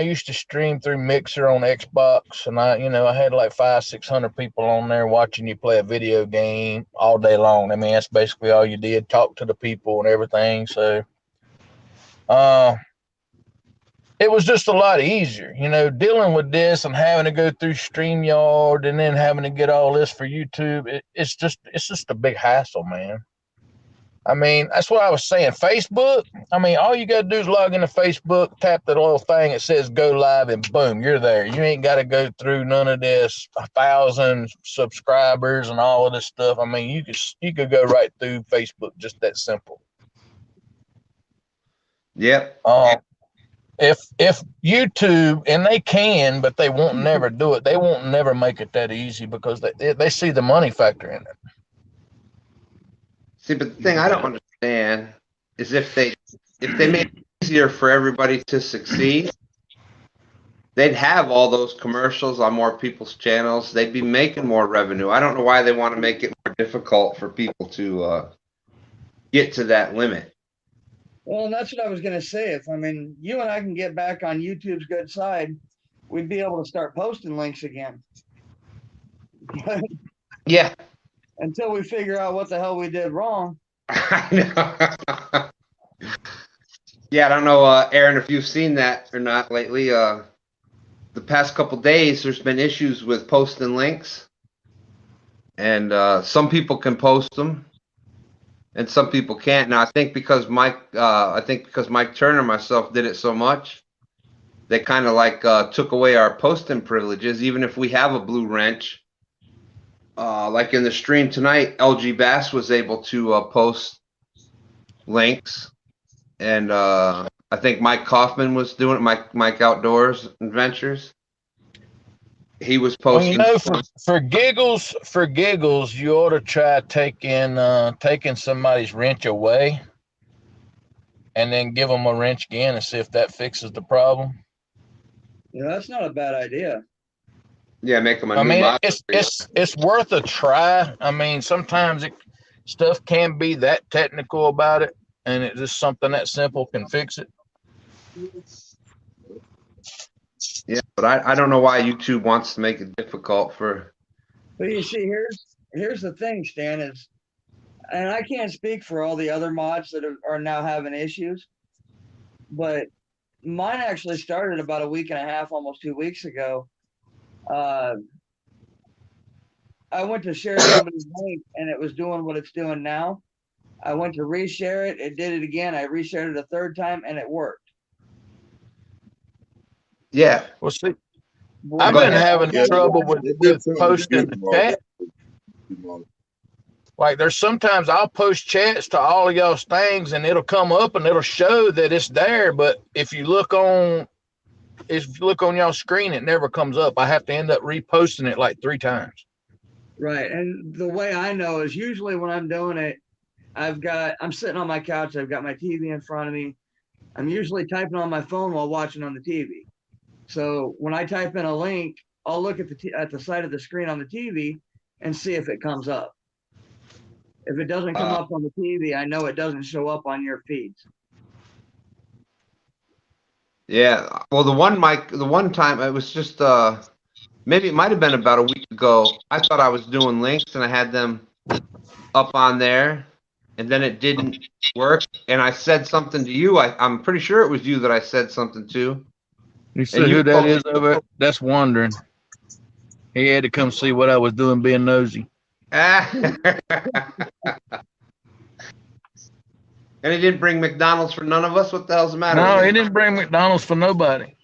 used to stream through Mixer on Xbox, and I had like 500-600 people on there watching you play a video game all day long. I mean, that's basically all you did, talk to the people and everything. So it was just a lot easier, dealing with this and having to go through StreamYard and then having to get all this for YouTube. It's just a big hassle, man. I mean, that's what I was saying. Facebook, I mean, all you got to do is log into Facebook, tap that little thing that says go live, and boom, you're there. You ain't got to go through none of this 1,000 subscribers and all of this stuff. I mean, you could go right through Facebook, just that simple. Yep. If YouTube, and they can, but they won't never do it. They won't never make it that easy, because they see the money factor in it. See, but the thing I don't understand is if they made it easier for everybody to succeed, they'd have all those commercials on more people's channels. They'd be making more revenue. I don't know why they want to make it more difficult for people to get to that limit. Well, and that's what I was going to say. If you and I can get back on YouTube's good side, we'd be able to start posting links again. But Yeah. until we figure out what the hell we did wrong. I know. Yeah, I don't know, Aaron, if you've seen that or not lately. The past couple days, there's been issues with posting links, and some people can post them, and some people can't. Now, I think because Mike Turner and myself did it so much, they kind of like took away our posting privileges. Even if we have a blue wrench, like in the stream tonight, LG Bass was able to post links, and I think Mike Kaufman was doing it. Mike Outdoors Adventures. He was Well, you posting. know, for giggles, you ought to try taking somebody's wrench away, and then give them a wrench again and see if that fixes the problem. You know, that's not a bad idea. Yeah, make them a I new mean, model. it's worth a try. I mean, sometimes stuff can be that technical about it, and it's just something that simple can fix it. Yeah, but I don't know why YouTube wants to make it difficult for. But you see, here's the thing, Stan, is, and I can't speak for all the other mods that are now having issues, but mine actually started about a week and a half, almost 2 weeks ago. I went to share somebody's link and it was doing what it's doing now. I went to reshare it. It did it again. I reshared it a third time and it worked. Yeah. Well, see, I've been having trouble with posting the chat. Like, there's sometimes I'll post chats to all of y'all's things and it'll come up and it'll show that it's there. But if you look on y'all's screen, it never comes up. I have to end up reposting it like 3 times. Right. And the way I know is usually when I'm doing it, I'm sitting on my couch. I've got my TV in front of me. I'm usually typing on my phone while watching on the TV. So when I type in a link, I'll look at the side of the screen on the TV and see if it comes up. If it doesn't come up on the TV, I know it doesn't show up on your feeds. Yeah. Well, the one time it was just maybe it might have been about a week ago. I thought I was doing links and I had them up on there, and then it didn't work. And I said something to you. I'm pretty sure it was you that I said something to. You see who that is over? That's Wondering. He had to come see what I was doing, being nosy. And he didn't bring McDonald's for none of us? What the hell's the matter? No, he didn't bring McDonald's for nobody.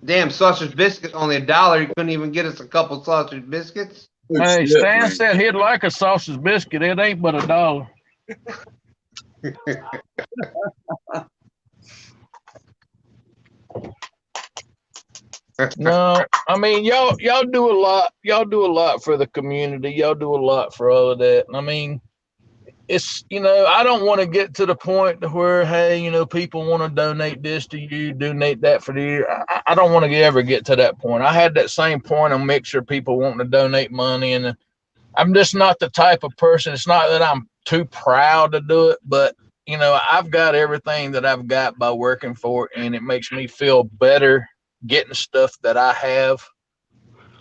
Damn, sausage biscuit, only $1. You couldn't even get us a couple sausage biscuits? Hey, Stan said he'd like a sausage biscuit. It ain't but $1. No, I mean, y'all do a lot. Y'all do a lot for the community. Y'all do a lot for all of that. I mean, it's, I don't want to get to the point to where, hey, people want to donate this to you, donate that for you. I don't want to ever get to that point. I had that same point on mixture, people wanting to donate money, and I'm just not the type of person. It's not that I'm too proud to do it, but I've got everything that I've got by working for it, and it makes me feel better getting stuff that I have,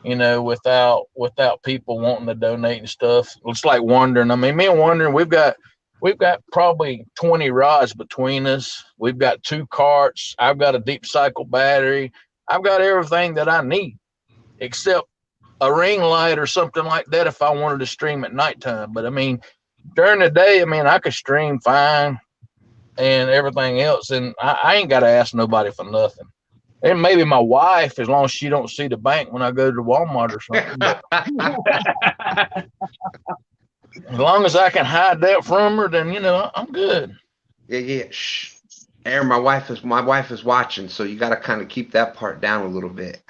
without people wanting to donate and stuff. It's like Wondering. I mean, me and Wondering, we've got probably 20 rods between us. We've got 2 carts. I've got a deep cycle battery. I've got everything that I need, except a ring light or something like that if I wanted to stream at nighttime. But I mean, during the day, I could stream fine and everything else, and I ain't got to ask nobody for nothing. And maybe my wife, as long as she don't see the bank when I go to Walmart or something. As long as I can hide that from her, then I'm good. Yeah. Shh. Aaron, my wife is watching, so you got to kind of keep that part down a little bit.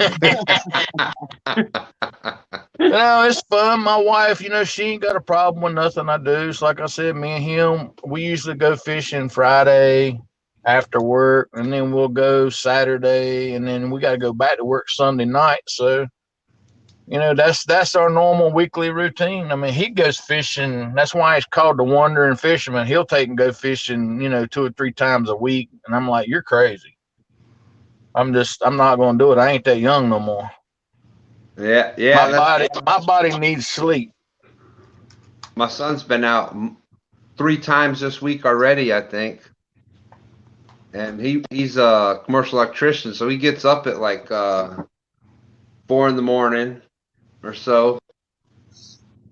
It's fun. My wife, she ain't got a problem with nothing I do. It's like I said, me and him, we usually go fishing Friday after work, and then we'll go Saturday, and then we got to go back to work Sunday night. So, that's our normal weekly routine. I mean, he goes fishing. That's why it's called the Wandering Fisherman. He'll take and go fishing, 2 or 3 times a week. And I'm like, you're crazy. I'm not going to do it. I ain't that young no more. Yeah, yeah. My body needs sleep. My son's been out 3 times this week already, I think. And he's a commercial electrician, so he gets up at like 4 in the morning or so.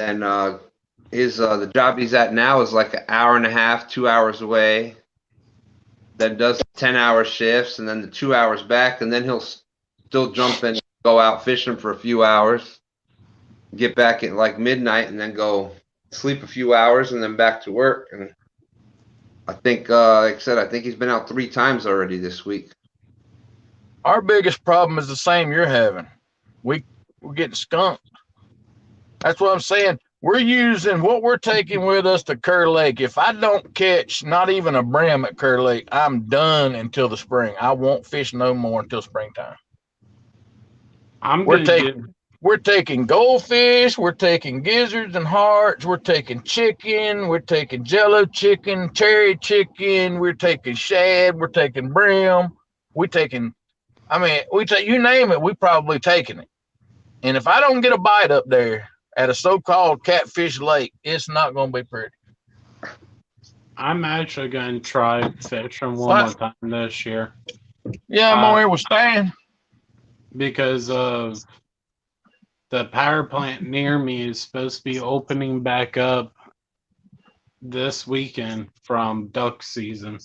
And the job he's at now is like an hour and a half, 2 hours away. Then does 10-hour shifts, and then the 2 hours back, and then he'll still jump in, go out fishing for a few hours, get back at like midnight, and then go sleep a few hours, and then back to work. And I think, like I said, I think he's been out 3 times already this week. Our biggest problem is the same you're having. We're getting skunked. That's what I'm saying. We're using what we're taking with us to Kerr Lake. If I don't catch not even a brim at Kerr Lake, I'm done until the spring. I won't fish no more until springtime. We're taking goldfish, we're taking gizzards and hearts, we're taking chicken, we're taking jello chicken, cherry chicken, we're taking shad, we're taking brim, you name it, we probably taking it. And if I don't get a bite up there at a so-called Catfish Lake, it's not going to be pretty. I'm actually going to try fishing one more time this year. Yeah, I'm on here with Stan. Because of the power plant near me is supposed to be opening back up this weekend from duck season.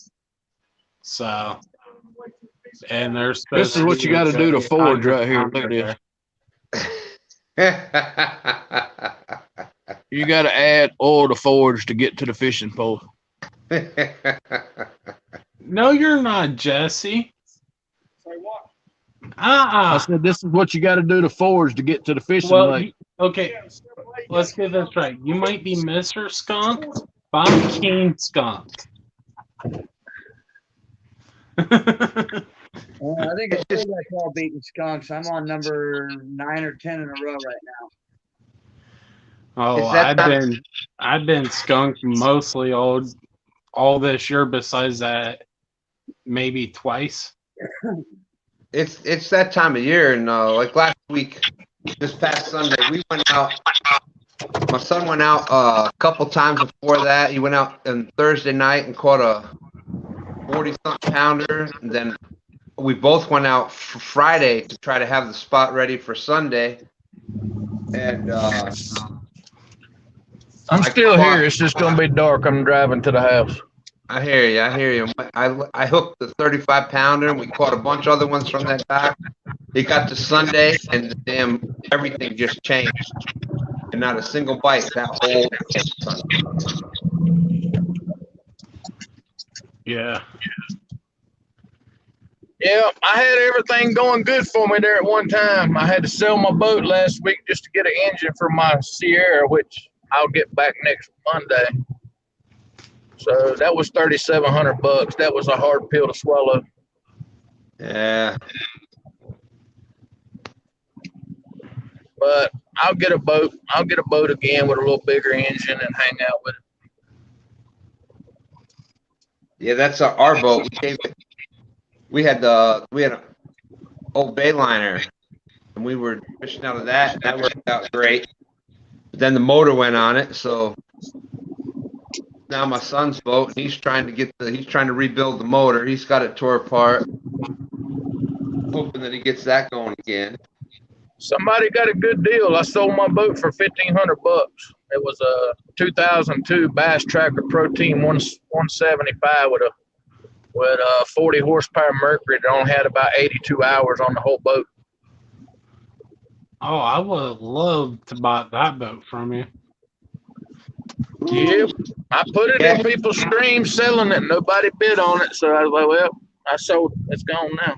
So, and there's this is what you got to do to forge right here. Look at this. You got to add oil to forge to get to the fishing pole. No, you're not, Jesse. Say what? I said this is what you got to do to forge to get to the fishing lake. Okay, let's get this right. You might be Mr. Skunk, but I'm King Skunk. I think it's still got 12 beaten skunks. I'm on number 9 or 10 in a row right now. Oh, I've been skunked mostly all this year. Besides that, maybe twice. It's that time of year, and like last week, this past Sunday, we went out. My son went out a couple times before that. He went out on Thursday night and caught a 40-something pounder, and then we both went out for Friday to try to have the spot ready for Sunday. And I'm still here. It's just going to be dark. I'm driving to the house. I hear you. I hooked the 35-pounder, and we caught a bunch of other ones from that dock. It got to Sunday, and damn, everything just changed. And not a single bite that whole Sunday. Yeah. Yeah, I had everything going good for me there at one time. I had to sell my boat last week just to get an engine for my Sierra, which I'll get back next Monday. So that was $3,700. That was a hard pill to swallow. Yeah. But I'll get a boat. I'll get a boat again with a little bigger engine and hang out with it. Yeah, that's our boat. We had an old Bayliner, and we were fishing out of that. And that worked out great. But then the motor went on it, so now my son's boat. He's trying to rebuild the motor. He's got it tore apart. Hoping that he gets that going again. Somebody got a good deal. I sold my boat for $1,500. It was a 2002 Bass Tracker Pro Team 175 with a 40 horsepower Mercury that only had about 82 hours on the whole boat. Oh, I would have loved to buy that boat from you. Yeah, I put it in people's streams selling it. Nobody bid on it, so I was like, well, I sold it. It's gone now.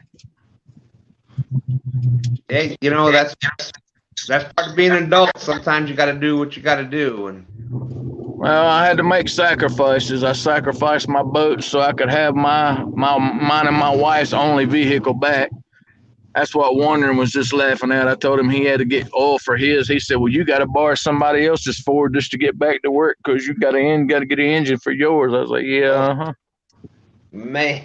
Hey, that's part of being an adult. Sometimes you got to do what you got to do. And well, I had to make sacrifices. I sacrificed my boat so I could have mine and my wife's only vehicle back. That's what Warner was just laughing at. I told him he had to get oil for his. He said, well, you got to borrow somebody else's Ford just to get back to work because you got to get an engine for yours. I was like, yeah, uh-huh. Man,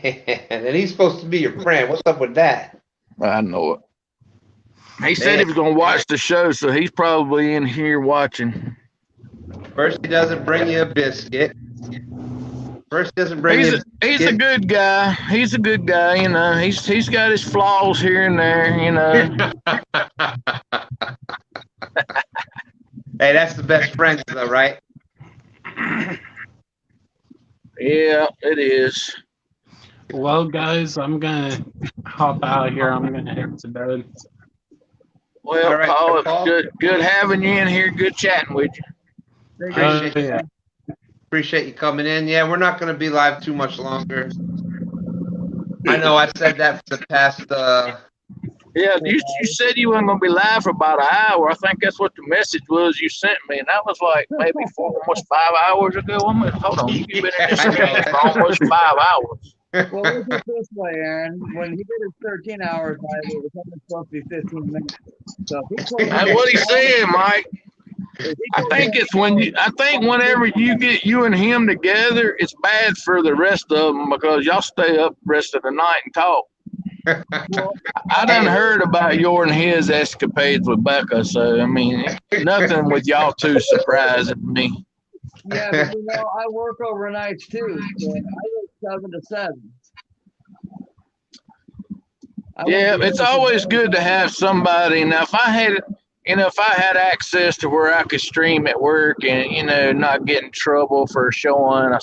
and he's supposed to be your friend. What's up with that? I know it. He said he was going to watch the show, so he's probably in here watching. First, he doesn't bring you a biscuit. First, he doesn't bring you. He's a good guy. He's a good guy. You know, he's got his flaws here and there. You know. Hey, that's the best friends, though, right? Yeah, it is. Well, guys, I'm gonna hop out here. I'm gonna head to bed. Well, All right, Paul, Paul. it's good having you in here. Good chatting with you. Appreciate Appreciate you coming in. Yeah, we're not going to be live too much longer. I know I said that for the past. Yeah, you said you weren't going to be live for about an hour. I think that's what the message was you sent me, and that was like maybe almost 5 hours ago. Hold on, you've been in this game for almost 5 hours. Well, look at this way, Aaron. When he did his 13 hours live, it was only supposed to be 15 minutes. So That's what he's saying, Mike. I think whenever you get you and him together, it's bad for the rest of them because y'all stay up the rest of the night and talk. I done heard about your and his escapades with Becca, so I mean, nothing with y'all two surprising me. Yeah, but you know, I work overnights too. So I work 7 to 7. Yeah, it's always good to have somebody. Now, if I had access to where I could stream at work and, not get in trouble for showing a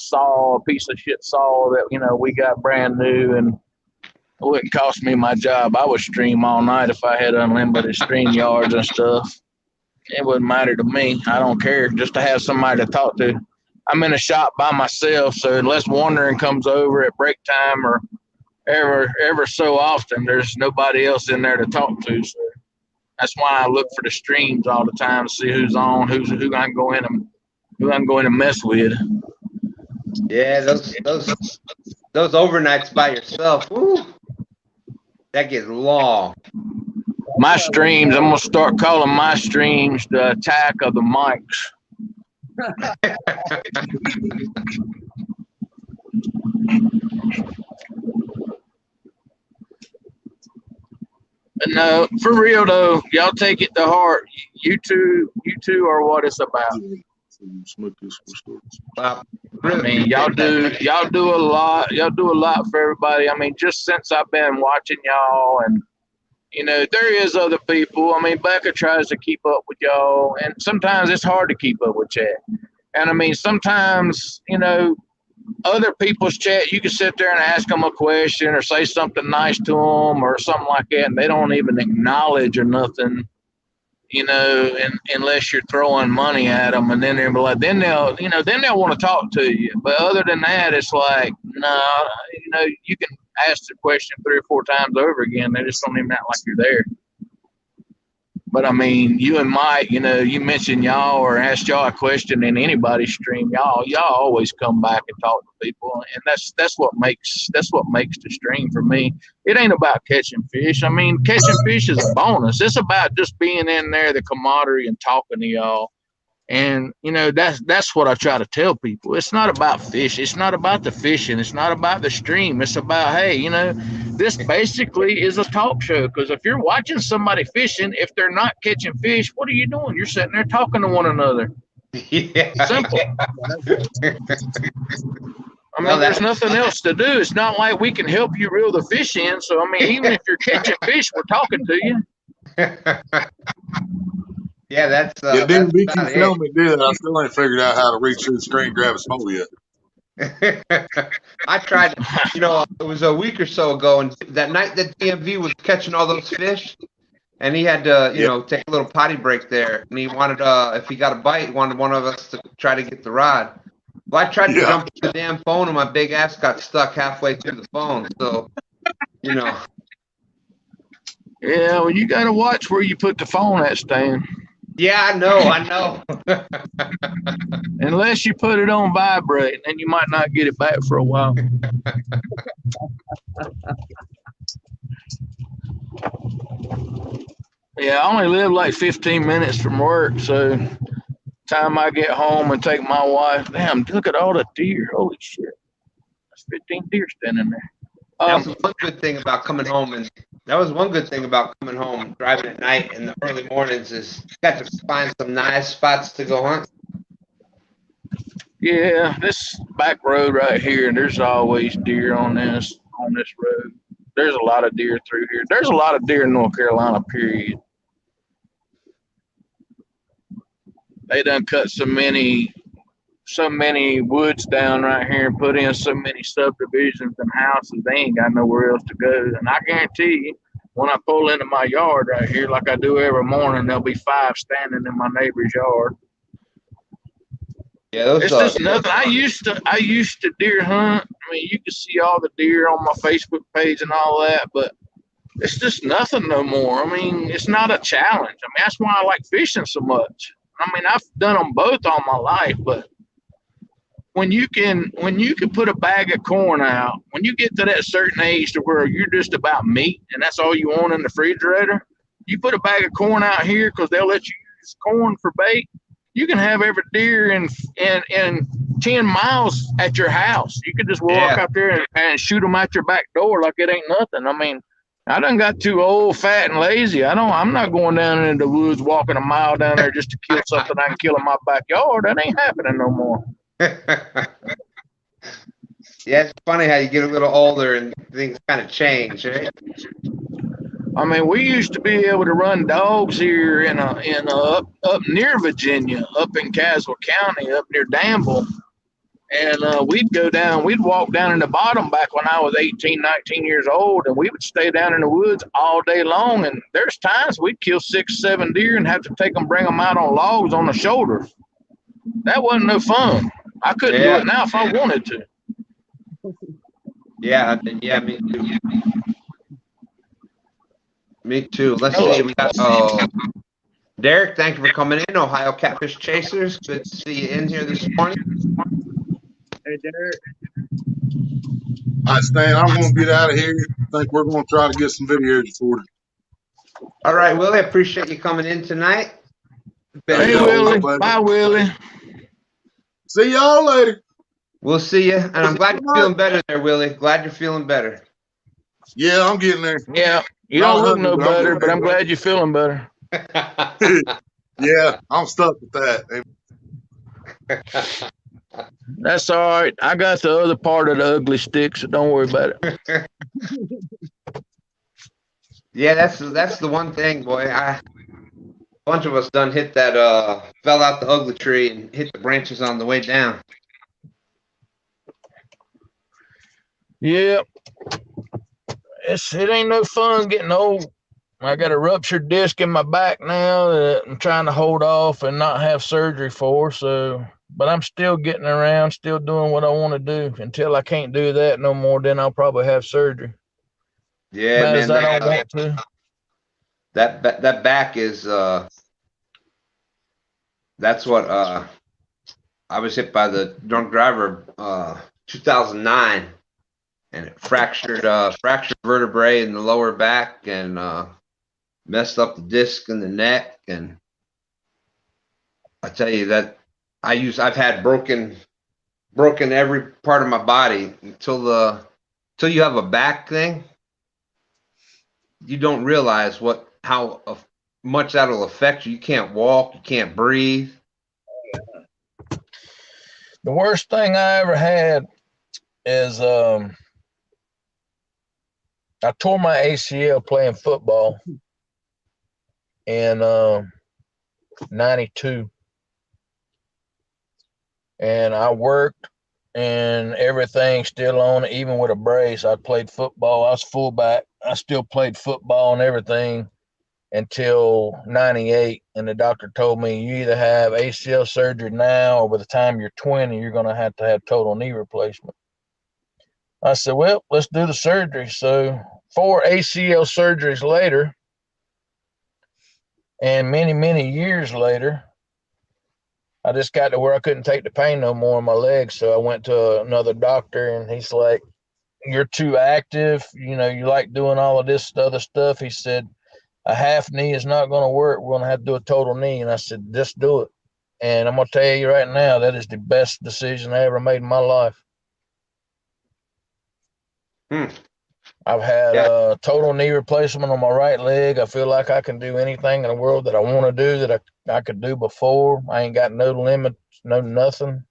piece of shit saw that, we got brand new and it wouldn't cost me my job, I would stream all night if I had unlimited stream yards and stuff. It wouldn't matter to me. I don't care. Just to have somebody to talk to. I'm in a shop by myself, so unless Wandering comes over at break time or ever so often, there's nobody else in there to talk to. So that's why I look for the streams all the time to see who's on, who I can go in and mess with. Yeah, those overnights by yourself, woo, that gets long. My streams, I'm gonna start calling my streams the attack of the mics. No, for real though, y'all take it to heart. You two are what it's about. Wow. I mean, y'all do a lot. Y'all do a lot for everybody. I mean, just since I've been watching y'all, and there is other people. I mean, Becca tries to keep up with y'all, and sometimes it's hard to keep up with chat. And I mean, sometimes other people's chat, you can sit there and ask them a question or say something nice to them or something like that, and they don't even acknowledge or nothing, unless you're throwing money at them, and then they'll be like, then they'll want to talk to you. But other than that, it's like, no, you can ask the question 3 or 4 times over again. They just don't even act like you're there. But I mean, you and Mike, you mentioned y'all or asked y'all a question in anybody's stream. Y'all always come back and talk to people, and that's what makes the stream for me. It ain't about catching fish. I mean, catching fish is a bonus. It's about just being in there, the camaraderie, and talking to y'all. And that's what I try to tell people. It's not about fish. It's not about the fishing. It's not about the stream. It's about, hey, this basically is a talk show. Because if you're watching somebody fishing, if they're not catching fish, what are you doing? You're sitting there talking to one another. Yeah. Simple. I mean, there's nothing else to do. It's not like we can help you reel the fish in. So I mean, even if you're catching fish, we're talking to you. Yeah, that's. It didn't beat you tell me, did it? I still ain't figured out how to reach through the screen and grab his phone yet. I tried. It was a week or so ago, and that night that DMV was catching all those fish, and he had to, take a little potty break there, and he wanted, if he got a bite, he wanted one of us to try to get the rod. Well, I tried to jump to the damn phone, and my big ass got stuck halfway through the phone. So, Yeah, well, you got to watch where you put the phone at, Stan. Yeah, I know. Unless you put it on vibrate, then you might not get it back for a while. Yeah, I only live like 15 minutes from work, so time I get home and take my wife, damn, look at all the deer. Holy shit. That's 15 deer standing there. That was one good thing about coming home, and that was one good thing about coming home, driving at night in the early mornings is got to find some nice spots to go hunt. Yeah, this back road right here, there's always deer on this road. There's a lot of deer through here. There's a lot of deer in North Carolina, period. They done cut so many woods down right here and put in so many subdivisions and houses, they ain't got nowhere else to go. And I guarantee you, when I pull into my yard right here, like I do every morning, there'll be 5 standing in my neighbor's yard. Yeah, It's just nothing. I used to deer hunt. I mean, you can see all the deer on my Facebook page and all that, but it's just nothing no more. I mean, it's not a challenge. I mean, that's why I like fishing so much. I mean, I've done them both all my life, but when you can put a bag of corn out, when you get to that certain age to where you're just about meat and that's all you want in the refrigerator, you put a bag of corn out here because they'll let you use corn for bait. You can have every deer in 10 miles at your house. You could just walk out there and shoot them out your back door like it ain't nothing. I mean, I done got too old, fat, and lazy. I'm not going down into the woods walking a mile down there just to kill something I can kill in my backyard. That ain't happening no more. Yeah, it's funny how you get a little older and things kind of change, right? I mean, we used to be able to run dogs here up near Virginia, up in Caswell County, up near Danville. And we'd walk down in the bottom back when I was 18, 19 years old, and we would stay down in the woods all day long. And there's times we'd kill 6, 7 deer and have to bring them out on logs on the shoulders. That wasn't no fun. I couldn't do it now if I wanted to. Yeah, me too. Me too. Let's see. We got Derek. Thank you for coming in, Ohio Catfish Chasers. Good to see you in here this morning. Hey, Derek. All right, Stan, I'm going to get out of here. I think we're going to try to get some videos recorded. All right, Willie. I appreciate you coming in tonight. Hey, Willie. Bye, Willie. See y'all later. We'll see you. And I'm glad you're feeling better there, Willie. Glad you're feeling better. Yeah, I'm getting there. Yeah, you don't look no better, but I'm glad you're feeling better. Yeah, I'm stuck with that. That's all right. I got the other part of the ugly stick, so don't worry about it. Yeah, that's the one thing, boy. A bunch of us done hit that fell out the ugly tree and hit the branches on the way down. Yeah. It ain't no fun getting old. I got a ruptured disc in my back now that I'm trying to hold off and not have surgery for. But I'm still getting around, still doing what I want to do. Until I can't do that no more, then I'll probably have surgery. Yeah, Bad man. as I don't want to. That back is that's what I was hit by the drunk driver 2009, and it fractured vertebrae in the lower back and messed up the disc in the neck. And I tell you that I've had broken every part of my body until you have a back thing. You don't realize how much that'll affect you. You can't walk, you can't breathe. The worst thing I ever had is I tore my ACL playing football in 92. And I worked and everything still on it, even with a brace. I played football. I was fullback. I still played football and everything until 98. And the doctor told me, you either have ACL surgery now or by the time you're 20, you're going to have total knee replacement. I said, well, let's do the surgery. So 4 ACL surgeries later and many, many years later, I just got to where I couldn't take the pain no more in my legs. So I went to another doctor and he's like, you're too active. You like doing all of this other stuff. He said, a half knee is not going to work. We're going to have to do a total knee. And I said, just do it. And I'm going to tell you right now, that is the best decision I ever made in my life. I've had Yeah. a total knee replacement on my right leg. I feel like I can do anything in the world that I want to do that I could do before. I ain't got no limits, no nothing.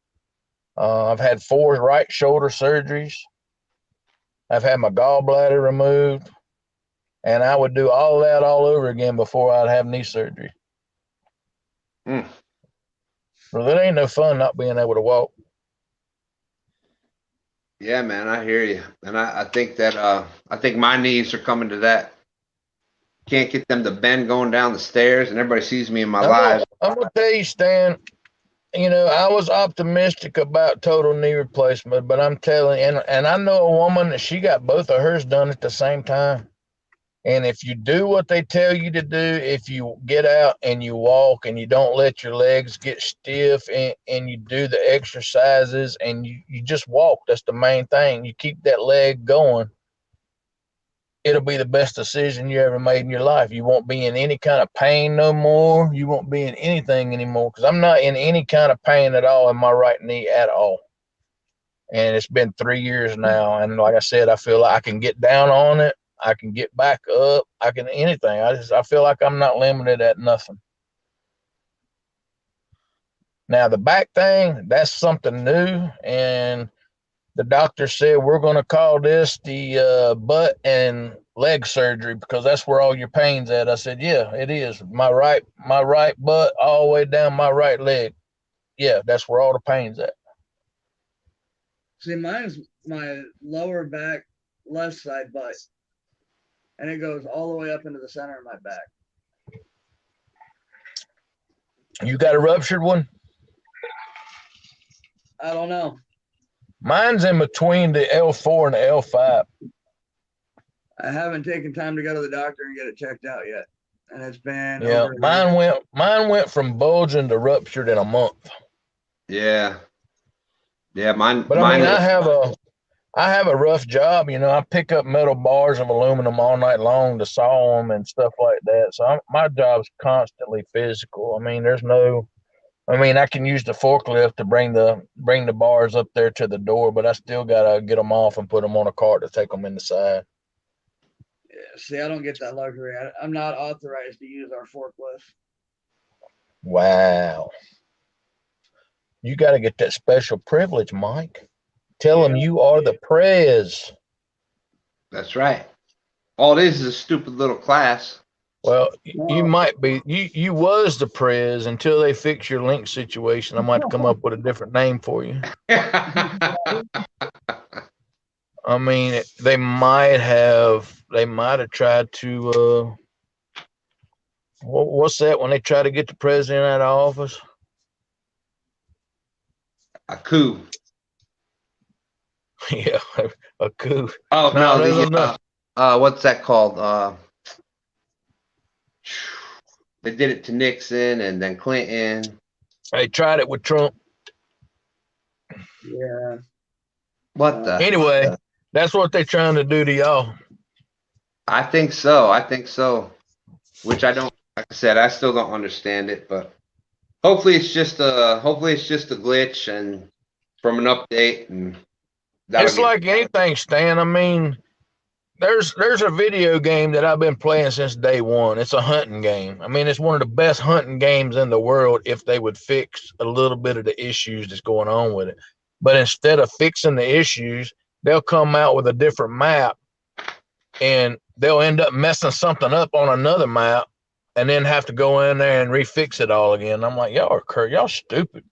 I've had 4 right shoulder surgeries. I've had my gallbladder removed, and I would do all that all over again before I'd have knee surgery. Mm. Well, it ain't no fun not being able to walk. Yeah, man, I hear you. And I think that I think my knees are coming to that. Can't get them to bend going down the stairs, and everybody sees me in my live. I'm gonna tell you, Stan. You know, I was optimistic about total knee replacement, but I'm telling you, and I know a woman that she got both of hers done at the same time. And if you do what they tell you to do, if you get out and you walk and you don't let your legs get stiff and you do the exercises and you just walk, that's the main thing. You keep that leg going, it'll be the best decision you ever made in your life. You won't be in any kind of pain no more. You won't be in anything anymore, because I'm not in any kind of pain at all in my right knee at all. And it's been 3 years now. And like I said, I feel like I can get down on it. I can get back up. I can anything. I feel like I'm not limited at nothing. Now the back thing, that's something new, and the doctor said we're going to call this the butt and leg surgery because that's where all your pain's at. I said, yeah, it is. My right butt all the way down my right leg. Yeah, that's where all the pain's at. See, mine's my lower back, left side butt, and it goes all the way up into the center of my back. You got a ruptured one? I don't know. Mine's in between the L4 and the L5. I haven't taken time to go to the doctor and get it checked out yet, and it's been mine went from bulging to ruptured in a month. Yeah, mine. But I mean, I have a rough job. You know, I pick up metal bars of aluminum all night long to saw them and stuff like that. So my job's constantly physical. I mean, I can use the forklift to bring the bars up there to the door, but I still gotta get them off and put them on a cart to take them inside. Yeah, see, I don't get that luxury. I'm not authorized to use our forklift. Wow. You got to get that special privilege, Mike. Tell them you are the prez. That's right. All it is a stupid little class. Well, you might be. You was the prez until they fix your link situation. I might have to come up with a different name for you. I mean, they might have tried to. What's that when they try to get the president out of office? A coup. Yeah, a coup. Oh no, what's that called? They did it to Nixon and then Clinton. They tried it with Trump. Yeah. What the? Anyway, that's what they're trying to do to y'all. I think so. Which I don't. Like I said, I still don't understand it, but hopefully it's just a glitch and from an update, and it's like anything, Stan. I mean, there's a video game that I've been playing since day one. It's a hunting game. I mean, it's one of the best hunting games in the world if they would fix a little bit of the issues that's going on with it. But instead of fixing the issues, they'll come out with a different map, and they'll end up messing something up on another map, and then have to go in there and refix it all again. I'm like, y'all stupid.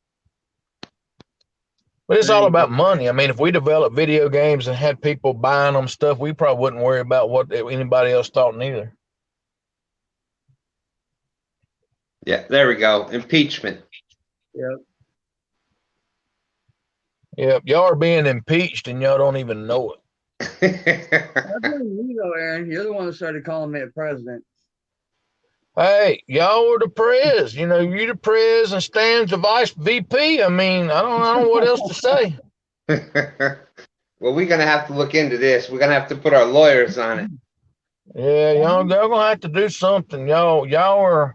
But it's all about money. I mean, if we developed video games and had people buying them stuff, we probably wouldn't worry about what anybody else thought neither. Yeah, there we go. Impeachment. Yep, y'all are being impeached and y'all don't even know it. That's you though, Aaron. You're the one that started calling me a president. Hey, y'all are the prez. You know, you the prez and Stan's the vice VP. I mean, I don't know what else to say. Well, we're gonna have to look into this. We're gonna have to put our lawyers on it. Yeah, y'all gonna have to do something. Y'all are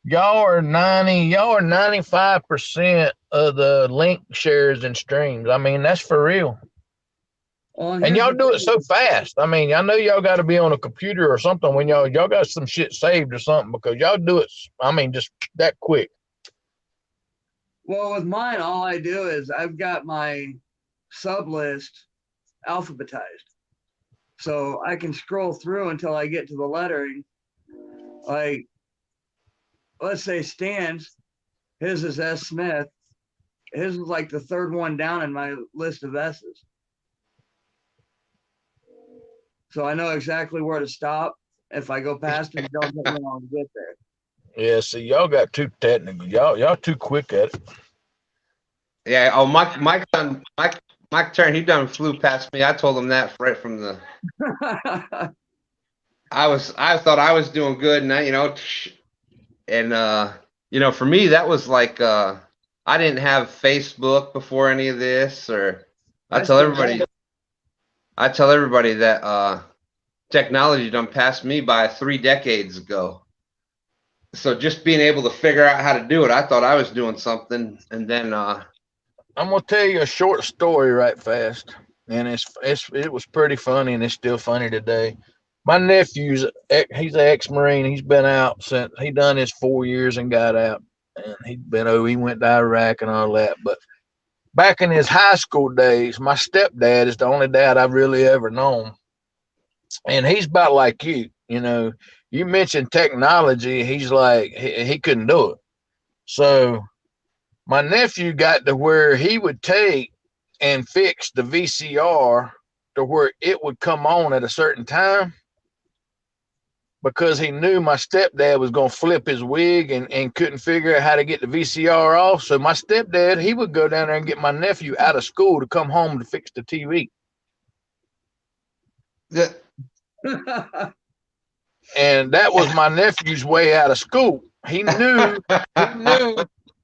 95% of the link shares and streams. I mean, that's for real. And y'all do it so fast. I mean, I know y'all got to be on a computer or something when y'all got some shit saved or something, because y'all do it, I mean, just that quick. Well, with mine, all I do is I've got my sub list alphabetized. So I can scroll through until I get to the lettering. Like, let's say Stan's, his is S. Smith. His is like the third one down in my list of S's. So I know exactly where to stop. If I go past it, don't take me long to get there. Yeah, see, y'all got too technical. Y'all too quick at it. Yeah. Oh, Mike turn. He done flew past me. I told him that right from the. I thought I was doing good, and for me that was like I didn't have Facebook before any of this, or I tell everybody that technology done passed me by 3 decades ago. So just being able to figure out how to do it, I thought I was doing something, and then I'm gonna tell you a short story right fast, and it was pretty funny, and it's still funny today. My nephew's he's an ex-Marine. He's been out since he done his 4 years and got out, and he went to Iraq and all that. But back in his high school days, my stepdad is the only dad I've really ever known, and he's about like you. You mentioned technology. He's like he couldn't do it. So my nephew got to where he would take and fix the VCR to where it would come on at a certain time, because he knew my stepdad was going to flip his wig and couldn't figure out how to get the VCR off. So my stepdad, he would go down there and get my nephew out of school to come home to fix the TV. the, And that was my nephew's way out of school. He knew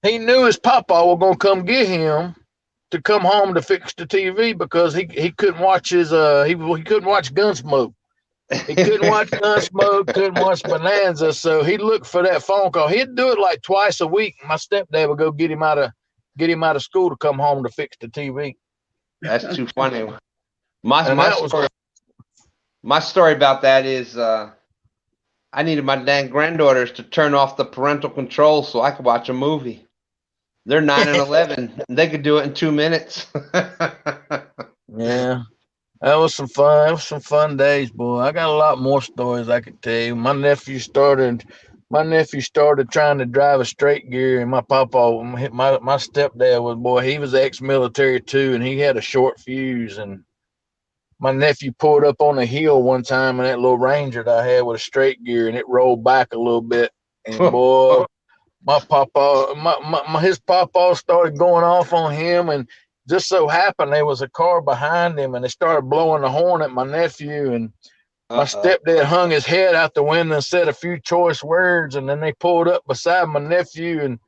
his papa was going to come get him to come home to fix the TV, because he couldn't watch he couldn't watch Gunsmoke. He couldn't watch Gunsmoke, couldn't watch Bonanza, so he looked for that phone call. He'd do it like twice a week. My stepdad would go get him out of school to come home to fix the TV. That's too funny. My story about that is I needed my dang granddaughters to turn off the parental control so I could watch a movie. They're 9 and 11. And they could do it in 2 minutes. Yeah. That was some fun. That was some fun days, boy. I got a lot more stories I could tell you. My nephew started trying to drive a straight gear, and my stepdad he was ex-military too, and he had a short fuse. And my nephew pulled up on a hill one time in that little Ranger that I had with a straight gear, and it rolled back a little bit. And boy, his papa started going off on him, and just so happened there was a car behind him, and they started blowing the horn at my nephew, and my stepdad hung his head out the window and said a few choice words, and then they pulled up beside my nephew, and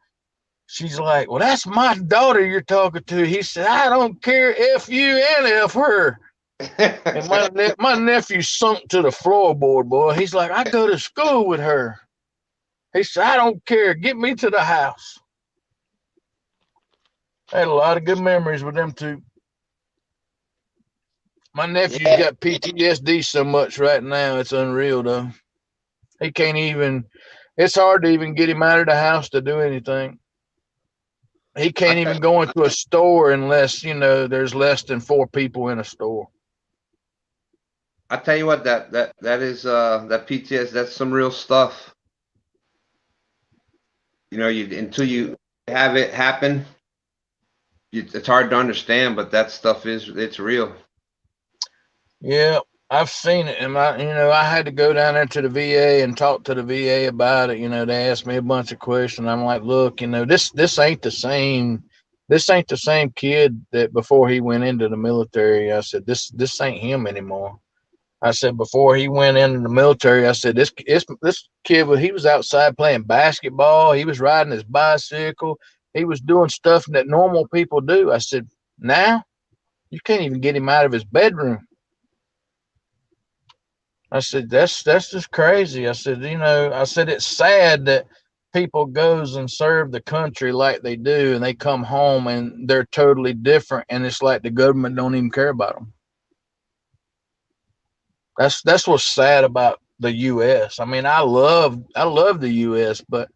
she's like, "Well, that's my daughter you're talking to." He said, "I don't care, F you and F her." And my nephew sunk to the floorboard, boy. He's like, "I go to school with her." He said, "I don't care. Get me to the house." I had a lot of good memories with them two. My nephew's got PTSD so much right now, it's unreal, though. He can't even, it's hard to even get him out of the house to do anything. He can't even go into a store unless, there's less than 4 people in a store. I tell you what, that is that PTSD, that's some real stuff. Until you have it happen, it's hard to understand, but that stuff it's real. Yeah, I've seen it, and I had to go down there to the VA and talk to the VA about it. They asked me a bunch of questions. I'm like, look, this ain't the same. This ain't the same kid that before he went into the military. I said, this ain't him anymore. I said, before he went into the military, I said, this kid, he was outside playing basketball. He was riding his bicycle. He was doing stuff that normal people do. I said, now you can't even get him out of his bedroom. I said, that's just crazy. I said, it's sad that people goes and serve the country like they do, and they come home and they're totally different. And it's like the government don't even care about them. That's what's sad about the U.S. I mean, I love the U.S., but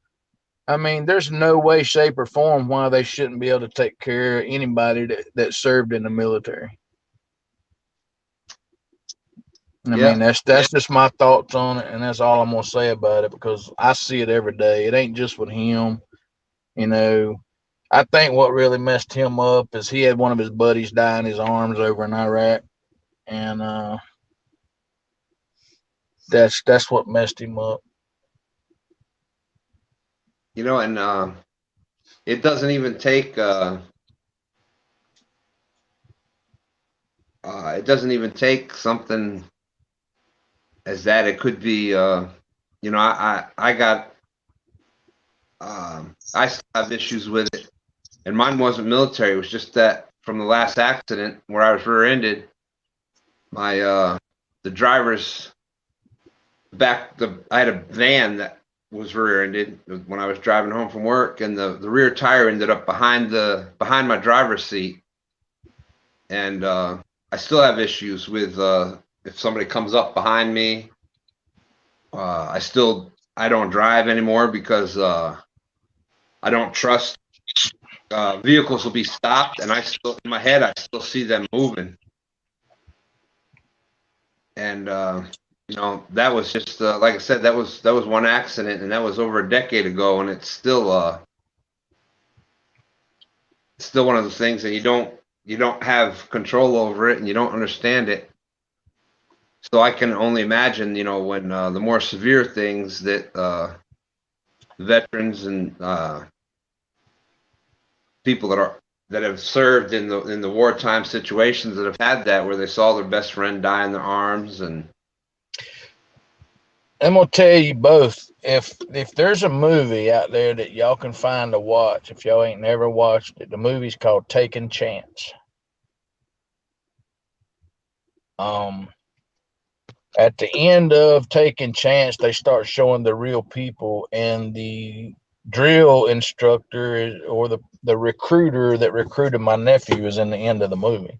I mean, there's no way, shape, or form why they shouldn't be able to take care of anybody that served in the military. I Yeah. mean, that's just my thoughts on it, and that's all I'm gonna say about it because I see it every day. It ain't just with him, you know. I think what really messed him up is he had one of his buddies die in his arms over in Iraq, and that's what messed him up. You know, and it doesn't even take something as that. It could be you know, I got I still have issues with it, and mine wasn't military. It was just that from the last accident where I was rear-ended, my the driver's I had a van that was rear-ended when I was driving home from work, and the rear tire ended up behind my driver's seat, and I still have issues with if somebody comes up behind me. I don't drive anymore because I don't trust vehicles will be stopped, and I still in my head I still see them moving, and you know, that was just like I said, that was one accident, and that was over a decade ago, and it's still one of those things that you don't have control over it, and you don't understand it. So I can only imagine, you know, when the more severe things that veterans and people that have served in the wartime situations that have had that, where they saw their best friend die in their arms. And I'm gonna tell you both. If there's a movie out there that y'all can find to watch, if y'all ain't never watched it, the movie's called Taking Chance. At the end of Taking Chance, they start showing the real people, and the drill instructor or the recruiter that recruited my nephew is in the end of the movie.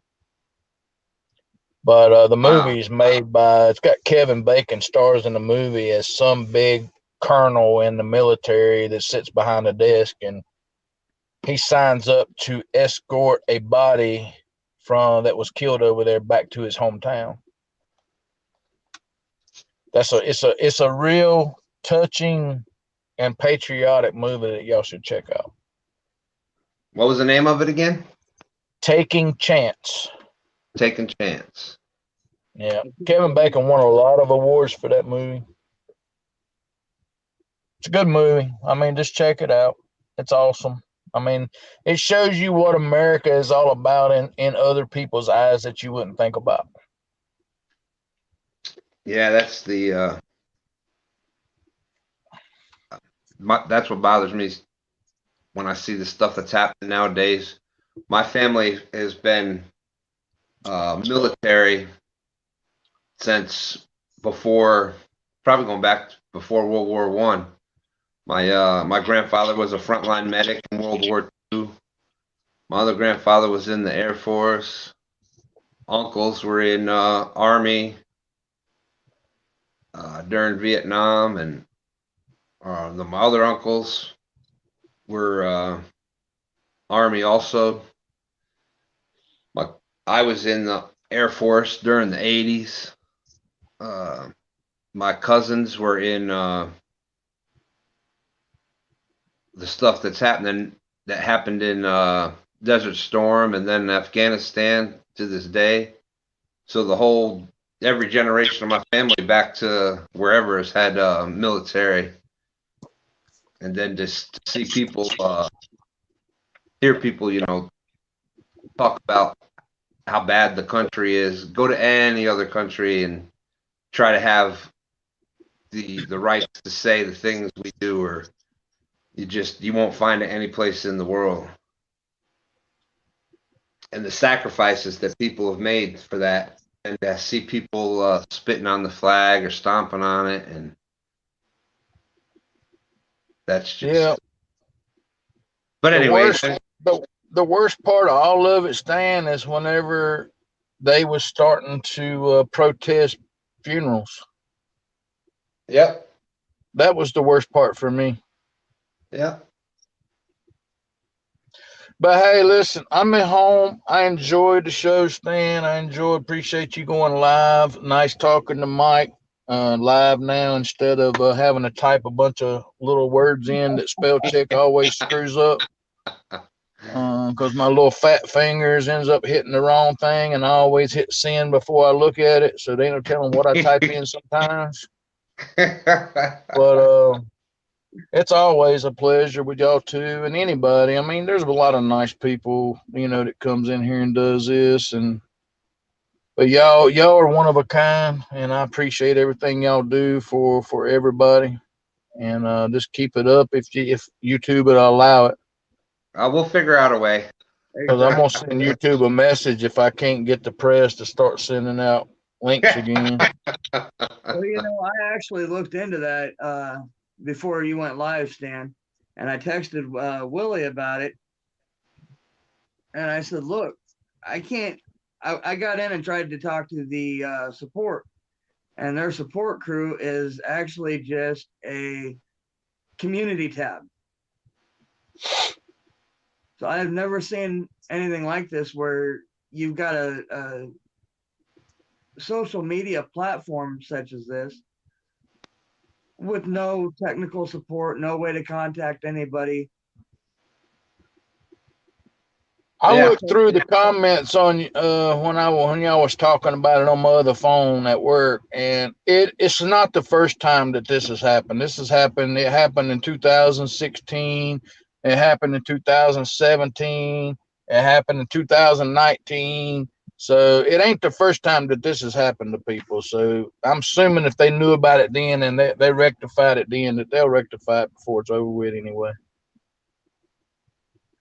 But the movie's made by, it's got Kevin Bacon stars in the movie as some big colonel in the military that sits behind a desk, and he signs up to escort a body that was killed over there back to his hometown. It's a real touching and patriotic movie that y'all should check out. What was the name of it again? Taking Chance. Taking Chance. Yeah, Kevin Bacon won a lot of awards for that movie. It's a good movie. I mean, just check it out. It's awesome. I mean, it shows you what America is all about in other people's eyes that you wouldn't think about. Yeah, that's that's what bothers me when I see the stuff that's happening nowadays. My family has been military since probably going back before World War I. My grandfather was a frontline medic in World War II. My other grandfather was in the Air Force. Uncles were in Army during Vietnam, and my other uncles were Army also. I was in the Air Force during the 80s. My cousins were in the stuff that happened in Desert Storm and then Afghanistan to this day. So every generation of my family back to wherever has had military. And then just to see people, hear people, you know, talk about how bad the country is. Go to any other country and try to have the rights to say the things we do, or you won't find it any place in the world. And the sacrifices that people have made for that, and to see people spitting on the flag or stomping on it, and that's just. Yeah. But anyway, the worst part of all of it, Stan, is whenever they was starting to protest funerals. Yep. That was the worst part for me. Yeah. But hey, listen, I'm at home. I enjoyed the show, Stan. Appreciate you going live. Nice talking to Mike live now instead of having to type a bunch of little words in that spell check always screws up. Because my little fat fingers ends up hitting the wrong thing, and I always hit send before I look at it, so they don't tell them what I type in sometimes. But it's always a pleasure with y'all too, and anybody. I mean, there's a lot of nice people, that comes in here and does this, but y'all are one of a kind, and I appreciate everything y'all do for everybody. And just keep it up if YouTube would allow it. We'll figure out a way. Because I'm gonna send YouTube a message if I can't get the press to start sending out links again. Well, I actually looked into that before you went live, Stan, and I texted Willie about it, and I said, "Look, I can't." I got in and tried to talk to the support, and their support crew is actually just a community tab. So I've never seen anything like this where you've got a social media platform such as this with no technical support, no way to contact anybody. I looked through the comments on when y'all was talking about it on my other phone at work, and it's not the first time that this has happened. It happened in 2016, it happened in 2017, it happened in 2019. So it ain't the first time that this has happened to people. So I'm assuming if they knew about it then and they rectified it then, that they'll rectify it before it's over with anyway.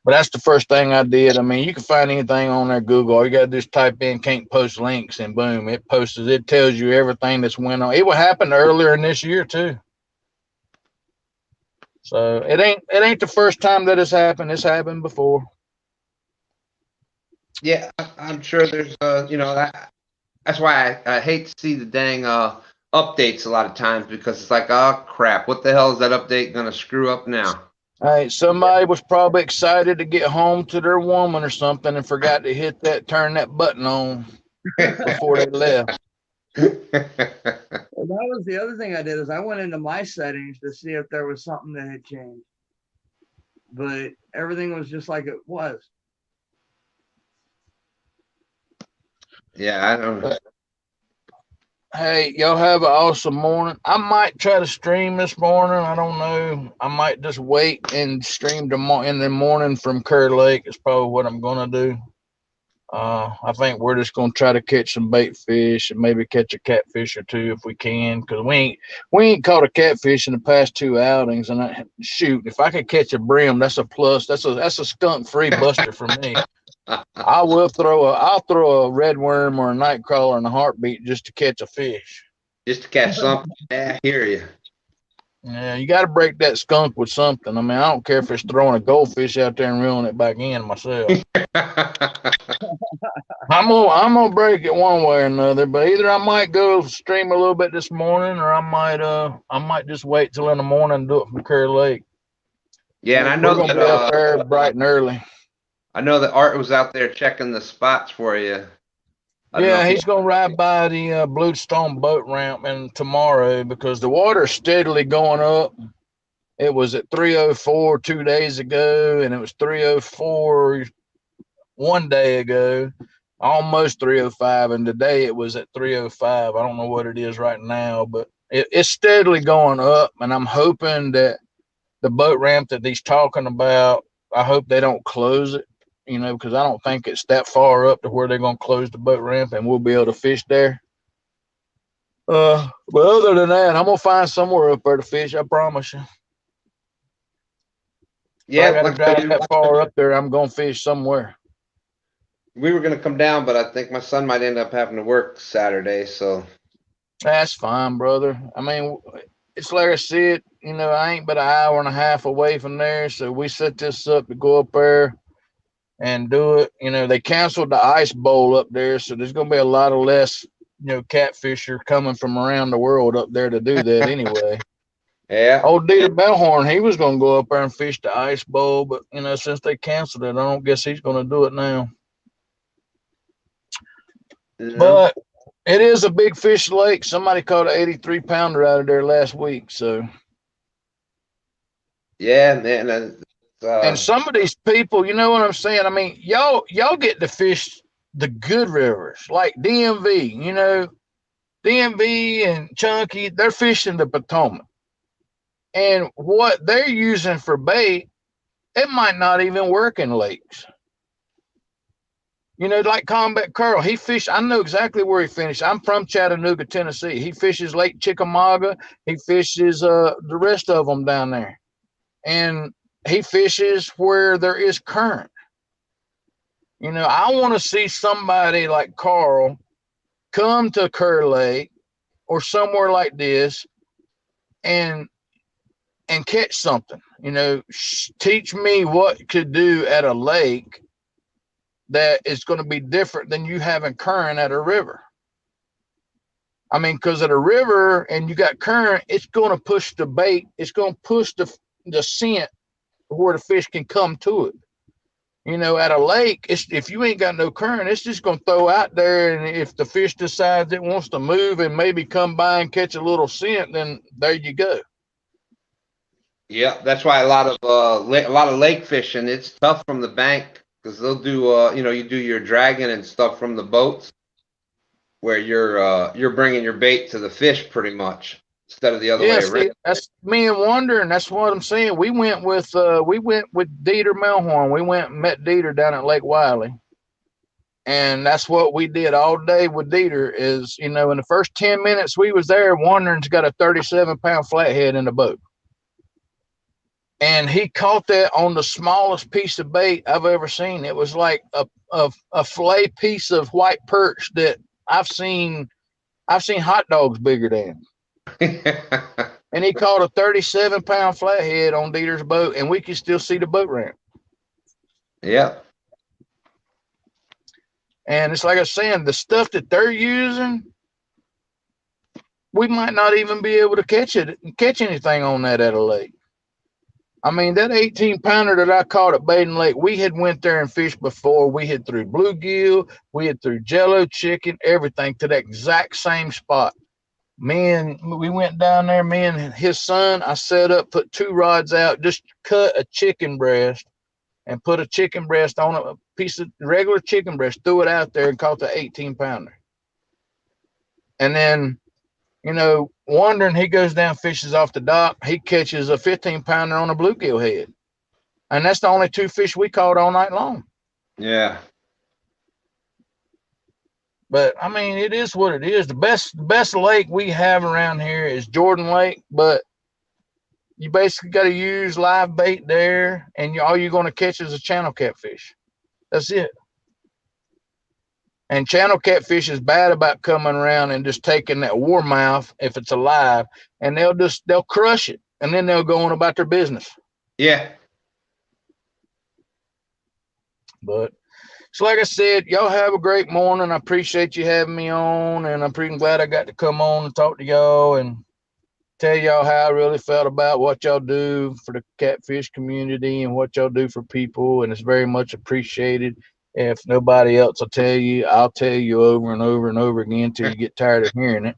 But that's the first thing I did. I mean, you can find anything on there, Google. All you got to do is type in "can't post links" and boom, it posts. It tells you everything that's went on. It will happen earlier in this year too. So it ain't the first time that it's happened. It's happened before. Yeah, I'm sure there's that's why I hate to see the dang updates a lot of times, because it's like, oh crap, what the hell is that update gonna screw up now? Hey, somebody was probably excited to get home to their woman or something and forgot to turn that button on before they left. Well, that was the other thing I did, is I went into my settings to see if there was something that had changed, but everything was just like it was. Yeah, I don't know. Hey, y'all have an awesome morning. I might try to stream this morning. I don't know. I might just wait and stream in the morning from Kerr Lake. Is probably what I'm gonna do. I think we're just gonna try to catch some bait fish and maybe catch a catfish or two if we can, because we ain't caught a catfish in the past 2 outings. And shoot, if I could catch a brim, that's a plus. That's a skunk free buster for me. I'll throw a red worm or a night crawler in a heartbeat just to catch a fish. Just to catch something. Yeah, I hear you. Yeah, you got to break that skunk with something. I mean, I don't care if it's throwing a goldfish out there and reeling it back in myself. I'm gonna break it one way or another. But either I might go stream a little bit this morning, or I might just wait till in the morning and do it from Kerr Lake. Yeah, and I know we're gonna be up there bright and early. I know that Art was out there checking the spots for you. Yeah, he's going to ride by the Bluestone boat ramp tomorrow, because the water's steadily going up. It was at 304 2 days ago, and it was 304 1 day ago, almost 305, and today it was at 305. I don't know what it is right now, but it's steadily going up, and I'm hoping that the boat ramp that he's talking about, I hope they don't close it. Because I don't think it's that far up to where they're going to close the boat ramp and we'll be able to fish there. But other than that, I'm going to find somewhere up there to fish, I promise you. Yeah, if I got to drive that far up there, I'm going to fish somewhere. We were going to come down, but I think my son might end up having to work Saturday, so. That's fine, brother. I mean, it's like I said, I ain't but an hour and a half away from there, so we set this up to go up there and do it. They canceled the ice bowl up there, so there's going to be a lot of less catfish are coming from around the world up there to do that anyway. Yeah. Old Dieter Bellhorn, he was going to go up there and fish the ice bowl, but since they canceled it, I don't guess he's going to do it now. No. But it is a big fish lake. Somebody caught an 83-pounder out of there last week. So yeah, man. and some of these people, you know what I'm saying? I mean, y'all get to fish the good rivers like DMV. DMV and Chunky, they're fishing the Potomac. And what they're using for bait, it might not even work in lakes. Like Combat Curl, he fished. I know exactly where he finished. I'm from Chattanooga, Tennessee. He fishes Lake Chickamauga. He fishes the rest of them down there. And he fishes where there is current. I want to see somebody like Carl come to Kerr Lake or somewhere like this and catch something. Teach me what to do at a lake that is going to be different than you having current at a river. I mean, because at a river and you got current, it's going to push the bait. It's going to push the scent where the fish can come to it. At a lake, if you ain't got no current, it's just going to throw out there. And if the fish decides it wants to move and maybe come by and catch a little scent, then there you go. Yeah, that's why a lot of lake fishing, it's tough from the bank because they'll do you do your dragging and stuff from the boats where you're bringing your bait to the fish pretty much instead of the other way around. See, that's me and Wonder, and that's what I'm saying. We went with Dieter Melhorn. We went and met Dieter down at Lake Wiley. And that's what we did all day with Dieter is, in the first 10 minutes we was there, Wander's got a 37-pound flathead in the boat. And he caught that on the smallest piece of bait I've ever seen. It was like a fillet piece of white perch that I've seen hot dogs bigger than. And he caught a 37-pound flathead on Dieter's boat, and we could still see the boat ramp. Yeah. And it's like I was saying, the stuff that they're using, we might not even be able to catch anything on that at a lake. I mean, that 18-pounder that I caught at Baden Lake, we had went there and fished before. We had threw bluegill, we had threw jello chicken, everything to that exact same spot. We went down there, me and his son, I set up, put 2 rods out, just cut a chicken breast and put a chicken breast on a piece of regular chicken breast, threw it out there and caught the 18-pounder. And then, Wondering, he goes down, fishes off the dock. He catches a 15-pounder on a bluegill head. And that's the only 2 fish we caught all night long. Yeah. But, I mean, it is what it is. The best lake we have around here is Jordan Lake, but you basically got to use live bait there, and all you're going to catch is a channel catfish. That's it. And channel catfish is bad about coming around and just taking that warmouth if it's alive, and they'll crush it, and then they'll go on about their business. Yeah. But so like I said, y'all have a great morning. I appreciate you having me on, and I'm pretty glad I got to come on and talk to y'all and tell y'all how I really felt about what y'all do for the catfish community and what y'all do for people, and it's very much appreciated. If nobody else will tell you, I'll tell you over and over and over again until you get tired of hearing it.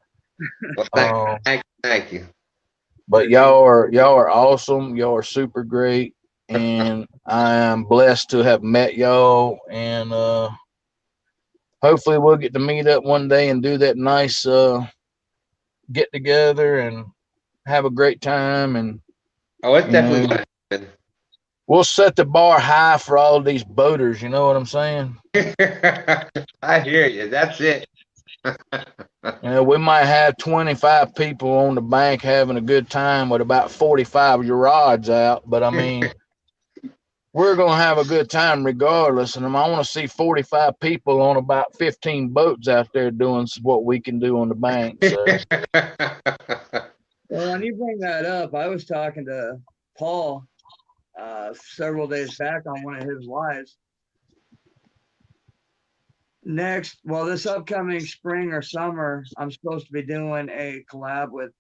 Well, thank you. But y'all are awesome. Y'all are super great, and I am blessed to have met y'all. And hopefully, we'll get to meet up one day and do that nice get together and have a great time. And it definitely would happen. We'll set the bar high for all of these boaters. You know what I'm saying? I hear you. That's it. We might have 25 people on the bank having a good time with about 45 of your rods out. But, I mean, we're going to have a good time regardless. And I want to see 45 people on about 15 boats out there doing what we can do on the bank. So. Well, when you bring that up, I was talking to Paul several days back on one of his lives, Next, well, this upcoming spring or summer, I'm supposed to be doing a collab with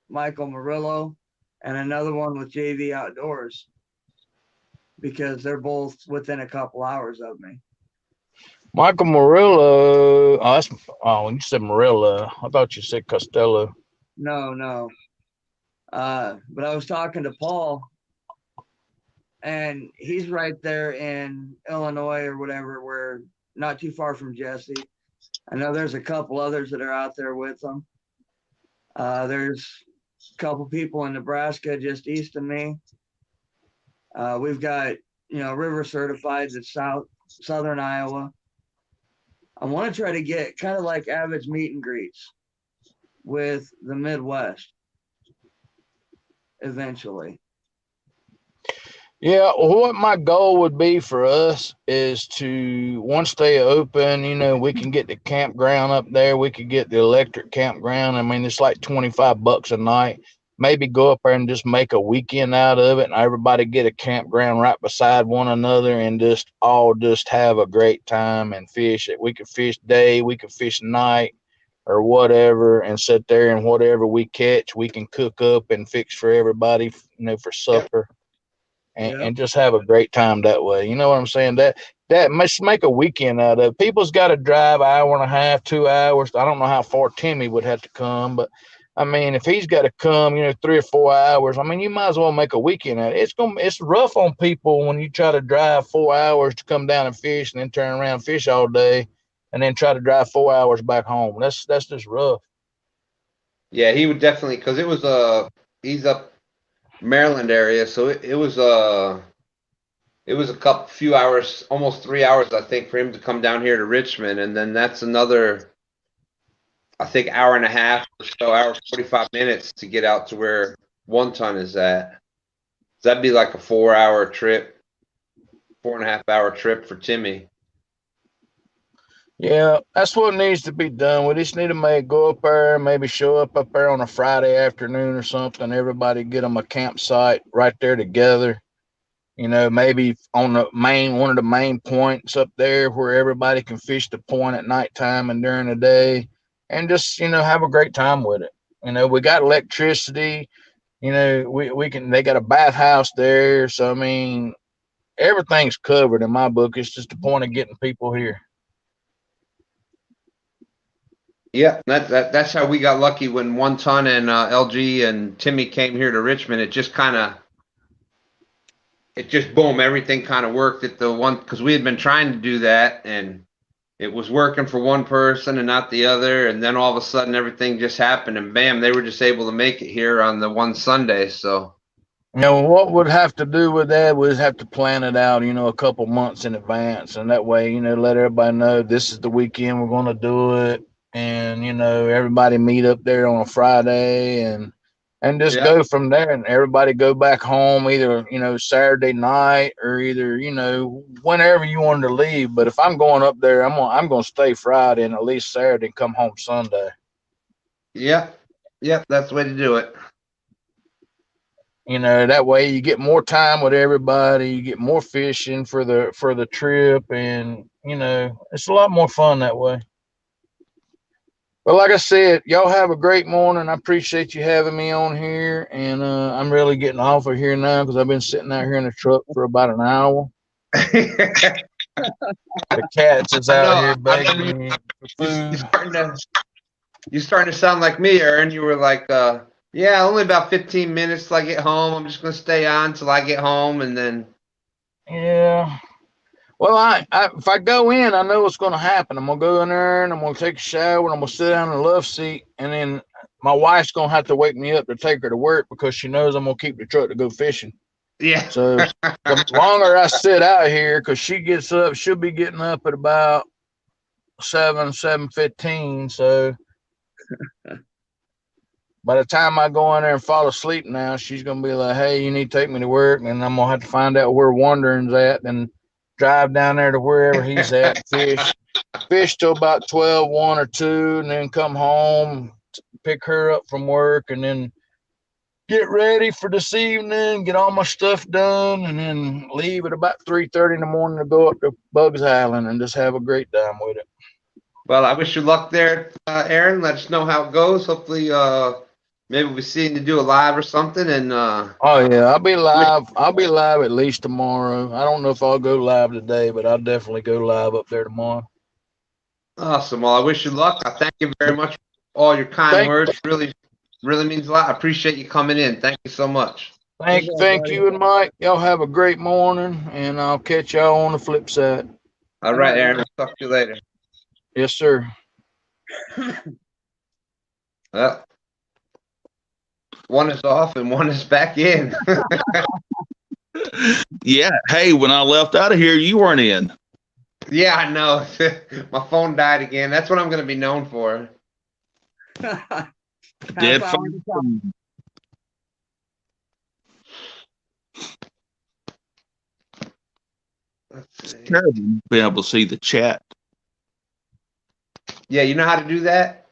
Michael Murillo and another one with JV Outdoors because they're both within a couple hours of me. Michael Murillo. You said Murillo. I thought you said Costello. No. But I was talking to Paul, and he's right there in Illinois or whatever, where not too far from Jesse. I know there's a couple others that are out there with them. There's a couple people in Nebraska just east of me. We've got, river certified that's southern Iowa. I want to try to get kind of like average meet and greets with the Midwest eventually. Yeah, well, what my goal would be for us is to, once they open, we can get the campground up there. We could get the electric campground. I mean, it's like $25 a night. Maybe go up there and just make a weekend out of it, and everybody get a campground right beside one another, and just all just have a great time and fish. We could fish day, we could fish night, or whatever, and sit there, and whatever we catch, we can cook up and fix for everybody, for supper. And just have a great time that way. You know what I'm saying? That must make a weekend out of it. People's got to drive an hour and a half, 2 hours. I don't know how far Timmy would have to come, but I mean, if he's got to come, 3 or 4 hours, I mean, you might as well make a weekend out of it. It's rough on people when you try to drive 4 hours to come down and fish and then turn around and fish all day and then try to drive 4 hours back home. That's just rough. Yeah, he would definitely, because it was he's up Maryland area, so it was a few hours, almost 3 hours, I think, for him to come down here to Richmond, and then that's another, I think, hour and a half or so, hour 45 minutes to get out to where One Ton is at. So that'd be like a 4-hour trip, 4.5-hour trip for Timmy. Yeah, that's what needs to be done. We just need to go up there, maybe show up there on a Friday afternoon or something. Everybody get them a campsite right there together. Maybe on one of the main points up there where everybody can fish the point at nighttime and during the day, and just have a great time with it. We got electricity. We can. They got a bathhouse there, so I mean, everything's covered in my book. It's just the point of getting people here. Yeah, that's how we got lucky when One Ton and LG and Timmy came here to Richmond. It just boom, everything kind of worked at the one, because we had been trying to do that and it was working for one person and not the other, and then all of a sudden everything just happened and bam, they were just able to make it here on the one Sunday. So what would have to do with that was have to plan it out, a couple months in advance, and that way, let everybody know this is the weekend we're going to do it, and everybody meet up there on a Friday and just go from there, and everybody go back home either Saturday night or either whenever you wanted to leave. But if I'm going up there, I'm gonna stay Friday and at least Saturday and come home Sunday. Yeah, that's the way to do it. That way you get more time with everybody, you get more fishing for the trip, and it's a lot more fun that way. But like I said, y'all have a great morning. I appreciate you having me on here, and I'm really getting off of here now because I've been sitting out here in the truck for about an hour. The cats is out here begging me for food. You're starting to sound like me, Aaron. You were like, yeah, only about 15 minutes till I get home. I'm just going to stay on till I get home, and then. Yeah. Well, if I go in, I know what's going to happen. I'm going to go in there and I'm going to take a shower and I'm going to sit down in the love seat. And then my wife's going to have to wake me up to take her to work because she knows I'm going to keep the truck to go fishing. Yeah. So the longer I sit out here, because she gets up, she'll be getting up at about 7:15. So by the time I go in there and fall asleep now, she's going to be like, hey, you need to take me to work. And I'm going to have to find out where Wandering's at and drive down there to wherever he's at, fish till about 12, 1 or 2, and then come home, pick her up from work, and then get ready for this evening, get all my stuff done, and then leave at about 3:30 in the morning to go up to Bugs Island and just have a great time with it. Well, I wish you luck there, Aaron. Let us know how it goes. Hopefully, maybe we'll see you do a live or something. And Oh yeah, I'll be live. I'll be live at least tomorrow. I don't know if I'll go live today, but I'll definitely go live up there tomorrow. awesome. Well, I wish you luck. I thank you very much for all your kind words. Really means a lot. I appreciate you coming in. Thank you so much. Thank you and Mike. Y'all have a great morning, and I'll catch y'all on the flip side. All right, Aaron. I'll talk to you later. Yes, sir. Well, one is off and one is back in. Yeah. Hey, when I left out of here, you weren't in. Yeah, I know. My phone died again. That's what I'm going to be known for. Dead phone. Let's see. Be able to see the chat. Yeah, you know how to do that?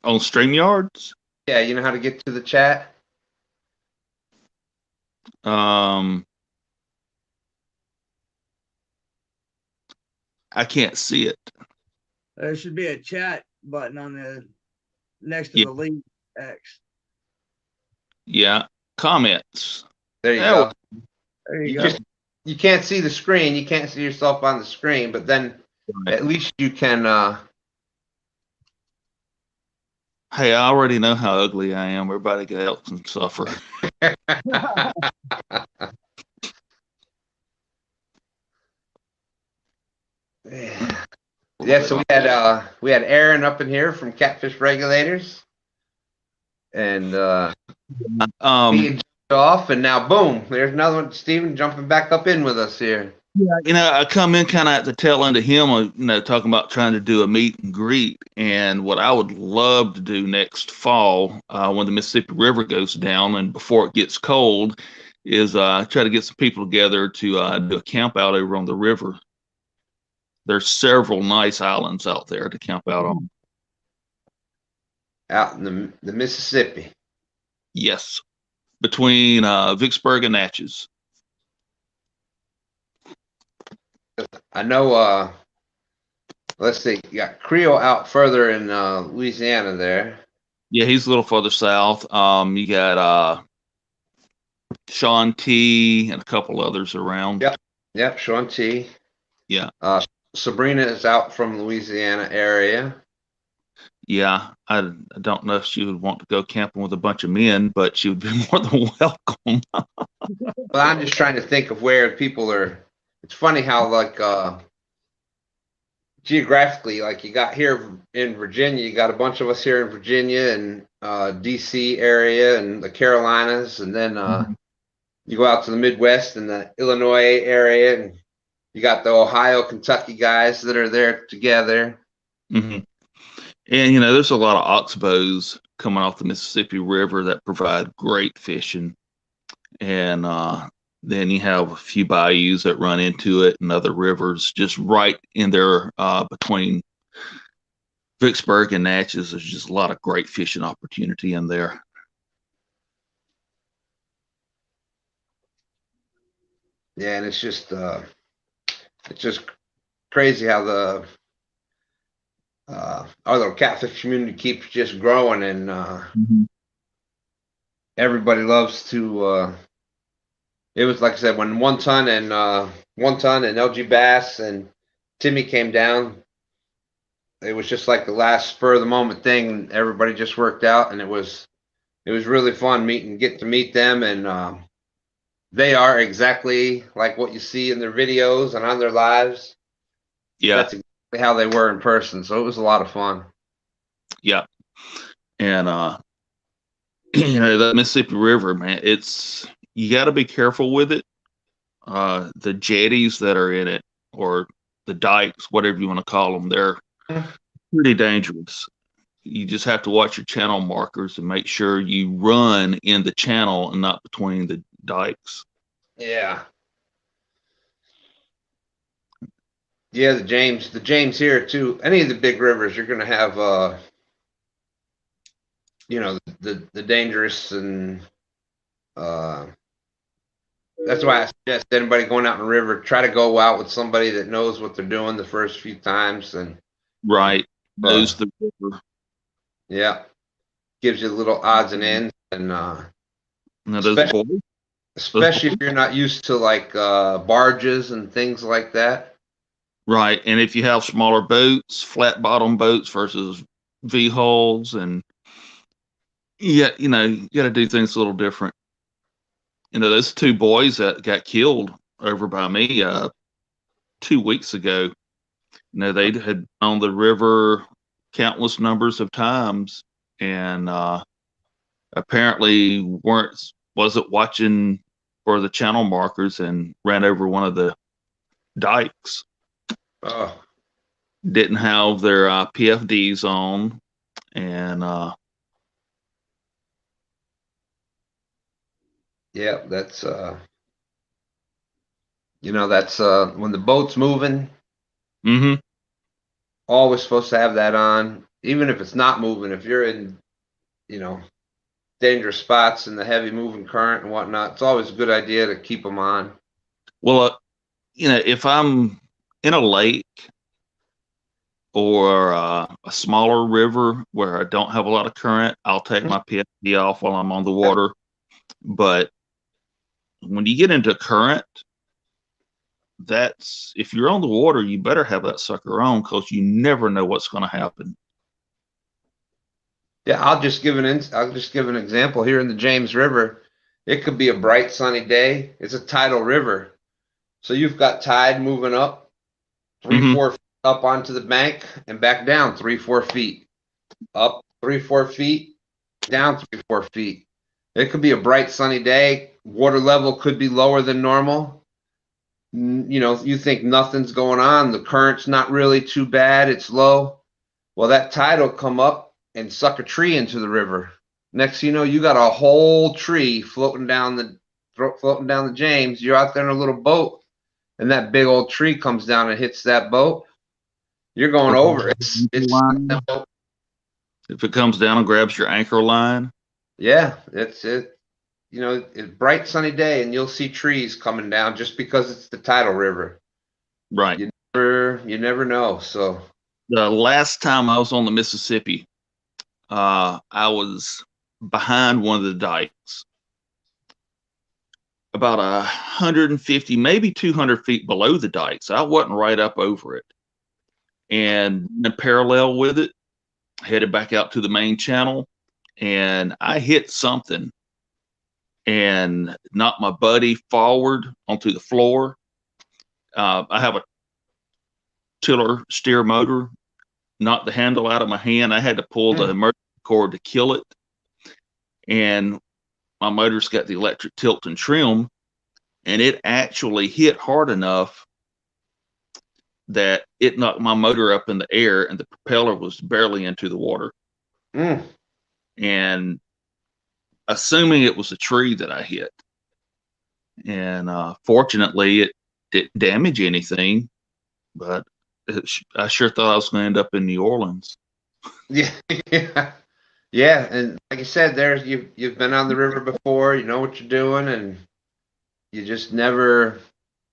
On StreamYards? Yeah, you know how to get to the chat? I can't see it. There should be a chat button on the next to the link X. Yeah, comments. There you go. There you go. You can't see the screen. You can't see yourself on the screen, but then at least you can. Hey, I already know how ugly I am. Everybody else can suffer. Yeah, so we had Aaron up in here from Catfish Regulators, and he jumped off, and now boom, there's another one, Steven, jumping back up in with us here. Yeah, you know, I come in kind of at the tail end of him, you know, talking about trying to do a meet and greet, and what I would love to do next fall, when the Mississippi River goes down and before it gets cold, is try to get some people together to do a camp out over on the river. There's several nice islands out there to camp out on. Out in the Mississippi. Yes, between Vicksburg and Natchez. I know. Let's see. You got Creole out further in Louisiana there. Yeah, he's a little further south. You got Sean T and a couple others around. Yep. Sean T. Yeah. Sabrina is out from Louisiana area. Yeah, I don't know if she would want to go camping with a bunch of men, but she would be more than welcome. Well, I'm just trying to think of where people are. It's funny how, like, geographically, like, you got here in Virginia, you got a bunch of us here in Virginia and DC area and the Carolinas, and then you go out to the Midwest and the Illinois area, and you got the Ohio, Kentucky guys that are there together. Mm-hmm. And, you know, there's a lot of oxbows coming off the Mississippi River that provide great fishing. And then you have a few bayous that run into it and other rivers just right in there between Vicksburg and Natchez. There's just a lot of great fishing opportunity in there. Yeah, and it's just crazy how the our little catfish community keeps just growing, and everybody loves to. It was like I said, when one ton and LG Bass and Timmy came down, it was just like the last spur of the moment thing. Everybody just worked out, and it was really fun getting to meet them, and they are exactly like what you see in their videos and on their lives. Yeah, that's exactly how they were in person. So it was a lot of fun. Yeah, and you know, the Mississippi River, man, you got to be careful with it. The jetties that are in it, or the dikes, whatever you want to call them, they're pretty dangerous. You just have to watch your channel markers and make sure you run in the channel and not between the dikes. Yeah. Yeah, the James here too. Any of the big rivers, you're going to have you know, the dangerous, and that's why I suggest anybody going out in the river, try to go out with somebody that knows what they're doing the first few times, and Right. Knows the river. yeah, gives you little odds and ends, and Now those especially, boys, especially if you're not used to like barges and things like that. right. And if you have smaller boats, flat bottom boats versus V hulls, and yeah, you know, you got to do things a little different. You know, those two boys that got killed over by me 2 weeks ago. You know, they had been on the river countless numbers of times, and apparently wasn't watching for the channel markers and ran over one of the dikes. Oh, Didn't have their PFDs on, and yeah, that's you know, that's when the boat's moving, mm-hmm. always supposed to have that on, even if it's not moving. If you're in, you know, dangerous spots in the heavy moving current and whatnot, it's always a good idea to keep them on. Well, you know, if I'm in a lake or a smaller river where I don't have a lot of current, I'll take my PFD off while I'm on the water. But when you get into current, that's if you're on the water, you better have that sucker on because you never know what's going to happen. Yeah, I'll just give an example here in the James River. It could be a bright sunny day. It's a tidal river, so you've got tide moving up 3, Mm-hmm. 4 feet up onto the bank and back down 3, 4 feet, up 3, 4 feet, down 3, 4 feet. It could be a bright sunny day. Water level could be lower than normal. You know, you think nothing's going on. The current's not really too bad. It's low. Well, that tide will come up and suck a tree into the river. Next thing you know, you got a whole tree floating down the James. You're out there in a little boat, and that big old tree comes down and hits that boat. You're going over. It's If it comes down and grabs your anchor line. Yeah, it's it. You know, it's bright sunny day, and you'll see trees coming down just because it's the tidal river. Right. You never know. So The last time I was on the Mississippi, I was behind one of the dikes, about 150, maybe 200 feet below the dike. So I wasn't right up over it. And in parallel with it, headed back out to the main channel, and I hit something and knocked my buddy forward onto the floor. I have a tiller steer motor, knocked the handle out of my hand. I had to pull the emergency cord to kill it. And my motor's got the electric tilt and trim, and it actually hit hard enough that it knocked my motor up in the air, and the propeller was barely into the water. And assuming it was a tree that I hit, and fortunately it didn't damage anything, but I sure thought I was going to end up in New Orleans. Yeah, yeah, and like you said, you've been on the river before. You know what you're doing, and you just never,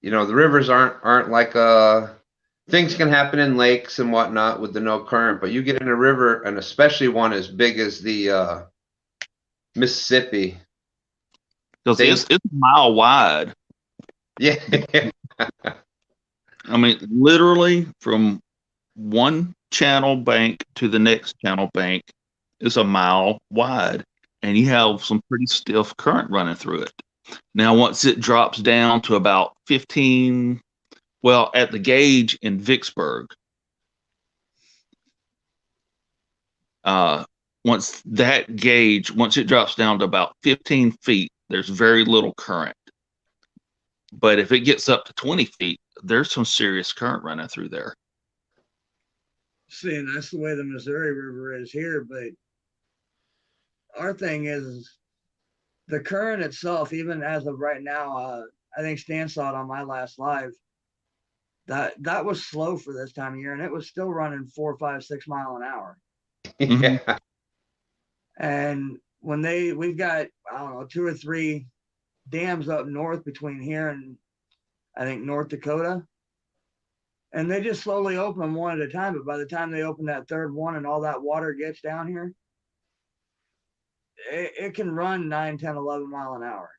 you know, the rivers aren't like things can happen in lakes and whatnot with the no current, but you get in a river, and especially one as big as the Mississippi, because it's a mile wide. Yeah. I mean, literally from one channel bank to the next channel bank is a mile wide, and you have some pretty stiff current running through it. Now, once it drops down to about 15, well, at the gauge in Vicksburg, once it drops down to about 15 feet, there's very little current. But if it gets up to 20 feet, there's some serious current running through there. See, and that's the way the Missouri River is here. But our thing is the current itself, even as of right now, I think Stan saw it on my last live. That was slow for this time of year, and it was still running 4, 5, 6 mile an hour. Yeah. And we've got, I don't know, 2 or 3 dams up north between here and I think North Dakota. And they just slowly open them one at a time. But by the time they open that third one and all that water gets down here, it can run 9, 10, 11 mile an hour.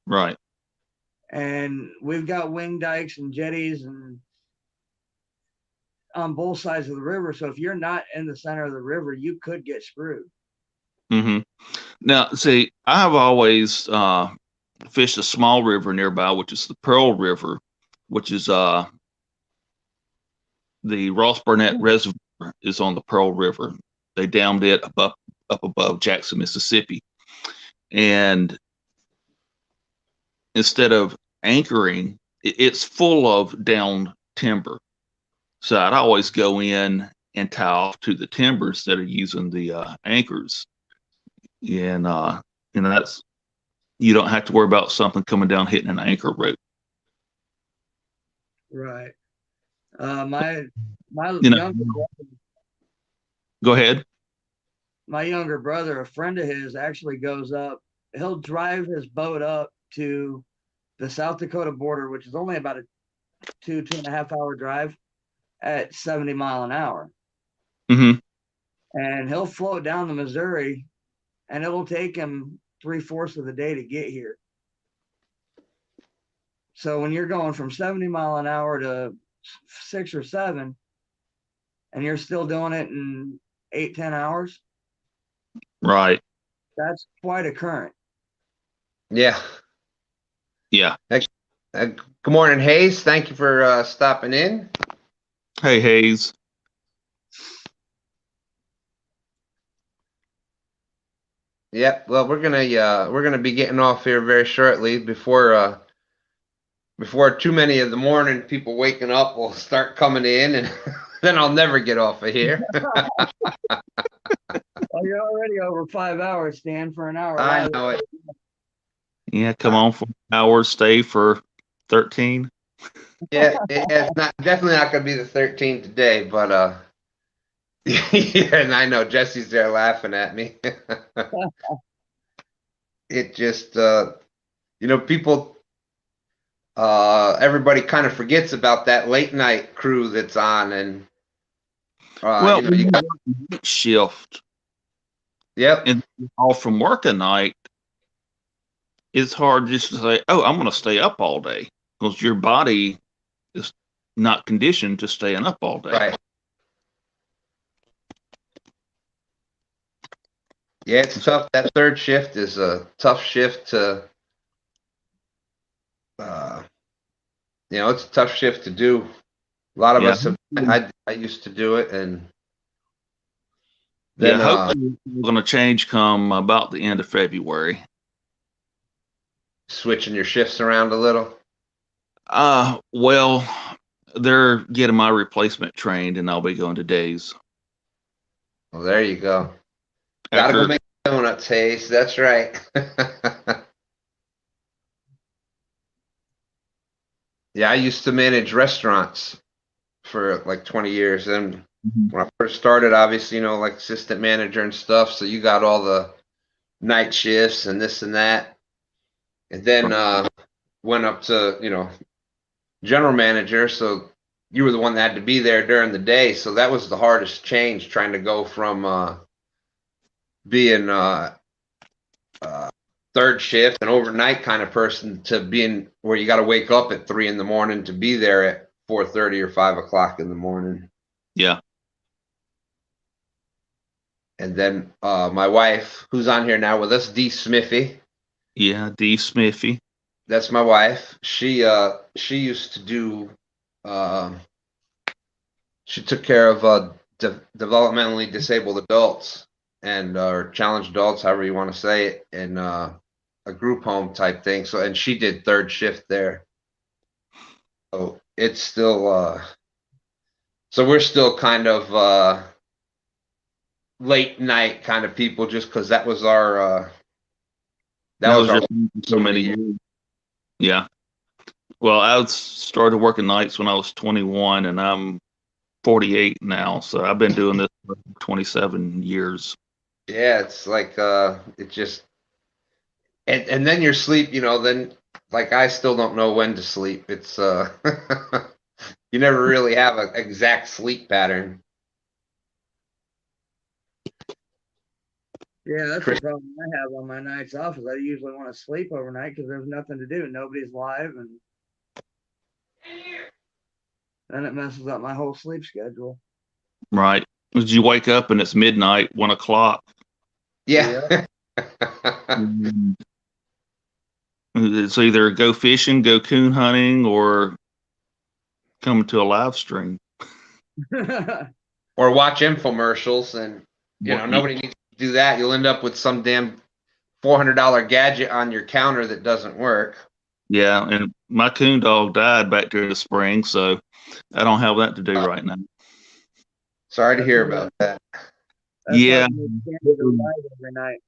Right. And we've got wing dikes and jetties and on both sides of the river. So if you're not in the center of the river, you could get screwed. Mm-hmm. Now, see, I've always fished a small river nearby, which is the Pearl River, which is the Ross Burnett Reservoir is on the Pearl River. They dammed it up above Jackson, Mississippi. And instead of anchoring, it's full of downed timber. So I'd always go in and tie off to the timber instead of using the anchors. And that's, you don't have to worry about something coming down hitting an anchor rope. Right. My younger go ahead. My younger brother, a friend of his, actually goes up. He'll drive his boat up to the South Dakota border, which is only about a 2.5 hour drive at 70 mile an hour. Mm-hmm. And he'll float down the Missouri, and it'll take him 3/4 of the day to get here. So when you're going from 70 mile an hour to 6 or 7, and you're still doing it in 8, 10 hours, right? That's quite a current. Yeah. Yeah. Good morning, Hayes. Thank you for stopping in. Hey, Hayes. Yep. Well, we're gonna be getting off here very shortly before too many of the morning people waking up will start coming in, and then I'll never get off of here. Well, you're already over 5 hours, Stan, for an hour. I know it. Yeah, come on for an hour, stay for 13. Yeah, it's definitely not gonna be the 13th today, but yeah, and I know Jesse's there laughing at me. It just people everybody kind of forgets about that late night crew that's on, and you got shift. Yep. And all from work at night, it's hard just to say, oh, I'm going to stay up all day, because your body is not conditioned to staying up all day. Right. Yeah, it's tough. That third shift is a tough shift to, it's a tough shift to do. A lot of us have, I used to do it, and then, hopefully it's going to change come about the end of February. Switching your shifts around a little? Well, they're getting my replacement trained, and I'll be going to days. Well, there you go. Gotta go make donuts, Hayes. That's right. Yeah, I used to manage restaurants for like 20 years. And when I first started, obviously, like assistant manager and stuff. So you got all the night shifts and this and that. And then went up to, general manager. So you were the one that had to be there during the day. So that was the hardest change, trying to go from being third shift and overnight kind of person to being where you got to wake up at 3 a.m. to be there at 4:30 or 5 o'clock in the morning. Yeah. And then my wife, who's on here now with us, Dee Smithy. Yeah, Dee Smithy. That's my wife. She used to do. She took care of developmentally disabled adults and or challenged adults, however you want to say it, in a group home type thing. So, and she did third shift there. So it's still. So we're still kind of late night kind of people, just because that was our. That was our so many years. Yeah. Well, I started working nights when I was 21, and I'm 48 now. So I've been doing this for 27 years. Yeah, it's like it just and then your sleep, then like I still don't know when to sleep. It's you never really have an exact sleep pattern. Yeah, that's Chris, the problem I have on my nights off. Is I usually want to sleep overnight because there's nothing to do. Nobody's live, and then it messes up my whole sleep schedule. Right. Did you wake up and it's midnight, 1 o'clock? yeah. Mm. It's either go fishing, go coon hunting, or come to a live stream. Or watch infomercials, and Well, nobody needs to do that. You'll end up with some damn $400 gadget on your counter that doesn't work. yeah, and my coon dog died back during the spring, so I don't have that to do right now. Sorry to hear about that. That's Yeah. like me standing to live every night.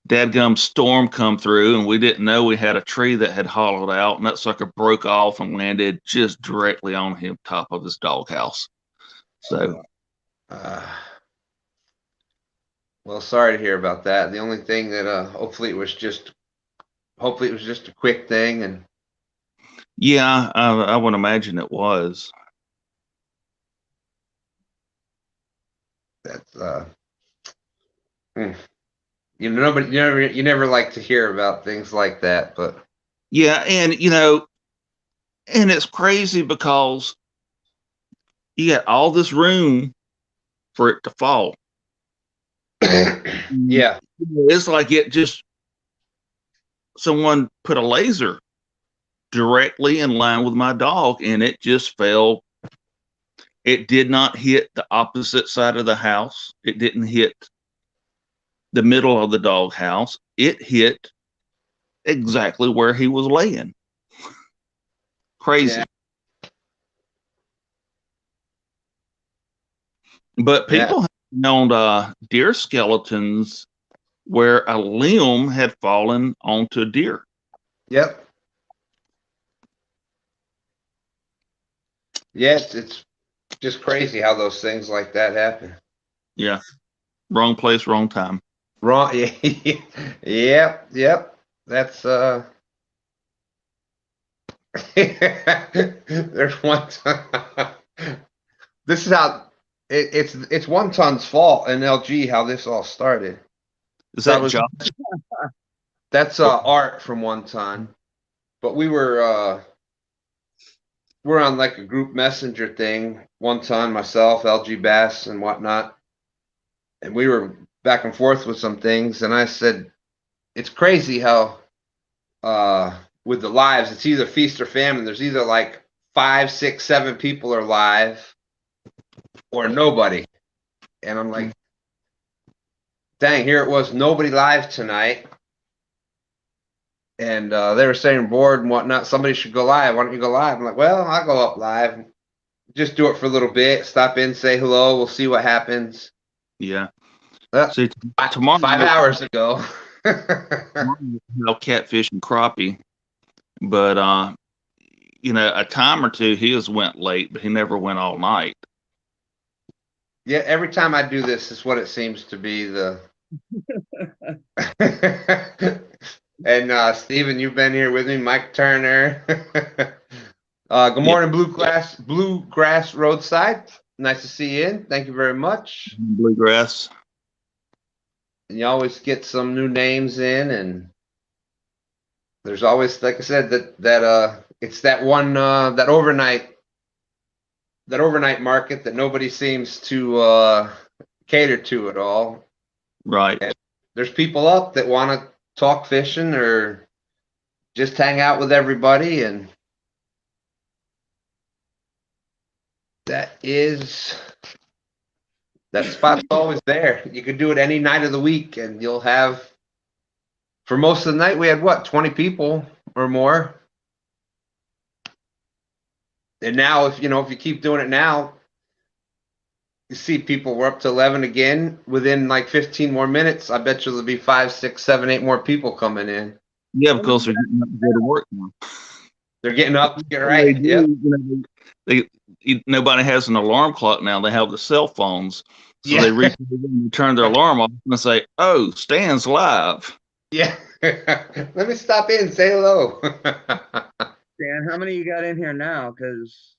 Dadgum storm come through, and we didn't know we had a tree that had hollowed out, and that sucker broke off and landed just directly on him top of his doghouse. So, Well, sorry to hear about that. The only thing that hopefully it was just a quick thing, and yeah, I would imagine it was. that's you never like to hear about things like that, but Yeah, and and it's crazy because you got all this room for it to fall. yeah, It's like someone put a laser directly in line with my dog, and it just fell. It did not hit the opposite side of the house. It didn't hit the middle of the dog house. It hit exactly where he was laying. Crazy. Yeah. But people have found deer skeletons where a limb had fallen onto a deer. Yep. Yeah, it's just crazy how those things like that happen. Yeah. Wrong place, wrong time. Wrong. Yep. That's there's one ton. This is how it's one ton's fault in LG how this all started. Is that was- Josh? That's Art from One Ton. But we're on like a group messenger thing, One Ton, myself, LG Bass, and whatnot. And we were back and forth with some things, and I said, it's crazy how with the lives, it's either feast or famine. There's either like 5, 6, 7 people are live or nobody. And I'm like, dang, here it was, nobody live tonight. And they were saying bored and whatnot. Somebody should go live. Why don't you go live? I'm like, well, I'll go up live. Just do it for a little bit. Stop in, say hello. We'll see what happens. Yeah. Well, See, tomorrow 5 hours ago. no catfish and crappie, but a time or two his went late, but he never went all night. Yeah, every time I do this is what it seems to be the. And Steven, you've been here with me, Mike Turner. Good morning, Bluegrass Roadside. Nice to see you in. Thank you very much. Bluegrass. And you always get some new names in, and there's always, like I said, that it's that one that overnight market that nobody seems to cater to at all. Right. And there's people up that want to talk fishing or just hang out with everybody, and that spot's always there. You can do it any night of the week, and you'll have, for most of the night, we had 20 people or more. And now, if you keep doing it now, you see people, we're up to 11 again. Within like 15 more minutes, I bet you there'll be 5, 6, 7, 8 more people coming in. Yeah, because they're getting up to go to work now. They're getting up to get right. Nobody has an alarm clock now. They have the cell phones. So Yeah. they reach and turn their alarm off and say, "Oh, Stan's live." Yeah. Let me stop in and say hello. Dan, how many you got in here now? Because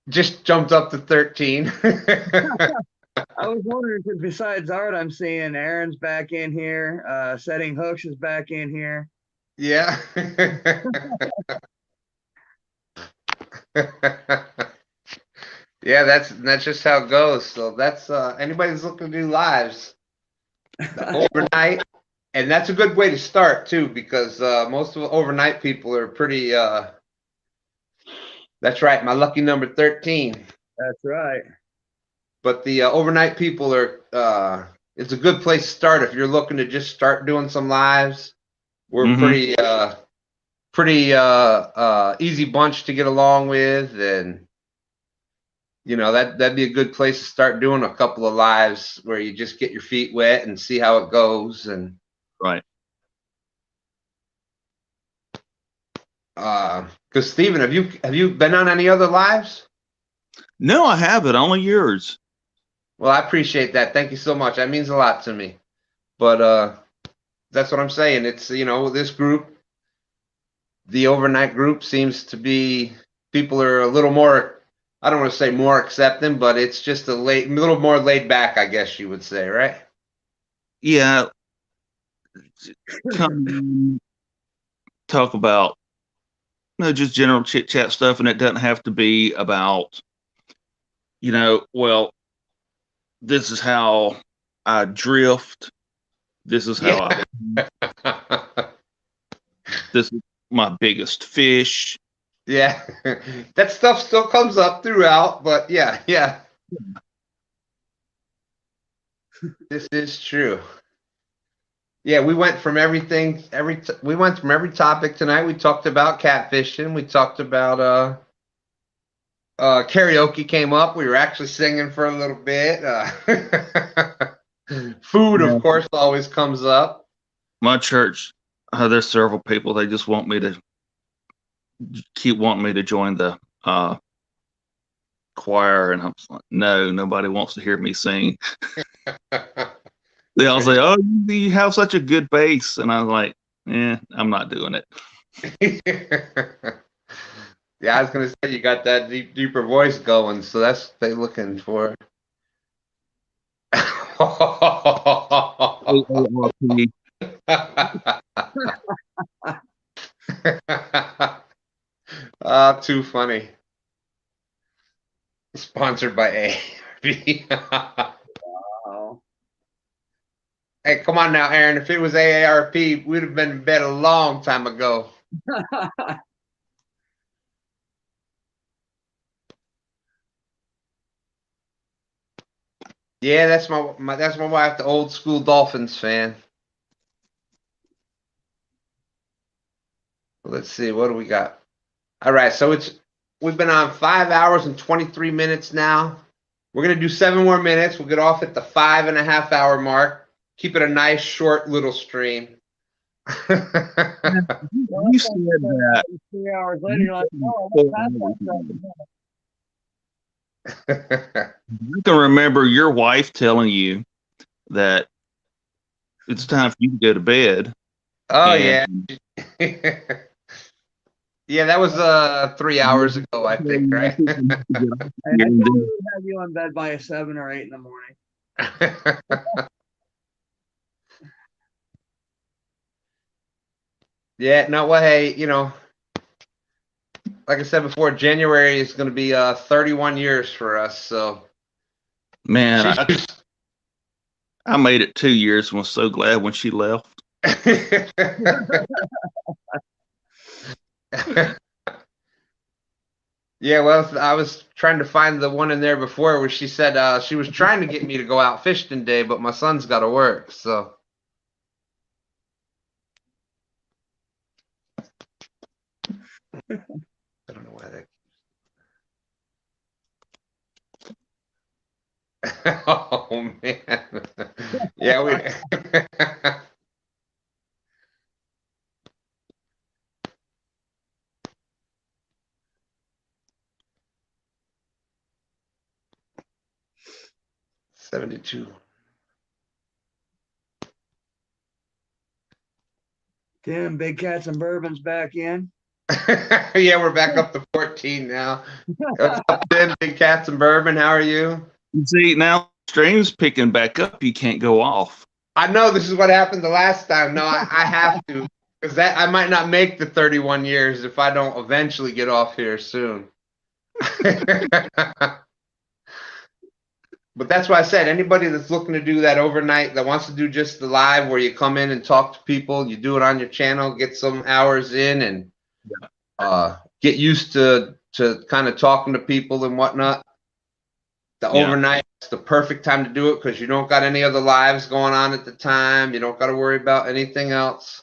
Just jumped up to 13. I was wondering, because besides Art, I'm seeing Aaron's back in here. Setting Hooks is back in here. Yeah. Yeah, that's just how it goes. So that's anybody's looking to do lives overnight, and that's a good way to start too, because most of the overnight people are pretty. That's right, my lucky number 13. That's right. But the overnight people are. It's a good place to start if you're looking to just start doing some lives. We're pretty easy bunch to get along with, and that'd be a good place to start doing a couple of lives where you just get your feet wet and see how it goes. And Right. Because Steven, have you been on any other lives? No, I haven't. Only yours. Well, I appreciate that. Thank you so much. That means a lot to me. But that's what I'm saying. It's this group, the overnight group, seems to be people are a little more. I don't want to say more accepting, but it's just a little more laid back, I guess you would say, right? Yeah. Come talk about just general chit chat stuff, and it doesn't have to be about well, this is how I drift. This is how this is my biggest fish. Yeah, that stuff still comes up throughout, but yeah. This is true. Yeah, we went from everything. We went from every topic tonight. We talked about catfishing. We talked about karaoke came up. We were actually singing for a little bit. Food, of course, always comes up. My church, there's several people. They just want me to keep wanting me to join the choir, and I'm like, no, nobody wants to hear me sing. They all say, "Oh, you have such a good bass," and I'm like, I'm not doing it. Yeah, I was gonna say you got that deeper voice going, so that's what they're looking for. Too funny. Sponsored by AARP. Wow. Hey, come on now, Aaron. If it was AARP, we'd have been in bed a long time ago. Yeah, that's my wife, the old school Dolphins fan. Let's see, what do we got? All right, so we've been on 5 hours and 23 minutes now. We're gonna do 7 more minutes. We'll get off at the 5.5 hour mark. Keep it a nice, short little stream. You said that 3 hours later, you're like, oh, I can remember your wife telling you that it's time for you to go to bed. Oh yeah. Yeah, that was 3 hours ago, I think, right? I would have you in bed by 7 or 8 in the morning. Yeah, no, well, hey, like I said before, January is going to be 31 years for us. So, man, I made it 2 years and was so glad when she left. Yeah, well, I was trying to find the one in there before where she said she was trying to get me to go out fishing today, but my son's got to work. So, I don't know why that. Oh man, yeah, we. 72. Tim, Big Cats and Bourbon's back in. Yeah, we're back up to 14 now. What's up, Tim? Big Cats and Bourbon. How are you? See, now stream's picking back up. You can't go off. I know this is what happened the last time. No, I have to, because that I might not make the 31 years if I don't eventually get off here soon. But that's why I said anybody that's looking to do that overnight, that wants to do just the live where you come in and talk to people, you do it on your channel, get some hours in, and get used to kind of talking to people and whatnot. The overnight is the perfect time to do it because you don't got any other lives going on at the time. You don't got to worry about anything else.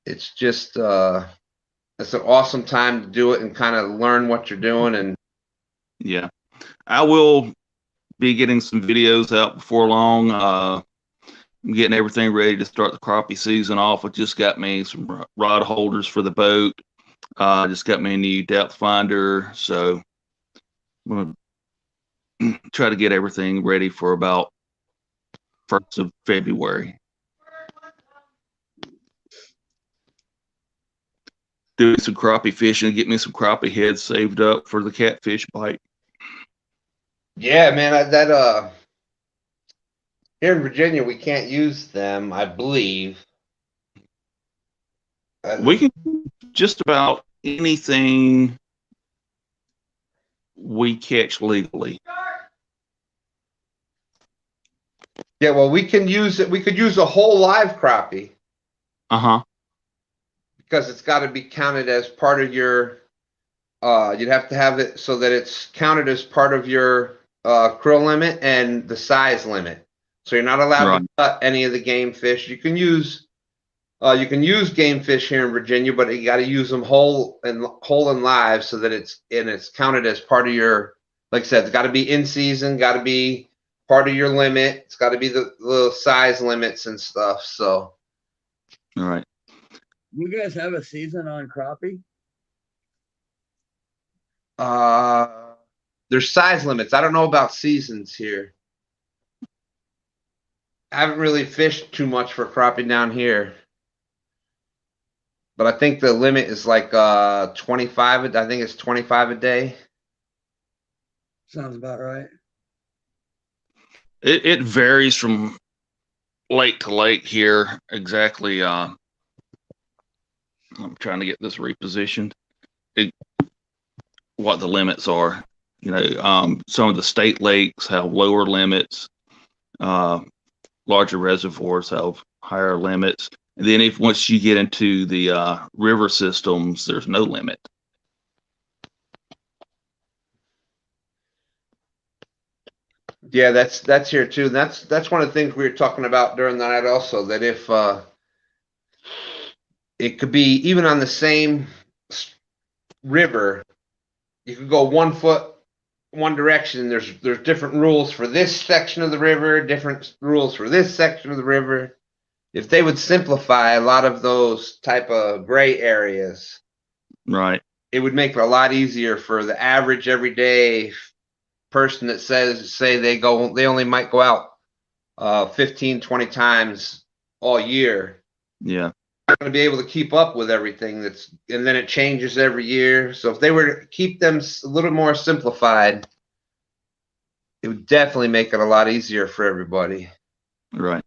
It's just it's an awesome time to do it and kind of learn what you're doing. And yeah, I will be getting some videos out before long. I'm getting everything ready to start the crappie season off. I just got me some rod holders for the boat. Just got me a new depth finder. So I'm going to try to get everything ready for about 1st of February. Doing some crappie fishing, get me some crappie heads saved up for the catfish bite. yeah, man, here in Virginia we can't use them, I believe. We can just about anything we catch legally. Yeah, well, we can use it. We could use a whole live crappie because it's got to be counted as part of your. You'd have to have it so that it's counted as part of your krill limit and the size limit. So you're not allowed to cut any of the game fish. You can use game fish here in Virginia, but you got to use them whole and live so that it's counted as part of your. Like I said, it's got to be in season, got to be part of your limit. It's got to be the size limits and stuff. So, all right. You guys have a season on crappie? There's size limits. I don't know about seasons here. I haven't really fished too much for crappie down here. But I think the limit is like 25. I think it's 25 a day. Sounds about right. It varies from lake to lake here. Exactly. I'm trying to get this repositioned. What the limits are. You know, some of the state lakes have lower limits. Larger reservoirs have higher limits. And then once you get into the river systems, there's no limit. Yeah, that's here too. That's one of the things we were talking about during the night also, that if it could be even on the same river, you could go 1 foot one direction. There's different rules for this section of the river, different rules for this section of the river. If they would simplify a lot of those type of gray areas, right, it would make it a lot easier for the average everyday person that say they only might go out 15, 20 times all year. Yeah. Not going to be able to keep up with everything and then it changes every year. So if they were to keep them a little more simplified, it would definitely make it a lot easier for everybody. Right.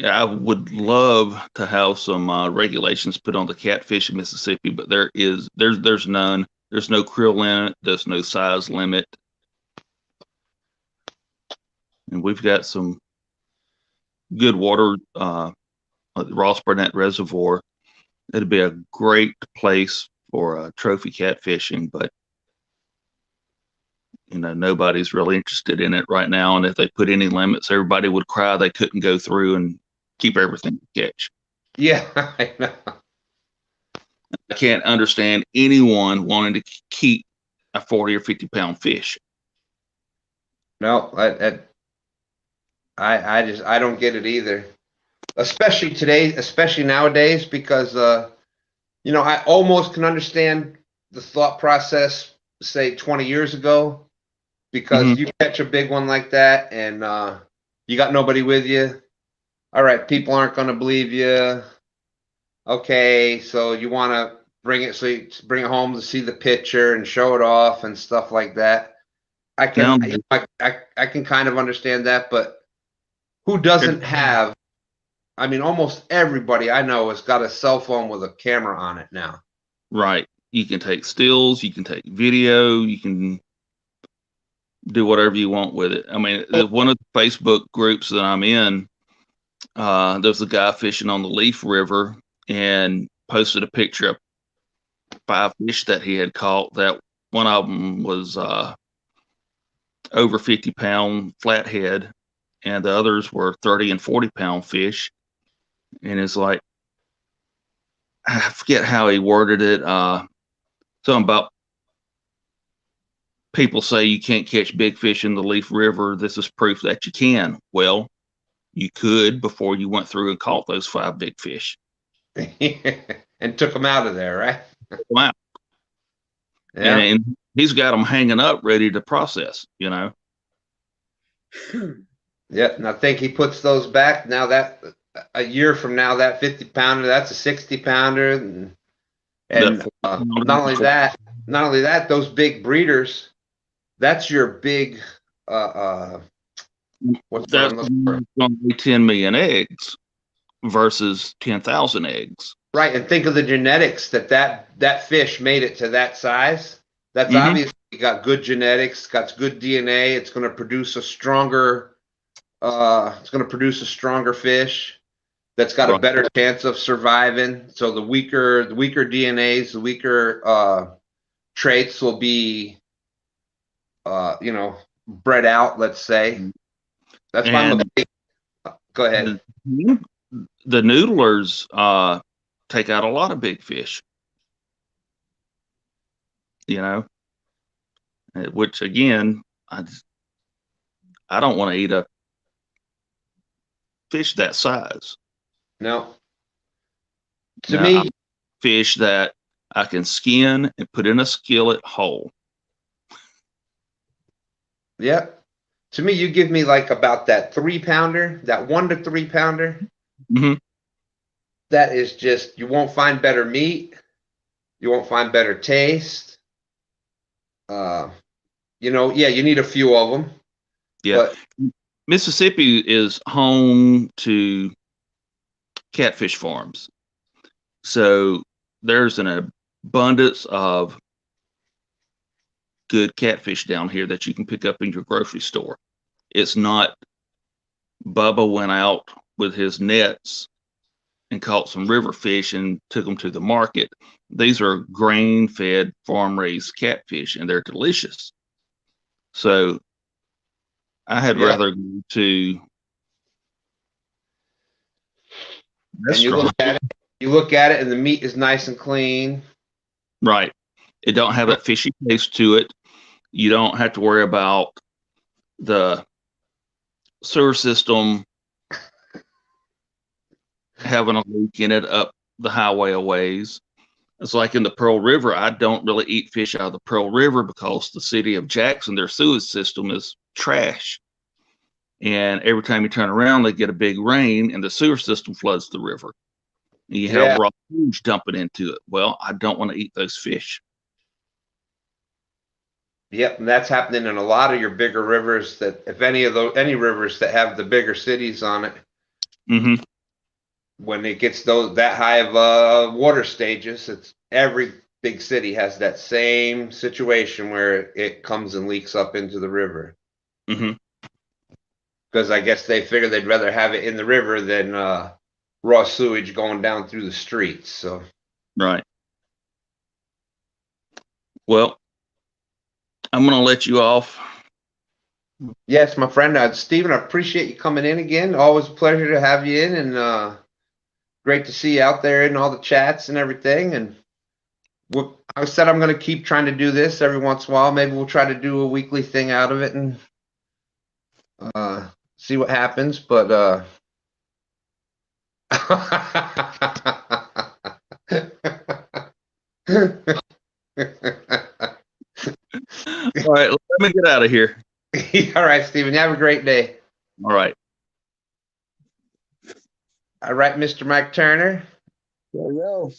Yeah, I would love to have some regulations put on the catfish in Mississippi, but there's none. There's no krill limit. There's no size limit, and we've got some good water. The Ross Burnett Reservoir. It'd be a great place for trophy catfishing, but you know nobody's really interested in it right now. And if they put any limits, everybody would cry they couldn't go through and keep everything to catch. Yeah, I know. I can't understand anyone wanting to keep a 40 or 50 pound fish. No, I don't get it either. Especially nowadays, because you know, I almost can understand the thought process say 20 years ago, because you catch a big one like that and you got nobody with you. All right, people aren't going to believe you. Okay, so you want to bring it, so you bring it home to see the picture and show it off and stuff like that. I can, I can kind of understand that, but who doesn't have? I mean, almost everybody I know has got a cell phone with a camera on it now. Right. You can take stills, you can take video, you can do whatever you want with it. I mean, one of the Facebook groups that I'm in, there's a guy fishing on the Leaf River and posted a picture of 5 fish that he had caught. That one of them was over 50-pound flathead, and the others were 30 and 40-pound fish. And it's like, I forget how he worded it. Something about people say you can't catch big fish in the Leaf River. This is proof that you can. Well, you could before you went through and caught those 5 big fish. And took them out of there, right? Wow. Yeah. And he's got them hanging up ready to process, you know. Yeah, and I think he puts those back now. That a year from now, that 50-pounder, that's a 60-pounder, and not only that, those big breeders, that's your big what's that's 10 million eggs versus 10,000 eggs. Right, and think of the genetics that fish made it to that size. That's obviously got good genetics, got good DNA. It's going to produce a stronger. It's going to produce a stronger fish that's got a better chance of surviving. So the weaker DNAs, the weaker traits will be, bred out. Let's say. That's why I'm a big. Go ahead. The noodlers take out a lot of big fish. You know, which again, I don't want to eat a fish that size. No. To me, fish that I can skin and put in a skillet whole. Yep. To me, you give me like about that 3-pounder, that 1 to 3-pounder. That is just, you won't find better meat. You won't find better taste. You need a few of them. Yeah. But Mississippi is home to catfish farms. So there's an abundance of good catfish down here that you can pick up in your grocery store. It's not Bubba went out with his nets and caught some river fish and took them to the market. These are grain-fed, farm-raised catfish, and they're delicious. So I had rather go to and you look at it, and the meat is nice and clean. Right. It don't have that fishy taste to it. You don't have to worry about the sewer system having a leak in it up the highway a ways. It's like in the Pearl River. I don't really eat fish out of the Pearl River because the city of Jackson, their sewage system is trash. And every time you turn around, they get a big rain and the sewer system floods the river. And you have raw sewage dumping into it. Well, I don't want to eat those fish. Yep, and that's happening in a lot of your bigger rivers. That if any rivers that have the bigger cities on it, when it gets that high of water stages, it's every big city has that same situation where it comes and leaks up into the river. Because I guess they figure they'd rather have it in the river than raw sewage going down through the streets. So right. Well, I'm going to let you off. Yes, my friend. Stephen, I appreciate you coming in again. Always a pleasure to have you in, and great to see you out there in all the chats and everything. And I said I'm going to keep trying to do this every once in a while. Maybe we'll try to do a weekly thing out of it and see what happens. But All right, let me get out of here. All right, Steven. Have a great day. All right. All right, Mr. Mike Turner. Yo.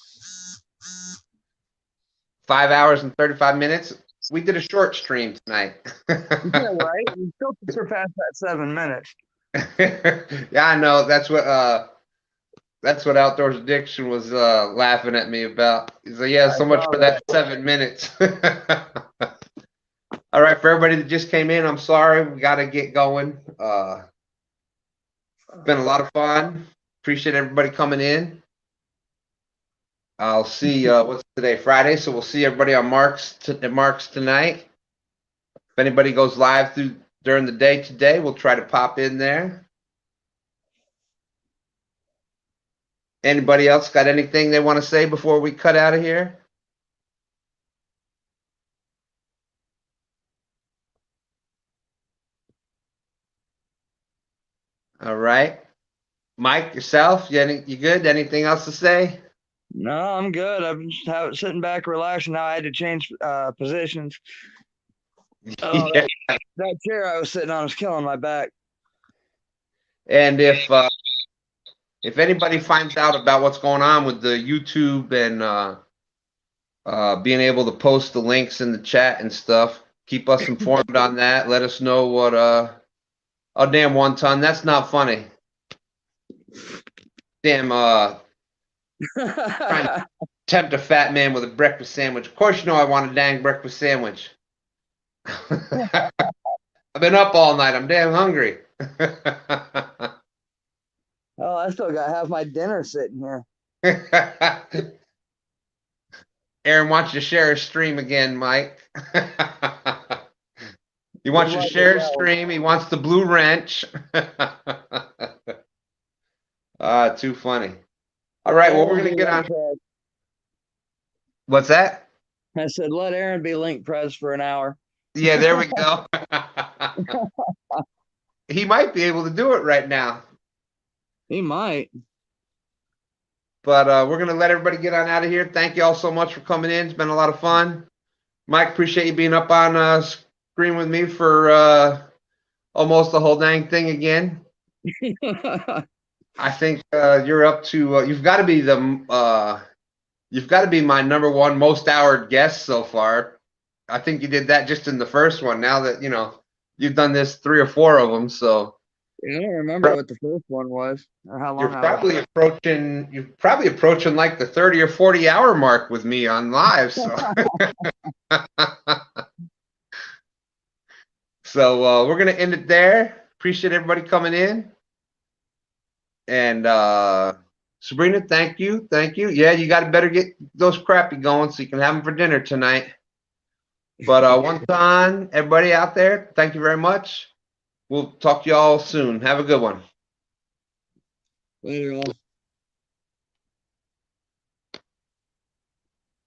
5 hours and 35 minutes. We did a short stream tonight. Yeah, right. You still surpassed that 7 minutes. Yeah, I know. That's what Outdoors Addiction was laughing at me about. He's like, yeah, so much for that 7 minutes. All right, for everybody that just came in, I'm sorry. We got to get going. It's been a lot of fun. Appreciate everybody coming in. I'll see what's today, Friday, so we'll see everybody on Marks tonight. If anybody goes live during the day today, we'll try to pop in there. Anybody else got anything they want to say before we cut out of here? All right. Mike, yourself, you good? Anything else to say? No, I'm good. I'm just sitting back, relaxing. Now I had to change positions. Oh, Yeah. that chair I was sitting on was killing my back. And if anybody finds out about what's going on with the YouTube and being able to post the links in the chat and stuff, keep us informed on that. Let us know what oh damn, 1 ton, that's not funny. Damn, trying to tempt a fat man with a breakfast sandwich. Of course you know I want a dang breakfast sandwich. I've been up all night. I'm damn hungry. Oh, I still got half my dinner sitting here. Aaron wants you to share his stream again, Mike. He wants you to share his stream. He wants the blue wrench. Too funny. All right, well, we're going to get on. What's that? I said, let Aaron be link press for an hour. Yeah, there we go. He might be able to do it right now. He might. But we're going to let everybody get on out of here. Thank you all so much for coming in. It's been a lot of fun. Mike, appreciate you being up on screen with me for almost the whole dang thing again. I think you're up to you've got to be my #1 most houred guest so far. I think you did that just in the first one. Now that you've done this 3 or 4 of them, so I don't remember what the first one was or how long. You're probably approaching like the 30 or 40 hour mark with me on live. So, so we're gonna end it there. Appreciate everybody coming in. And Sabrina, thank you. Yeah, you got to better get those crappie going so you can have them for dinner tonight. But 1 ton, everybody out there, thank you very much. We'll talk to you all soon. Have a good one. Later, all.